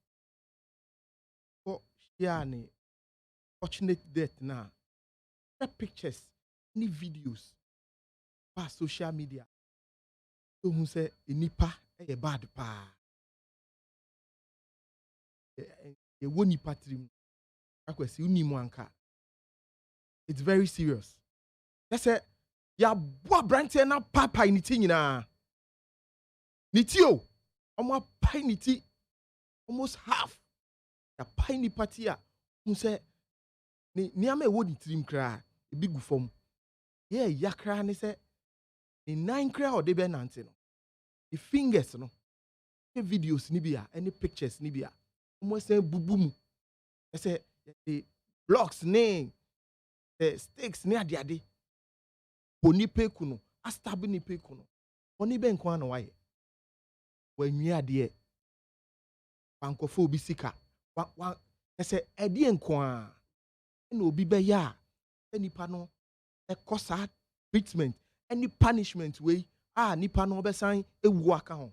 for yeah, ne fortunate death now. The pictures, any videos, pa social media. So who say nipa a bad pa. A woni patrim. Akwesi uni mwanka. It's very serious. That's it. Ya boa brante na papa initi nyina. Nitio. Omo pa initi almost half. Ya pa ni party a who say ni ame wo di trim kra e big form. Yeah, yakra ne say ni 9 kra o de be nante no. The fingers no. The videos ni bia, any pictures ni bia. Almost say bubu mu. I say the blocks name the stakes ni ade. Poni pe kuno, astabi ni pe kuno. Oni be nko ana waye. Wanwi ade bankofo obi sika. Wa say ade nko a na obi be ya. Nipa no e kosa treatment, any punishment way nipa no be san ewu aka ho.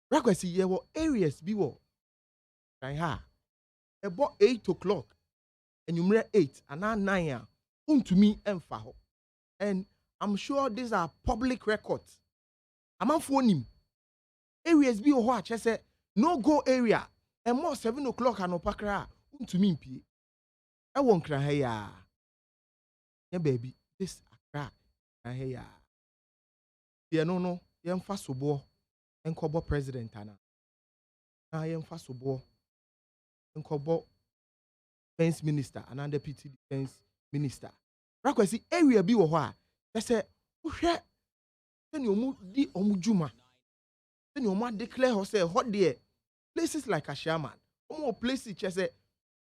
Request ye wo areas bi wo. Kan ha. About 8 o'clock. And you mre 8 and 9 to me emfa ho. And I'm sure these are public records. I'm on phone him. Areas be watch. I say no go area. And more 7 o'clock and opakra to me pie. I won't cry ya. Yeah, baby. This akra. Ya. Yeah, no. Yeah, fast sobo. And kobo president ana. I am fast sobo. And kobo defense minister and deputy defense minister. Rakwesi area bi wo ho a. They say, "Uhwe send omu di omu juma. Send omu declare ho say hot there. Places like Ashaiman. Omu places che say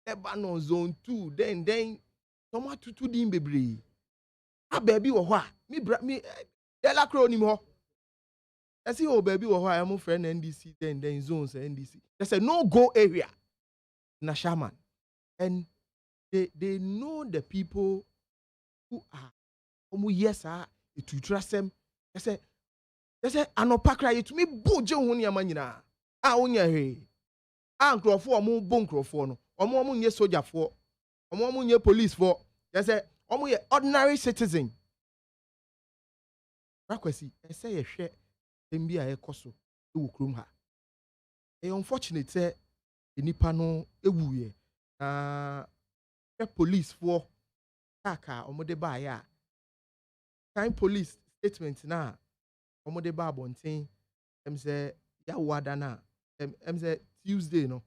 Lebanon zone 2 then some tutu din bebre. A baby wo ho a. Me Electoral ni mo. I see oh baby wo ho a am friend NDC then zones NDC. They say no go area in Ashaiman. And they know the people who are yes to trust them. They say anopakra it me boje ho niam nyina onya he nkrofo omo bo nkrofo no omo nye soldier fo omo nye police fo. They say omo ye ordinary citizen. Rakwesi say ye hwe dem bia ye koso e wo krom ha. E unfortunate say nipa no ewuye police for kaka omode ba ya time police statement na omode ba bonten say ya wada na say Tuesday no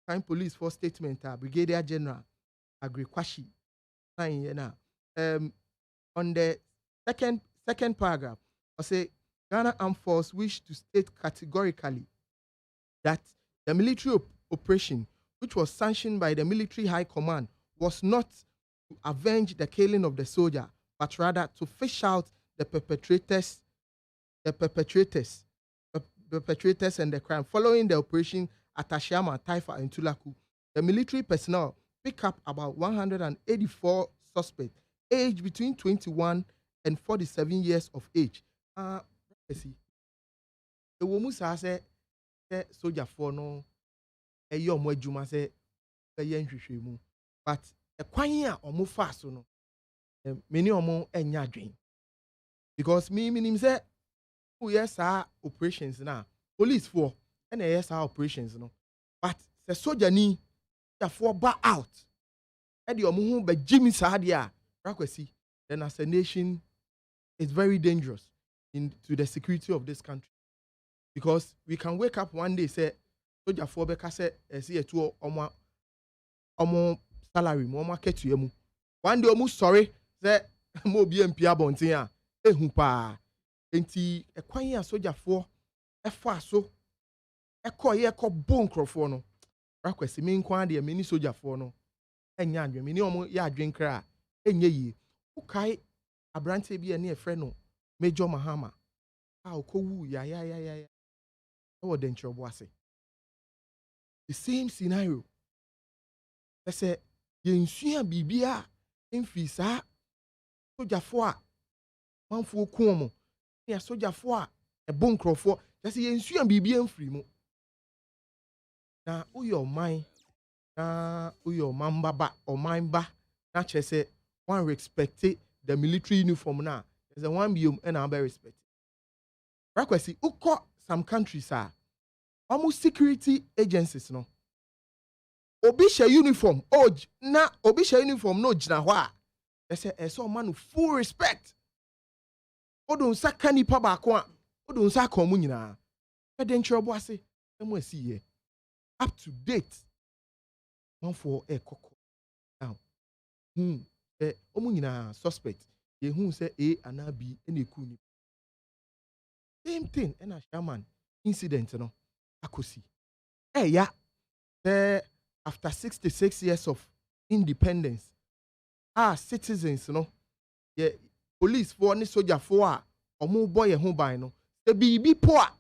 time police for statement brigadier general Agri-Kwashi sign na on the second paragraph I say Ghana Armed Force wish to state categorically that the military operation which was sanctioned by the military high command was not to avenge the killing of the soldier, but rather to fish out the perpetrators and the crime. Following the operation at Ashaiman, Taifa, and Tulaku, the military personnel pick up about 184 suspects, aged between 21 and 47 years of age. See, the woman says, soldier for no. But a kwanya omo fast no many omo enya adwen because me minim say who yes operations na police for and yes operations no but the soldier ni for ba out e de omo hu ba jimi sa de a Rakwesi then as a nation it's very dangerous to the security of this country because we can wake up one day say soldier for be ka say see to omo salary mo market you mu one day omu sorry say mo bi MP abonten a ehu pa enti ekwan a soldier for efa so ekoye bo nkrofo no Rakwesi me nkwan de me ni soldier for no enya adwen me ni omo ya adwen kra enye yi ukai abrante bi ene efre no Major Mahama okowu ya o den chobo ase the same scenario. I say yensua bibia emfisa sojafo a manfo ku mo ya sojafo a ebo nkrofo I say yensua bibia emfiri mu na uyo man na uyo mamba ba or mamba na chese one respect the military uniform na there's a one biom and I respect. Rakwesi uko some countries are almost security agencies no. Obisha uniform na obisha uniform no jina hwa. They say so man full respect. Odo nsa kanipa ba ko a odo nsa ka omu nyina. Credential bo ase emu asi ye. Up to date. One for a coco. Now, omu nyina suspect. Ye hu say A and B any kuni. Same thing and Ashaiman incident no akosi. Ya after 66 years of independence, citizens ye police for ni soldier for omu boy ho ban no. Se bibi po a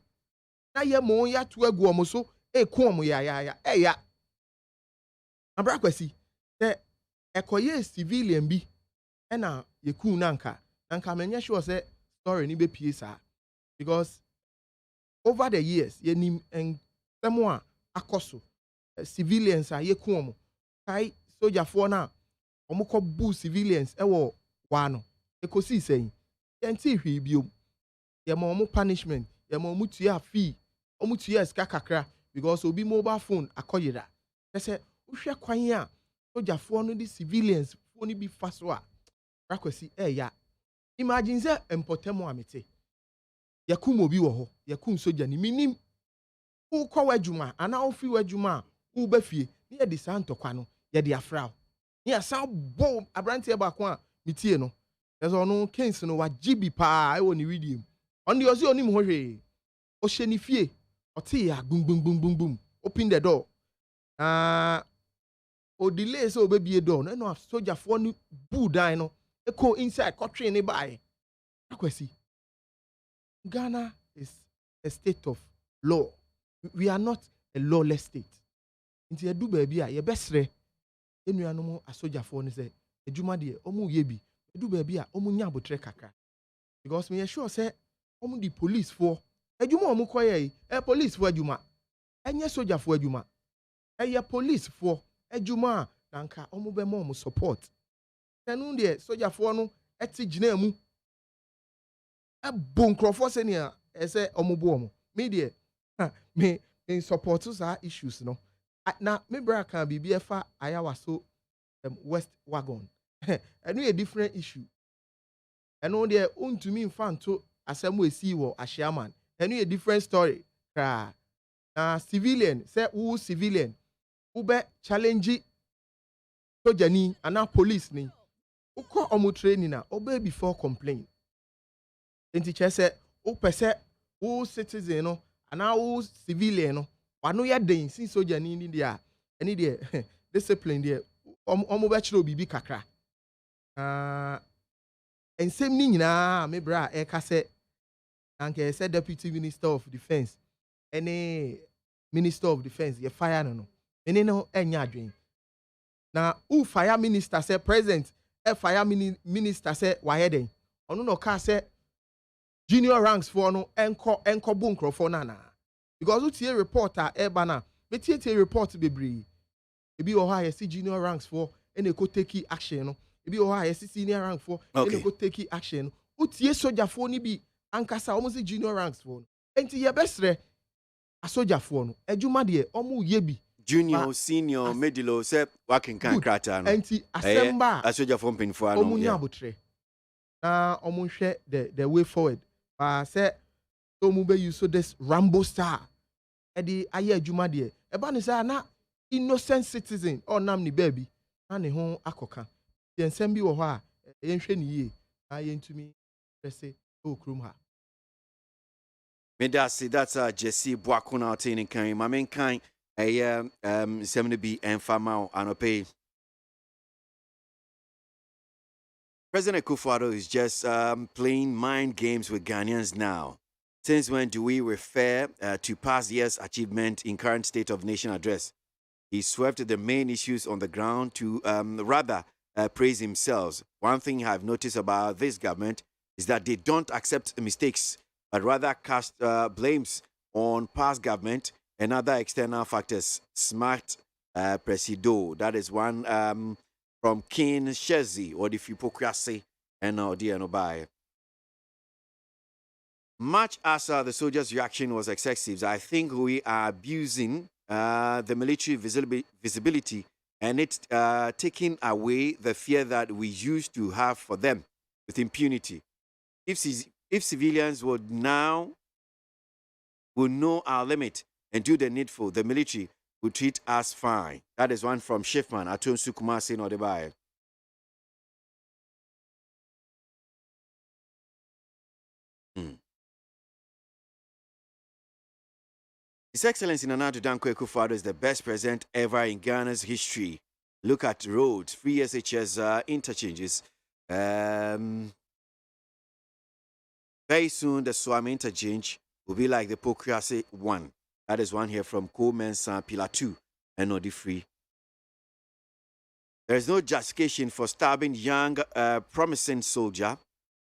na ye mo ya to agu omo so ko omo ya. Abrakwasi the ekoye civilian bi na yeku nanka menye sure say story ni be pie sa because over the years ye nim ensemo a akoso civilians a yeku omo kai soldier for na omo ko bu civilians ewo wa no ekosi sen yenti hwe biom ye ma omo punishment ye ma omo tua fee omo tua ska kakra because obi mobile phone akoyira say uhwe kwan a sojafoɔ no di civilians fo ni bi fa so a rakwasi ya imagine say empotemo amete yakum obi wo ho yakum soja ni minim wo kwa wadwuma ana ofi wadwuma wo ba fie ni ye di santokwa no ye di afrao ni asa bo abrante ba ko a mitie no ezo no case no wajibi pa e wo ni video on the ozi onim ho hwe o hye ni fie o te ya bum open the door o delay so baby door no soldier for ni bu dan no e ko inside kotwe ni bae akwasi Ghana is a state of law. We are not a lawless state. Inti edu baby a ye besre enuanom soldier for ni say ejuma de omu ye bi edu baby a omu nya abotre kakra because me sure say omu di police for ejuma omu koye police for ejuma enye soldier for ejuma eye police for ejuma nanka omu be mo support tenu de soldier for no eti gina mu e bon crofo se ne ese omu bo omu me de me support sa issues no na me bra kan bibia fa ayawa so west wagon enu a different issue enu de untumi mfanto asemu esi wo Ashaiman enu a different story kra na civilian say who civilian ube challenge sojani ana police ni uko omu training na obe before complain enti chese o pese o citizen no ana o civilian no wano ya den sin sojani ni dia eni dia discipline dia omu be chiro bibi kakra ensem ni nyina me bra e ka se anke se deputy minister of defense any minister of defense ye fire no eni no enya adwen na u fire minister say president fire minister say waheden onu no ka say junior ranks for no enko bu nkrofo na because u tie reporter na betie report bebre ebi o ha ye see junior ranks for ene ko take action no ebi o ha ye see senior rank for ene ko take action no u tie soldier for ni bi ankasa o mo see junior ranks for enti ye besre a soldier for no ejuma de omo ye bi junior senior middle say working kan krata no enti asemba a soldier for pin for no omo nya abotre na omo hwe the way forward ba say so mo be use so this Rambo star e di aye adwuma de e ba ne say na innocent citizen or nam ni baby na ne ho akoka yensem bi wo ho a yenhwe ne yie na yentumi say o krum ha me that's Jesse Boakuna tin kan ma men kan to be enfama anope. President Akufo-Addo is just playing mind games with Ghanaians now. Since when do we refer to past year's achievement in current State of Nation address? He swept the main issues on the ground to rather praise himself. One thing I've noticed about this government is that they don't accept mistakes, but rather cast blames on past government and other external factors. Smart Presido. That is one from King Shezi or the KWASI and by. Much as the soldiers' reaction was excessive, I think we are abusing the military visibility and it's taking away the fear that we used to have for them with impunity. If civilians would know our limit and do the needful, the military would treat us fine. That is one from Shifman, Aton Sukumasi Nodebaye. His Excellency Nana Addo Dankwa Akufo-Addo is the best president ever in Ghana's history. Look at roads, free SHS interchanges. Very soon, the Swami interchange will be like the KWASI one. That is one here from Coleman's Pillar 2 and not the free. There is no justification for stabbing young, promising soldier,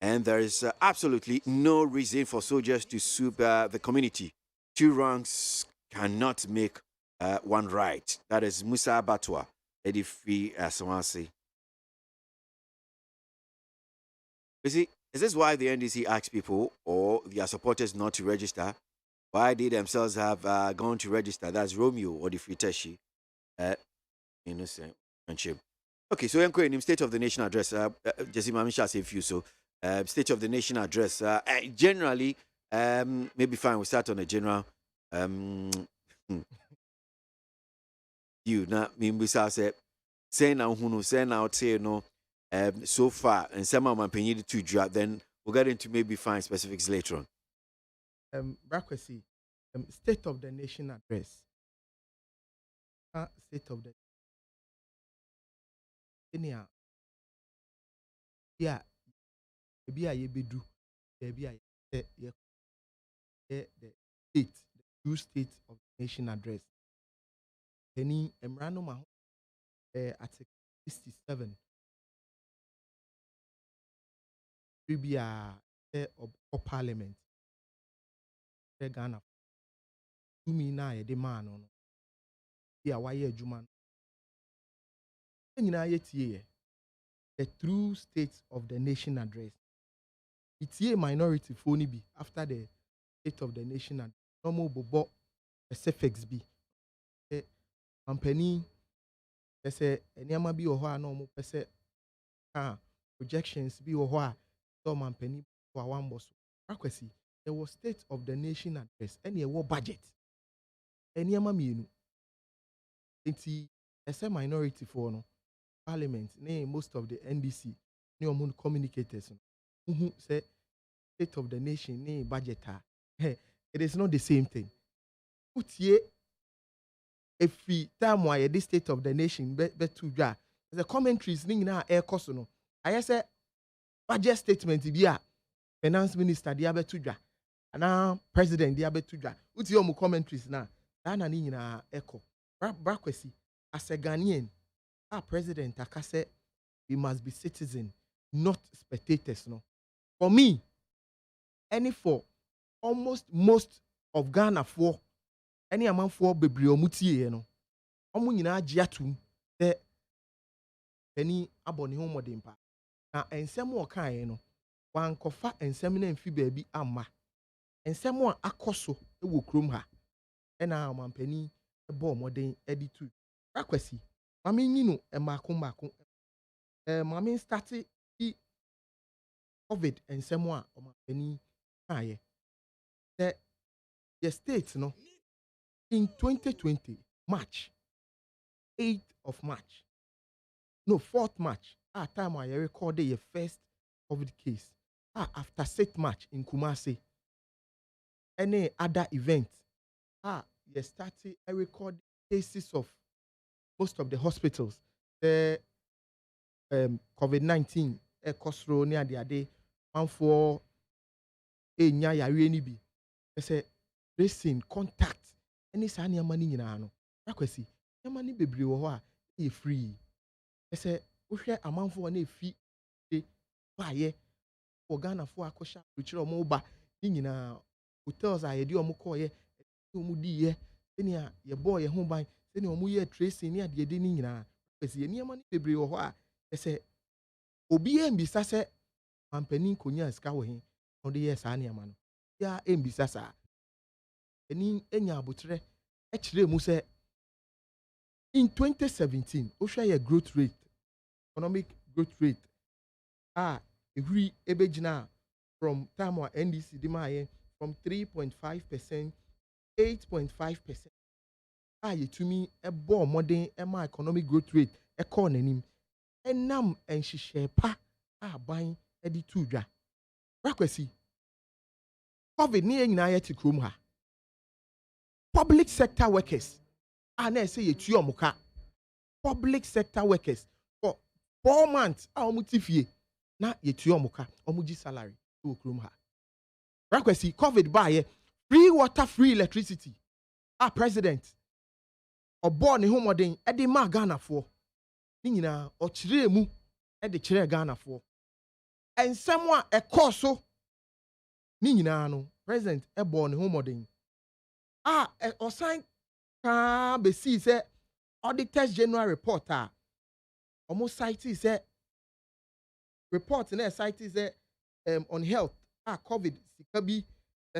and there is absolutely no reason for soldiers to sue the community. Two wrongs cannot make one right. That is Musa Batwa, Eddie Free Asawasi. You see, is this why the NDC asks people or their supporters not to register? Why they themselves have gone to register? That's Romeo or the Free Teshi. Innocent friendship. Okay, so I'm going in State of the Nation address. Jesse Mamisha say few so. State of the Nation address. Generally, maybe fine. We start on a general. You na me say now who say now say no. So far, and some of my opinion to drop. Then we'll get into maybe fine specifics later on. KWASI, State of the Nation address. State of the yeah, maybe I be do, maybe I the state, the true state of the nation address. Any Emrano Maho, Article 67. We be a of Parliament. Ghana. To me now, a demand on. Yeah, why a Juman? The true state of the nation address. It's a minority phone be after the state of the nation and normal bobo specifics be. Company say anyama bi oho normal pese projections be oho so company for one boss. KWASI, there was state of the nation address and a war budget. Anyama mienu. It's a minority for no Parliament, most of the NDC, new communicators, who say state of the nation, budget. It is not the same thing. Put ye if we time why this state of the nation bet to the commentaries now air cost no. I say budget statement be a finance minister diabe to and now president diabe to Uti your commentaries now. Dana ni na echo. KWASI as a Ghanaian. Our president Akase, we must be citizens, not spectators. No, for me, any for almost most of Ghana for any amount for Bebriomuti, you know, Omunina Jiatu, the penny aboni home dempa. Now, and some more kind, you know, one kofa and seminar and fee baby amma, and some more akoso, it will crum her, and now man penny a bomb more than Eddie too. KWASI. Mami nino e mako. Mami started COVID and someone o ma pani aye. The states no in 2020 March 8th of March. No 4th March. Time I recorded your first COVID case. After 6th March in Kumasi. Any other event. You started I record cases of most of the hospitals, the COVID-19, Kosro near the day, one for a nyaya bi. They say tracing, contact, any sanya money in ano. KWASI, your money be brewa, free. They say, we share a man for an fee, buy for Ghana for a kosha, which are mobile, in hotels I do a mukoye, mudi ye, your boy, home by. Seni omu ye tracing ni ade de ni nyina. Pese ye niam ni bebre wo ho a ese obi embisa se ampani konya sika wo he no de ye sa niam no. Ya embisa sa. Eni enya abotre e kire mu se in 2017 ohwa ye growth rate, economic growth rate every ebegina from time or NDC dimaye from 3.5%, 8.5%. Ye to me a bo modern my economic growth rate e call nanim enam enhihye pa ban edi tu dwa. Rakwasi COVID ni nyina ye tikrom ha. Public sector workers na say ye tu omuka. Public sector workers for 4 months omutifie na ye tu omuka omuji salary to okrom ha. Rakwasi COVID ba ye free water, free electricity. President obo ne homoden e de ma Ghana fo ni nyina o kire mu e de kire Ghana fo ensem a e koso ni nyina no president e bo ne homoden osan ka be see say auditors general report almost cite say report na cite say on health COVID sika bi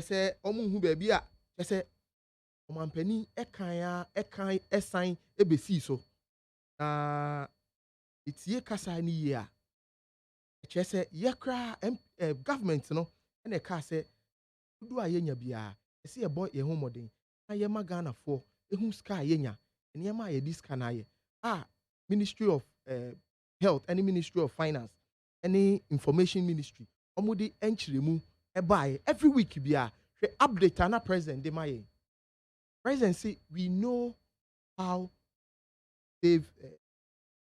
say omu hu ba bi a say omampani ekan esan ebesi so na etie kasa ni ye a che se ye kra government no na ka se du a yenya bia se ye boy ye homoden na ye magana for ehun ska yenya ene ma ye diska na ye Ministry of Health and Ministry of Finance any Information Ministry omudi enchiremu e bae every week bia hwe update na president de maye. President say we know how save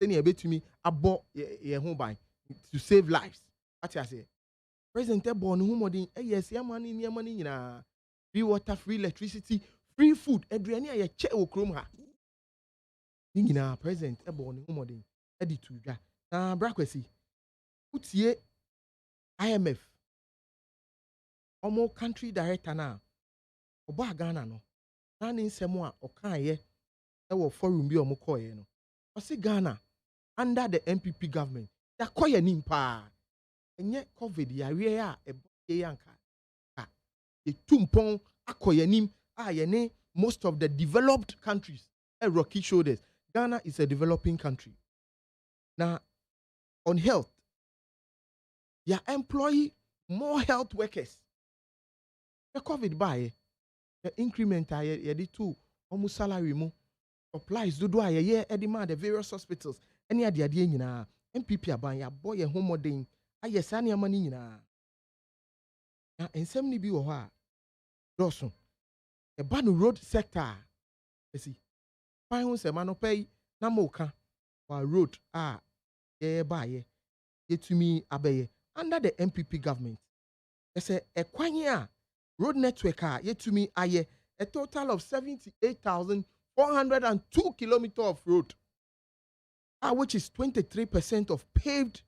any to me abo ye home by to save lives. What I say? President born who modern yes, ya money near money nyina free water, free electricity, free food. Adriani ye che okrom ha. Nyina president born who modern edi to dwa. Na brakwesi utie IMF omo country director na oba Ghana no. Nani nsemo a okaye e wo forum bi omokoye no. Osi Ghana under the MPP government ya koye nimpa enye COVID ya wie a eboye yanka e tumpon akoye nim ye ne most of the developed countries rocky shoulders. Ghana is a developing country. Now on health ya employ more health workers. The COVID buy the increment ye di too almost salary mo supplies do ye demand the various hospitals any ade nyina MPP aban ya boy ye homoden aye sa ne amani nyina na ensem ni bi wo ho a doso e ba no road sector esi fan ho se ma no pay na moka wa road ye ba ye yetumi abaye under the MPP government say e kwanye a road network yetumi aye a total of 78,402 kilometers of road, which is 23% of paved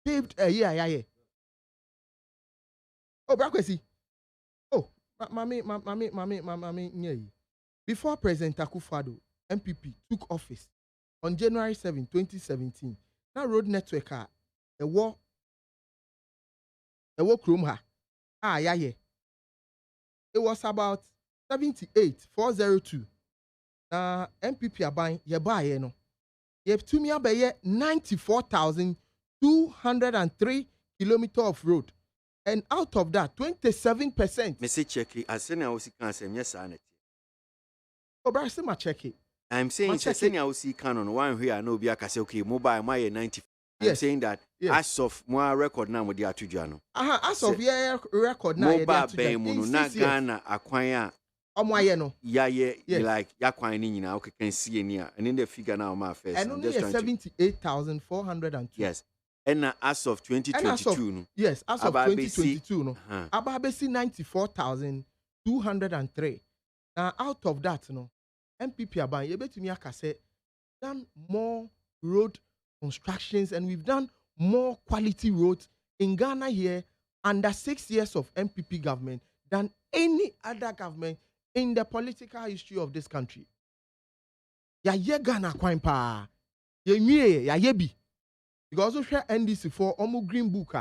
yeah. Oh, Brakwesi. Oh, mami, yeah. Before President Akufo-Addo, MPP, took office on January 7, 2017, now road network a war chrome ha. Yeah. It was about 78,402. MPP aban ye buy no. Ye to me abaye 94,203 kilometers of road. And out of that, 27%. Me say check it. As senior was can say yes sanity. Oh, bro, say my check it. I'm saying senior was can on one here no be aka say okay, mobile my 90. I'm saying that as of more record now with the atujano. As of year record now mobile be mu na Ghana akwan no. Yeah, like yakwan ni nyina okay can see any and in the figure now my first. And only 78,402. Yes. And as of 2022 no. Yes, as of 2022 no. Ababesi 94,203. Now out of that no, MPP aban ye betumi aka say done more road constructions and we've done more quality roads in Ghana here under 6 years of MPP government than any other government in the political history of this country. yɛayɛ Ghana kwan paa yɛnwie yɛayɛ bi because wohwɛ NDC for ɔmo green book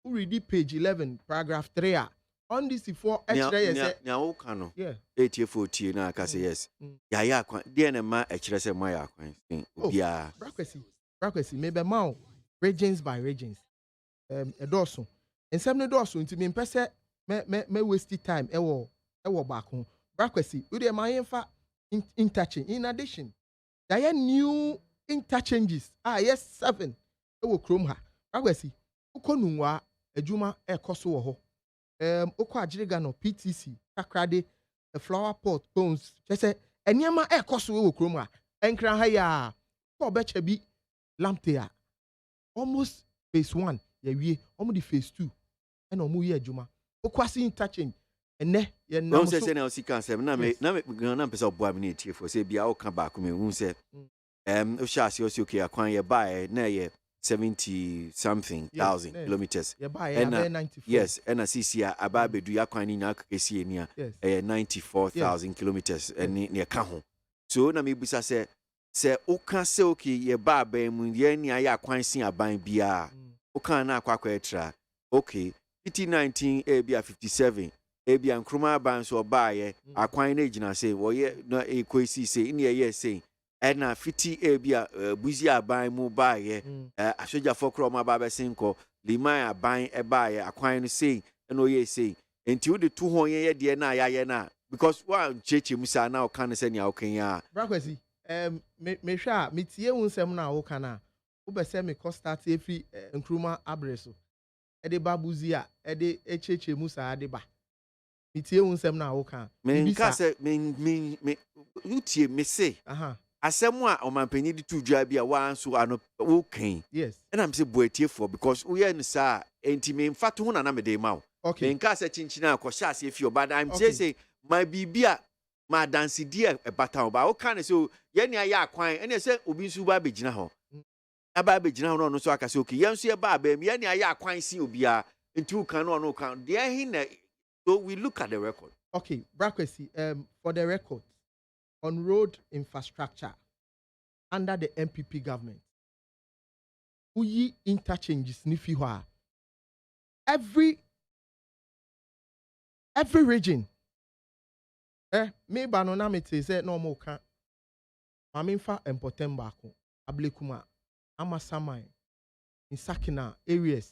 who read page 11 paragraph 3 NDC for ɛkyerɛ yɛ sɛ nya wo ka no yeah 84 na aka sɛ yes yɛayɛ akwan deɛ na ma ɛkyerɛ sɛ mo ayɛ akwan obiara brakwesi maybe ma regions by regions ɛdɔɔso nsɛm no dɔɔso nti mempɛ sɛ me waste time ɛwɔ baako brakwesi wo deɛ ma yɛmfa interchange in addition yɛayɛ new interchanges yes 7 ɛwɔ kurom ha brakwesi wokɔ nungwa adwuma ɛkɔ so wɔ hɔ okɔ agyiriga no PTC takrade a flower pot stones kyɛ sɛ ɛnneɛma ɛkɔ so wɔ kurom ha ɛnkran ha ya kɔ bɛkyɛ bi lamte almost phase 1 yɛwie ɔmo di phase 2 ɛna ɔmo yɛ adwuma okwasi interchange ɛnɛ yɛ nam so sɛ na osika nsɛm na mpɛ sɛ ɔboa me ne tiefo sɛ bia woka baako me hu sɛ wohyɛ ase ɔsɛ okay akwan yɛ baɛ na yɛ 70 something thousand kilometers and yes and CC aba bedu yakwan ni akakesi ni a 94,000 kilometers and near Kaho. So na me busa se o kan se okay ye ba ba mu ye ni aya kwan sin aban bia o kan na akwa etra okay 19 bia 57 bia nkruma aban so ba ye akwan na gina se wo ye na ekoisi se ni ye se na fiti bia buzi aban mu ba ye asoja fokro ma ba besinko liman aban ba ye akwan no sei na o ye sei enti wo de tu ho ye de na ya na because one cheche musa na o kan se nia o kan ya brakwesi me hwa me tie hu nsem na wo kan na wo be se me ko start efi nkruma abreso e de babuzi a e de cheche musa de ba me tie hu nsem na wo kan me ka se me utie me se asem a omanpanyi di tu dwa bia wa nso ano wo kan yes and am say boatie for because we are nsa enti me mfato ho na me de ma wo okay me nka se chinchina akosha ase efi oba I'm say my bibia ma dance die e bata oba wo kan so ye ne aya akwan ene se obi nsu ba begina ho aba begina ho no so aka se okay ye nso ye ba ba ye ne aya akwan si obia enti wo kan no kan de hin na so we look at the record okay brakwesi for the record on road infrastructure under the MPP government. We interchanges nifi every region. Me banona mete say no mo kan. Maminfa important bako. Ablekuma, Amasamai, in Sakina areas.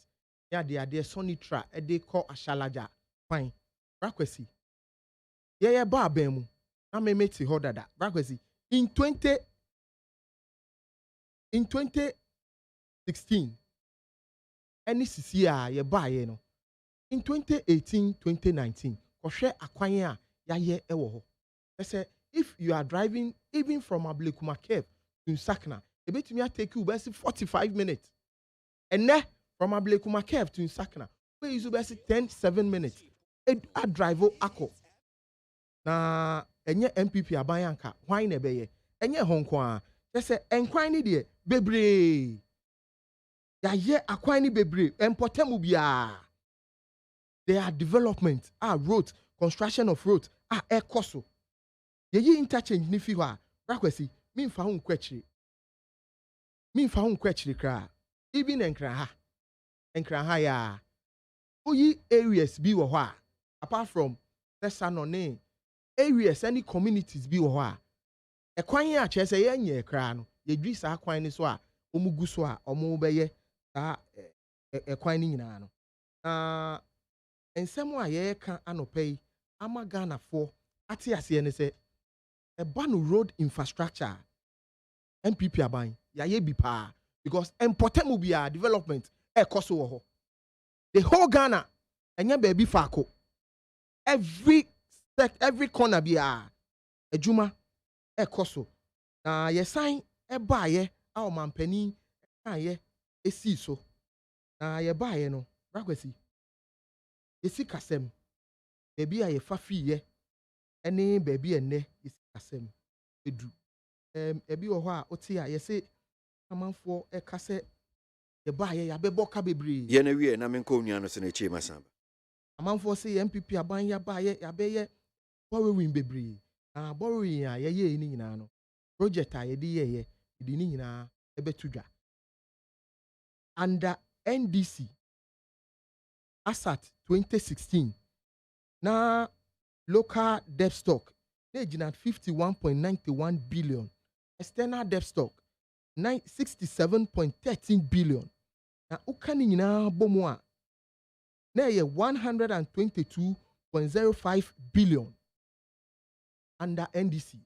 Ya they are there Sonitra, they call Ashalaja. Fine. Brakwesi. Yeah ba bemu. Na me meti hodada. Brakwesi. In 2016, any CCA ye ba ye no. In 2018-2019, koshe akwanya ya ye ewo ho. They say if you are driving even from Ablekuma Cave to Sakna, e betumi take you best 45 minutes. And ne from Ablekuma Cave to Sakna, we use best 7 minutes. A drive ako. Na enye MPP abayanka, why ne beye? Enye honkwa. They say enkwan ni de bebre. Ya ye akwan ni bebre. Empotemu bia. There are development, roads, construction of roads, air koso. Ye interchange ni fiwa. Brakwesi, mi mfa hun kwechiri. Mi mfa hun kwechiri kra. Even enkra ha ya. Oyi areas bi wo ho apart from Tesanone areas any communities bi wo ho ekwan ya che se ye nye kra no ye dwi sa kwan ni so a omugu so a omo beye sa ekwan ni nyina no na ensem a ye ka anopai ama Ghana for ate ase ne se eba no road infrastructure MPP aban ya ye bi pa because important mu bia development koso wo ho the whole Ghana enya baby fako every corner bia adwuma ekoso na yesan baaye a o mampani aye esi so na ye baaye no brakwesi esi kasem baby a ye fa fiye ene baby enne esi kasem edu ebi wo ho a oti a ye se amanfo kase ye baaye ya bebo ka bebre ye na wie na menko nua no se na chi masamba amanfo se MPP aban ya baaye ya beye borrowing bebre borrowing a ye ni nyina no project a yɛde yɛyɛ yɛde ne nyinaa ɛbɛto dwa under NDC ASAT 2016 na local debt stock na gyina 51.91 billion, external debt stock 67.13 billion. Na uka ne nyinaa bɔ mu a na ɛyɛ 122.05 billion under NDC.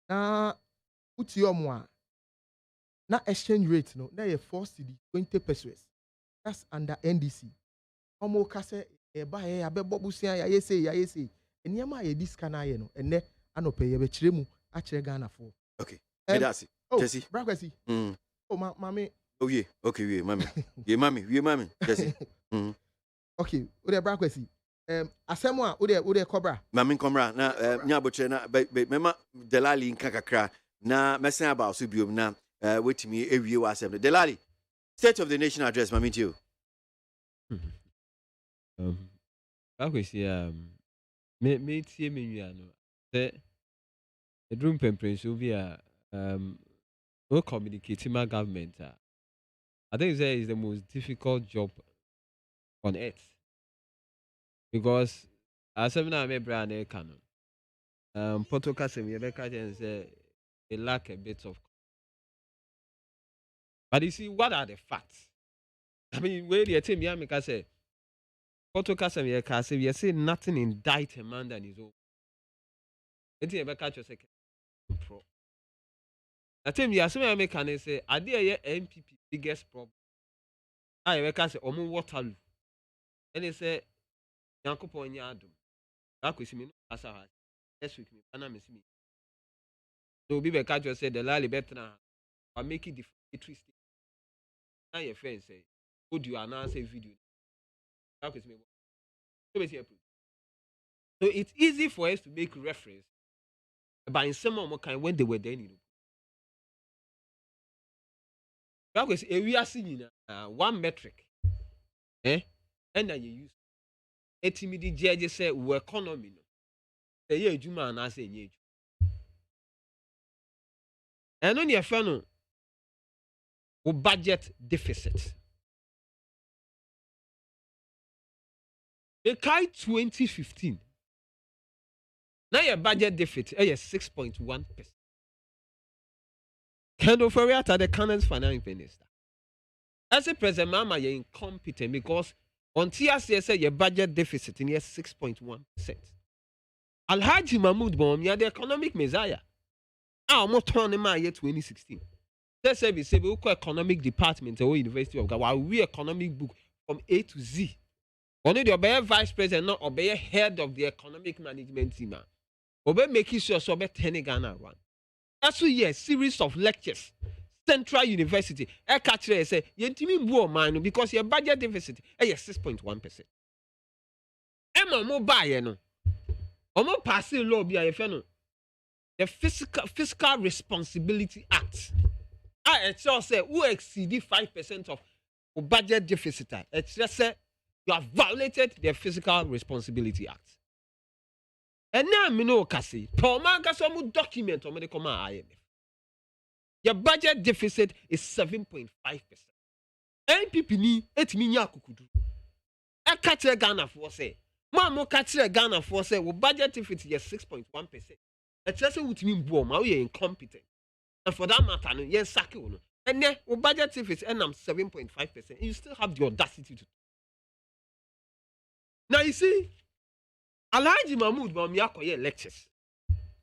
Na utie ɔmo a na exchange rate no na ɛyɛ 4 cedi 20 pesos. That's under NDC. Ɔmo ka sɛ ɛba yɛ abɛbɔ busua yɛ say. Nneɛma a yɛdi sika na ayɛ no ɛnɛ anɔpɛ yɛbɛkyerɛ mu akyerɛ Ghanafoɔ. Okay. Medasi. Jesse. Brakwesi. Oh, mami. Oh, yeah. Okay, yeah, mami. Yeah, mami. Jesse. Okay, ode Brakwesi. Asɛm a ode kɔbra. Mami kɔbra na nyabotre na mema Delali nkakakra na mesen about so biom na wetimi ewie wa asɛm. Delali, State of the Nation address, mami tio. Brakwesi me tie me nua no. The room pemprenso bi a we communicate my government. I think that is the most difficult job on earth because as I'm not a brand canon. Potokasem Rebecca say they lack a bit of. But you see, what are the facts? I mean, where the team Yamika say Potokasem Yaka you say nothing indict a man than his own. It's Rebecca just say pro. I tell you, as I make an say, I did a MPP biggest problem. I reckon say, Omo Waterloo. And they say, Yanko Ponyadum. That was me, as I had. Next week, me, miss me. So, be the catcher said, the Lally better now. I make it defamatory state. Now, your friend say, would you announce a video? That was me. So, it's easy for us to make reference, but in some more kind when they were there, you know. Because we are seeing one metric, and then you use etimidi judge say we economy no. Say ye juma na say nye. And on your friend no, budget deficit. The kai 2015. Now your budget deficit is 6.1%. Kendo Ferriata, the current finance minister. As a president, Mama, you're incompetent because on TRC say your budget deficit in 6.1%. Alhaji Mahmoud Bom, you're the economic messiah. I'm not turning my year 2016. They say we call economic department or University of Ghana. We economic book from A to Z. Only the obey vice president, not obey head of the economic management team. Obey making sure so be 10 Ghana run. That's a series of lectures. Central University. I catch it say, you man because your budget deficit is 6.1%. Emma mobile no. Omo passing law be a feno. The Fiscal Responsibility Act. I just say who exceeded 5% of budget deficit. It's just say you have violated the Fiscal Responsibility Act. And now me know kasi. Toma kaso document on me come IMF. Your budget deficit is 7.5%. NPP ni etimi nya kukudu. E catch Ghana for say. Mama catch Ghana for say we budget deficit is 6.1%. It's just what mean boom, we are incompetent. And for that matter, no, yes, sack no. And then we budget deficit and I'm 7.5%. You still have the audacity to. Now you see. Alhaji Mahmoud Bawumia akoye lectures.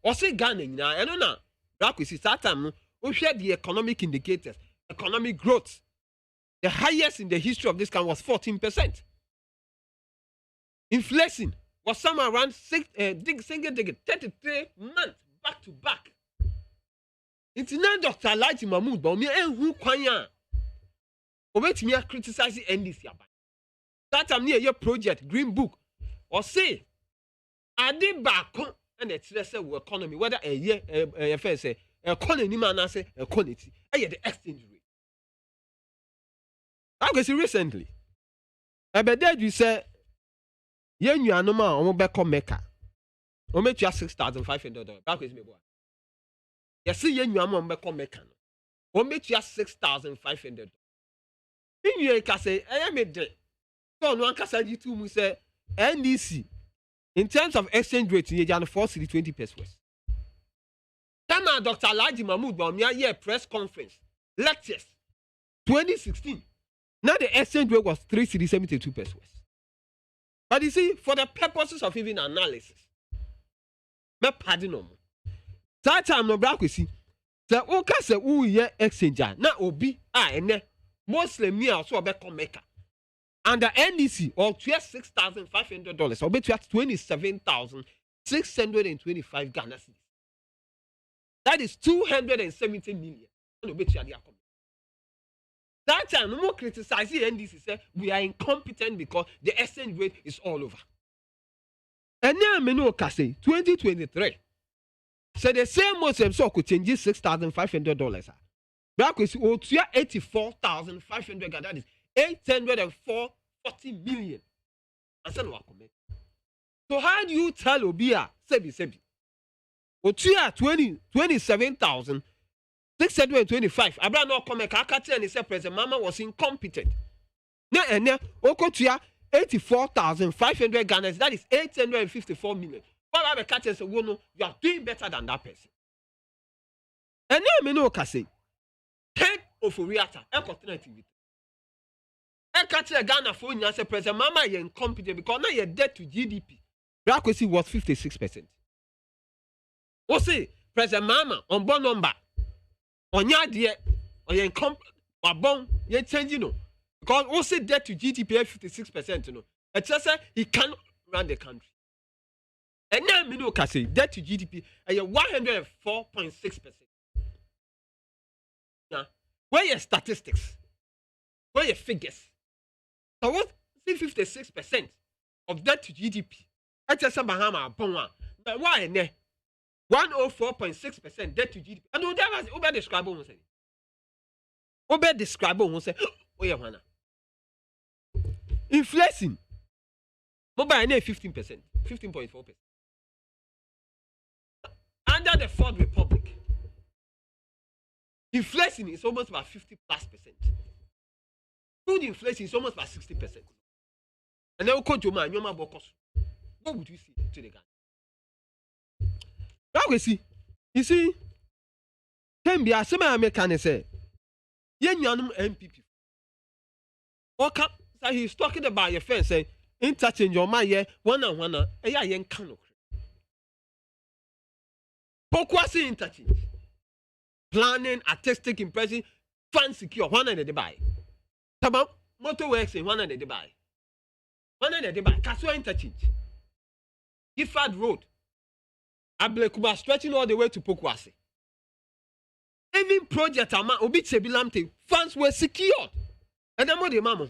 O say Ghana nyina eno na Brakwesi start time we share the economic indicators, economic growth. The highest in the history of this country was 14%. Inflation was somewhere around 33 months back to back. It's not Dr. Alhaji Mahmoud Bawumia who kwanya. Obetimi criticize NDC aba. That time near your project Green Book or say ade baako and it's say we economy whether a year first say economy man say economy the exchange rate. I go see recently ebede you say ye nuanom a omo be come Mecca o metua $6,500 back with me boy You see, you are more mechanic. Or make you $6,500. In your case, I am a day. So, no one can say you to say NDC. In terms of exchange rate, you are 4.20 pesos. Time Dr. Alhaji Mahmood Bawumia press conference lectures 2016. Now the exchange rate was 3.72 pesos. But you see, for the purposes of even analysis, me pardon no. That time no black we see. The oka se u ye exchanger na obi ene mostly me also be come maker. And the NDC or $6,500 or bet $27,625 Ghana cedis. That is 270 million. That time, no more criticizing NDC say we are incompetent because the exchange rate is all over. And now me no say 2023. So the same Muslim so could change $6,500. Back with $84,500. That is 840 million. And so how do you tell Obia sebi? Otua 27,625. Abra no come kakati and he said President Mama was incompetent. Na ene okotua 84,500 Ghana. That is 854 million. But I catch and say, well, no, you are doing better than that person. And now me no say, head of Uriata, I continue TV. I catch a Ghana for you and say, President Mama, you're incompetent because now your debt to GDP. Brakwesi was 56%. What say, President Mama, on bon number, on your dear, or you're incompetent, or bon, you're changing, no. Because also debt to GDP 56%, you know. It just say he cannot run the country. And now me no say debt to GDP is 104.6%. Now, where your statistics? Where your figures? So what 56% of debt to GDP? I just say Bahama Bonwa. But why ne? 104.6% debt to GDP. And that was over describe on say. Over describe on say. Oh yeah, wana. Inflation. Mobile ne 15%, 15.4%. Under the Fourth Republic, inflation is almost about 50+%. Food inflation is almost about 60%. And then we come to man, what would you see to the Ghana? Now we see, you see, can be a semi American say, Yanum MPP. Okay, so he's talking about your friend saying, interchange your man, one and one, a young canoe. KWASI interchange. Planning, artistic impression, fan secure, one and the buy. Taba motorworks in one and the buy. One and the buy. Kasua interchange. Gifford Road. Ablekuba stretching all the way to KWASI. Even project ama obi chebilamte funds were secured. And then more the mama.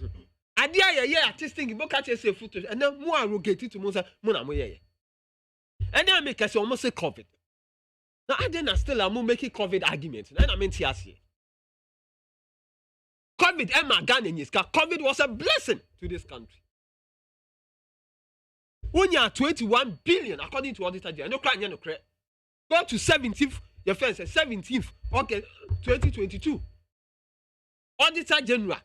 Adia ye artistic boka say photos and then more arrogate to Musa Muna moye. And then make us almost say COVID. Now, I didn't still am making COVID arguments. And I mean, TSC. COVID, Emma Ghanaians, COVID was a blessing to this country. When you are 21 billion, according to Auditor General, no crime, no credit. Go to 17th, your friend says 17th, okay, 2022. Auditor General,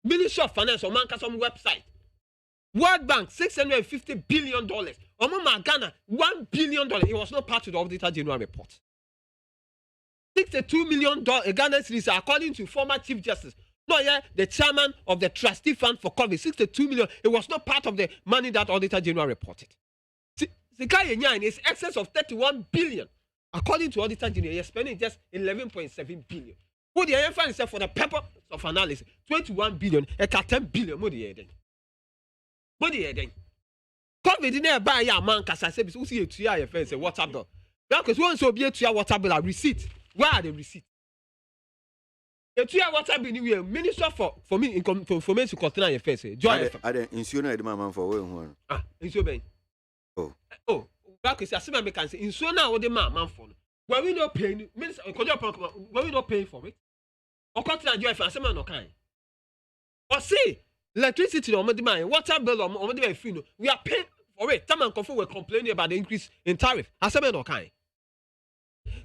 Ministry of Finance, or Mankasam website. World Bank, $650 billion. Omama Ghana, $1 billion. It was not part of the Auditor General report. $62 million Ghana cedis, according to former Chief Justice. No, yeah, the chairman of the trustee fund for COVID, 62 million. It was not part of the money that Auditor General reported. Sikaya is excess of 31 billion. According to Auditor General, you're spending just 11.7 billion. What the IFA is for the purpose of analysis, 21 billion, 10 billion. What the COVID didn't buy a man because I said, we see a 2 year face, a water bill. Because once will be a 2 year water bill, a receipt. Where are the receipts? The 2 year water bill, anyway, Minister for me, information container your face. Joy. I didn't insure the man for one. Ah, insure. Oh, because I see my mechanic insure now the man for. When we not paying, Minister, when we not paying for it, or container joy for some no kind. Or see, electricity or money, water bill or money free. We are paying for it. Some and were complaining about the increase in tariff. As some no kind.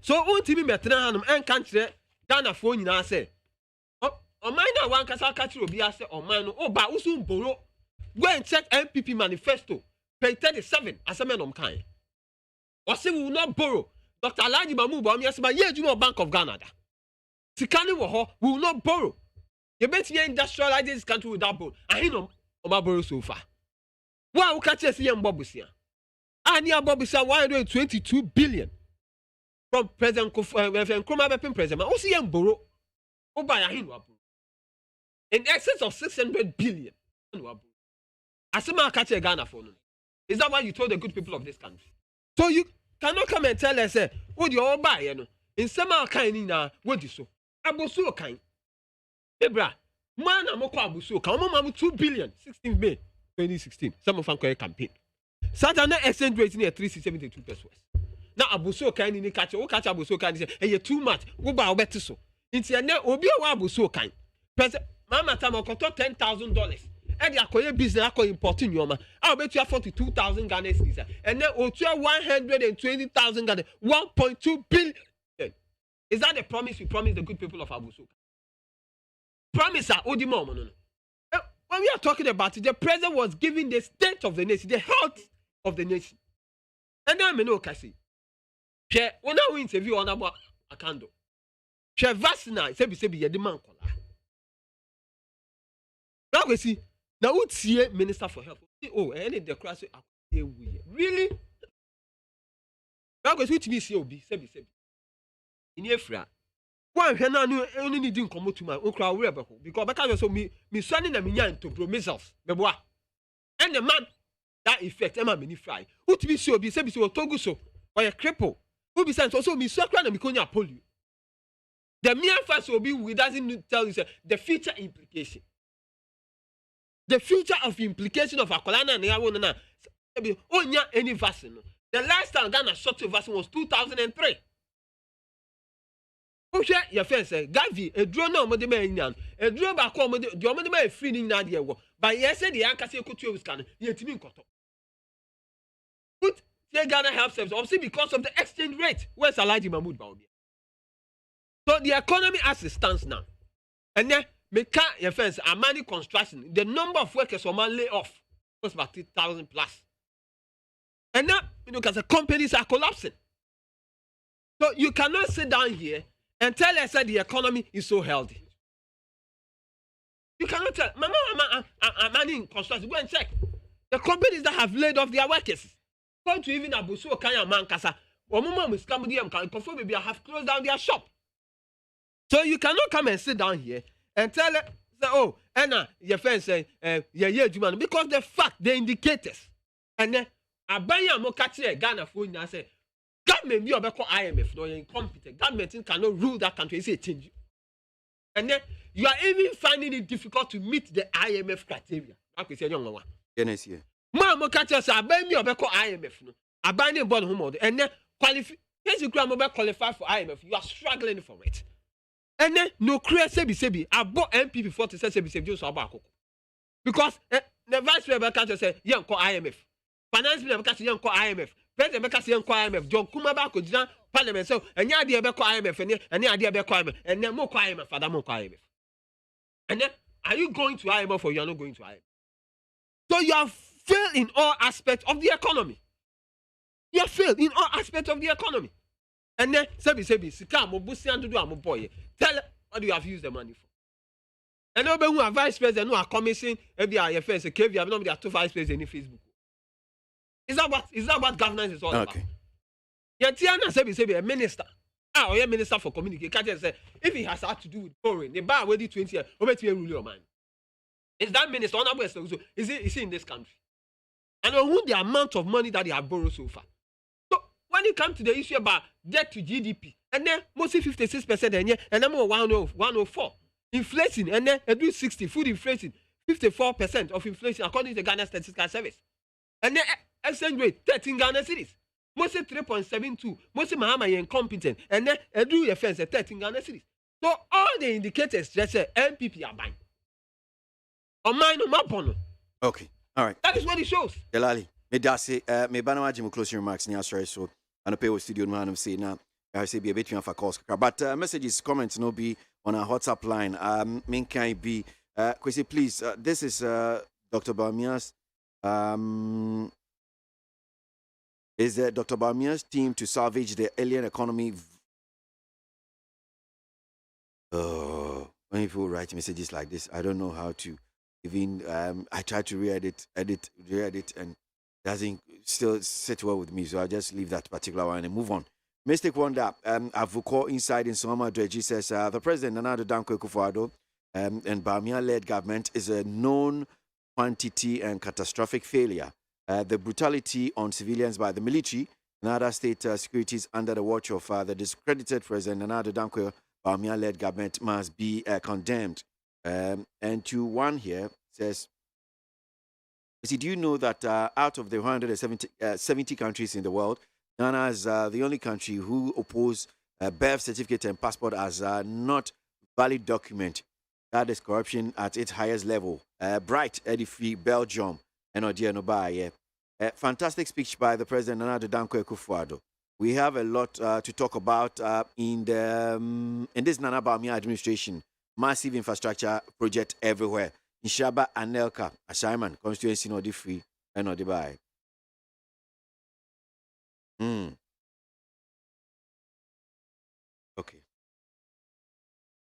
So untimi metena hanum enka nkyerɛ Ghana fo nyinaa sɛ ɔman na wan kasa ka kyerɛ obi ase ɔman no oba usu mboro go and check MPP manifesto page 37 asemenom kan ɔse we will not borrow. Dr. Alhaji Mahmoud Bawumia asema ye adwuma Bank of Ghana da sikani wɔ hɔ we will not borrow. You bet me industrialize this country without borrow. Ahinom ɔma borrow so far. Wa wo ka kyerɛ sɛ yɛ mbobusia ani abobusia 122 billion from President Nkrumah Bepin President. Osi yɛ mboro oba ahin wa in excess of 600 billion. Asema ka kyerɛ Ghana for no. Is that what you told the good people of this country? So you cannot come and tell us, what you all buy, you know. In some kind in what you so. Abuso kind. Ebra, man, I'm a abuso. Come 2 billion, 16 May 2016. Some of them campaign. Saturday exchange rate near 372 pesos. Now abuso kind in the catch, or catch abuso kind say, hey, you're too much. Go buy better so. It's your net, obi abuso kind. President, Mama Tamo got $10,000. And the acquire business acquire importing your man. I'll bet you 42,000 Ghana cedis. And then 120,000 Ghana, 1.2 billion. Is that the promise we promised the good people of Abuso? Promise are Odimo. When we are talking about it, the president was giving the state of the nation, the health of the nation. And then I know Kasi. When I interview on about Akando, she vaccinated. Sebi yedi man kola. Now we see. Now, what's here, Minister for Health? Oh, any the class really? Now, go to me, COB, sebi. In your friend, one Hena knew only needing come to my own crowd because because of me sending a million to promises, Bebois. And the man that effect, Emma Mini Fry, who to be COB, sebi so Toguso, or a cripple, who be sent also me circle and Mikonia Polio. The mere first will be, we doesn't tell you the future implication. The future of implication of Akolana and Yawona. Onya any vaccine. The last time Ghana shot a vaccine was 2003. Okay, your friend say, Gavi, a drone no more demand, a drone back home, the omodema free in Nadia. But yes, the Ankasi Couture was Ghana, yet me cotton. Put Ghana Health Service, obviously because of the exchange rate. Where's Alhaji Mahmoud Bawumia? So the economy as it stands now. And then, make your friends Amani construction. The number of workers on my lay off was about 3,000 plus. And now, because the companies are collapsing. So you cannot sit down here and tell us that the economy is so healthy. You cannot tell. Mama, I'm in construction. Go and check. The companies that have laid off their workers. Go to even Abuso Kanya Mankasa. Or Mama Muscamudium can confirm maybe I have closed down their shop. So you cannot come and sit down here and tell her, oh, Anna, your friend say, because the fact, the indicators, and then Abaya Mokachi, Ghana, phone, I say, government be about IMF, no, you're incompetent. Government cannot rule that country, say change. And then you are even finding it difficult to meet the IMF criteria. Like we say, young one. Yes, yeah. Mama Mokachi say, Abaya me about IMF, no, Abaya born home, and then qualify for IMF. You are struggling for it. And then no create sebi I bought MPP 47 sebi just about because the vice president say young call IMF, finance minister say young call IMF, president say young call IMF, John Kumaba ko jina parliament so and ya dey be call IMF and ya dey be call IMF and then mo call IMF father mo call IMF. And then are you going to IMF or you are not going to IMF? So you have failed in all aspects of the economy. You have failed in all aspects of the economy. And then sebi sika mo busi and do am boy. Tell what do you have used the money for? And no who are vice president, no are commission, every IFS, a KV, have not been two vice president in Facebook. Is that what governance is all about? Yetiana said a minister. Or a minister for communication. Say if he has had to do with borrowing, the bar already 20 years, over to rule your mind. Is that minister on our so is he in this country? And who the amount of money that they have borrowed so far? So when it comes to the issue about debt to GDP, and then mostly 56% and then more 104. Inflation, and then do 60. Food inflation, 54% of inflation according to the Ghana Statistical Service. And then exchange rate, 13 Ghana cities. Mostly 3.72. Mostly Mahama incompetent. And then do offense 13 Ghana cities. So all the indicators just say MPP are buying. Or mine or my. Okay. All right. That is what it shows. Delali, me dasi, me banamaji mo closing remarks ni asray so. Ano pe wo studio no hanum say na I say be a bit for calls. But messages, comments, no be on our WhatsApp line. Min can be Kwesi, please. This is Dr. Bamia's is Dr. Bamia's team to salvage the alien economy. When people write messages like this, I don't know how to even. I try to re-edit, and doesn't still sit well with me. So I'll just leave that particular one and move on. Mystic Wonder, Avuko Inside in Soma Dredge says the president Nana Dankwa Akufo-Addo and Bamia-led government is a known quantity and catastrophic failure. The brutality on civilians by the military and other state securities under the watch of the discredited president Nana Dankwa Bamia-led government must be condemned. And to one here says, do you know that out of the 170 countries in the world, Ghana is the only country who oppose birth certificate and passport as not valid document? That is corruption at its highest level. Bright, Eddie Free, Belgium, and Odianoba. Fantastic speech by the president, Nana Dankwa Akufo-Addo. We have a lot to talk about in this Nana Bawumia administration. Massive infrastructure project everywhere. In Shaba and Nelka, Ashaiman, constituency no free and no buy. Okay.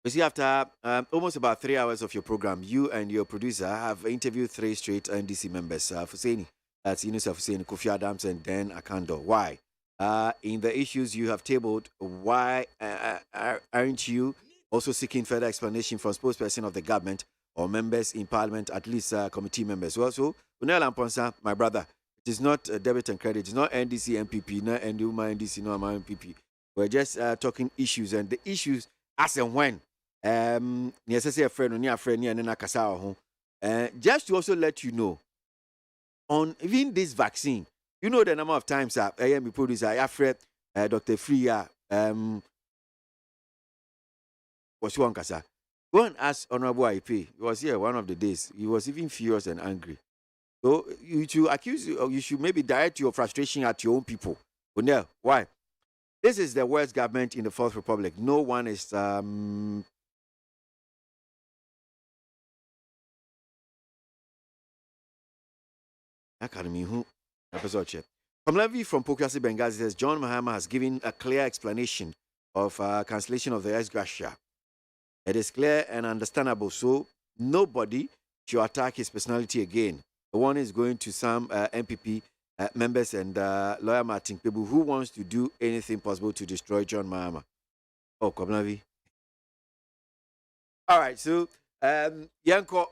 You see, after almost about 3 hours of your program, you and your producer have interviewed 3 straight NDC members. Fuseni, that's Yunus Fuseni, Kofi Adams, and Dan Akando. Why? In the issues you have tabled, why aren't you also seeking further explanation from spokesperson of the government or members in parliament, at least committee members? Well, so, Unel Amponsa, my brother, it is not debit and credit. It's not NDC MPP, not NDC, no my MPP. We're just talking issues, and the issues as and when. Necessary friend, or near friend, and then just to also let you know, on even this vaccine, you know the number of times I am producer, I have Dr. Freya, was one kasa. Go and ask Honorable IP. He was here one of the days. He was even furious and angry. So you should maybe direct your frustration at your own people. But why? This is the worst government in the Fourth Republic. No one is Academy who episode check. Levy from KWASI Benghazi says John Mahama has given a clear explanation of cancellation of the ex-gratia. It is clear and understandable, so nobody should attack his personality again. The one is going to some MPP members and lawyer Martin Pebu who wants to do anything possible to destroy John Mahama. Oh, Komlavi. All right, so Yanko,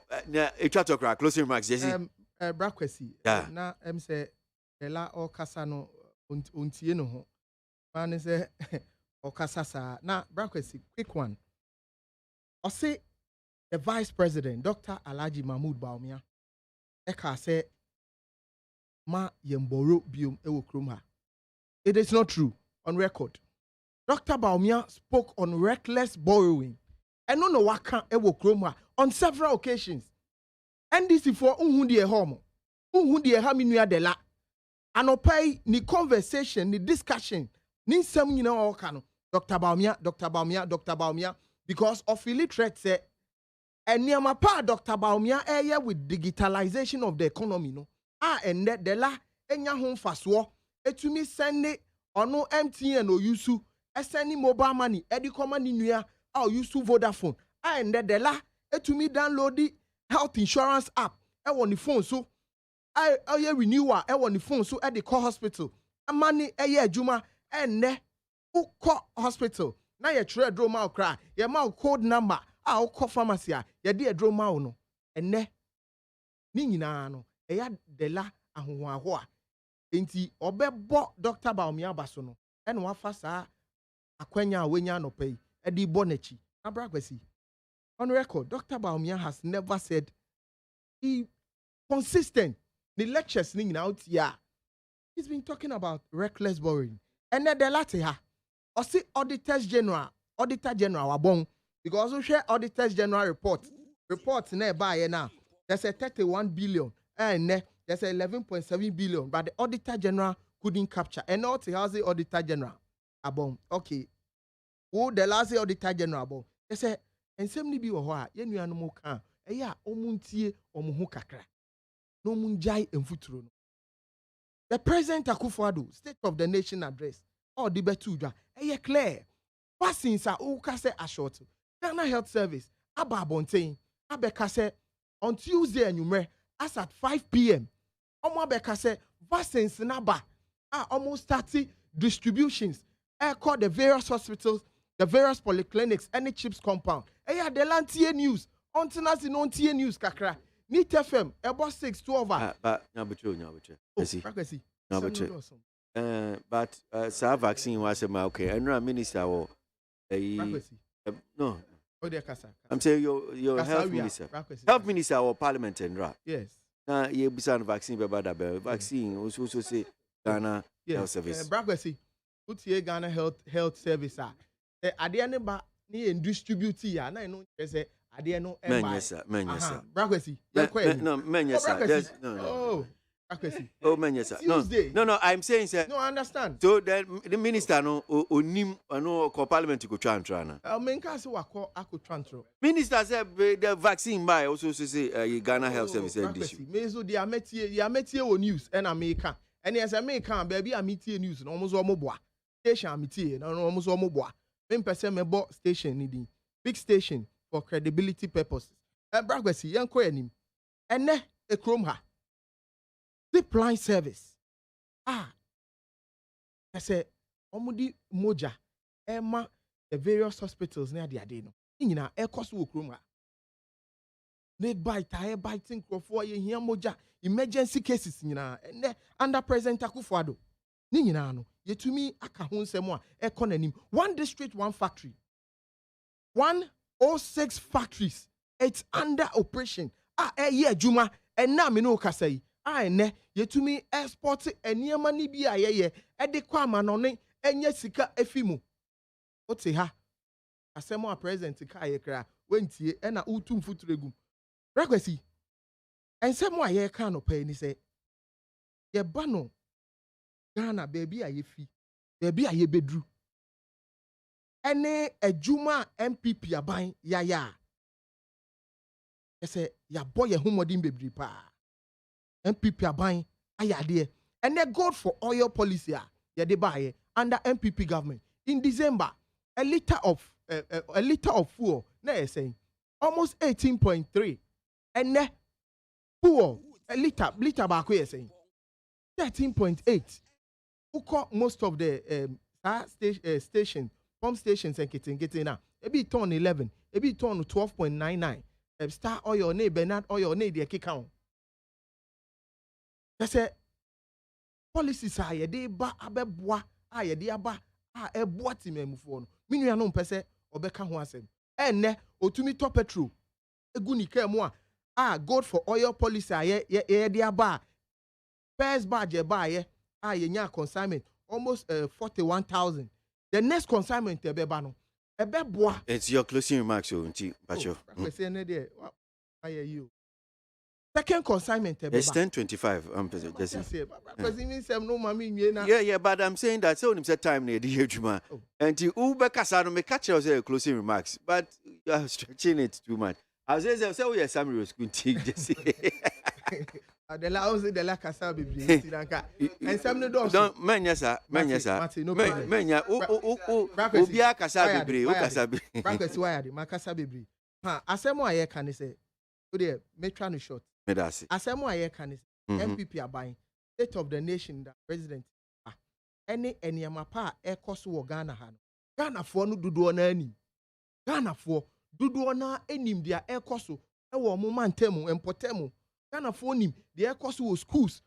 closing remarks, Jesse. Brakwesi. Yeah. Na say ela o kasa no untie no ho. Man say o kasa sa. Na Brakwesi, quick one. I say the Vice President, Dr. Alhaji Mahmoud Bawumia, eka say ma yemboro biom ewo krom ha. It is not true on record. Dr. Bawumia spoke on reckless borrowing. And no waka ewo krom ha on several occasions. NDC for unhundi homo. Unhundi haminua de la. Anopay ni conversation, ni discussion, ni sem nyina okano. Dr. Bawumia, because of illiterate say, and pa Dr. Bawumia with digitalization of the economy no. And de la enya home faswo. Etumi send ono MTN or yusu. Send mobile money. Edi koma ni nuya. Yusu Vodafone. And de la etumi download the health insurance app. On the phone so. I renewal. On the phone so at the core hospital. Money juma and ne uko hospital. Now you try draw my cry. Your mouth code number. I'll call pharmacy. Ya dear draw my no. And ne Nina no. Eya de la ahuahua. Inti obebo Dr. Bawumia basono. And wafasa akwenya wenya no pay. Edi bonechi. Abrakwesi. On record, Dr. Bawumia has never said he consistent. The lectures ning out yeah. He's been talking about reckless borrowing. And then the latter ha. Or see Auditor General wabong. Because we share Auditor General reports nearby now. There's a 31 billion and there's a 11.7 billion, but the Auditor General couldn't capture. And not has the Auditor General abong. Okay, who the last year auditor general they say and same ni bi wo ho a ye nua no mo kan eya omuntie omo kakra no munjai emfuturo no. The President Akufo-Addo State of the Nation address or the betu dwa eye clear vaccines a o ka se ashort Ghana Health Service aba abonten abeka se on Tuesday anumre as at 5 p.m. omo abeka se vaccines na ba almost 30 distributions call the various hospitals, the various polyclinics, any chips compound. Eya the lantie news on tinasi non tie news kakra. Nit FM about 6 12 but sa vaccine was okay. And minister or no. I'm saying your health minister. Health minister or parliament and yes. Now you be vaccine be vaccine also say Ghana Health Service. Put here Ghana Health Service ade ne ba ni distribute ya na no say ade no menyesa Brakwesi no menyesa oh Brakwesi oh menyesa no I'm saying sir no I understand so the minister no onim no ko parliament go twantra na menka se wako ako twantro minister say the vaccine buy also say Ghana Health Service distribute me so dia metie o news and America and yes America baby amitie news no mo so mo boa station amitie no mo so mo boa me person me bo station ni din big station for credibility purposes Brakwesi yanko yanim ene ekrom ha zip line service I say omudi moja ema the various hospitals near the ade no nyina ekoso okrom ha need bite tire biting crofo ye hia moja emergency cases nyina ene under President Akufo-Addo ni nyina no yetumi aka ho nsem a ekonanim one district one factory 106 factories it's under operation ye adwuma ena me no kasa yi ene yetumi export eniema ni bi ayeye de kwa amanone enya sika afimu ote ha asemo a president ka ye kra wentie ena utum futuregum Brakwesi ensemo a ye ka no pa ni se ye ba no Ghana baby a ye fi baby a ye bedru ene adwuma MPP aban ya ese ya boy ye homodin bebri pa MPP aban ayade ene gold for oil policy ye de buy under MPP government in December a liter of fuel na ye saying almost 18.3 ene fuel a liter ba ko ye saying 13.8 uko most of the station pump stations and getting now ebi ton 11 ebi ton 12.99 Star oil ne Bernard oil ne de kick on they say policies are ye de ba abeboa ye de aba eboa timemufo no minua no mpese obeka ho asem enne otumi top petrol egu ni ka mu gold for oil policy ye de aba first badge ba ye ye nya consignment almost 41,000. The next consignment ebeba no ebeboa. It's your closing remarks nti pacho. Say na there why you second consignment ebeba. It's 10:25 just say because even say no mami nwie na. Yeah but I'm saying that so him say time na dey adwuma and u be kasa no me catch you say closing remarks but you are stretching it too much. I say we are Samuel school team just the la the la kasa bibli tinanka and some no do don't menya obi akasa bibli o kasa bibli Brakwesi why ade makasa bibli asemo aye kan say o dey me try no short me da say asemo aye kan say MPP aban State of the Nation that president any eniama pa ekoso wo Ghana ha no Ghana fo no dudu na anim Ghana fo dudu na anim dia ekoso e wo mo mantemu empotemu Ghana fo nim dia ekoso wo schools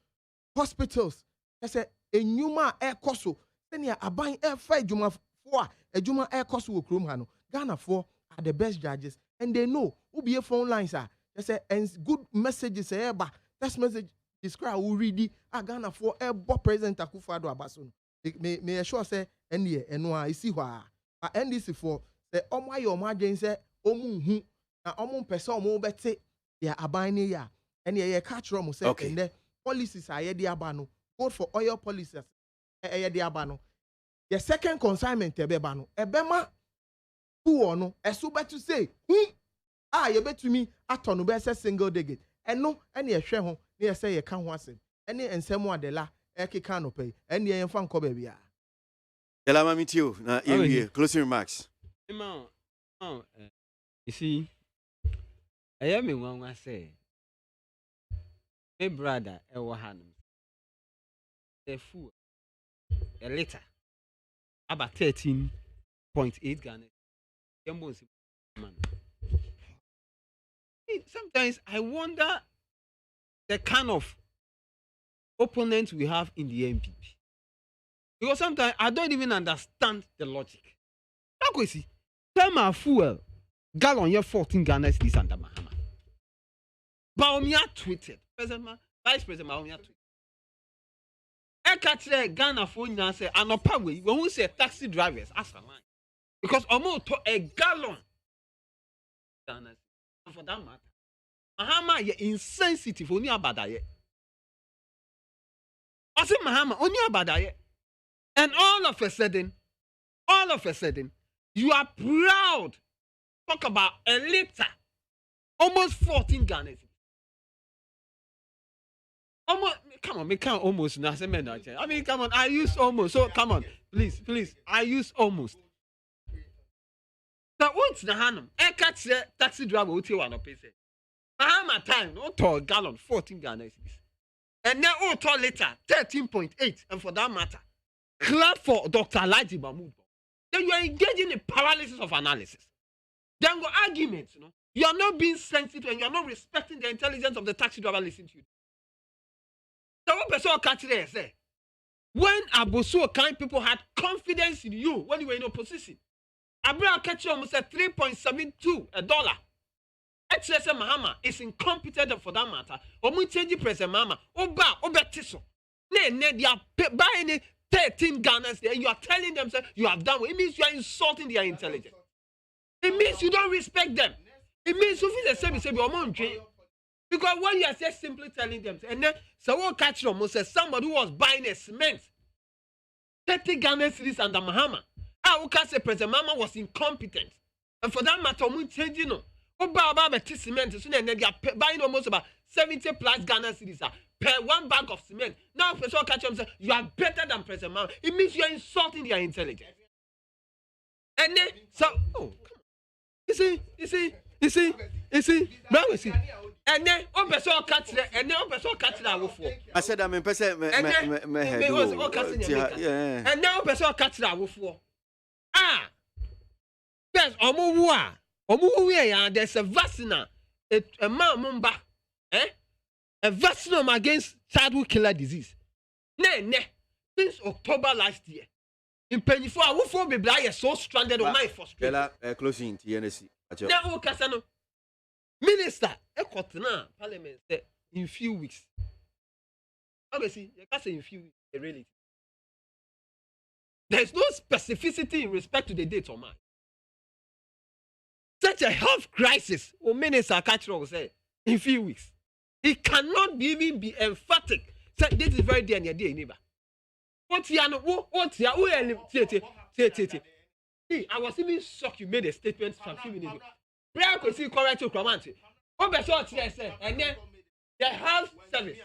hospitals say enyuma ekoso senia aban e fa adwuma fo adwuma ekoso wo krom ha no Ghana fo are the best judges and they know who be phone lines they say and good messages eba text message describe who read Ghana for ebo President Akufo-Addo abaso me sure say ene eno a isi ho a NDC for say omo aye omo adwen say omu hu na omo pese omo bete ya aban ne ya ene ye ka kiro mo say ene policies aye de aba no vote for oil policies aye de aba no the second consignment ebeba no ebema who no ɛso bɛto say yɛbɛtumi atɔ no bɛsɛ single digit ɛno ɛne yɛhwɛ ho ne yɛsɛ yɛka ho asɛm ɛne nsɛm adela ɛkeka no pɛ ɛne yɛmfa nkɔ baabi a Yala mami tio na yɛwie closing remarks. You see, I am in one say, my brother, Ewahan, a fool, a letter about 13.8 Ghana. Sometimes I wonder the kind of opponents we have in the MPP. Because sometimes I don't even understand the logic. How can you see? Tell my fuel. Gallon here 14 Ghana cedis under Mahama. Baumia tweeted. Vice President Baumia tweeted. Ekatre Ghana phone now say anopawe. When we say taxi drivers, ask a line. Because almost to a gallon. Ghana for that matter. Mahama ye insensitive only abadaye. I say Mahama only abadaye. And all of a sudden, you are proud. Talk about a liter, almost 14 Ghana. Almost, come on, me can't almost. I mean, come on, I use almost. So come on, please, I use almost. So what's the hanum? I catch the taxi driver who tell one of pay. Mahama time, no to gallon 14 Ghana. And now auto liter 13.8, and for that matter, clap for Dr. Laji Mahmoud. Then you are engaging in paralysis of analysis. Then go arguments, you know. You are not being sensitive and you are not respecting the intelligence of the taxi driver listening to you. So what person catch there say? When Abosu kind people had confidence in you when you were in opposition, Abraham catch you almost at $3.72. HSM Mahama is incompetent for that matter. Omu change President Mahama. Oba tiso. Ne they are buying 13 Ghanas there. You are telling them say you have done. It means you are insulting their intelligence. It means you don't respect them. It means you feel the same. You say because when you are just simply telling them, and then someone catch them and say somebody who was buying a cement 30 Ghana cedis under Mahama. I will say President Mahama was incompetent, and for that matter, we changing no. About cement, so then they are buying almost about 70 plus Ghana cedis per one bag of cement. Now, President catch them and say you are better than President Mahama. It means you are insulting their intelligence. And then so You see, now we see. And then on person catch it, and then on person catch it awofo. I said I'm in person me head. Yeah. And now on person catch it awofo. Yes, omu ya there's a vaccine a man mumba. A vaccine against childhood killer disease. Since October last year. In Pennyfo, awofo be blind so stranded on my first. Closing TNC. Now, Casano Minister, Parliament said in few weeks. Obviously, you can't say in few weeks, really. There's no specificity in respect to the date or mine. Such a health crisis, or Minister Kachro said, in few weeks. He cannot even be emphatic. So this is very dear neighbor. I was even shocked you made a statement some few minutes ago. Where I could see correct to command. What the short say, and then the health service.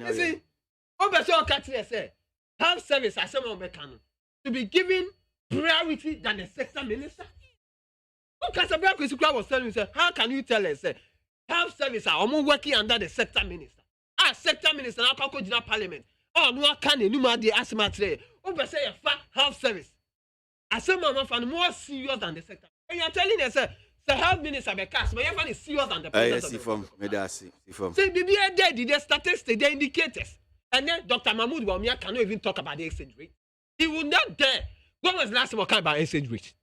You see, what the short say, health service as someone to be given priority than the sector minister. Because was telling me, how can you tell us health service are almost working under the sector minister? Sector minister now come to parliament. Oh, no, I can't anymore. The asthma today. Over say a health service. As some of them more serious than the sector. And you are telling us, the health minister be cast, but you is serious than the president. Say, BBA dead, the statistics, the indicators. And then Dr. Mahmoud Bawumia cannot even talk about the exchange rate. He would not dare. When was the last time we talked about exchange rate?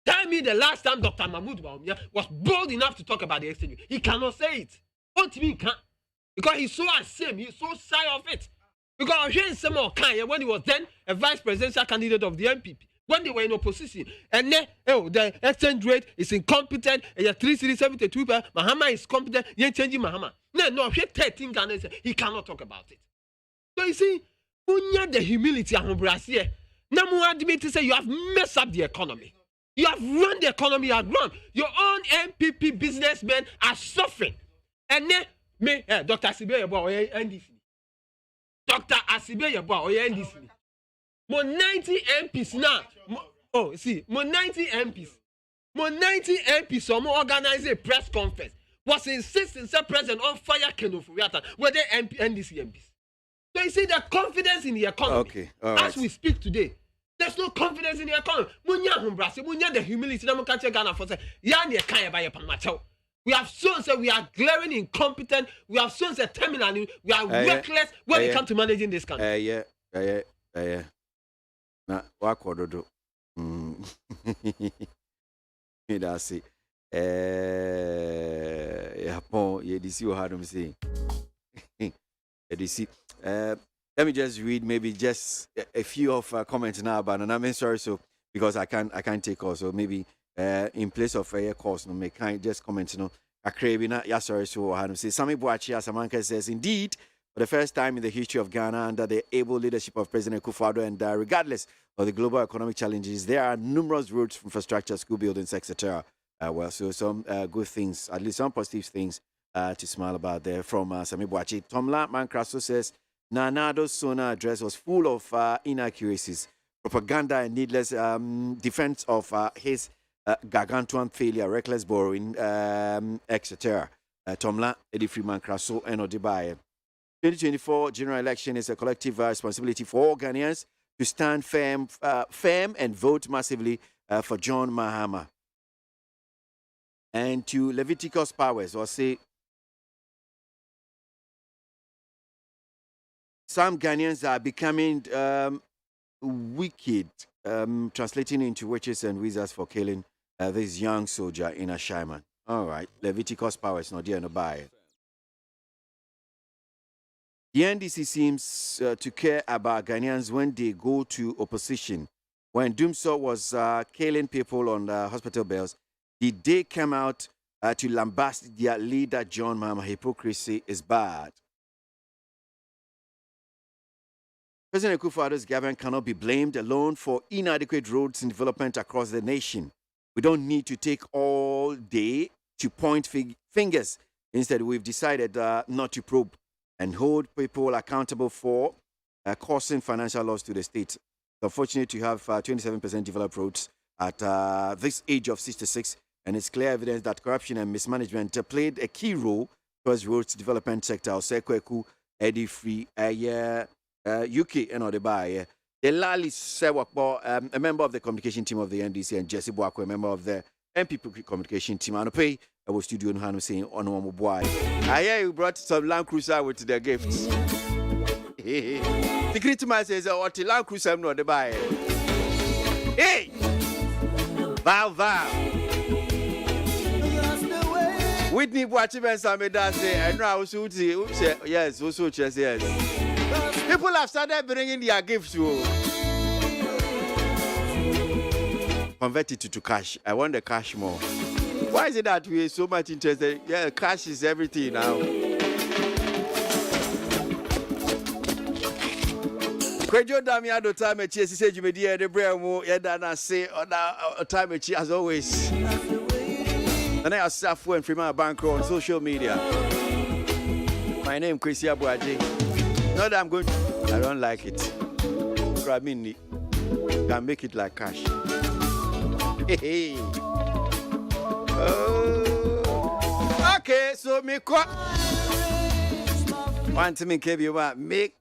Tell me the last time Dr. Mahmoud Bawumia was bold enough to talk about the exchange rate. He cannot say it. What do you mean can't? Because he's so ashamed, he's so shy of it. Because I was hearing some more kind when he was then a vice presidential candidate of the MPP, when they were in opposition, and then the exchange rate is incompetent, and you're 372, Mahama is competent, you're changing Mahama. No, he 13 Ghana, he cannot talk about it. So you see, when you have the humility of Brazil, Now, more admit to say you have messed up the economy. You have run the economy, you have run. Your own MPP businessmen are suffering. And then, me, Dr. Asibe boy, NDC. Dr. Asibe boy, NDC. More 90 MPs now. Oh, see, more 90 MPs. More 90 MPs, so more organize a press conference. Was insisting, say President on fire Kenofuriata, were they NDC MPs. So you see the confidence in the economy. Okay, all right. As we speak today, there's no confidence in the economy. Munya the humility. We have shown that we are glaring incompetent. We have shown that terminally we are reckless when it comes to managing this country. Yeah. Na wakododo. That's it. Let me just read maybe just a few of comments now about, and I'm sorry, so because I can't take also maybe in place of a course, no, make kind just comment, you know, a craving. Yeah, sorry, so I say Sami Boachi Asamanka says indeed. For the first time in the history of Ghana, under the able leadership of President Akufo-Addo, and regardless of the global economic challenges, there are numerous roads, infrastructure, school buildings, etc. Well, so some good things, at least some positive things to smile about there from Sami Boachi. Tom Mankraso says, Nanado's Sona address was full of inaccuracies, propaganda, and needless defense of his gargantuan failure, reckless borrowing, etc. Tomla, Eddie Freeman Kraso, and Odibaye. 2024 general election is a collective responsibility for all Ghanaians to stand firm and vote massively for John Mahama. And to Leviticus Powers, or say, some Ghanaians are becoming wicked, translating into witches and wizards for killing this young soldier in Ashaiman. All right, Leviticus Powers, not dear, no buy. The NDC seems to care about Ghanaians when they go to opposition. When Doomsaw was killing people on hospital bills, did they come out to lambast their leader, John Mahama? Hypocrisy is bad. President Akufo-Addo's government cannot be blamed alone for inadequate roads and development across the nation. We don't need to take all day to point fingers. Instead, we've decided not to probe and hold people accountable for causing financial loss to the state. It's unfortunate to have 27% developed roads at this age of 66, and it's clear evidence that corruption and mismanagement played a key role towards roads development sector. Osekweku, Eddie Free, UK, and Odebaye. Elali Sewakbo, a member of the communication team of the NDC, and Jesse Boakwe, a member of the MPP communication team. And pay I was studio in Hanu saying on one boy. I hear you brought some Land Cruiser with their gifts. The critical says, what the Land Cruiser no the buy. Hey! Val. Whitney Boachman Sameda say, and now say, yes, also yes. People have started bringing their gifts to convert it to cash. I want the cash more. Why is it that we are so much interested? Yeah, cash is everything now. Kwejo Damiado time a cheese said you may dear the bremo, Yadana say on time as always. And I have Safu and Freeman Bank on social media. My name Kwasi Aboagye. Not that I'm going to, I don't like it. I mean, can make it like cash. Hey. Oh. Okay, so me one to me, make